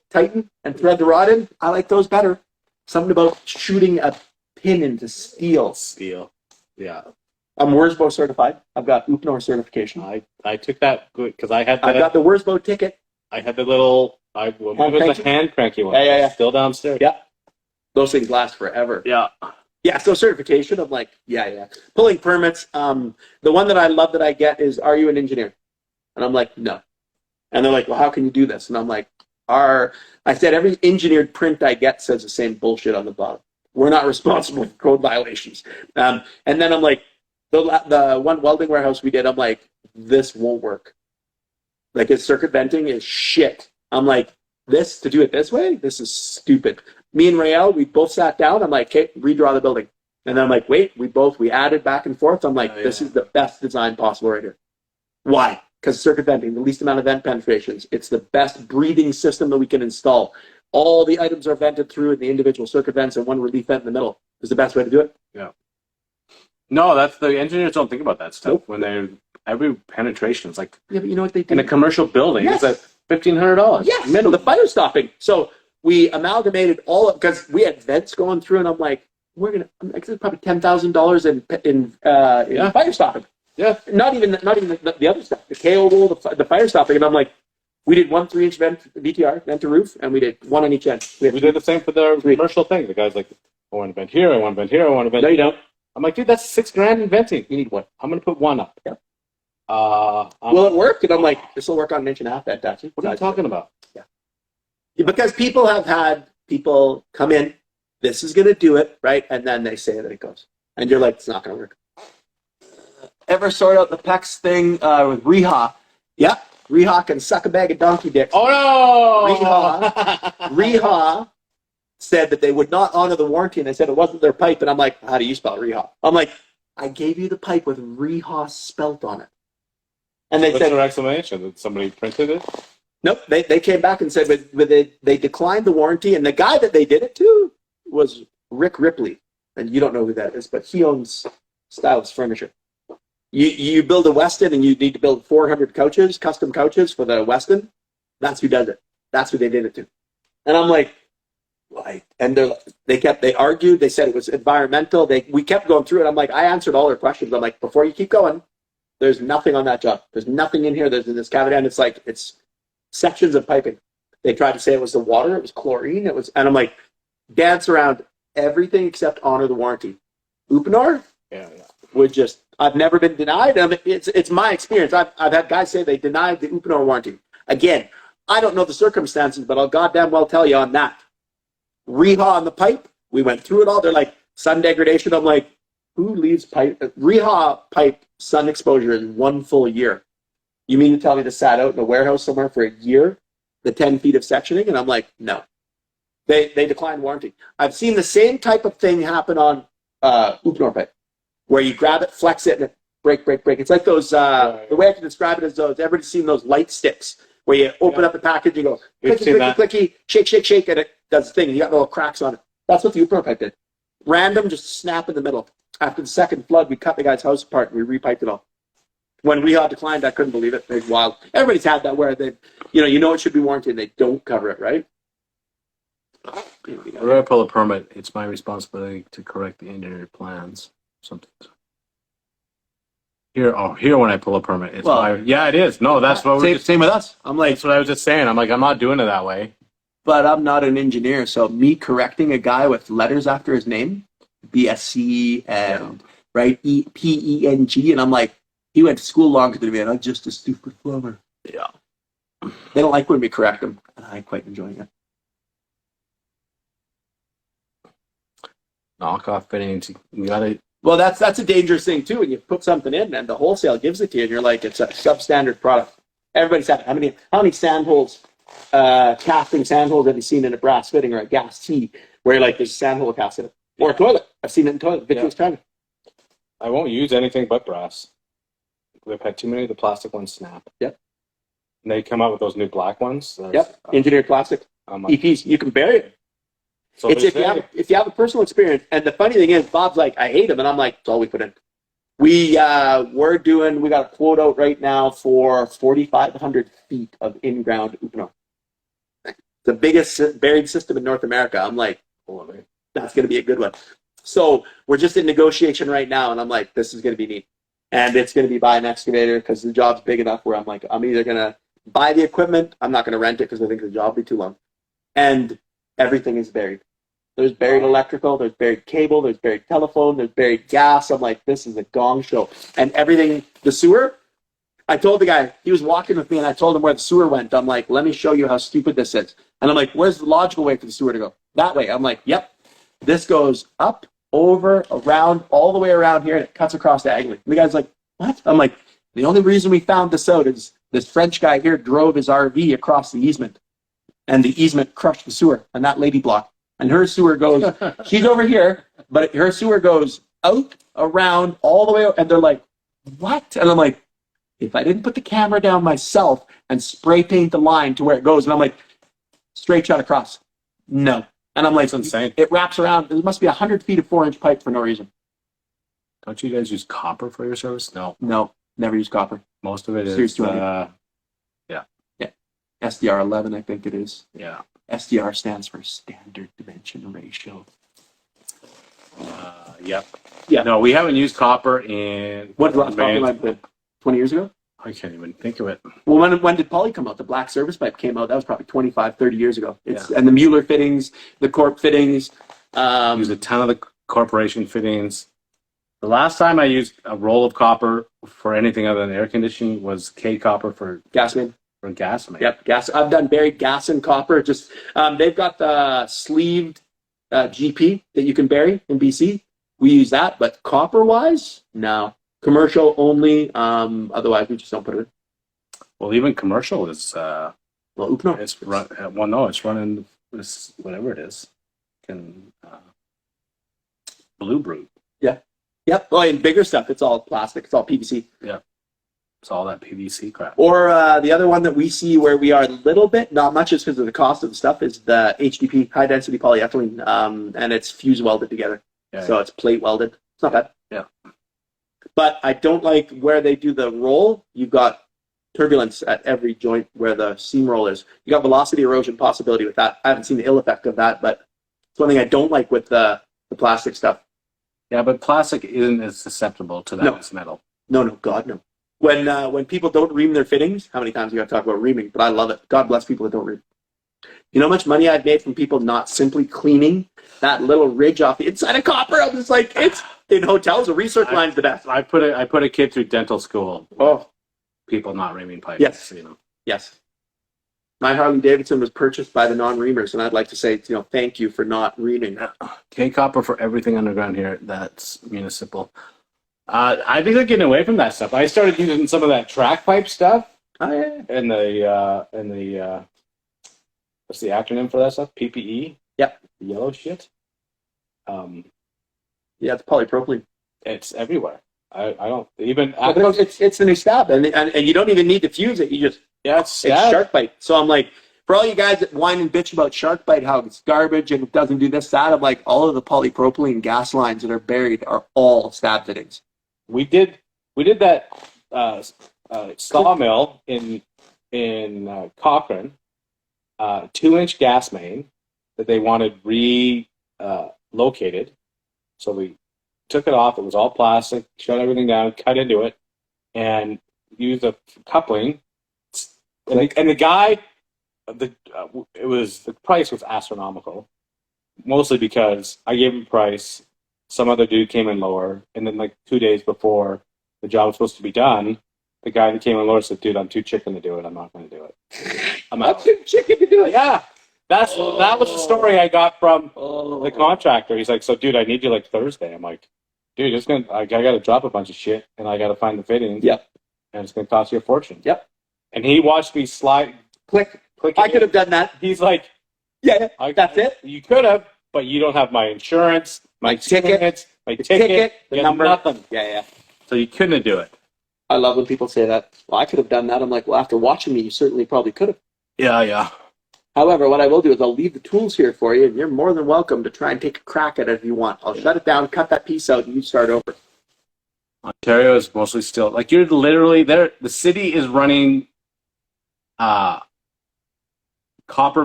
tighten and thread the rod in. I like those better. Something about shooting a pin into steel. Steel. Yeah. I'm Wurzbo certified. I've got Upnor certification. I took that good because I had I've got the Wurzbo ticket. I had the little it was the hand cranky one. Yeah. Still downstairs. Yeah. Those things last forever. Yeah. Yeah, so certification, I'm like, yeah. Pulling permits. The one that I love that I get is, are you an engineer? And I'm like, no. And they're like, well, how can you do this? And I'm like, I said, every engineered print I get says the same bullshit on the bottom. We're not responsible for code violations. And then I'm like, the one welding warehouse we did, I'm like, this won't work. Like, his circuit venting is shit. I'm like, to do it this way, this is stupid. Me and Rael, we both sat down. I'm like, okay, redraw the building. And then I'm like, wait, we added back and forth. I'm like, this is the best design possible right here. Why? Because circuit venting, the least amount of vent penetrations. It's the best breathing system that we can install. All the items are vented through in the individual circuit vents and one relief vent in the middle. Is the best way to do it. Yeah. No, that's the engineers don't think about that stuff Nope. when they're every penetration. It's like Yeah, but you know what they do? in a commercial building. Yes. It's like $1,500. Yes, the fire stopping. So we amalgamated all of, because we had vents going through, and I'm like, it's probably $10,000 in fire stopping. Yeah. Not even the other stuff, the KO roll, the fire stopping, and I'm like, we did 1 3-inch vent VTR, vent to roof, and we did one on each end. We did the same for the commercial thing. The guy's like, I want to vent here, I want to vent here, I want to vent. No, you don't. I'm like, dude, that's $6,000 in venting. You need one. I'm gonna put one up. Yeah. Will it work? And I'm like, this will work on 1.5 inch vent, actually. What are you talking about? Yeah. Because people have had people come in, this is going to do it, right? And then they say that it goes. And you're like, it's not going to work. Ever sort out the PEX thing with Reha? Yeah. Reha can suck a bag of donkey dicks. Oh, no! Reha said that they would not honor the warranty, and they said it wasn't their pipe. And I'm like, how do you spell Reha? I'm like, I gave you the pipe with Reha spelt on it. And they What's said, their explanation? That somebody printed it? nope. They came back and said they declined the warranty, and the guy that they did it to was Rick Ripley, and you don't know who that is, but he owns Styles Furniture. You build a Westin, and you need to build 400 couches, custom couches for the Westin. That's who does it. That's who they did it to. And I'm like, why? And they argued. They said it was environmental. We kept going through it. I'm like, I answered all their questions. I'm like, before you keep going, there's nothing on that job. There's nothing in here. There's in this cavity, and it's sections of piping. They tried to say it was the water. It was chlorine. And I'm like, dance around everything except honor the warranty. Uponor would just. I've never been denied. I mean, it's my experience. I've had guys say they denied the Uponor warranty. Again, I don't know the circumstances, but I'll goddamn well tell you on that. Reha on the pipe. We went through it all. They're like, sun degradation. I'm like, who leaves pipe? Reha pipe sun exposure is 1 full year. You mean to tell me this sat out in a warehouse somewhere for a year, the 10 feet of sectioning? And I'm like, no. They declined warranty. I've seen the same type of thing happen on Uponor pipe, where you grab it, flex it, and it break. It's like those, the way I can describe it is those, everybody's seen those light sticks, where you open up the package, you go, clicky, shake, and it does the thing. You got little cracks on it. That's what the Uponor pipe did. Random, just snap in the middle. After the second flood, we cut the guy's house apart and we repiped it all. When Reha declined, I couldn't believe it. It's wild. Everybody's had that where they, you know it should be warranted and they don't cover it, right? Whenever I pull a permit, it's my responsibility to correct the engineered plans. Something. Here when I pull a permit, it's it is. No, that's what same with us. I'm like, that's what I was just saying. I'm like, I'm not doing it that way. But I'm not an engineer, so me correcting a guy with letters after his name, BSc and right PENG, and I'm like, he went to school longer than me, and I'm just a stupid plumber. Yeah. They don't like when we correct them, and I quite enjoying it. Knock off fittings. You gotta. Well, that's a dangerous thing too. When you put something in, and the wholesale gives it to you, and you're like, it's a substandard product. Everybody's had it. How many sand holes, casting sand holes have you seen in a brass fitting or a gas T, where you're like, there's a sand hole cast in it, or a toilet? I've seen it in toilet. Victor's China. I won't use anything but brass. We've had too many of the plastic ones snap. Yep. And they come out with those new black ones. Yep. Engineered plastic. EPs. You can bury it. So it's if you have a personal experience. And the funny thing is, Bob's like, I hate them, and I'm like, it's all we put in. We got a quote out right now for 4,500 feet of in-ground Upno. The biggest buried system in North America. I'm like, oh, that's going to be a good one. So we're just in negotiation right now, and I'm like, this is going to be neat. And it's going to be by an excavator because the job's big enough where I'm like, I'm either going to buy the equipment, I'm not going to rent it because I think the job will be too long. And everything is buried. There's buried electrical, there's buried cable, there's buried telephone, there's buried gas. I'm like, this is a gong show. And everything, the sewer, I told the guy, he was walking with me, and I told him where the sewer went. I'm like, let me show you how stupid this is. And I'm like, where's the logical way for the sewer to go? That way. I'm like, yep. This goes up, over, around, all the way around here, and it cuts across diagonally. And the guy's like, what? I'm like, the only reason we found this out is this French guy here drove his RV across the easement. And the easement crushed the sewer on that lady block. And her sewer goes, she's over here, but her sewer goes out, around, all the way, and they're like, what? And I'm like, if I didn't put the camera down myself and spray paint the line to where it goes, and I'm like, straight shot across. No. And I'm like, That's insane. it wraps around. There must be 100 feet of 4-inch pipe for no reason. Don't you guys use copper for your service? No. No, never use copper. Most of it Series is, 200. Yeah. SDR 11, I think it is. yeah. SDR stands for standard dimension ratio. Yep. Yeah. No, we haven't used copper in. What did last copper line been? 20 years ago? I can't even think of it. Well, when did poly come out? The black service pipe came out. That was probably 25, 30 years ago. And the Mueller fittings, the Corp fittings. Use a ton of the corporation fittings. The last time I used a roll of copper for anything other than air conditioning was K copper for gas main. For gas main. Yep, gas. I've done buried gas and copper. Just they've got the sleeved GP that you can bury in BC. We use that, but copper wise, no. Commercial only. Otherwise, we just don't put it in. Well, even commercial is Upno. it's run. Well, no, it's running this whatever it is. Can Blue Brew. Yeah. Yep. Oh, and bigger stuff. It's all plastic. It's all PVC. Yeah. It's all that PVC crap. Or the other one that we see where we are a little bit, not much just because of the cost of the stuff, is the HDP, high density polyethylene, and it's fuse welded together. Yeah, so it's plate welded. It's not bad. Yeah. But I don't like where they do the roll. You've got turbulence at every joint where the seam roll is. You got velocity erosion possibility with that. I haven't seen the ill effect of that, but it's one thing I don't like with the plastic stuff. Yeah, but plastic isn't as susceptible to that as metal. No, God, no. When people don't ream their fittings, how many times you got to talk about reaming? But I love it. God bless people that don't ream. You know how much money I've made from people not simply cleaning that little ridge off the inside of copper? I'm just like, it's in hotels. The research line's the best. I put a kid through dental school. Oh, people not reaming pipes. Yes, you know. Yes. My Harley Davidson was purchased by the non-reamers, and I'd like to say, thank you for not reaming. K copper for everything underground here. That's municipal. I think they're getting away from that stuff. I started using some of that track pipe stuff. Oh yeah. And the what's the acronym for that stuff? PPE. Yep. The yellow shit. Yeah, it's polypropylene. It's everywhere. I don't even. It's the new stab, and you don't even need to fuse it. You just it's shark bite. So I'm like, for all you guys that whine and bitch about shark bite, how it's garbage and it doesn't do this, that, I'm like, all of the polypropylene gas lines that are buried are all stab fittings. We did that sawmill in Cochrane, 2-inch gas main that they wanted relocated. So we took it off. It was all plastic, shut everything down, cut into it, and used a coupling. And the guy, the price was astronomical, mostly because I gave him a price. Some other dude came in lower, and then like 2 days before the job was supposed to be done, the guy that came in lower said, "Dude, I'm too chicken to do it. I'm not going to do it. I'm too chicken to do it." Yeah, that was the story I got from the contractor. He's like, "So, dude, I need you like Thursday." I'm like, "Dude, I got to drop a bunch of shit, and I got to find the fittings. Yep, and it's going to cost you a fortune." Yep. And he watched me slide, click. I could have done that. He's like, "Yeah, that's it. You could have, but you don't have my insurance, my ticket, the number, nothing." Yeah. So you couldn't do it. I love when people say that. Well, I could have done that. I'm like, well, after watching me, you certainly probably could have. Yeah. However, what I will do is I'll leave the tools here for you, and you're more than welcome to try and take a crack at it if you want. I'll shut it down, cut that piece out, and you start over. Ontario is mostly still like you're literally there. The city is running copper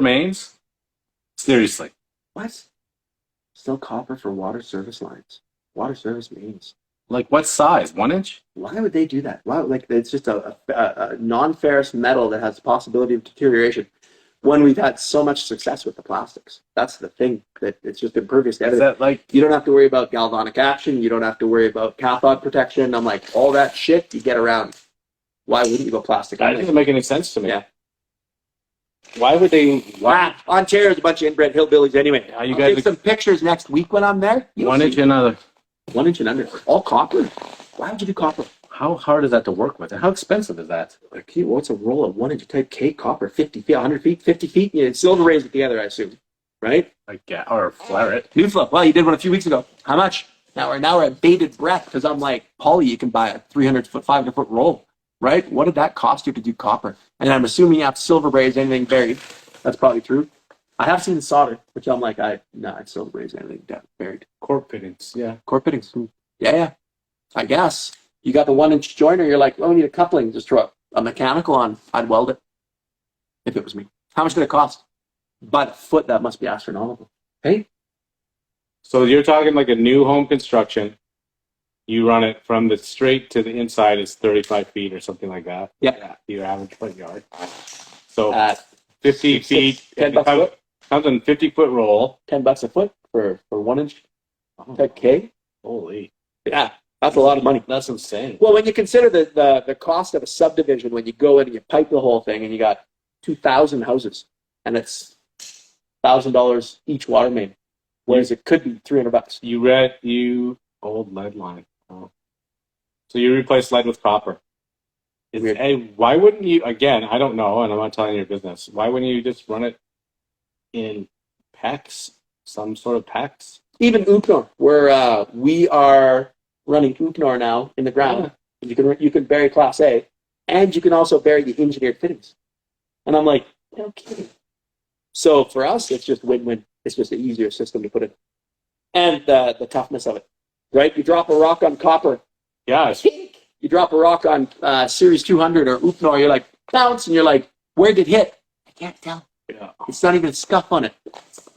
mains. Seriously, What? Still copper for water service lines, water service mains. like what size? 1 inch? Why would they do that? Why, like, it's just a non-ferrous metal that has the possibility of deterioration when we've had so much success with the plastics. That's the thing, that it's just impervious to Is everything. that like You don't have to worry about galvanic action. You don't have to worry about cathode protection. I'm like, all that shit you get around. Why wouldn't you go plastic? that doesn't make any sense to me. Yeah. Why would they? Why? Ontario's a bunch of inbred hillbillies anyway. Yeah, you I'll guys take some pictures next week when I'm there. You'll 1 see. inch and another. 1 inch and under. All copper. Why would you do copper? How hard is that to work with? And how expensive is that? Like, what's a roll of 1 inch type K copper? 50 feet, 100 feet, 50 feet? You silver raise it together, I assume. Right? Like yeah, or flare it. New flow. Well, you did one a few weeks ago. How much? Now we're at bated breath because I'm like, Polly, you can buy a 300 foot, 500 foot roll. Right? What did that cost you to do copper? And I'm assuming you have to silver braze anything buried. That's probably true. I have seen solder, which I'm like, I'd silver braze anything buried. Cork fittings. Yeah. Core fittings. Yeah. I guess. You got the 1 inch joiner, you're like, we need a coupling. Just throw a mechanical on. I'd weld it if it was me. How much did it cost? By the foot, that must be astronomical. Hey? So you're talking like a new home construction. You run it from the straight to the inside is 35 feet or something like that. Yeah. Your average front yard. So Uh, 50 feet. $10 a foot? Comes in 50-foot roll. $10 a foot for 1 inch type K? Holy. Yeah. That's a lot of money. That's insane. Well, when you consider the cost of a subdivision, when you go in and you pipe the whole thing and you got 2,000 houses and it's $1,000 each water main, whereas it could be $300. You old lead line. Oh. So you replace lead with copper. Weird. Hey, why wouldn't you? Again, I don't know, and I'm not telling your business. Why wouldn't you just run it in PEX, some sort of PEX? Even Ucnor, where we are running Ucnor now in the ground. You can bury Class A, and you can also bury the engineered fittings. And I'm like, no kidding. So for us, it's just win-win. It's just an easier system to put in, and the toughness of it. Right? You drop a rock on copper. Yeah. You drop a rock on Series 200 or Ucnor, you're like, bounce, and you're like, where did it hit? I can't tell. Yeah. It's not even a scuff on it.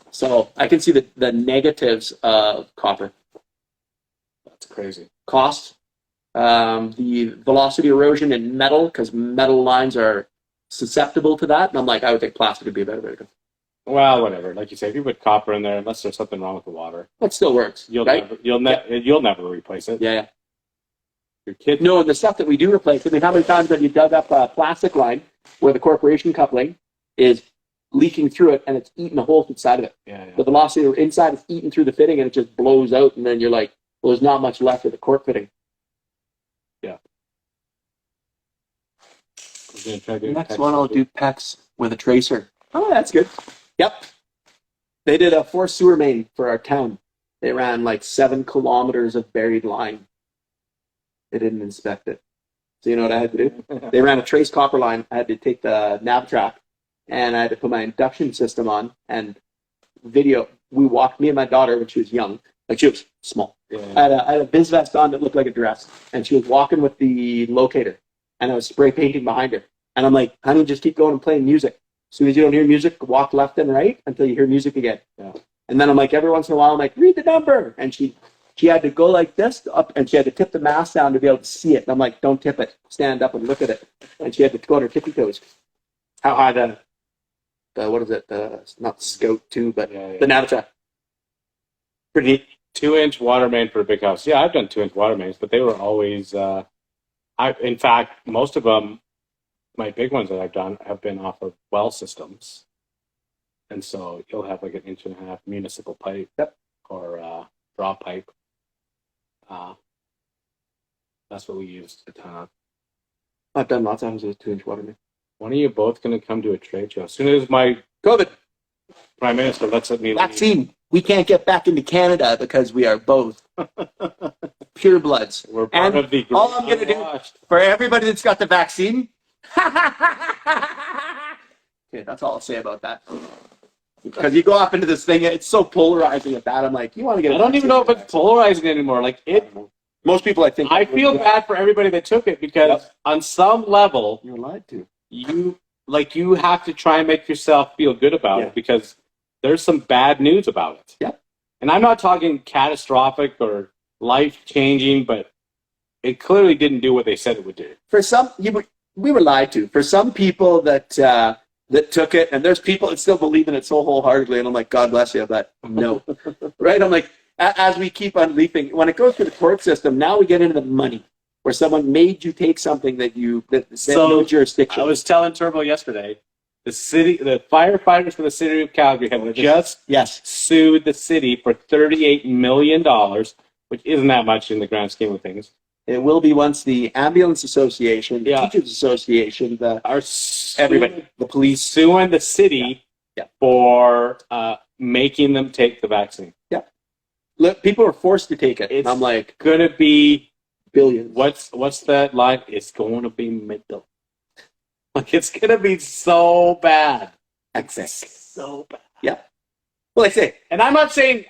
So I can see the negatives of copper. That's crazy. Cost, the velocity erosion in metal, because metal lines are susceptible to that. And I'm like, I would think plastic would be a better way to go. Well, whatever. Like you say, if you put copper in there, unless there's something wrong with the water, That still works, you'll right? you'll never replace it. Yeah. Your kid. No, and the stuff that we do replace, I mean, how many times have you dug up a plastic line where the corporation coupling is leaking through it and it's eating a hole through the side of it? Yeah. The velocity inside is eating through the fitting and it just blows out, and then you're like, well, there's not much left of the cork fitting. Yeah. I'm gonna try to do Next PEX. one, I'll do PEX with a tracer. Oh, that's good. Yep. They did a 4 sewer main for our town. They ran like 7 kilometers of buried line. They didn't inspect it. So you know what I had to do? They ran a trace copper line. I had to take the nav track and I had to put my induction system on and video. We walked, me and my daughter, when she was young, like she was small. Yeah. I had a biz vest on that looked like a dress, and she was walking with the locator, and I was spray painting behind her. And I'm like, honey, just keep going and playing music. As soon as you don't hear music, walk left and right until you hear music again. Yeah. And then I'm like, every once in a while, I'm like, read the number. And she had to go like this up, and she had to tip the mask down to be able to see it. And I'm like, don't tip it. Stand up and look at it. And she had to go on her tippy toes. How high the what is it? Not the Scout 2, but Yeah. the Navitrack. Pretty neat. 2-inch water main for a big house. Yeah, I've done 2-inch water mains, but they were always. In fact, most of them, my big ones that I've done, have been off of well systems, and so you'll have like an 1.5 inch municipal pipe, or draw pipe. That's what we used a ton of. I've done lots of houses with 2-inch water main. When are you both going to come to a trade show? As soon as my COVID. prime minister lets me leave. Vaccine. We can't get back into Canada because we are both pure bloods. We're part And of the all I'm gonna do- unwashed. For everybody that's got the vaccine. Okay, that's all I'll say about that. Because you go off into this thing, it's so polarizing at that. I'm like, you want to get? I don't even know if it's polarizing anymore. Like Most people, I think, I feel bad for everybody that took it because on some level, you're lied to. you have to try and make yourself feel good about it because there's some bad news about it. Yeah. And I'm not talking catastrophic or life-changing, but it clearly didn't do what they said it would do. For some, we were lied to. For some people that took it, and there's people that still believe in it so wholeheartedly, and I'm like, God bless you, but no. Right? I'm like, as we keep on leaping, when it goes through the court system, now we get into the money, where someone made you take something that no jurisdiction. I was telling Turbo yesterday, the firefighters for the city of Calgary have just sued the city for $38 million, which isn't that much in the grand scheme of things. It will be once the ambulance association, the teachers association, everybody, the police suing the city for making them take the vaccine. Yeah. Look, people are forced to take it. It's I'm like, gonna be billions. What's that line? It's going to be mental. Like it's gonna be so bad. So bad. Yeah. Well, I say, and I'm not saying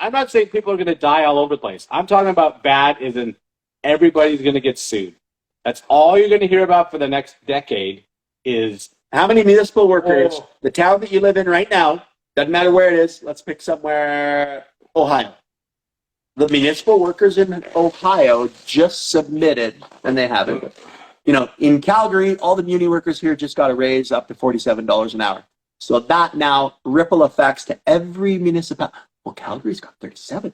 people are gonna die all over the place. I'm talking about bad as in everybody's gonna get sued. That's all you're gonna hear about for the next decade is how many municipal workers, the town that you live in right now, doesn't matter where it is, let's pick somewhere, Ohio. The municipal workers in Ohio just submitted, and they haven't. In Calgary, all the muni workers here just got a raise up to $47 an hour. So that now ripple effects to every municipality. Well, Calgary's got 37.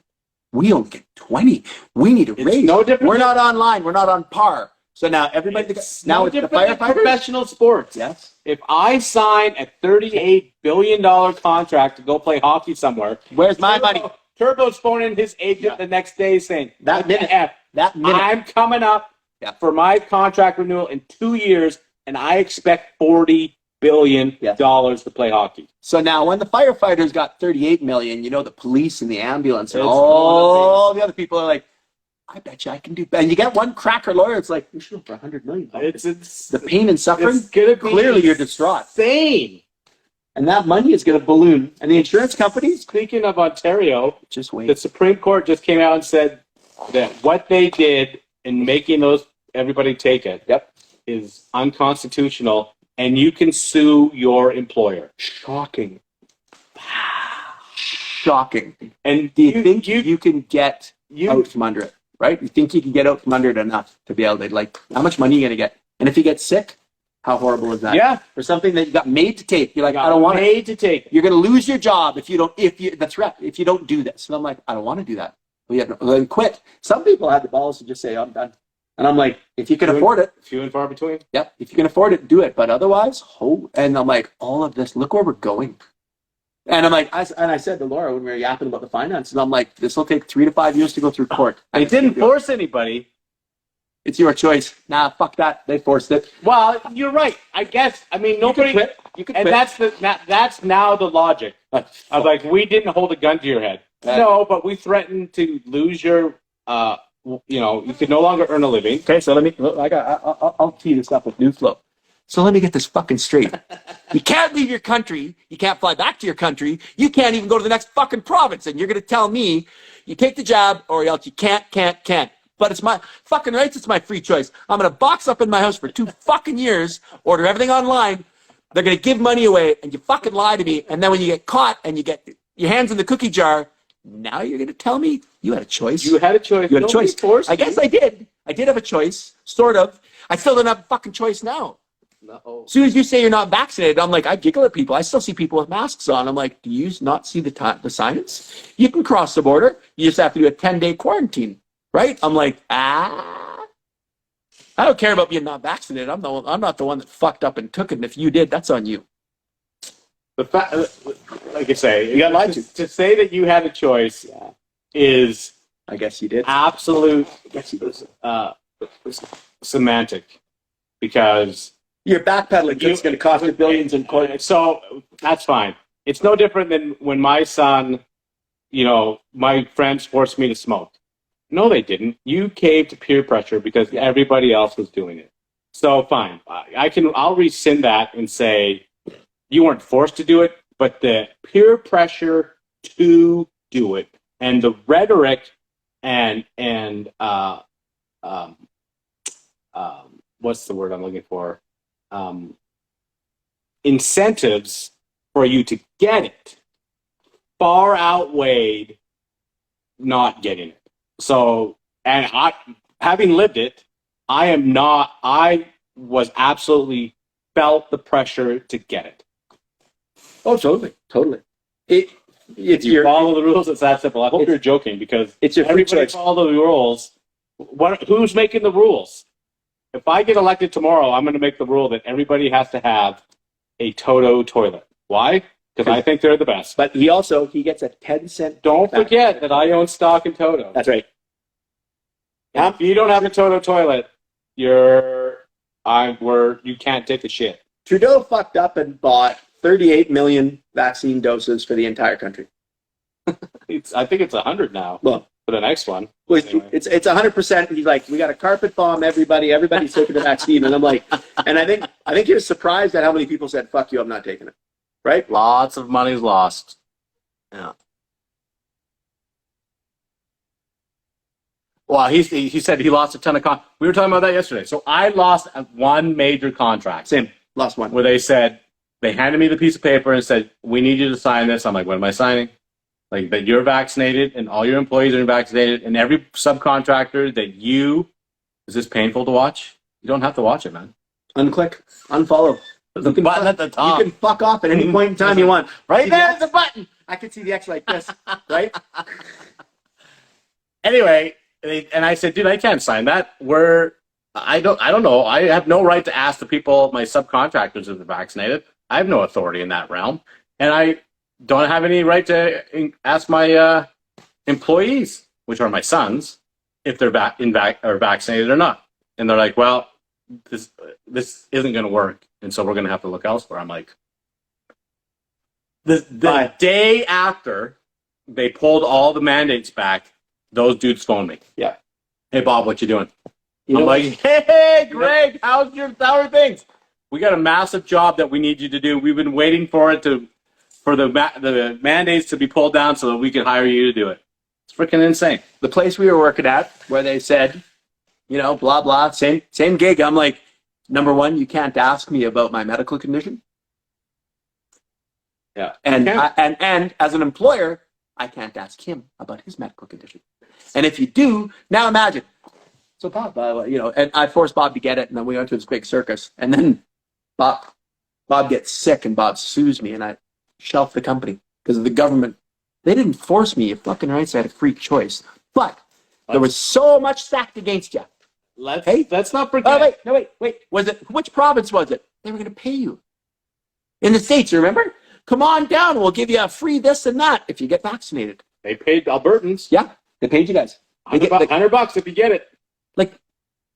We don't get 20. We need a raise. No different. We're not online. We're not on par. So now everybody, now it's the firefighters. Professional sports. Yes. If I sign a $38 billion contract to go play hockey somewhere, where's my money? Turbo's phoning his agent the next day saying, that minute, I'm coming up for my contract renewal in 2 years, and I expect $40 billion to play hockey. So now when the firefighters got $38 million, the police and the ambulance and all the other people are like, I bet you I can do better. And you get one cracker lawyer, it's like, you should for $100 million. It's the pain and suffering. It's gonna be clearly you're distraught. Insane. And that money is going to balloon. And the insurance companies? Speaking of Ontario, just wait. The Supreme Court just came out and said that what they did in making everybody take it is unconstitutional, and you can sue your employer. Shocking. Shocking. And do you think you can get out from under it? Right? You think you can get out from under it enough to be able to, how much money are you going to get? And if you get sick, how horrible is that? Yeah. For something that you got made to take. You're like, I don't want it. Made to take. You're going to lose your job if you don't do this. And I'm like, I don't want to do that. Well, then quit. Some people have the balls to just say, I'm done. And I'm like, if you can afford it. Few and far between. Yep. If you can afford it, do it. But otherwise, and I'm like, all of this, look where we're going. And I'm like, I said to Laura when we were yapping about the finances, I'm like, this will take 3 to 5 years to go through court. They didn't force anybody. It's your choice. Nah, fuck that. They forced it. Well, you're right. I guess. I mean, nobody. You can quit. And that's now the logic. I was like, we didn't hold a gun to your head. No, but we threatened to lose your. You could no longer earn a living. Okay, so I'll tee this up with New Flow. So let me get this fucking straight. You can't leave your country. You can't fly back to your country. You can't even go to the next fucking province. And you're going to tell me you take the jab or else you can't. But it's my fucking rights. It's my free choice. I'm going to box up in my house for 2 fucking years, order everything online. They're going to give money away, and you fucking lie to me. And then when you get caught and you get your hands in the cookie jar, now you're going to tell me you had a choice. You had a choice. You had a choice. I guess I did. I did have a choice, sort of. I still don't have a fucking choice now. No. As soon as you say you're not vaccinated, I'm like, I giggle at people. I still see people with masks on. I'm like, do you not see the science? You can cross the border. You just have to do a 10-day quarantine. Right? I'm like, I don't care about being not vaccinated. I'm not the one that fucked up and took it. And if you did, that's on you. The fact, like I say, you got lied to. To say that you had a choice is, I guess you did. Absolute. Semantic, because you're backpedaling. It's going to cost you billions in court. So that's fine. It's no different than when my son, my friends forced me to smoke. No, they didn't. You caved to peer pressure because everybody else was doing it. So fine, I'll rescind that and say you weren't forced to do it, but the peer pressure to do it and the rhetoric and um, what's the word I'm looking for? Incentives for you to get it far outweighed not getting it. So, and having lived it, I was absolutely felt the pressure to get it. Oh, totally. It's You follow the rules. It's that simple. I hope you're joking because it's your free choice. Follow the rules. Who's making the rules? If I get elected tomorrow, I'm going to make the rule that everybody has to have a Toto toilet. Why? Because I think they're the best. But he gets a 10-cent. Don't forget that I own stock in Toto. That's right. If you don't have a Toto toilet, you can't take a shit. Trudeau fucked up and bought 38 million vaccine doses for the entire country. I think it's 100 now. Well, for the next one. Anyway. It's 100%. He's like, we got to carpet bomb everybody. Everybody's taking the vaccine, and I'm like, and I think he was surprised at how many people said, "Fuck you, I'm not taking it." Right? Lots of money's lost. Yeah. Well, he said he lost a ton of we were talking about that yesterday. So I lost one major contract. Same. Lost one. Where they handed me the piece of paper and said, we need you to sign this. I'm like, what am I signing? Like that you're vaccinated and all your employees are vaccinated and every subcontractor is this painful to watch? You don't have to watch it, man. Unclick. Unfollow. The button at the top. You can fuck off at any point in time you want. Right there's the button. I can see the X like this, right? Anyway, and I said, dude, I can't sign that. I don't know. I have no right to ask the people, my subcontractors, if they're vaccinated. I have no authority in that realm. And I don't have any right to ask my employees, which are my sons, if they're vaccinated or not. And they're like, well, this isn't going to work. And so we're going to have to look elsewhere. I'm like, the day after they pulled all the mandates back, those dudes phoned me. Yeah. Hey, Bob, what you doing? I'm like, hey, Greg, how are things? We got a massive job that we need you to do. We've been waiting for the mandates to be pulled down so that we can hire you to do it. It's freaking insane. The place we were working at, where they said, blah blah, same gig. I'm like, number one, you can't ask me about my medical condition. Yeah. And as an employer, I can't ask him about his medical condition. And if you do, now imagine. So Bob, and I forced Bob to get it, and then we went to this big circus, and then Bob gets sick, and Bob sues me, and I shelf the company because of the government. They didn't force me. You fucking rights. I had a free choice, but there was so much stacked against you. Let's not forget. Oh, wait. Which province was it? They were going to pay you in the States. You remember? Come on down. We'll give you a free this and that if you get vaccinated. They paid Albertans. Yeah, they paid you guys. $100 if you get it. Like,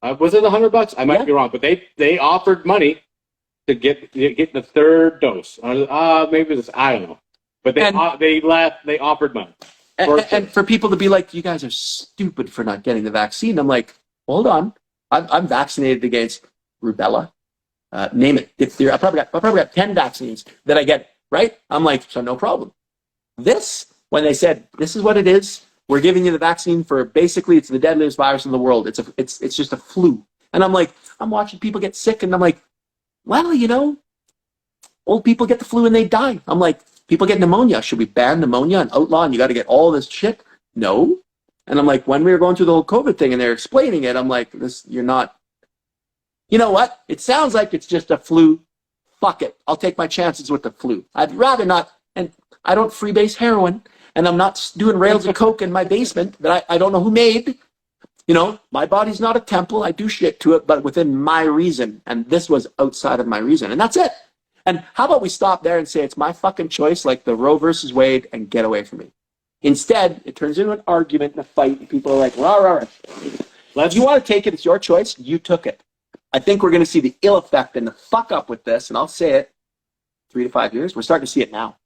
was it $100? I might be wrong, but they offered money to get the third dose. Maybe this. I don't know. But they offered money. And for people to be like, you guys are stupid for not getting the vaccine. I'm like, hold on. I'm vaccinated against rubella. Name it. Diphtheria. I probably got 10 vaccines that I get, right? I'm like, so no problem. When they said, this is what it is, we're giving you the vaccine for, basically, it's the deadliest virus in the world. It's just a flu. And I'm like, I'm watching people get sick, and I'm like, well, old people get the flu and they die. I'm like, people get pneumonia. Should we ban pneumonia and outlaw, and you got to get all this shit? No. And I'm like, when we were going through the whole COVID thing and they're explaining it, I'm like, you're not. You know what? It sounds like it's just a flu. Fuck it. I'll take my chances with the flu. I'd rather not. And I don't freebase heroin, and I'm not doing rails of coke in my basement that I don't know who made. My body's not a temple. I do shit to it, but within my reason. And this was outside of my reason. And that's it. And how about we stop there and say it's my fucking choice, like the Roe versus Wade, and get away from me. Instead, it turns into an argument and a fight, and people are like, rah. You want to take it, it's your choice. You took it. I think we're going to see the ill effect and the fuck up with this, and I'll say it, 3 to 5 years. We're starting to see it now.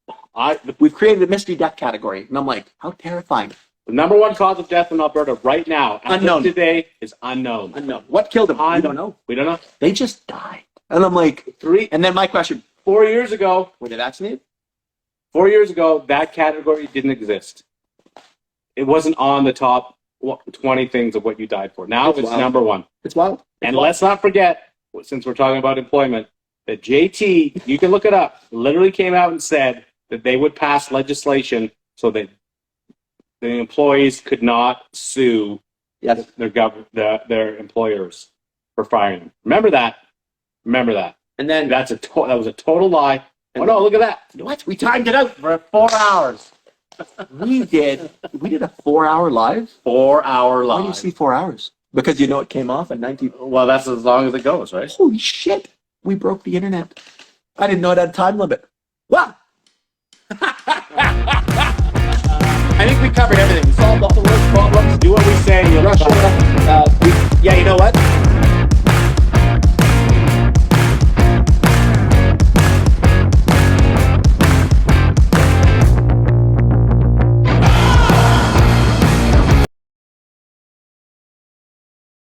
We've created a mystery death category, and I'm like, how terrifying. The number one cause of death in Alberta right now, unknown. Today, is unknown. What killed them? We don't know. We don't know. They just died. And I'm like, and then my question, 4 years ago, were they vaccinated? 4 years ago, that category didn't exist. It wasn't on the top 20 things of what you died for. Now It's it's wild. number one. It's wild. And let's not forget, since we're talking about employment, that JT, you can look it up, literally came out and said that they would pass legislation so that the employees could not sue Yes. their employers for firing them. Remember that. Remember that. And then That was a total lie. Oh no! Look at that. what? We timed it out. For 4 hours. We did a 4-hour live. 4-hour Why do you live. see 4 hours? Because you know it came off at 19. Well, that's as long as it goes, right? Holy shit! We broke the internet. I didn't know it had a time limit. Wow! I think we covered everything. We solved all the world's problems.